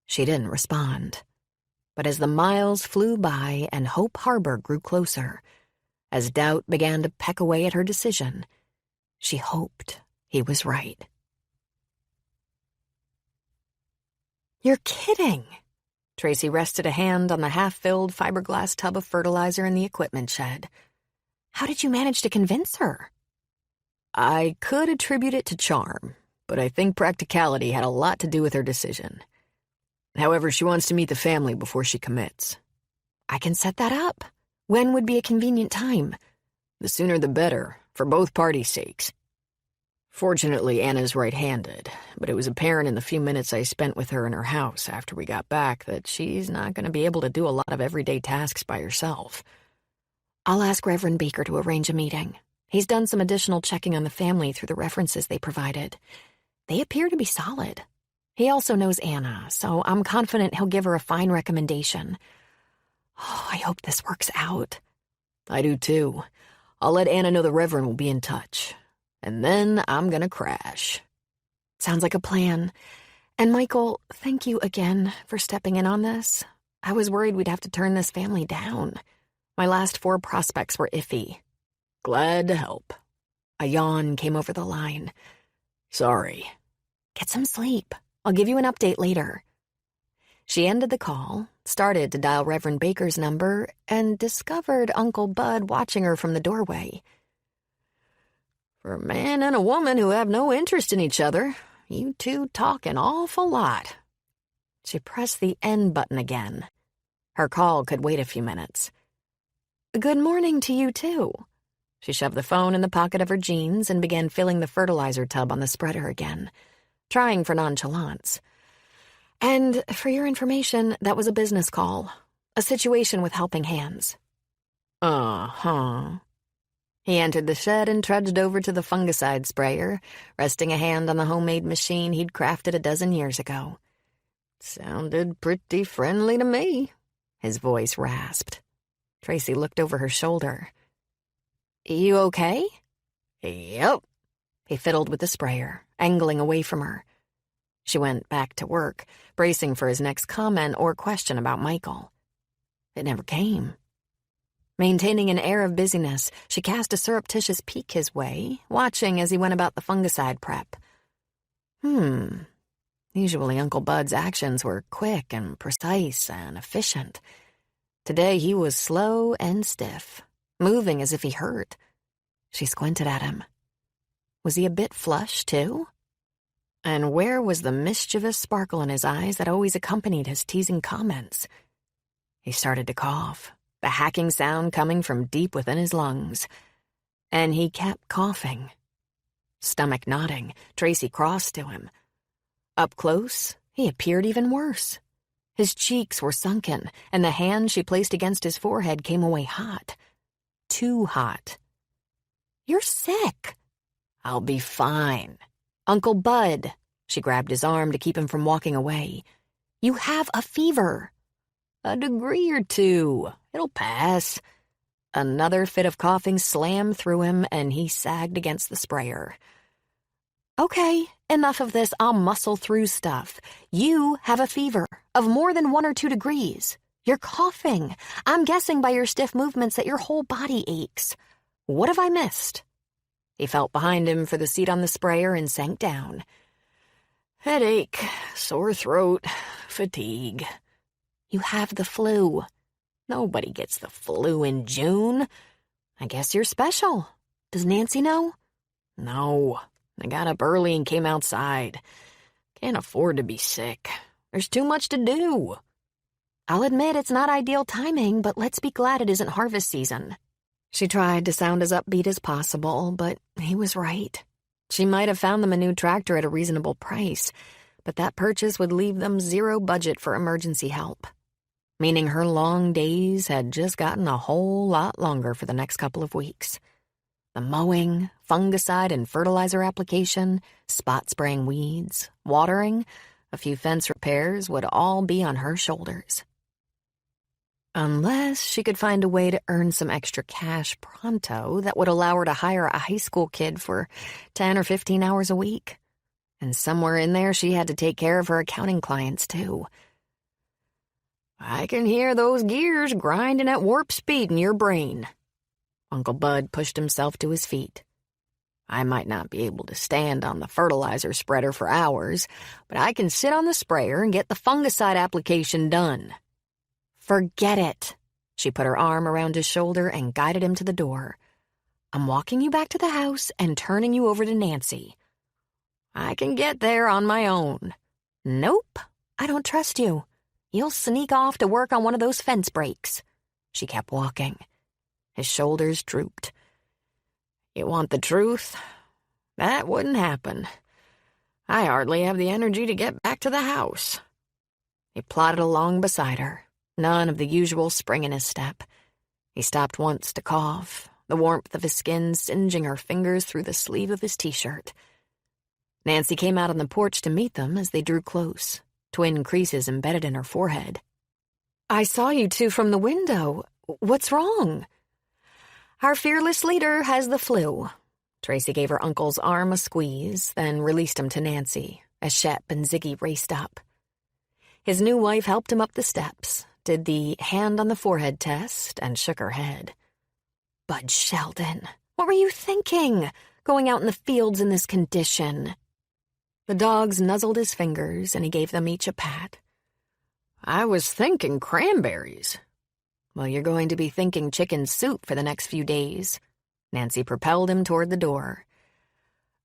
[SPEAKER 1] She didn't respond. But as the miles flew by and Hope Harbor grew closer, as doubt began to peck away at her decision, she hoped he was right. You're kidding! Tracy rested a hand on the half-filled fiberglass tub of fertilizer in the equipment shed. How did you manage to convince her?
[SPEAKER 2] I could attribute it to charm, but I think practicality had a lot to do with her decision. However, she wants to meet the family before she commits.
[SPEAKER 1] I can set that up. When would be a convenient time?
[SPEAKER 2] The sooner the better, for both parties' sakes. Fortunately, Anna's right-handed, but it was apparent in the few minutes I spent with her in her house after we got back that she's not going to be able to do a lot of everyday tasks by herself.
[SPEAKER 1] I'll ask Reverend Baker to arrange a meeting. He's done some additional checking on the family through the references they provided. They appear to be solid. He also knows Anna, so I'm confident he'll give her a fine recommendation. Oh, I hope this works out.
[SPEAKER 2] I do too. I'll let Anna know the Reverend will be in touch. And then I'm gonna crash.
[SPEAKER 1] Sounds like a plan. And Michael, thank you again for stepping in on this. I was worried we'd have to turn this family down. My last 4 prospects were iffy.
[SPEAKER 2] Glad to help.
[SPEAKER 1] A yawn came over the line.
[SPEAKER 2] Sorry.
[SPEAKER 1] Get some sleep. I'll give you an update later. She ended the call, started to dial Reverend Baker's number, and discovered Uncle Bud watching her from the doorway.
[SPEAKER 2] For a man and a woman who have no interest in each other, you two talk an awful lot.
[SPEAKER 1] She pressed the end button again. Her call could wait a few minutes. Good morning to you, too. She shoved the phone in the pocket of her jeans and began filling the fertilizer tub on the spreader again, trying for nonchalance. And for your information, that was a business call. A situation with helping hands.
[SPEAKER 2] Uh-huh.
[SPEAKER 1] He entered the shed and trudged over to the fungicide sprayer, resting a hand on the homemade machine he'd crafted a dozen years ago.
[SPEAKER 2] Sounded pretty friendly to me,
[SPEAKER 1] his voice rasped. Tracy looked over her shoulder. You okay?
[SPEAKER 2] Yep.
[SPEAKER 1] He fiddled with the sprayer, angling away from her. She went back to work, bracing for his next comment or question about Michael. It never came. Maintaining an air of busyness, she cast a surreptitious peek his way, watching as he went about the fungicide prep. Usually Uncle Bud's actions were quick and precise and efficient. Today he was slow and stiff, moving as if he hurt. She squinted at him. Was he a bit flushed, too? And where was the mischievous sparkle in his eyes that always accompanied his teasing comments? He started to cough, the hacking sound coming from deep within his lungs. And he kept coughing. Stomach nodding, Tracy crossed to him. Up close, he appeared even worse. His cheeks were sunken, and the hand she placed against his forehead came away hot. Too hot. You're sick.
[SPEAKER 2] I'll be fine.
[SPEAKER 1] Uncle Bud. She grabbed his arm to keep him from walking away. You have a fever.
[SPEAKER 2] A degree or 2. It'll pass.
[SPEAKER 1] Another fit of coughing slammed through him, and he sagged against the sprayer. Okay, enough of this I'll muscle through stuff. You have a fever of more than 1 or 2 degrees. You're coughing. I'm guessing by your stiff movements that your whole body aches. What have I missed? He felt behind him for the seat on the sprayer and sank down.
[SPEAKER 2] Headache, sore throat, fatigue.
[SPEAKER 1] You have the flu.
[SPEAKER 2] Nobody gets the flu in June.
[SPEAKER 1] I guess you're special. Does Nancy know?
[SPEAKER 2] No. I got up early and came outside. Can't afford to be sick. There's too much to do.
[SPEAKER 1] I'll admit it's not ideal timing, but let's be glad it isn't harvest season. She tried to sound as upbeat as possible, but he was right. She might have found them a new tractor at a reasonable price, but that purchase would leave them 0 budget for emergency help, meaning her long days had just gotten a whole lot longer for the next couple of weeks. The mowing, fungicide and fertilizer application, spot spraying weeds, watering, a few fence repairs would all be on her shoulders. Unless she could find a way to earn some extra cash pronto that would allow her to hire a high school kid for 10 or 15 hours a week. And somewhere in there, she had to take care of her accounting clients, too. I can hear those gears grinding at warp speed in your brain. Uncle Bud pushed himself to his feet. I might not be able to stand on the fertilizer spreader for hours, but I can sit on the sprayer and get the fungicide application done. Forget it. She put her arm around his shoulder and guided him to the door. I'm walking you back to the house and turning you over to Nancy. I can get there on my own. Nope, I don't trust you. You'll sneak off to work on one of those fence breaks. She kept walking. His shoulders drooped. You want the truth? That wouldn't happen. I hardly have the energy to get back to the house. He plodded along beside her, none of the usual spring in his step. He stopped once to cough, the warmth of his skin singeing her fingers through the sleeve of his t-shirt. Nancy came out on the porch to meet them as they drew close, twin creases embedded in her forehead. I saw you two from the window. What's wrong? Our fearless leader has the flu. Tracy gave her uncle's arm a squeeze, then released him to Nancy as Shep and Ziggy raced up. His new wife helped him up the steps, did the hand-on-the-forehead test, and shook her head. Bud Sheldon, what were you thinking, going out in the fields in this condition? The dogs nuzzled his fingers, and he gave them each a pat. I was thinking cranberries. Well, you're going to be thinking chicken soup for the next few days. Nancy propelled him toward the door.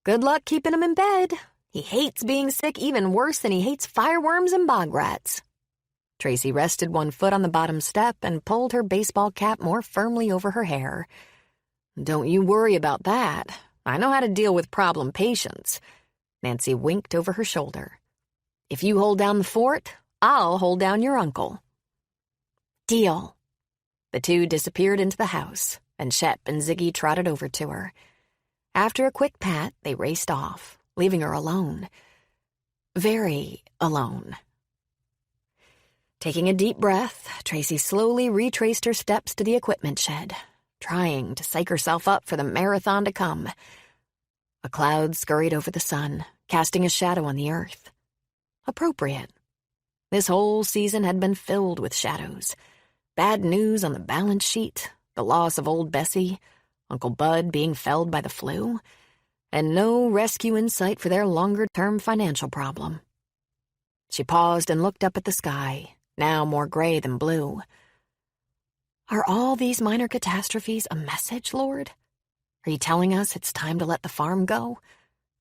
[SPEAKER 1] Good luck keeping him in bed. He hates being sick even worse than he hates fireworms and bog rats. Tracy rested one foot on the bottom step and pulled her baseball cap more firmly over her hair. Don't you worry about that. I know how to deal with problem patients. Nancy winked over her shoulder. If you hold down the fort, I'll hold down your uncle. Deal. The two disappeared into the house, and Shep and Ziggy trotted over to her. After a quick pat, they raced off, leaving her alone. Very alone. Taking a deep breath, Tracy slowly retraced her steps to the equipment shed, trying to psych herself up for the marathon to come. A cloud scurried over the sun, casting a shadow on the earth. Appropriate. This whole season had been filled with shadows. Bad news on the balance sheet, the loss of old Bessie, Uncle Bud being felled by the flu, and no rescue in sight for their longer-term financial problem. She paused and looked up at the sky, now more gray than blue. Are all these minor catastrophes a message, Lord? Are you telling us it's time to let the farm go?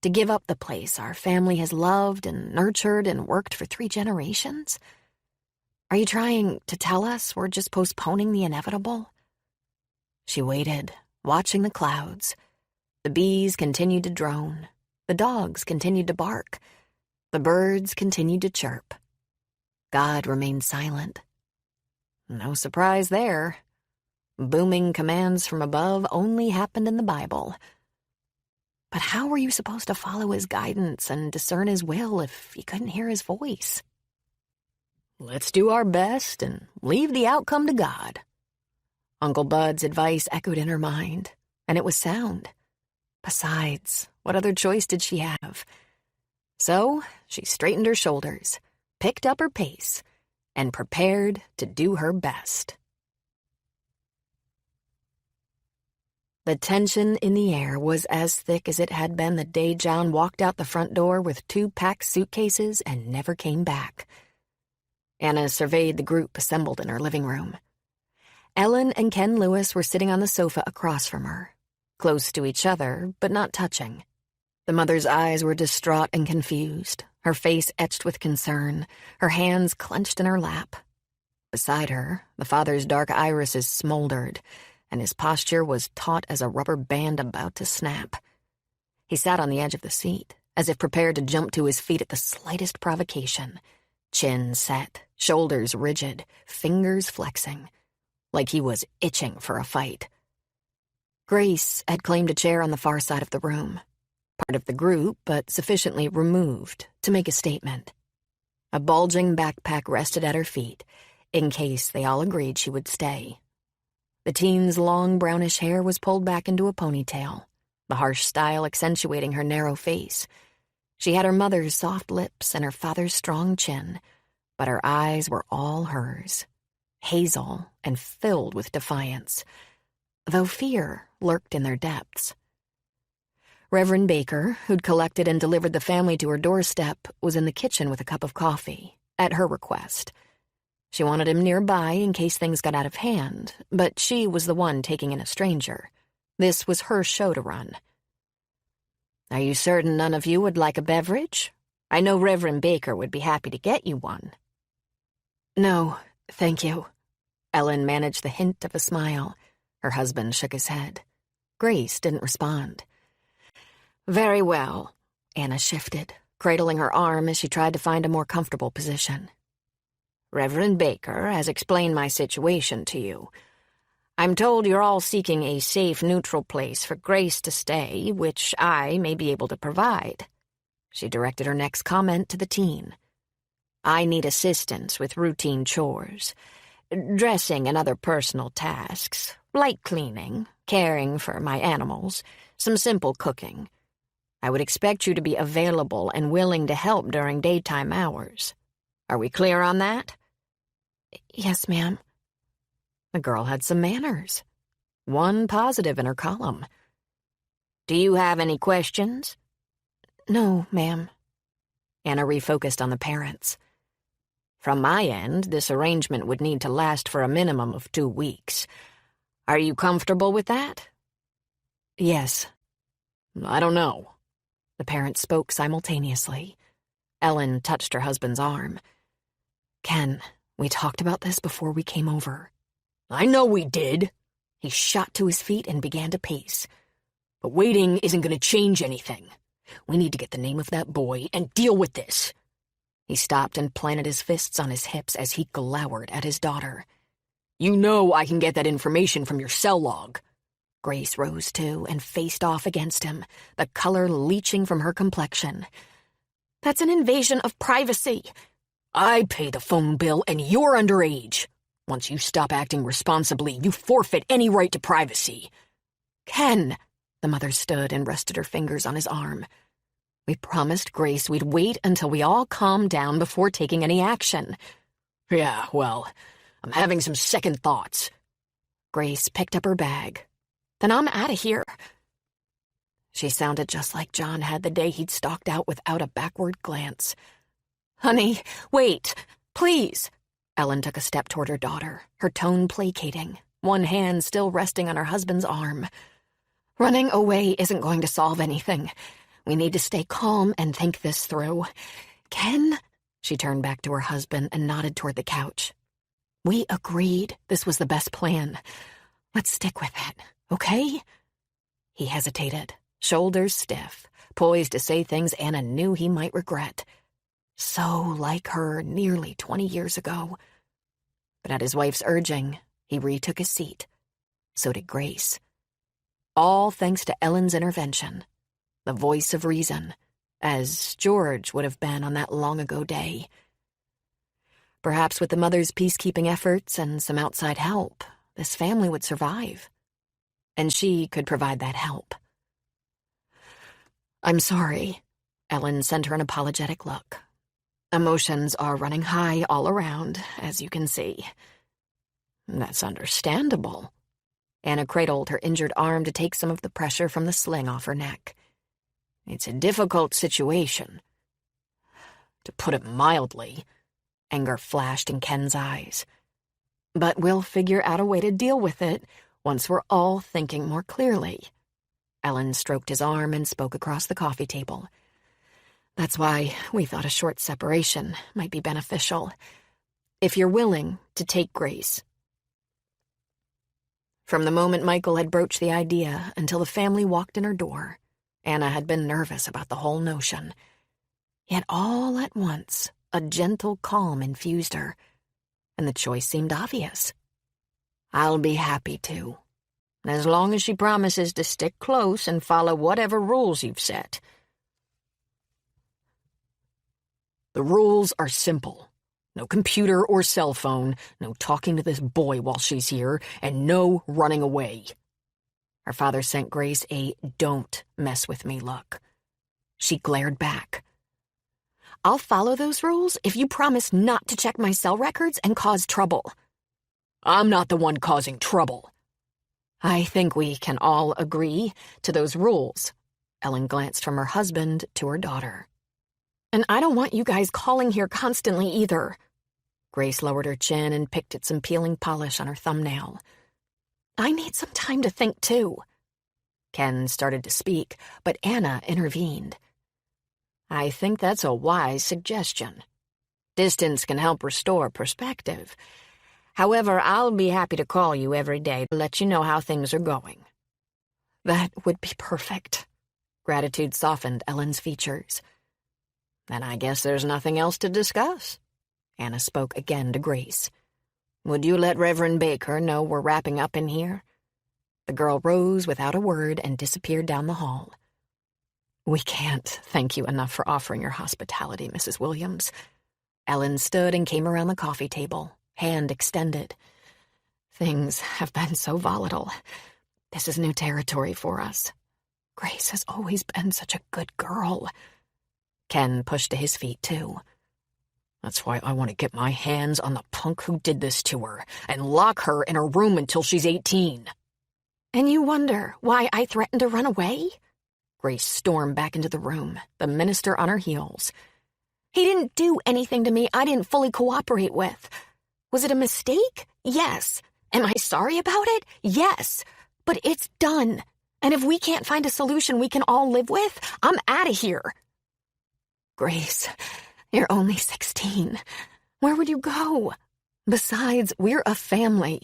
[SPEAKER 1] To give up the place our family has loved and nurtured and worked for 3 generations? Are you trying to tell us we're just postponing the inevitable? She waited, watching the clouds. The bees continued to drone. The dogs continued to bark. The birds continued to chirp. God remained silent. No surprise there. Booming commands from above only happened in the Bible. But how were you supposed to follow his guidance and discern his will if you couldn't hear his voice? Let's do our best and leave the outcome to God. Uncle Bud's advice echoed in her mind, and it was sound. Besides, what other choice did she have? So she straightened her shoulders, picked up her pace, and prepared to do her best. The tension in the air was as thick as it had been the day John walked out the front door with 2 packed suitcases and never came back. Anna surveyed the group assembled in her living room. Ellen and Ken Lewis were sitting on the sofa across from her, close to each other, but not touching. The mother's eyes were distraught and confused, her face etched with concern, her hands clenched in her lap. Beside her, the father's dark irises smoldered, and his posture was taut as a rubber band about to snap. He sat on the edge of the seat, as if prepared to jump to his feet at the slightest provocation, chin set, shoulders rigid, fingers flexing, like he was itching for a fight. Grace had claimed a chair on the far side of the room, part of the group, but sufficiently removed to make a statement. A bulging backpack rested at her feet, in case they all agreed she would stay. The teen's long brownish hair was pulled back into a ponytail, the harsh style accentuating her narrow face. She had her mother's soft lips and her father's strong chin, but her eyes were all hers, hazel and filled with defiance, though fear lurked in their depths. Reverend Baker, who'd collected and delivered the family to her doorstep, was in the kitchen with a cup of coffee, at her request. She wanted him nearby in case things got out of hand, but she was the one taking in a stranger. This was her show to run. "Are you certain none of you would like a beverage? I know Reverend Baker would be happy to get you one." "No, thank you." Ellen managed the hint of a smile. Her husband shook his head. Grace didn't respond. "Very well." Anna shifted, cradling her arm as she tried to find a more comfortable position. "Reverend Baker has explained my situation to you. I'm told you're all seeking a safe, neutral place for Grace to stay, which I may be able to provide." She directed her next comment to the teen. "I need assistance with routine chores, dressing and other personal tasks, light cleaning, caring for my animals, some simple cooking. I would expect you to be available and willing to help during daytime hours. Are we clear on that?" "Yes, ma'am." The girl had some manners. One positive in her column. "Do you have any questions?" "No, ma'am." Anna refocused on the parents. "From my end, this arrangement would need to last for a minimum of 2 weeks. Are you comfortable with that?" "Yes." "I don't know." The parents spoke simultaneously. Ellen touched her husband's arm. "Ken, we talked about this before we came over." "I know we did." He shot to his feet and began to pace. "But waiting isn't going to change anything. We need to get the name of that boy and deal with this." He stopped and planted his fists on his hips as he glowered at his daughter. "You know I can get that information from your cell log." Grace rose too and faced off against him, the color leaching from her complexion. "That's an invasion of privacy." "I pay the phone bill and you're underage. Once you stop acting responsibly, you forfeit any right to privacy." "Ken!" The mother stood and rested her fingers on his arm. "We promised Grace we'd wait until we all calmed down before taking any action." "Yeah, well, I'm having some second thoughts." Grace picked up her bag. "Then I'm out of here." She sounded just like John had the day he'd stalked out without a backward glance. "Honey, wait, please." Ellen took a step toward her daughter, her tone placating, one hand still resting on her husband's arm. "Running away isn't going to solve anything. We need to stay calm and think this through. Ken?" She turned back to her husband and nodded toward the couch. "We agreed this was the best plan. Let's stick with it, okay?" He hesitated, shoulders stiff, poised to say things Anna knew he might regret. So like her nearly 20 years ago. But at his wife's urging, he retook his seat. So did Grace. All thanks to Ellen's intervention, the voice of reason, as George would have been on that long-ago day. Perhaps with the mother's peacekeeping efforts and some outside help, this family would survive. And she could provide that help. "I'm sorry." Ellen sent her an apologetic look. "Emotions are running high all around, as you can see." "That's understandable." Anna cradled her injured arm to take some of the pressure from the sling off her neck. "It's a difficult situation. To put it mildly." Anger flashed in Ken's eyes. "But we'll figure out a way to deal with it once we're all thinking more clearly." Ellen stroked his arm and spoke across the coffee table. "That's why we thought a short separation might be beneficial. If you're willing to take Grace." From the moment Michael had broached the idea until the family walked in her door, Anna had been nervous about the whole notion. Yet all at once, a gentle calm infused her, and the choice seemed obvious. "I'll be happy to.
[SPEAKER 2] as long as she promises to stick close and follow whatever rules you've set. The rules are simple. No computer or cell phone, no talking to this boy while she's here, and no running away. Her father sent Grace a "don't mess with me" look. She glared back. I'll follow those rules if you promise not to check my cell records and cause trouble. I'm not the one causing trouble. I think we can all agree to those rules. Ellen glanced from her husband to her daughter. And I don't want you guys calling here constantly either. Grace lowered her chin and picked at some peeling polish on her thumbnail. I need some time to think, too. Ken started to speak, but Anna intervened. I think that's a wise suggestion. Distance can help restore perspective. However, I'll be happy to call you every day to let you know how things are going. That would be perfect. Gratitude softened Ellen's features. Then I guess there's nothing else to discuss. Anna spoke again to Grace. Would you let Reverend Baker know we're wrapping up in here? The girl rose without a word and disappeared down the hall. We can't thank you enough for offering your hospitality, Mrs. Williams. Ellen stood and came around the coffee table, hand extended. Things have been so volatile. This is new territory for us. Grace has always been such a good girl. Ken pushed to his feet, too. That's why I want to get my hands on the punk who did this to her and lock her in her room until she's 18. And you wonder why I threatened to run away? Grace stormed back into the room, the minister on her heels. He didn't do anything to me I didn't fully cooperate with. Was it a mistake? Yes. Am I sorry about it? Yes. But it's done. And if we can't find a solution we can all live with, I'm out of here. Grace, you're only 16. Where would you go? Besides, we're a family.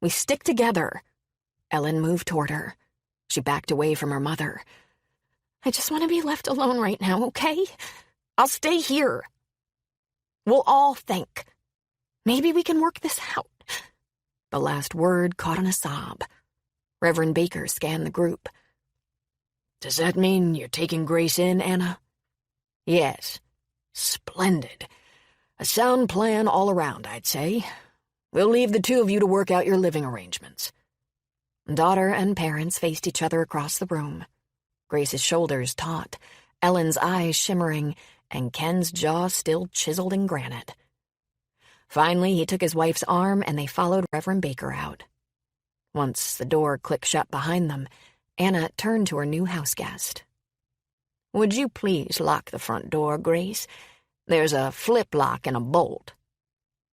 [SPEAKER 2] We stick together. Ellen moved toward her. She backed away from her mother. I just want to be left alone right now, okay? I'll stay here. We'll all think. Maybe we can work this out. The last word caught on a sob. Reverend Baker scanned the group. Does that mean you're taking Grace in, Anna? Yes. Splendid. A sound plan all around, I'd say. We'll leave the two of you to work out your living arrangements. Daughter and parents faced each other across the room. Grace's shoulders taut, Ellen's eyes shimmering, and Ken's jaw still chiseled in granite. Finally, he took his wife's arm and they followed Reverend Baker out. Once the door clicked shut behind them, Anna turned to her new houseguest. Would you please lock the front door, Grace? There's a flip lock and a bolt.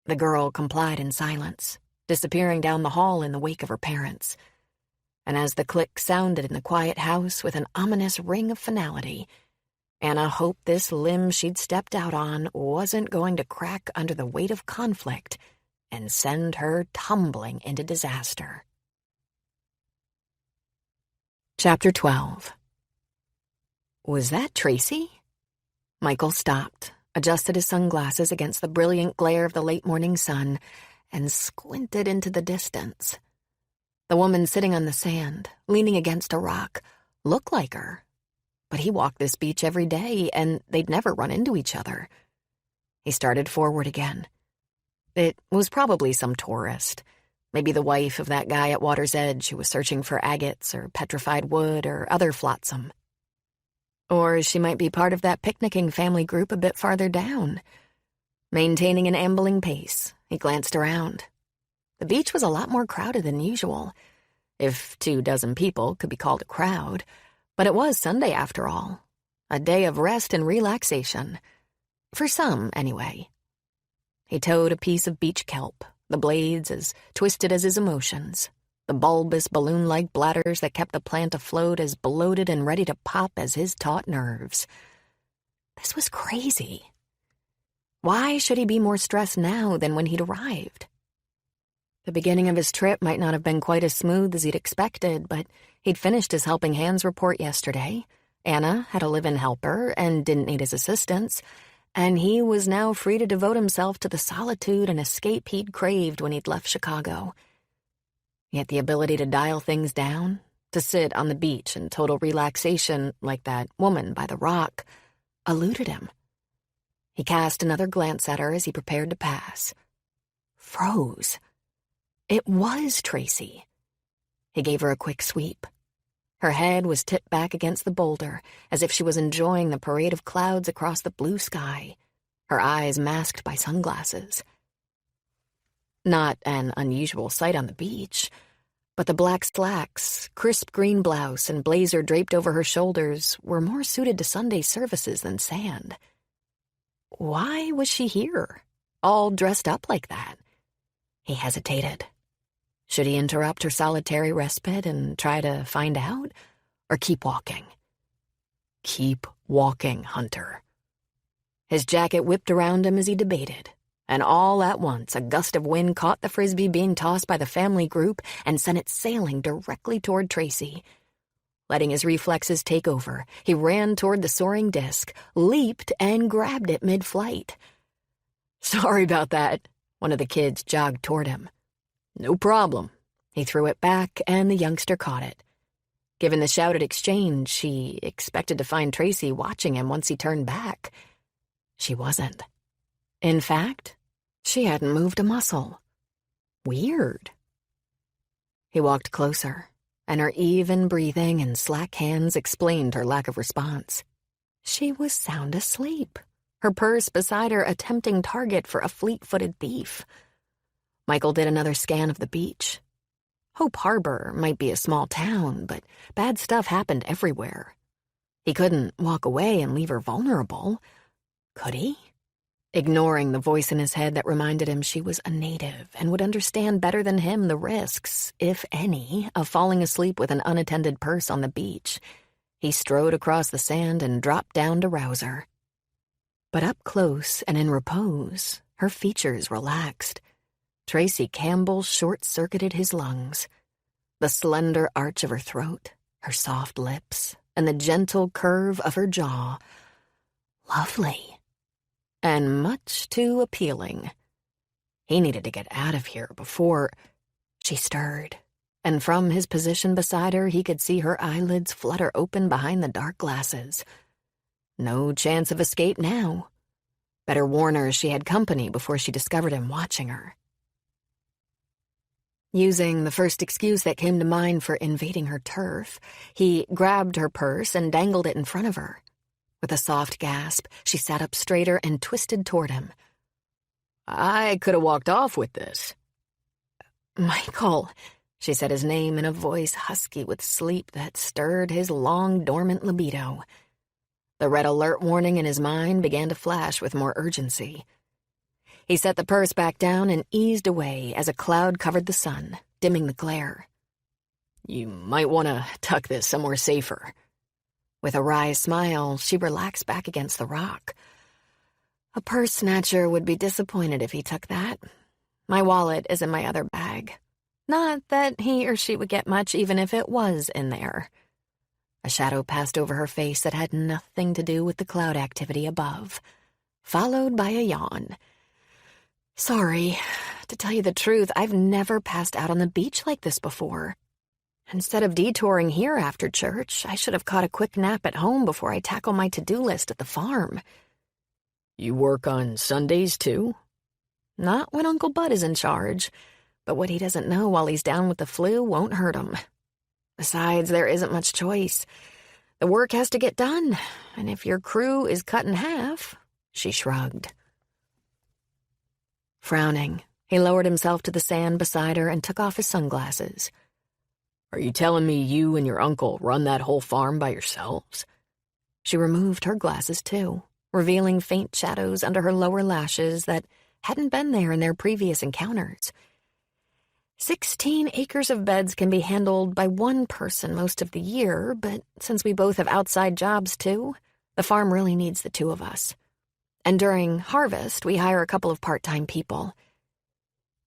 [SPEAKER 2] The girl complied in silence, disappearing down the hall in the wake of her parents. And as the click sounded in the quiet house with an ominous ring of finality, Anna hoped this limb she'd stepped out on wasn't going to crack under the weight of conflict and send her tumbling into disaster. Chapter 12. Was that Tracy? Michael stopped, adjusted his sunglasses against the brilliant glare of the late morning sun, and squinted into the distance. The woman sitting on the sand, leaning against a rock, looked like her. But he walked this beach every day, and they'd never run into each other. He started forward again. It was probably some tourist, maybe the wife of that guy at Water's Edge who was searching for agates or petrified wood or other flotsam. Or she might be part of that picnicking family group a bit farther down. Maintaining an ambling pace, he glanced around. The beach was a lot more crowded than usual, if 24 people could be called a crowd, but it was Sunday after all, a day of rest and relaxation. For some, anyway. He towed a piece of beach kelp, the blades as twisted as his emotions, the bulbous balloon-like bladders that kept the plant afloat as bloated and ready to pop as his taut nerves. This was crazy. Why should he be more stressed now than when he'd arrived? The beginning of his trip might not have been quite as smooth as he'd expected, but he'd finished his helping hands report yesterday. Anna had a live-in helper and didn't need his assistance, and he was now free to devote himself to the solitude and escape he'd craved when he'd left Chicago.
[SPEAKER 1] Yet the ability to dial things down, to sit on the beach in total relaxation like that woman by the rock, eluded him. He cast another glance at her as he prepared to pass. Froze. It was Tracy. He gave her a quick sweep. Her head was tipped back against the boulder, as if she was enjoying the parade of clouds across the blue sky, her eyes masked by sunglasses. Not an unusual sight on the beach, but the black slacks, crisp green blouse, and blazer draped over her shoulders were more suited to Sunday services than sand. Why was she here, all dressed up like that? He hesitated. Should he interrupt her solitary respite and try to find out, or keep walking? Keep walking, Hunter. His jacket whipped around him as he debated, and all at once a gust of wind caught the frisbee being tossed by the family group and sent it sailing directly toward Tracy. Letting his reflexes take over, he ran toward the soaring disc, leaped, and grabbed it mid-flight. "Sorry about that." One of the kids jogged toward him. "No problem." He threw it back, and the youngster caught it. Given the shouted exchange, she expected to find Tracy watching him once he turned back. She wasn't. In fact, she hadn't moved a muscle. Weird. He walked closer, and her even breathing and slack hands explained her lack of response. She was sound asleep, her purse beside her a tempting target for a fleet-footed thief. Michael did another scan of the beach. Hope Harbor might be a small town, but bad stuff happened everywhere. He couldn't walk away and leave her vulnerable. Could he? Ignoring the voice in his head that reminded him she was a native and would understand better than him the risks, if any, of falling asleep with an unattended purse on the beach, he strode across the sand and dropped down to rouse her. But up close and in repose, her features relaxed. Tracy Campbell short-circuited his lungs. The slender arch of her throat, her soft lips, and the gentle curve of her jaw. Lovely. And much too appealing. He needed to get out of here before... She stirred, and from his position beside her he could see her eyelids flutter open behind the dark glasses. No chance of escape now. Better warn her she had company before she discovered him watching her. Using the first excuse that came to mind for invading her turf, he grabbed her purse and dangled it in front of her. With a soft gasp, she sat up straighter and twisted toward him. "I could have walked off with this." "Michael," she said his name in a voice husky with sleep that stirred his long, dormant libido. The red alert warning in his mind began to flash with more urgency. He set the purse back down and eased away as a cloud covered the sun, dimming the glare. "You might want to tuck this somewhere safer." With a wry smile, she relaxed back against the rock. A purse snatcher would be disappointed if he took that. My wallet is in my other bag. Not that he or she would get much even if it was in there. A shadow passed over her face that had nothing to do with the cloud activity above, followed by a yawn. "Sorry. To tell you the truth, I've never passed out on the beach like this before. Instead of detouring here after church, I should have caught a quick nap at home before I tackle my to-do list at the farm." "You work on Sundays, too?" "Not when Uncle Bud is in charge, but what he doesn't know while he's down with the flu won't hurt him. Besides, there isn't much choice. The work has to get done, and if your crew is cut in half," she shrugged. Frowning, he lowered himself to the sand beside her and took off his sunglasses. "Are you telling me you and your uncle run that whole farm by yourselves?" She removed her glasses, too, revealing faint shadows under her lower lashes that hadn't been there in their previous encounters. 16 acres of beds can be handled by one person most of the year, but since we both have outside jobs, too, the farm really needs the two of us. And during harvest, we hire a couple of part-time people."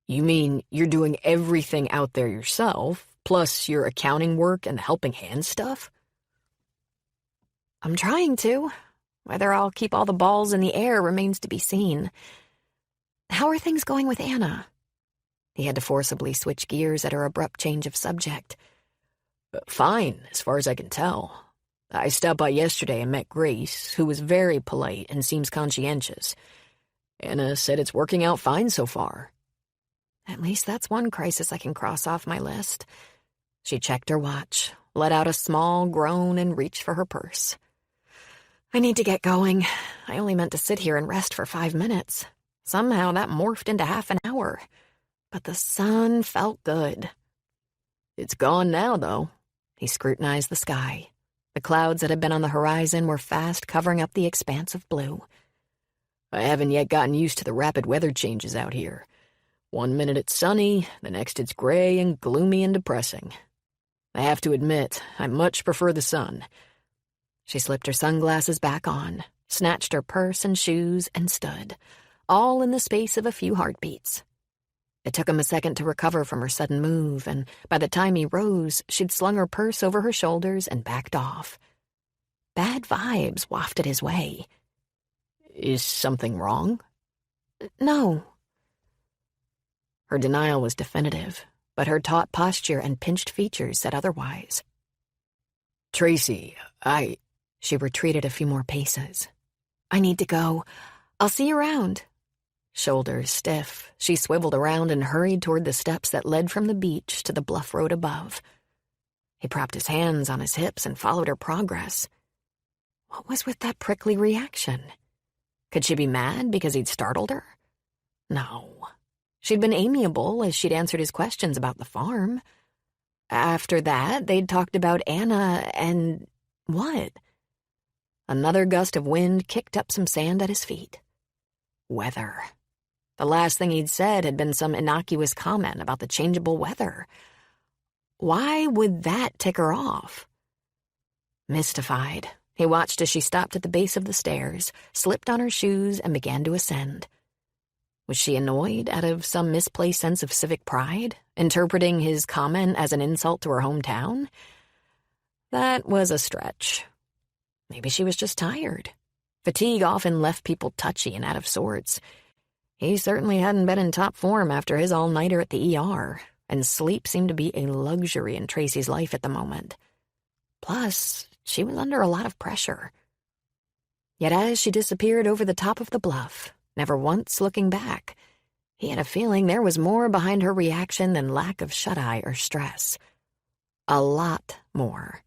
[SPEAKER 1] "You mean you're doing everything out there yourself, plus your accounting work and the helping hand stuff?" "I'm trying to. Whether I'll keep all the balls in the air remains to be seen. How are things going with Anna?" He had to forcibly switch gears at her abrupt change of subject.
[SPEAKER 2] Fine, as far as I can tell. I stopped by yesterday and met Grace, who was very polite and seems conscientious. Anna said it's working out fine so far.
[SPEAKER 1] At least that's one crisis I can cross off my list. She checked her watch, let out a small groan, and reached for her purse. I need to get going. I only meant to sit here and rest for 5 minutes. Somehow that morphed into half an hour. But the sun felt good.
[SPEAKER 2] It's gone now, though.
[SPEAKER 1] He scrutinized the sky. The clouds that had been on the horizon were fast covering up the expanse of blue.
[SPEAKER 2] I haven't yet gotten used to the rapid weather changes out here. 1 minute it's sunny, the next it's gray and gloomy and depressing. I have to admit, I much prefer the sun.
[SPEAKER 1] She slipped her sunglasses back on, snatched her purse and shoes, and stood, all in the space of a few heartbeats. It took him a second to recover from her sudden move, and by the time he rose, she'd slung her purse over her shoulders and backed off. Bad vibes wafted his way.
[SPEAKER 2] Is something wrong?
[SPEAKER 1] No.
[SPEAKER 2] Her denial was definitive, but her taut posture and pinched features said otherwise. Tracy,
[SPEAKER 1] She retreated a few more paces. I need to go. I'll see you around. Shoulders stiff, she swiveled around and hurried toward the steps that led from the beach to the bluff road above. He propped his hands on his hips and followed her progress. What was with that prickly reaction? Could she be mad because he'd startled her? No. She'd been amiable as she'd answered his questions about the farm. After that, they'd talked about Anna and... what? Another gust of wind kicked up some sand at his feet. Weather. The last thing he'd said had been some innocuous comment about the changeable weather. Why would that tick her off? Mystified, he watched as she stopped at the base of the stairs, slipped on her shoes, and began to ascend. Was she annoyed out of some misplaced sense of civic pride, interpreting his comment as an insult to her hometown? That was a stretch. Maybe she was just tired. Fatigue often left people touchy and out of sorts. He certainly hadn't been in top form after his all-nighter at the ER, and sleep seemed to be a luxury in Tracy's life at the moment. Plus, she was under a lot of pressure. Yet as she disappeared over the top of the bluff, never once looking back, he had a feeling there was more behind her reaction than lack of shut-eye or stress. A lot more.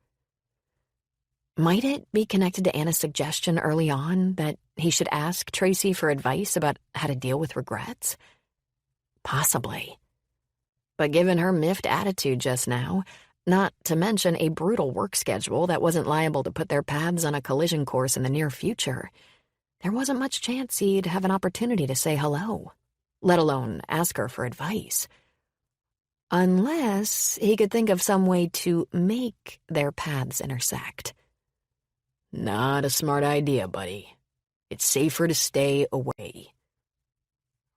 [SPEAKER 1] Might it be connected to Anna's suggestion early on that he should ask Tracy for advice about how to deal with regrets? Possibly. But given her miffed attitude just now, not to mention a brutal work schedule that wasn't liable to put their paths on a collision course in the near future, there wasn't much chance he'd have an opportunity to say hello, let alone ask her for advice. Unless he could think of some way to make their paths intersect.
[SPEAKER 2] Not a smart idea, buddy. It's safer to stay away.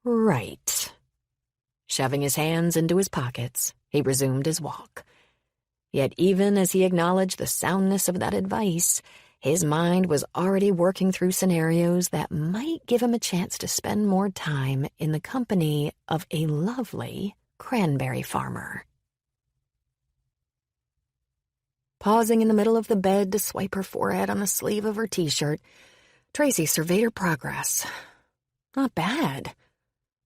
[SPEAKER 1] Right. Shoving his hands into his pockets, he resumed his walk. Yet even as he acknowledged the soundness of that advice, his mind was already working through scenarios that might give him a chance to spend more time in the company of a lovely cranberry farmer. Pausing in the middle of the bed to swipe her forehead on the sleeve of her t-shirt, Tracy surveyed her progress. Not bad.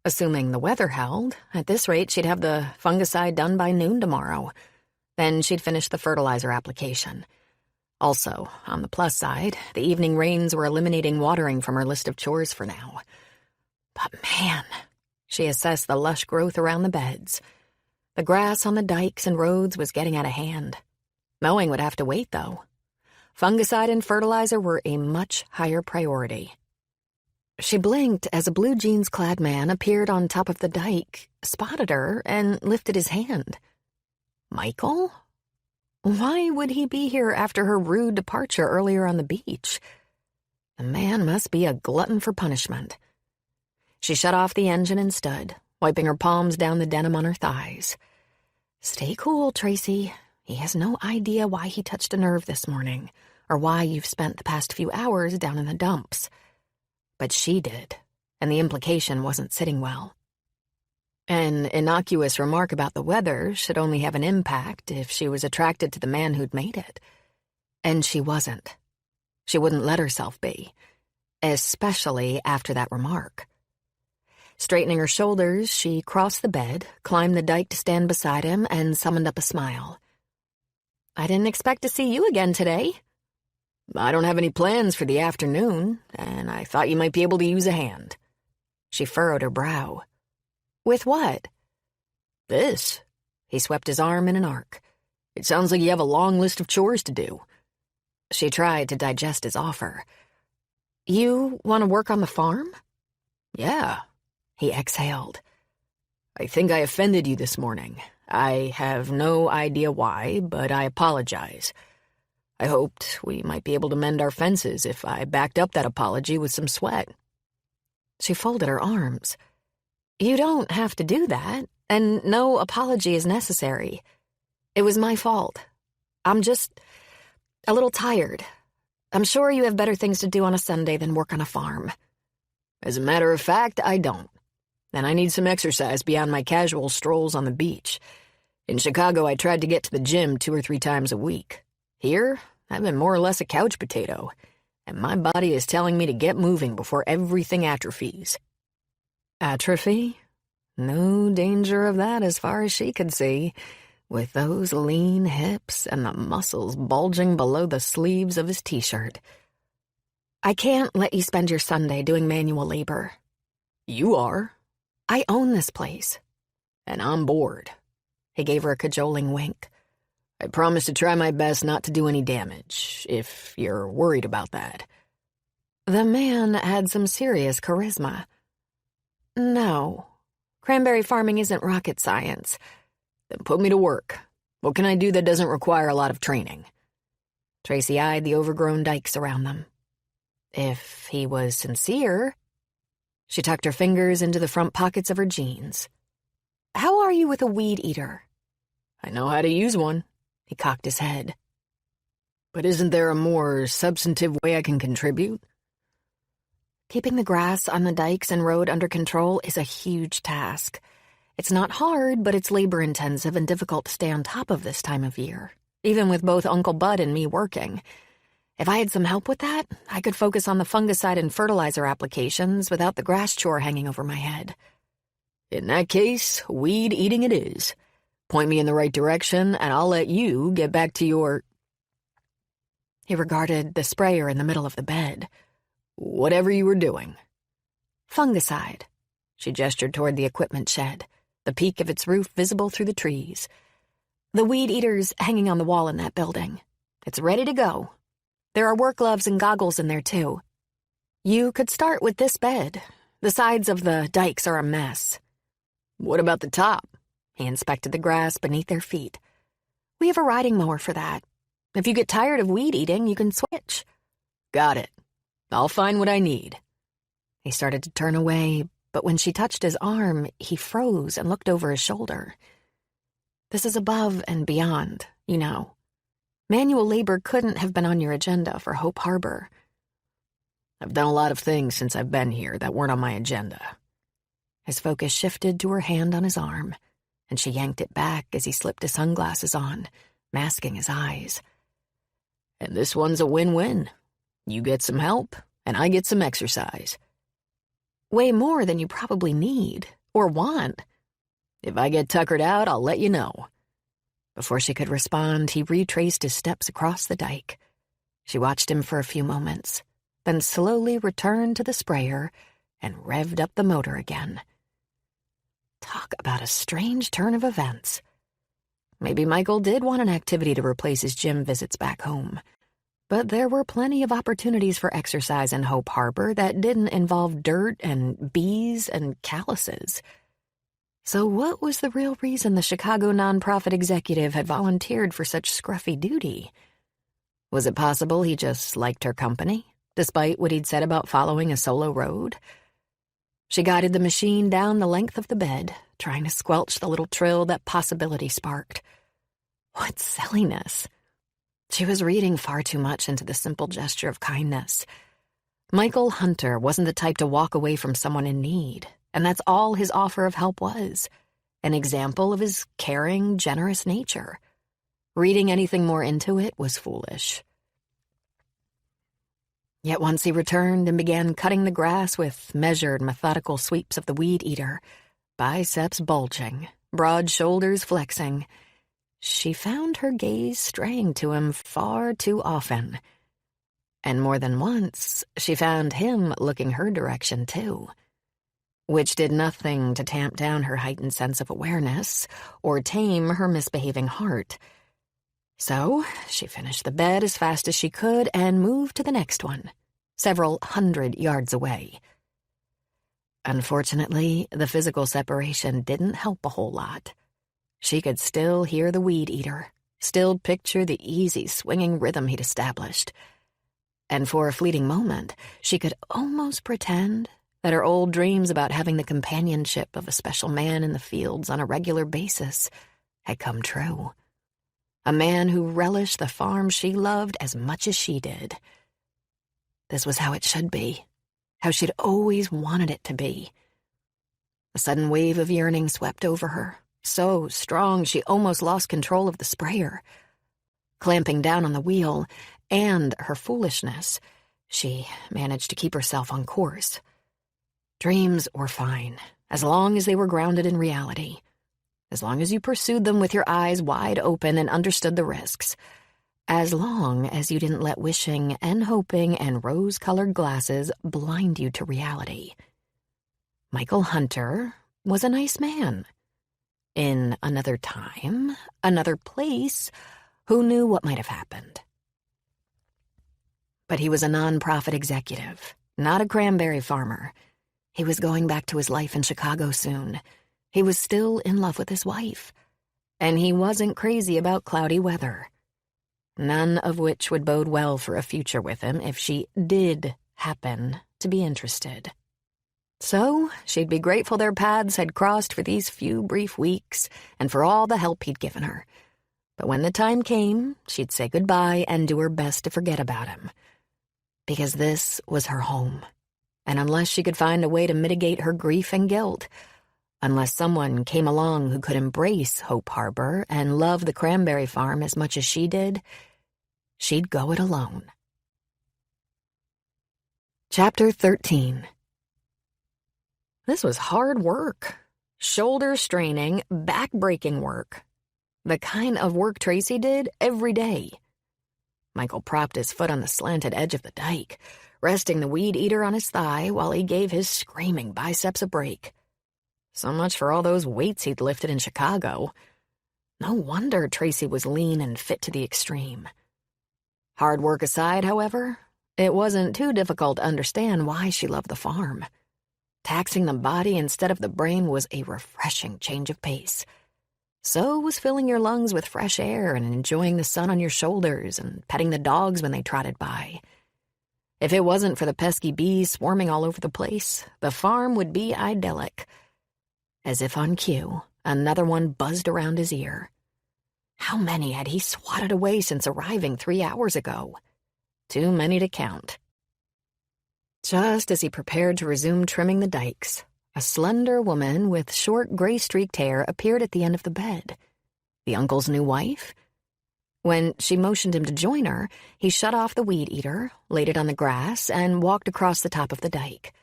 [SPEAKER 1] Assuming the weather held, at this rate she'd have the fungicide done by noon tomorrow. Then she'd finish the fertilizer application. Also, on the plus side, the evening rains were eliminating watering from her list of chores for now. But man, she assessed the lush growth around the beds. The grass on the dikes and roads was getting out of hand. Mowing would have to wait, though. Fungicide and fertilizer were a much higher priority. She blinked as a blue jeans-clad man appeared on top of the dike, spotted her, and lifted his hand. Michael? Why would he be here after her rude departure earlier on the beach? The man must be a glutton for punishment. She shut off the engine and stood, wiping her palms down the denim on her thighs. Stay cool, Tracy. He has no idea why he touched a nerve this morning, or why you've spent the past few hours down in the dumps. But she did, and the implication wasn't sitting well. An innocuous remark about the weather should only have an impact if she was attracted to the man who'd made it. And she wasn't. She wouldn't let herself be, especially after that remark. Straightening her shoulders, she crossed the bed, climbed the dike to stand beside him, and summoned up a smile. "I didn't expect to see you again today."
[SPEAKER 2] "I don't have any plans for the afternoon, and I thought you might be able to use a hand."
[SPEAKER 1] She furrowed her brow. "With what?"
[SPEAKER 2] "This."
[SPEAKER 1] He swept his arm in an arc.
[SPEAKER 2] "It sounds like you have a long list of chores to do."
[SPEAKER 1] She tried to digest his offer. "You want to work on the farm?"
[SPEAKER 2] "Yeah."
[SPEAKER 1] He exhaled.
[SPEAKER 2] "I think I offended you this morning. I have no idea why, but I apologize. I hoped we might be able to mend our fences if I backed up that apology with some sweat."
[SPEAKER 1] She folded her arms. "You don't have to do that, and no apology is necessary. It was my fault. I'm just a little tired. I'm sure you have better things to do on a Sunday than work on a farm."
[SPEAKER 2] "As a matter of fact, I don't. And I need some exercise beyond my casual strolls on the beach. In Chicago, I tried to get to the gym 2 or 3 times a week. Here, I've been more or less a couch potato, and my body is telling me to get moving before everything atrophies."
[SPEAKER 1] Atrophy? No danger of that as far as she could see, with those lean hips and the muscles bulging below the sleeves of his t-shirt. "I can't let you spend your Sunday doing manual labor."
[SPEAKER 2] "You are."
[SPEAKER 1] "I own this place."
[SPEAKER 2] "And I'm bored."
[SPEAKER 1] He gave her a cajoling wink.
[SPEAKER 2] "I promise to try my best not to do any damage, if you're worried about that."
[SPEAKER 1] The man had some serious charisma. "No. Cranberry farming isn't rocket science."
[SPEAKER 2] "Then put me to work. What can I do that doesn't require a lot of training?"
[SPEAKER 1] Tracy eyed the overgrown dikes around them. If he was sincere... She tucked her fingers into the front pockets of her jeans. "How are you with a weed eater?"
[SPEAKER 2] "I know how to use one."
[SPEAKER 1] He cocked his head.
[SPEAKER 2] "But isn't there a more substantive way I can contribute?"
[SPEAKER 1] Keeping the grass on the dikes and road under control is a huge task. It's not hard, but it's labor-intensive and difficult to stay on top of this time of year, even with both Uncle Bud and me working. If I had some help with that, I could focus on the fungicide and fertilizer applications without the grass chore hanging over my head.
[SPEAKER 2] "In that case, weed eating it is. Point me in the right direction, and I'll let you get back to your—"
[SPEAKER 1] He regarded the sprayer in the middle of the bed.
[SPEAKER 2] "Whatever you were doing."
[SPEAKER 1] "Fungicide." She gestured toward the equipment shed, the peak of its roof visible through the trees. "The weed eater's hanging on the wall in that building. It's ready to go. There are work gloves and goggles in there, too. You could start with this bed. The sides of the dikes are a mess."
[SPEAKER 2] "What about the top?"
[SPEAKER 1] He inspected the grass beneath their feet. "We have a riding mower for that. If you get tired of weed eating, you can switch."
[SPEAKER 2] "Got it. I'll find what I need."
[SPEAKER 1] He started to turn away, but when she touched his arm, he froze and looked over his shoulder. "This is above and beyond, you know. Manual labor couldn't have been on your agenda for Hope Harbor."
[SPEAKER 2] "I've done a lot of things since I've been here that weren't on my agenda."
[SPEAKER 1] His focus shifted to her hand on his arm, and she yanked it back as he slipped his sunglasses on, masking his eyes.
[SPEAKER 2] "And this one's a win-win. You get some help, and I get some exercise."
[SPEAKER 1] "Way more than you probably need, or want."
[SPEAKER 2] "If I get tuckered out, I'll let you know."
[SPEAKER 1] Before she could respond, he retraced his steps across the dike. She watched him for a few moments, then slowly returned to the sprayer and revved up the motor again. Talk about a strange turn of events. Maybe Michael did want an activity to replace his gym visits back home. But there were plenty of opportunities for exercise in Hope Harbor that didn't involve dirt and bees and calluses. So what was the real reason the Chicago nonprofit executive had volunteered for such scruffy duty? Was it possible he just liked her company, despite what he'd said about following a solo road? She guided the machine down the length of the bed, trying to squelch the little trill that possibility sparked. What silliness. She was reading far too much into the simple gesture of kindness. Michael Hunter wasn't the type to walk away from someone in need, And that's all his offer of help was, an example of his caring, generous nature. Reading anything more into it was foolish. Yet once he returned and began cutting the grass with measured, methodical sweeps of the weed-eater, biceps bulging, broad shoulders flexing, she found her gaze straying to him far too often. And more than once, she found him looking her direction too, which did nothing to tamp down her heightened sense of awareness or tame her misbehaving heart. So she finished the bed as fast as she could and moved to the next one, several 100 yards away. Unfortunately, the physical separation didn't help a whole lot. She could still hear the weed-eater, still picture the easy, swinging rhythm he'd established. And for a fleeting moment, she could almost pretend that her old dreams about having the companionship of a special man in the fields on a regular basis had come true. A man who relished the farm she loved as much as she did. This was how it should be, how she'd always wanted it to be. A sudden wave of yearning swept over her, so strong she almost lost control of the sprayer. Clamping down on the wheel and her foolishness, she managed to keep herself on course. Dreams were fine, as long as they were grounded in reality. As long as you pursued them with your eyes wide open and understood the risks. As long as you didn't let wishing and hoping and rose-colored glasses blind you to reality. Michael Hunter was a nice man. In another time, another place, who knew what might have happened? But he was a non-profit executive, not a cranberry farmer. He was going back to his life in Chicago soon. He was still in love with his wife. And he wasn't crazy about cloudy weather. None of which would bode well for a future with him if she did happen to be interested. So she'd be grateful their paths had crossed for these few brief weeks and for all the help he'd given her. But when the time came, she'd say goodbye and do her best to forget about him. Because this was her home. And unless she could find a way to mitigate her grief and guilt, unless someone came along who could embrace Hope Harbor and love the cranberry farm as much as she did, she'd go it alone. Chapter 13. This was hard work. Shoulder-straining, back-breaking work. The kind of work Tracy did every day. Michael propped his foot on the slanted edge of the dike, resting the weed-eater on his thigh while he gave his screaming biceps a break. So much for all those weights he'd lifted in Chicago. No wonder Tracy was lean and fit to the extreme. Hard work aside, however, it wasn't too difficult to understand why she loved the farm. Taxing the body instead of the brain was a refreshing change of pace. So was filling your lungs with fresh air and enjoying the sun on your shoulders and petting the dogs when they trotted by. If it wasn't for the pesky bees swarming all over the place, the farm would be idyllic. As if on cue, another one buzzed around his ear. How many had he swatted away since arriving 3 hours ago? Too many to count. Just as he prepared to resume trimming the dikes, a slender woman with short gray-streaked hair appeared at the end of the bed. The uncle's new wife? When she motioned him to join her, he shut off the weed-eater, laid it on the grass, and walked across the top of the dike.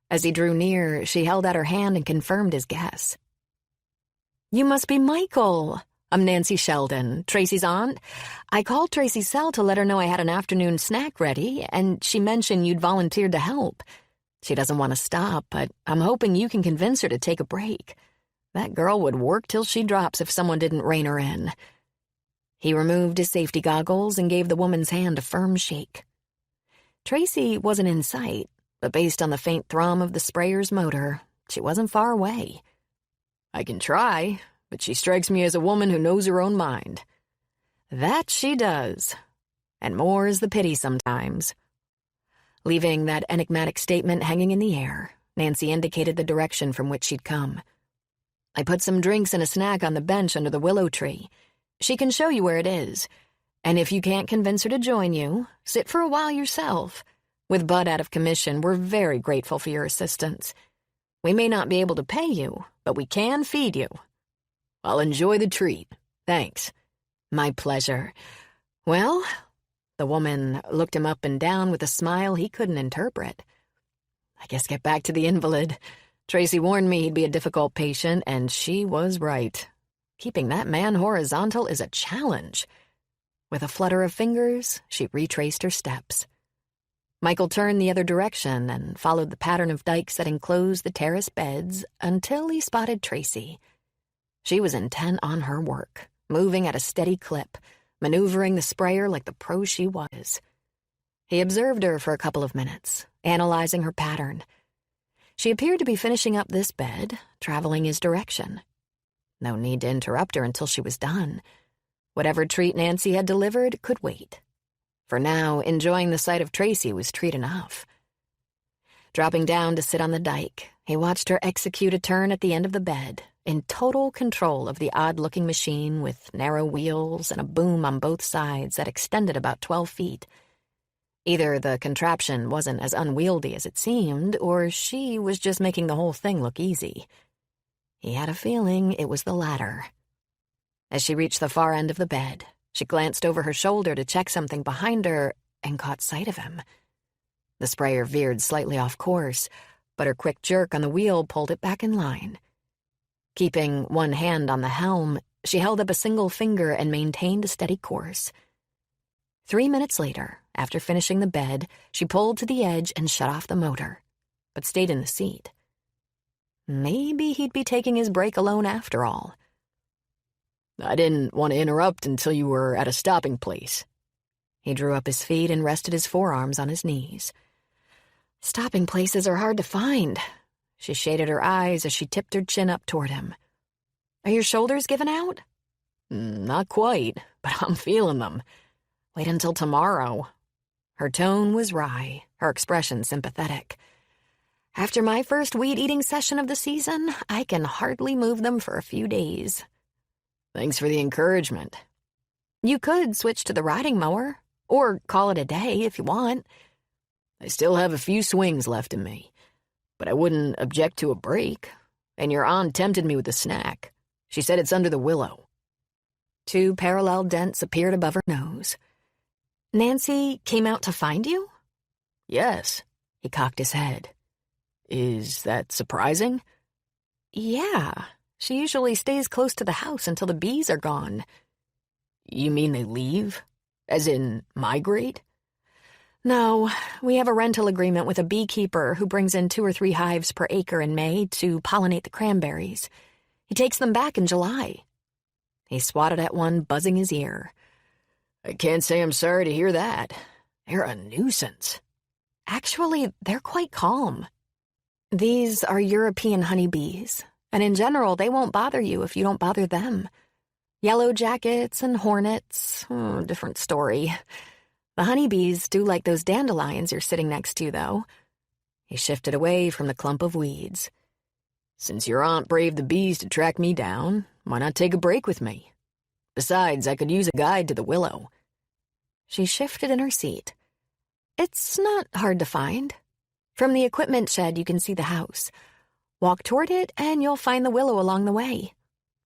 [SPEAKER 1] As he drew near, she held out her hand and confirmed his guess. "You must be Michael. I'm Nancy Sheldon, Tracy's aunt. I called Tracy's cell to let her know I had an afternoon snack ready, and she mentioned you'd volunteered to help. She doesn't want to stop, but I'm hoping you can convince her to take a break. That girl would work till she drops if someone didn't rein her in." He removed his safety goggles and gave the woman's hand a firm shake. Tracy wasn't in sight, but based on the faint thrum of the sprayer's motor, she wasn't far away. "I can try, but she strikes me as a woman who knows her own mind." "That she does. And more is the pity sometimes." Leaving that enigmatic statement hanging in the air, Nancy indicated the direction from which she'd come. "I put some drinks and a snack on the bench under the willow tree. She can show you where it is. And if you can't convince her to join you, sit for a while yourself. With Bud out of commission, we're very grateful for your assistance.
[SPEAKER 2] We may not be able to pay you, but we can feed you." "I'll enjoy the treat. Thanks." "My pleasure. Well," the woman looked him up and down with a smile he couldn't interpret. "I guess get back to the invalid. Tracy warned me he'd be a difficult patient, and she was right. Keeping that man horizontal is a challenge." With a flutter of fingers, she retraced her steps. Michael turned the other direction and followed the pattern of dikes that enclosed the terrace beds until he spotted Tracy. She was intent on her work, moving at a steady clip, maneuvering the sprayer like the pro she was. He observed her for a couple of minutes, analyzing her pattern. She appeared to be finishing up this bed, traveling his direction. No need to interrupt her until she was done. Whatever treat Nancy had delivered could wait. For now, enjoying the sight of Tracy was treat enough. Dropping down to sit on the dike, he watched her execute a turn at the end of the bed, in total control of the odd-looking machine with narrow wheels and a boom on both sides that extended about 12 feet. Either the contraption wasn't as unwieldy as it seemed, or she was just making the whole thing look easy. He had a feeling it was the latter. As she reached the far end of the bed, she glanced over her shoulder to check something behind her and caught sight of him. The sprayer veered slightly off course, but her quick jerk on the wheel pulled it back in line. Keeping one hand on the helm, she held up a single finger and maintained a steady course. 3 minutes later, after finishing the bed, she pulled to the edge and shut off the motor, but stayed in the seat. Maybe he'd be taking his break alone after all.
[SPEAKER 3] "I didn't want to interrupt until you were at a stopping place."
[SPEAKER 2] He drew up his feet and rested his forearms on his knees. "Stopping places are hard to find." She shaded her eyes as she tipped her chin up toward him. "Are your shoulders giving out?"
[SPEAKER 3] "Not quite, but I'm feeling them."
[SPEAKER 2] "Wait until tomorrow." Her tone was wry, her expression sympathetic. "After my first weed-eating session of the season, I can hardly move them for a few days."
[SPEAKER 3] "Thanks for the encouragement."
[SPEAKER 2] "You could switch to the riding mower, or call it a day if you want."
[SPEAKER 3] "I still have a few swings left in me, but I wouldn't object to a break. And your aunt tempted me with a snack. She said it's under the willow."
[SPEAKER 2] 2 parallel dents appeared above her nose. "Nancy came out to find you?"
[SPEAKER 3] "Yes."
[SPEAKER 2] He cocked his head.
[SPEAKER 3] "Is that surprising?"
[SPEAKER 2] "Yeah. She usually stays close to the house until the bees are gone."
[SPEAKER 3] "You mean they leave? As in, migrate?"
[SPEAKER 2] "No, we have a rental agreement with a beekeeper who brings in 2 or 3 hives per acre in May to pollinate the cranberries. He takes them back in July." He swatted at one, buzzing his ear.
[SPEAKER 3] "I can't say I'm sorry to hear that. They're a nuisance."
[SPEAKER 2] "Actually, they're quite calm. These are European honeybees, and in general, they won't bother you if you don't bother them. Yellow jackets and hornets, different story. The honeybees do like those dandelions you're sitting next to, though." He shifted away from the clump of weeds.
[SPEAKER 3] "Since your aunt braved the bees to track me down, why not take a break with me? Besides, I could use a guide to the willow."
[SPEAKER 2] She shifted in her seat. "It's not hard to find. From the equipment shed, you can see the house. Walk toward it, and you'll find the willow along the way.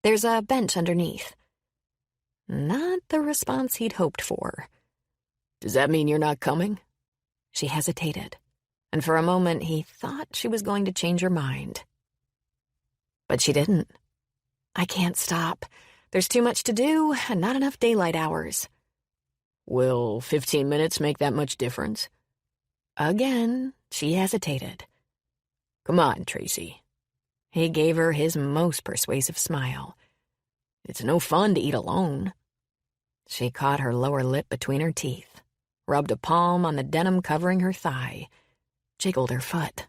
[SPEAKER 2] There's a bench underneath." Not the response he'd hoped for.
[SPEAKER 3] "Does that mean you're not coming?"
[SPEAKER 2] She hesitated, and for a moment he thought she was going to change her mind. But she didn't. "I can't stop. There's too much to do and not enough daylight hours."
[SPEAKER 3] "Will 15 minutes make that much difference?"
[SPEAKER 2] Again, she hesitated.
[SPEAKER 3] "Come on, Tracy."
[SPEAKER 2] He gave her his most persuasive smile.
[SPEAKER 3] "It's no fun to eat alone."
[SPEAKER 2] She caught her lower lip between her teeth, rubbed a palm on the denim covering her thigh, jiggled her foot.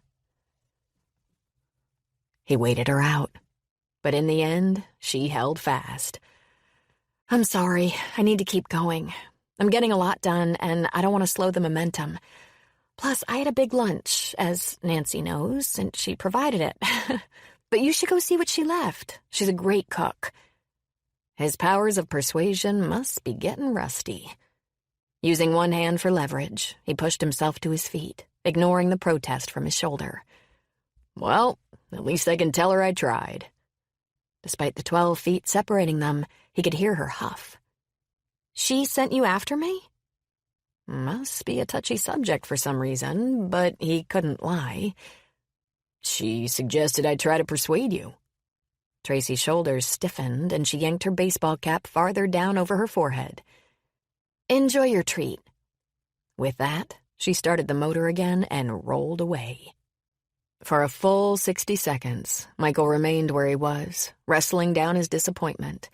[SPEAKER 2] He waited her out, but in the end, she held fast. "I'm sorry, I need to keep going. I'm getting a lot done, and I don't want to slow the momentum. Plus, I had a big lunch, as Nancy knows, and she provided it. But you should go see what she left. She's a great cook." His powers of persuasion must be getting rusty. Using one hand for leverage, he pushed himself to his feet, ignoring the protest from his shoulder.
[SPEAKER 3] "Well, At least I can tell her I tried.
[SPEAKER 1] Despite the 12 feet separating them, he could hear her huff. She sent you after me?
[SPEAKER 3] Must be a touchy subject for some reason, but he couldn't lie. She suggested I try to persuade you.
[SPEAKER 1] Tracy's shoulders stiffened, and she yanked her baseball cap farther down over her forehead. Enjoy your treat. With that, she started the motor again and rolled away. For a full 60 seconds, Michael remained where he was, wrestling down his disappointment,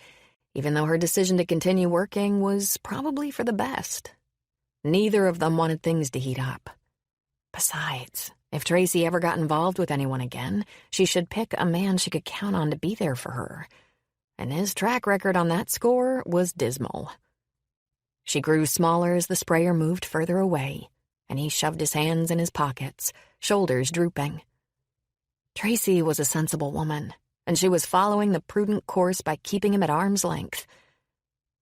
[SPEAKER 1] even though her decision to continue working was probably for the best. Neither of them wanted things to heat up. Besides, if Tracy ever got involved with anyone again, she should pick a man she could count on to be there for her. And his track record on that score was dismal. She grew smaller as the sprayer moved further away, and he shoved his hands in his pockets, shoulders drooping. Tracy was a sensible woman, and she was following the prudent course by keeping him at arm's length.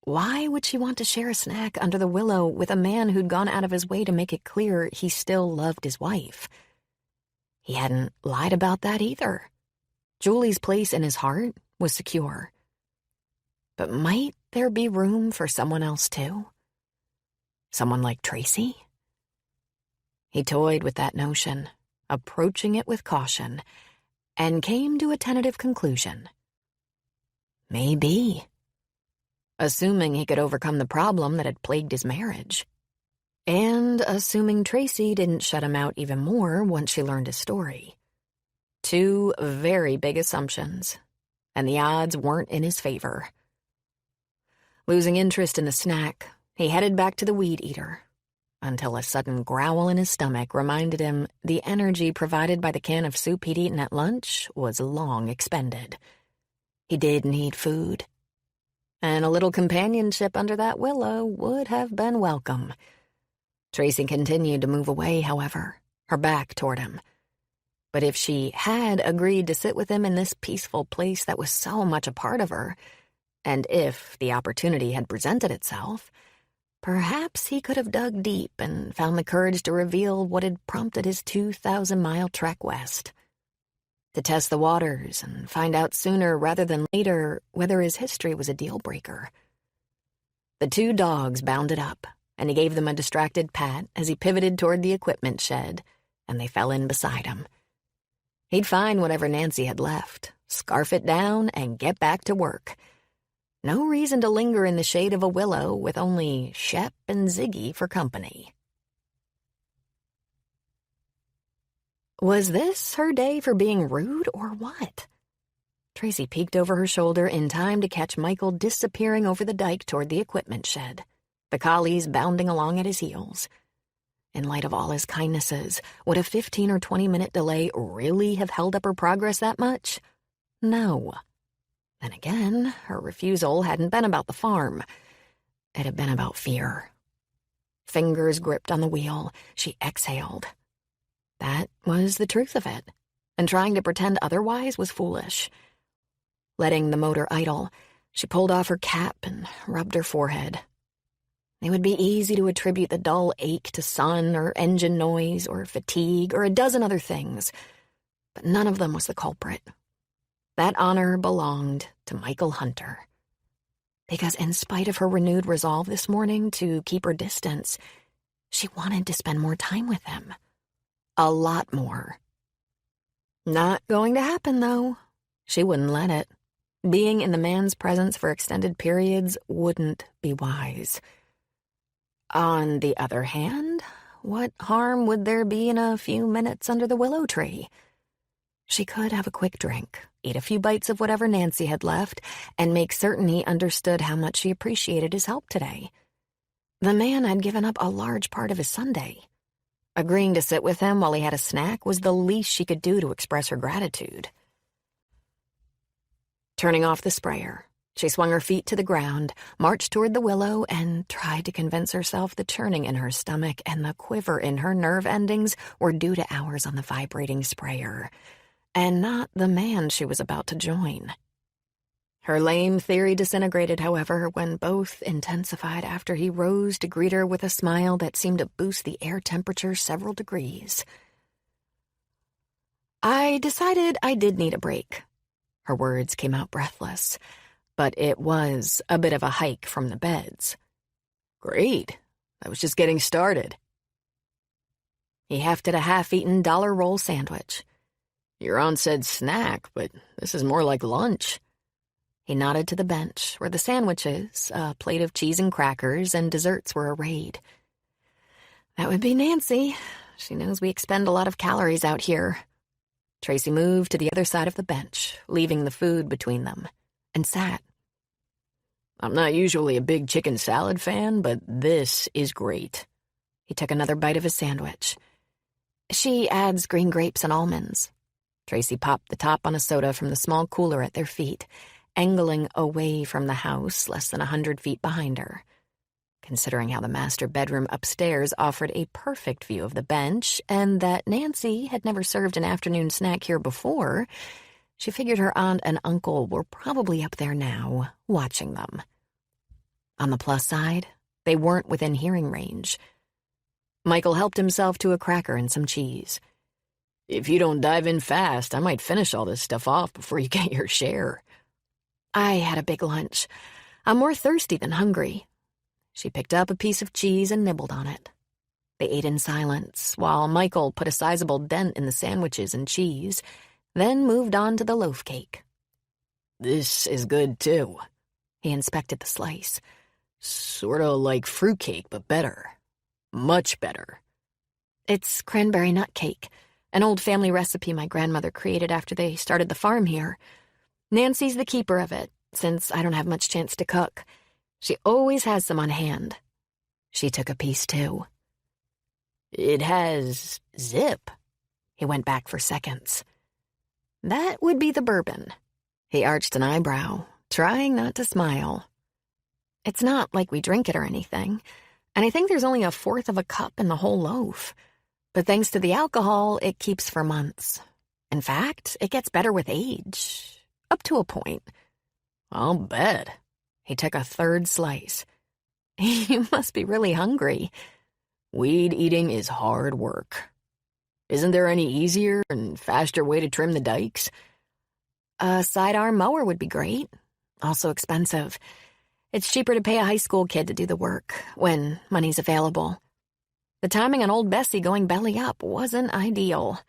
[SPEAKER 1] Why would she want to share a snack under the willow with a man who'd gone out of his way to make it clear he still loved his wife? He hadn't lied about that either. Julie's place in his heart was secure. But might there be room for someone else too? Someone like Tracy? He toyed with that notion, approaching it with caution, and came to a tentative conclusion. Maybe. Assuming he could overcome the problem that had plagued his marriage. And assuming Tracy didn't shut him out even more once she learned his story. Two very big assumptions, and the odds weren't in his favor. Losing interest in the snack, he headed back to the weed eater, until a sudden growl in his stomach reminded him the energy provided by the can of soup he'd eaten at lunch was long expended. He did need food. And a little companionship under that willow would have been welcome. Tracy continued to move away, however, her back toward him. But if she had agreed to sit with him in this peaceful place that was so much a part of her, and if the opportunity had presented itself, perhaps he could have dug deep and found the courage to reveal what had prompted his 2,000-mile trek west. To test the waters and find out sooner rather than later whether his history was a deal-breaker. The two dogs bounded up, and he gave them a distracted pat as he pivoted toward the equipment shed, and they fell in beside him. He'd find whatever Nancy had left, scarf it down, and get back to work. No reason to linger in the shade of a willow with only Shep and Ziggy for company. Was this her day for being rude or what? Tracy peeked over her shoulder in time to catch Michael disappearing over the dike toward the equipment shed, the collies bounding along at his heels. In light of all his kindnesses, would a 15 or 20-minute delay really have held up her progress that much? No. Then again, her refusal hadn't been about the farm. It had been about fear. Fingers gripped on the wheel, she exhaled. That was the truth of it, and trying to pretend otherwise was foolish. Letting the motor idle, she pulled off her cap and rubbed her forehead. It would be easy to attribute the dull ache to sun or engine noise or fatigue or a dozen other things, but none of them was the culprit. That honor belonged to Michael Hunter. Because in spite of her renewed resolve this morning to keep her distance, she wanted to spend more time with him. A lot more. Not going to happen, though. She wouldn't let it. Being in the man's presence for extended periods wouldn't be wise. On the other hand, what harm would there be in a few minutes under the willow tree? She could have a quick drink, eat a few bites of whatever Nancy had left, and make certain he understood how much she appreciated his help today. The man had given up a large part of his Sunday. Agreeing to sit with him while he had a snack was the least she could do to express her gratitude. Turning off the sprayer, she swung her feet to the ground, marched toward the willow, and tried to convince herself the churning in her stomach and the quiver in her nerve endings were due to hours on the vibrating sprayer, and not the man she was about to join. Her lame theory disintegrated, however, when both intensified after he rose to greet her with a smile that seemed to boost the air temperature several degrees. I decided I did need a break. Her words came out breathless, but it was a bit of a hike from the beds.
[SPEAKER 2] Great. I was just getting started.
[SPEAKER 1] He hefted a half-eaten dollar roll sandwich.
[SPEAKER 2] Your aunt said snack, but this is more like lunch.
[SPEAKER 1] He nodded to the bench where the sandwiches, a plate of cheese and crackers, and desserts were arrayed. That would be Nancy. She knows we expend a lot of calories out here. Tracy moved to the other side of the bench, leaving the food between them, and sat.
[SPEAKER 2] I'm not usually a big chicken salad fan, but this is great.
[SPEAKER 1] He took another bite of his sandwich. She adds green grapes and almonds. Tracy popped the top on a soda from the small cooler at their feet, angling away from the house less than 100 feet behind her. Considering how the master bedroom upstairs offered a perfect view of the bench and that Nancy had never served an afternoon snack here before, she figured her aunt and uncle were probably up there now, watching them. On the plus side, they weren't within hearing range. Michael helped himself to a cracker and some cheese.
[SPEAKER 2] If you don't dive in fast, I might finish all this stuff off before you get your share.
[SPEAKER 1] I had a big lunch. I'm more thirsty than hungry. She picked up a piece of cheese and nibbled on it. They ate in silence, while Michael put a sizable dent in the sandwiches and cheese, then moved on to the loaf cake.
[SPEAKER 2] This is good, too.
[SPEAKER 1] He inspected the slice.
[SPEAKER 2] Sort of like fruitcake, but better. Much better.
[SPEAKER 1] It's cranberry nut cake, an old family recipe my grandmother created after they started the farm here. Nancy's the keeper of it, since I don't have much chance to cook. She always has some on hand. She took a piece, too.
[SPEAKER 2] It has zip.
[SPEAKER 1] He went back for seconds. That would be the bourbon. He arched an eyebrow, trying not to smile. It's not like we drink it or anything, and I think there's only 1/4 of a cup in the whole loaf. But thanks to the alcohol, it keeps for months. In fact, it gets better with age. Up to a point.
[SPEAKER 2] I'll bet.
[SPEAKER 1] He took a third slice. You must be really hungry.
[SPEAKER 2] Weed eating is hard work. Isn't there any easier and faster way to trim the dikes?
[SPEAKER 1] A sidearm mower would be great. Also expensive. It's cheaper to pay a high school kid to do the work, when money's available. The timing on old Bessie going belly up wasn't ideal.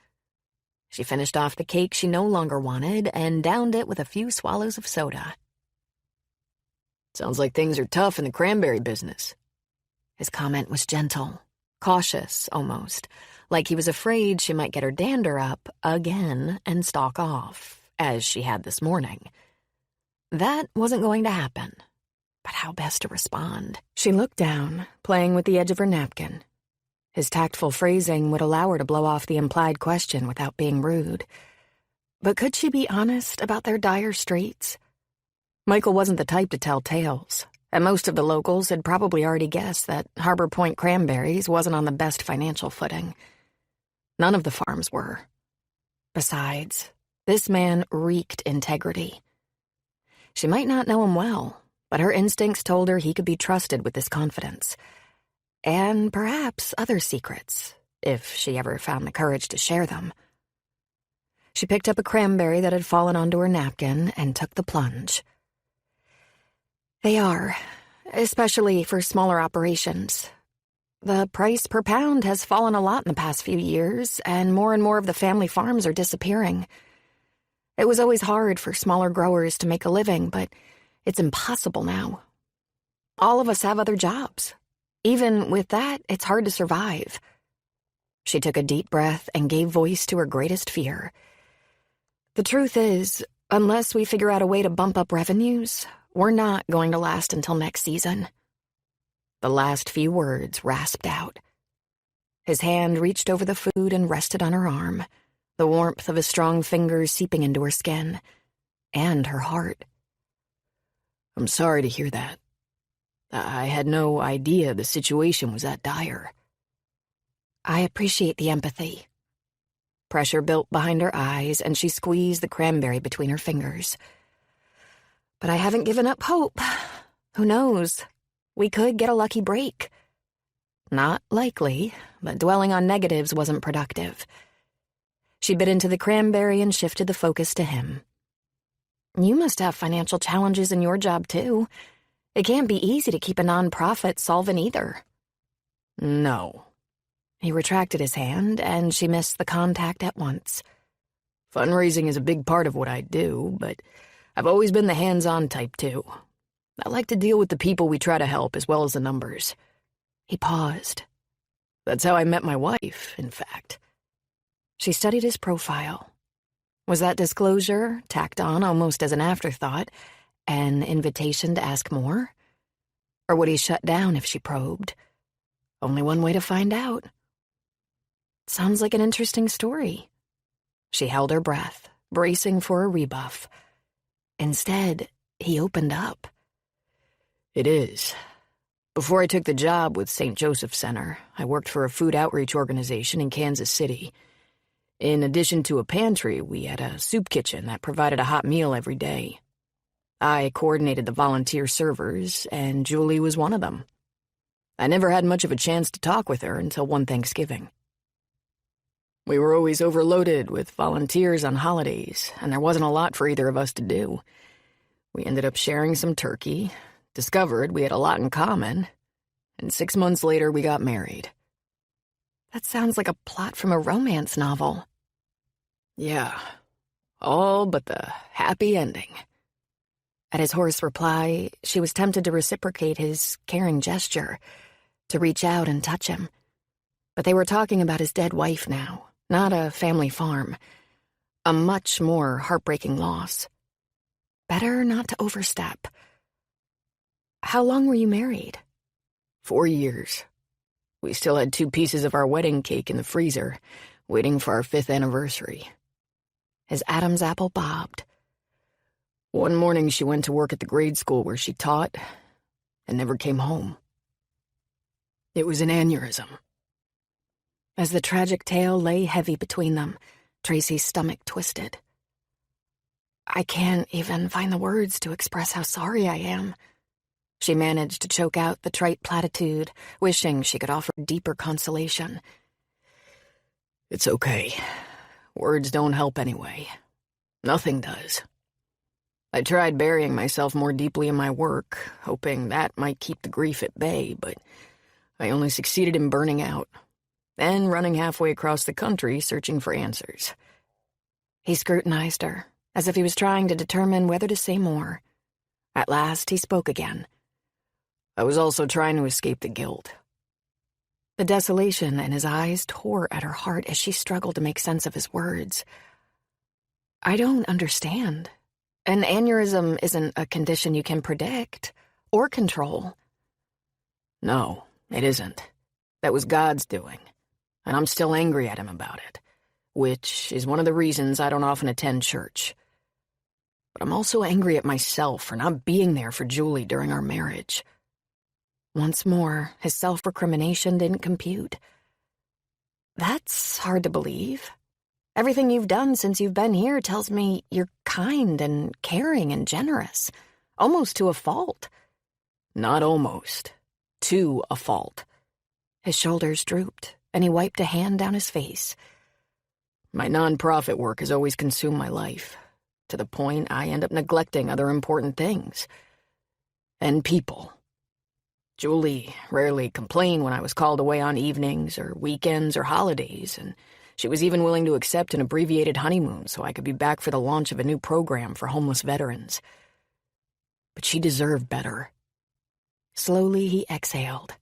[SPEAKER 1] She finished off the cake she no longer wanted and downed it with a few swallows of soda.
[SPEAKER 2] Sounds like things are tough in the cranberry business.
[SPEAKER 1] His comment was gentle, cautious almost, like he was afraid she might get her dander up again and stalk off, as she had this morning. That wasn't going to happen. But how best to respond? She looked down, playing with the edge of her napkin. His tactful phrasing would allow her to blow off the implied question without being rude. But could she be honest about their dire straits? Michael wasn't the type to tell tales, and most of the locals had probably already guessed that Harbor Point Cranberries wasn't on the best financial footing. None of the farms were. Besides, this man reeked integrity. She might not know him well, but her instincts told her he could be trusted with this confidence. And perhaps other secrets, if she ever found the courage to share them. She picked up a cranberry that had fallen onto her napkin and took the plunge. They are, especially for smaller operations. The price per pound has fallen a lot in the past few years, and more of the family farms are disappearing. It was always hard for smaller growers to make a living, but it's impossible now. All of us have other jobs. Even with that, it's hard to survive. She took a deep breath and gave voice to her greatest fear. The truth is, unless we figure out a way to bump up revenues, we're not going to last until next season. The last few words rasped out. His hand reached over the food and rested on her arm, the warmth of his strong fingers seeping into her skin, and her heart.
[SPEAKER 2] I'm sorry to hear that. I had no idea the situation was that dire.
[SPEAKER 1] I appreciate the empathy. Pressure built behind her eyes, and she squeezed the cranberry between her fingers. But I haven't given up hope. Who knows? We could get a lucky break. Not likely, but dwelling on negatives wasn't productive. She bit into the cranberry and shifted the focus to him. You must have financial challenges in your job, too. It can't be easy to keep a nonprofit solvent either.
[SPEAKER 2] No.
[SPEAKER 1] He retracted his hand, and she missed the contact at once.
[SPEAKER 2] Fundraising is a big part of what I do, but I've always been the hands-on type, too. I like to deal with the people we try to help as well as the numbers.
[SPEAKER 1] He paused.
[SPEAKER 2] That's how I met my wife, in fact.
[SPEAKER 1] She studied his profile. Was that disclosure, tacked on almost as an afterthought, an invitation to ask more? Or would he shut down if she probed? Only one way to find out. Sounds like an interesting story. She held her breath, bracing for a rebuff. Instead, he opened up.
[SPEAKER 2] It is. Before I took the job with St. Joseph Center, I worked for a food outreach organization in Kansas City. In addition to a pantry, we had a soup kitchen that provided a hot meal every day. I coordinated the volunteer servers, and Julie was one of them. I never had much of a chance to talk with her until one Thanksgiving. We were always overloaded with volunteers on holidays, and there wasn't a lot for either of us to do. We ended up sharing some turkey, discovered we had a lot in common, and 6 months later we got married.
[SPEAKER 1] That sounds like a plot from a romance novel.
[SPEAKER 2] Yeah, all but the happy ending.
[SPEAKER 1] At his hoarse reply, she was tempted to reciprocate his caring gesture, to reach out and touch him. But they were talking about his dead wife now, not a family farm. A much more heartbreaking loss. Better not to overstep. How long were you married?
[SPEAKER 2] 4 years. We still had 2 pieces of our wedding cake in the freezer, waiting for our 5th anniversary.
[SPEAKER 1] His Adam's apple bobbed.
[SPEAKER 2] One morning she went to work at the grade school where she taught and never came home. It was an aneurysm.
[SPEAKER 1] As the tragic tale lay heavy between them, Tracy's stomach twisted. I can't even find the words to express how sorry I am. She managed to choke out the trite platitude, wishing she could offer deeper consolation.
[SPEAKER 2] It's okay. Words don't help anyway. Nothing does. I tried burying myself more deeply in my work, hoping that might keep the grief at bay, but I only succeeded in burning out, and running halfway across the country searching for answers.
[SPEAKER 1] He scrutinized her, as if he was trying to determine whether to say more. At last, he spoke again.
[SPEAKER 2] I was also trying to escape the guilt.
[SPEAKER 1] The desolation in his eyes tore at her heart as she struggled to make sense of his words. I don't understand. An aneurysm isn't a condition you can predict or control.
[SPEAKER 2] No, it isn't. That was God's doing, and I'm still angry at him about it, which is one of the reasons I don't often attend church. But I'm also angry at myself for not being there for Julie during our marriage.
[SPEAKER 1] Once more, his self-recrimination didn't compute. That's hard to believe. Everything you've done since you've been here tells me you're kind and caring and generous, almost to a fault.
[SPEAKER 2] Not almost. To a fault.
[SPEAKER 1] His shoulders drooped, and he wiped a hand down his face.
[SPEAKER 2] My nonprofit work has always consumed my life, to the point I end up neglecting other important things. And people. Julie rarely complained when I was called away on evenings or weekends or holidays, and she was even willing to accept an abbreviated honeymoon so I could be back for the launch of a new program for homeless veterans. But she deserved better.
[SPEAKER 1] Slowly he exhaled.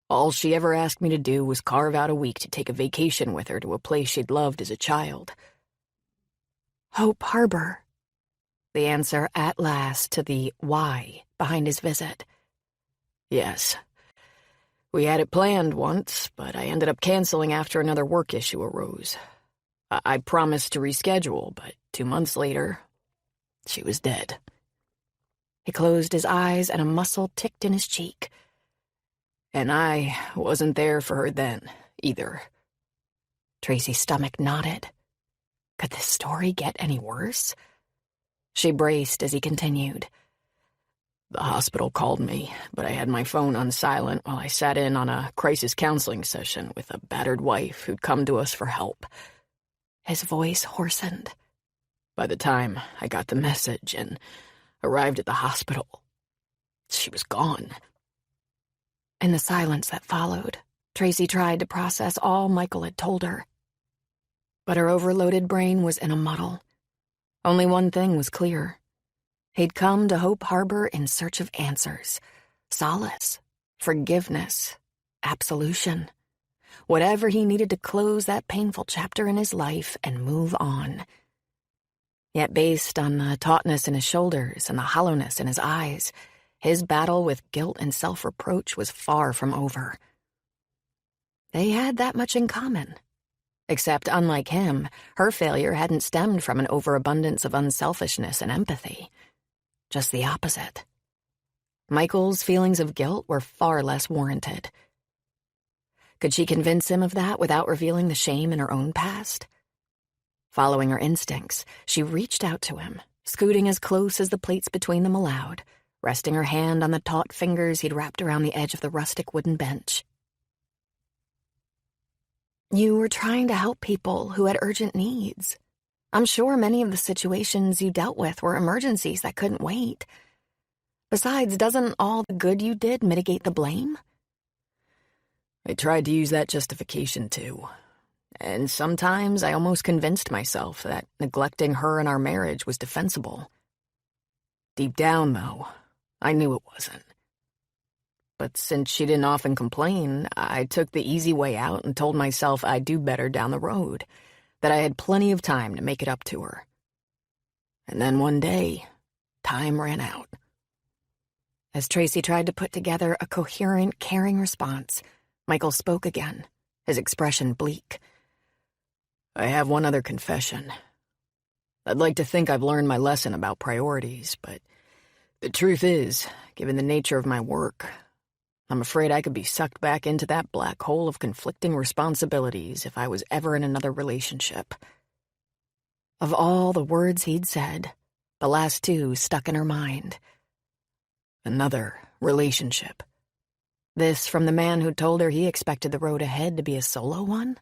[SPEAKER 2] All she ever asked me to do was carve out a week to take a vacation with her to a place she'd loved as a child.
[SPEAKER 1] Hope Harbor. The answer at last to the why behind his visit.
[SPEAKER 2] Yes. We had it planned once, but I ended up canceling after another work issue arose. I promised to reschedule, but 2 months later, she was dead.
[SPEAKER 1] He closed his eyes and a muscle ticked in his cheek.
[SPEAKER 2] And I wasn't there for her then, either.
[SPEAKER 1] Tracy's stomach knotted. Could this story get any worse? She braced as he continued.
[SPEAKER 2] The hospital called me, but I had my phone on silent while I sat in on a crisis counseling session with a battered wife who'd come to us for help.
[SPEAKER 1] His voice hoarsened.
[SPEAKER 2] By the time I got the message and arrived at the hospital, she was gone.
[SPEAKER 1] In the silence that followed, Tracy tried to process all Michael had told her. But her overloaded brain was in a muddle. Only one thing was clear. He'd come to Hope Harbor in search of answers, solace, forgiveness, absolution. Whatever he needed to close that painful chapter in his life and move on. Yet based on the tautness in his shoulders and the hollowness in his eyes, his battle with guilt and self-reproach was far from over. They had that much in common. Except, unlike him, her failure hadn't stemmed from an overabundance of unselfishness and empathy. Just the opposite. Michael's feelings of guilt were far less warranted. Could she convince him of that without revealing the shame in her own past? Following her instincts, she reached out to him, scooting as close as the plates between them allowed, resting her hand on the taut fingers he'd wrapped around the edge of the rustic wooden bench. You were trying to help people who had urgent needs. I'm sure many of the situations you dealt with were emergencies that couldn't wait. Besides, doesn't all the good you did mitigate the blame?
[SPEAKER 2] I tried to use that justification too. And sometimes I almost convinced myself that neglecting her and our marriage was defensible. Deep down, though, I knew it wasn't. But since she didn't often complain, I took the easy way out and told myself I'd do better down the road, that I had plenty of time to make it up to her. And then one day, time ran out.
[SPEAKER 1] As Tracy tried to put together a coherent, caring response, Michael spoke again, his expression bleak.
[SPEAKER 2] I have one other confession. I'd like to think I've learned my lesson about priorities, but the truth is, given the nature of my work, I'm afraid I could be sucked back into that black hole of conflicting responsibilities if I was ever in another relationship.
[SPEAKER 1] Of all the words he'd said, the last two stuck in her mind.
[SPEAKER 2] Another relationship.
[SPEAKER 1] This from the man who told her he expected the road ahead to be a solo one?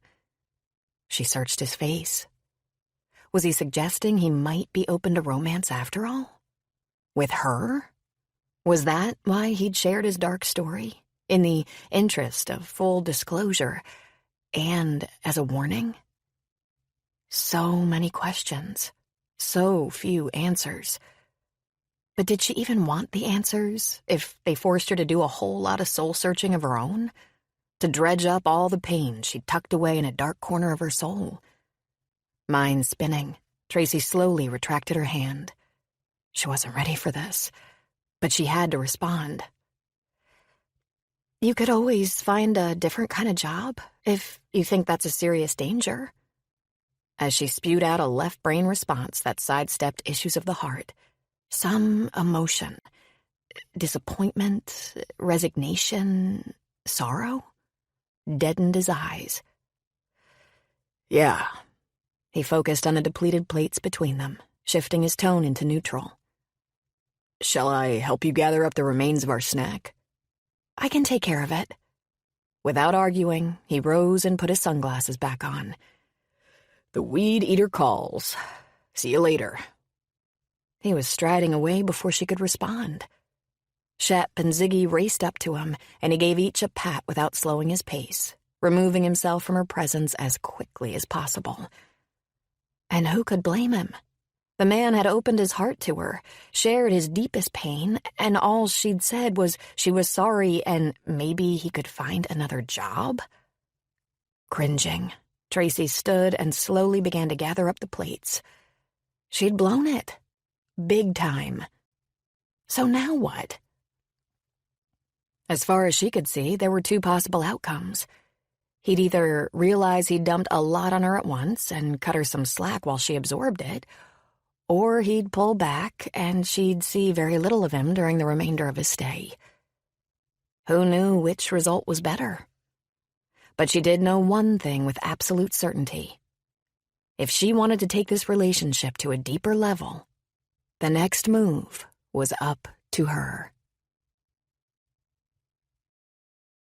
[SPEAKER 1] She searched his face. Was he suggesting he might be open to romance after all? With her? Was that why he'd shared his dark story, in the interest of full disclosure, and as a warning? So many questions, so few answers. But did she even want the answers, if they forced her to do a whole lot of soul-searching of her own? To dredge up all the pain she'd tucked away in a dark corner of her soul? Mind spinning, Tracy slowly retracted her hand. She wasn't ready for this, but she had to respond. You could always find a different kind of job, if you think that's a serious danger. As she spewed out a left brain response that sidestepped issues of the heart, some emotion, disappointment, resignation, sorrow, deadened his eyes.
[SPEAKER 2] Yeah.
[SPEAKER 1] He focused on the depleted plates between them, shifting his tone into neutral.
[SPEAKER 2] Shall I help you gather up the remains of our snack?
[SPEAKER 1] I can take care of it. Without arguing, he rose and put his sunglasses back on.
[SPEAKER 2] The weed eater calls. See you later.
[SPEAKER 1] He was striding away before she could respond. Shep and Ziggy raced up to him, and he gave each a pat without slowing his pace, removing himself from her presence as quickly as possible. And who could blame him? The man had opened his heart to her, shared his deepest pain, and all she'd said was she was sorry and maybe he could find another job? Cringing, Tracy stood and slowly began to gather up the plates. She'd blown it. Big time. So now what? As far as she could see, there were two possible outcomes. He'd either realize he'd dumped a lot on her at once and cut her some slack while she absorbed it, or he'd pull back and she'd see very little of him during the remainder of his stay. Who knew which result was better? But she did know one thing with absolute certainty. If she wanted to take this relationship to a deeper level, the next move was up to her.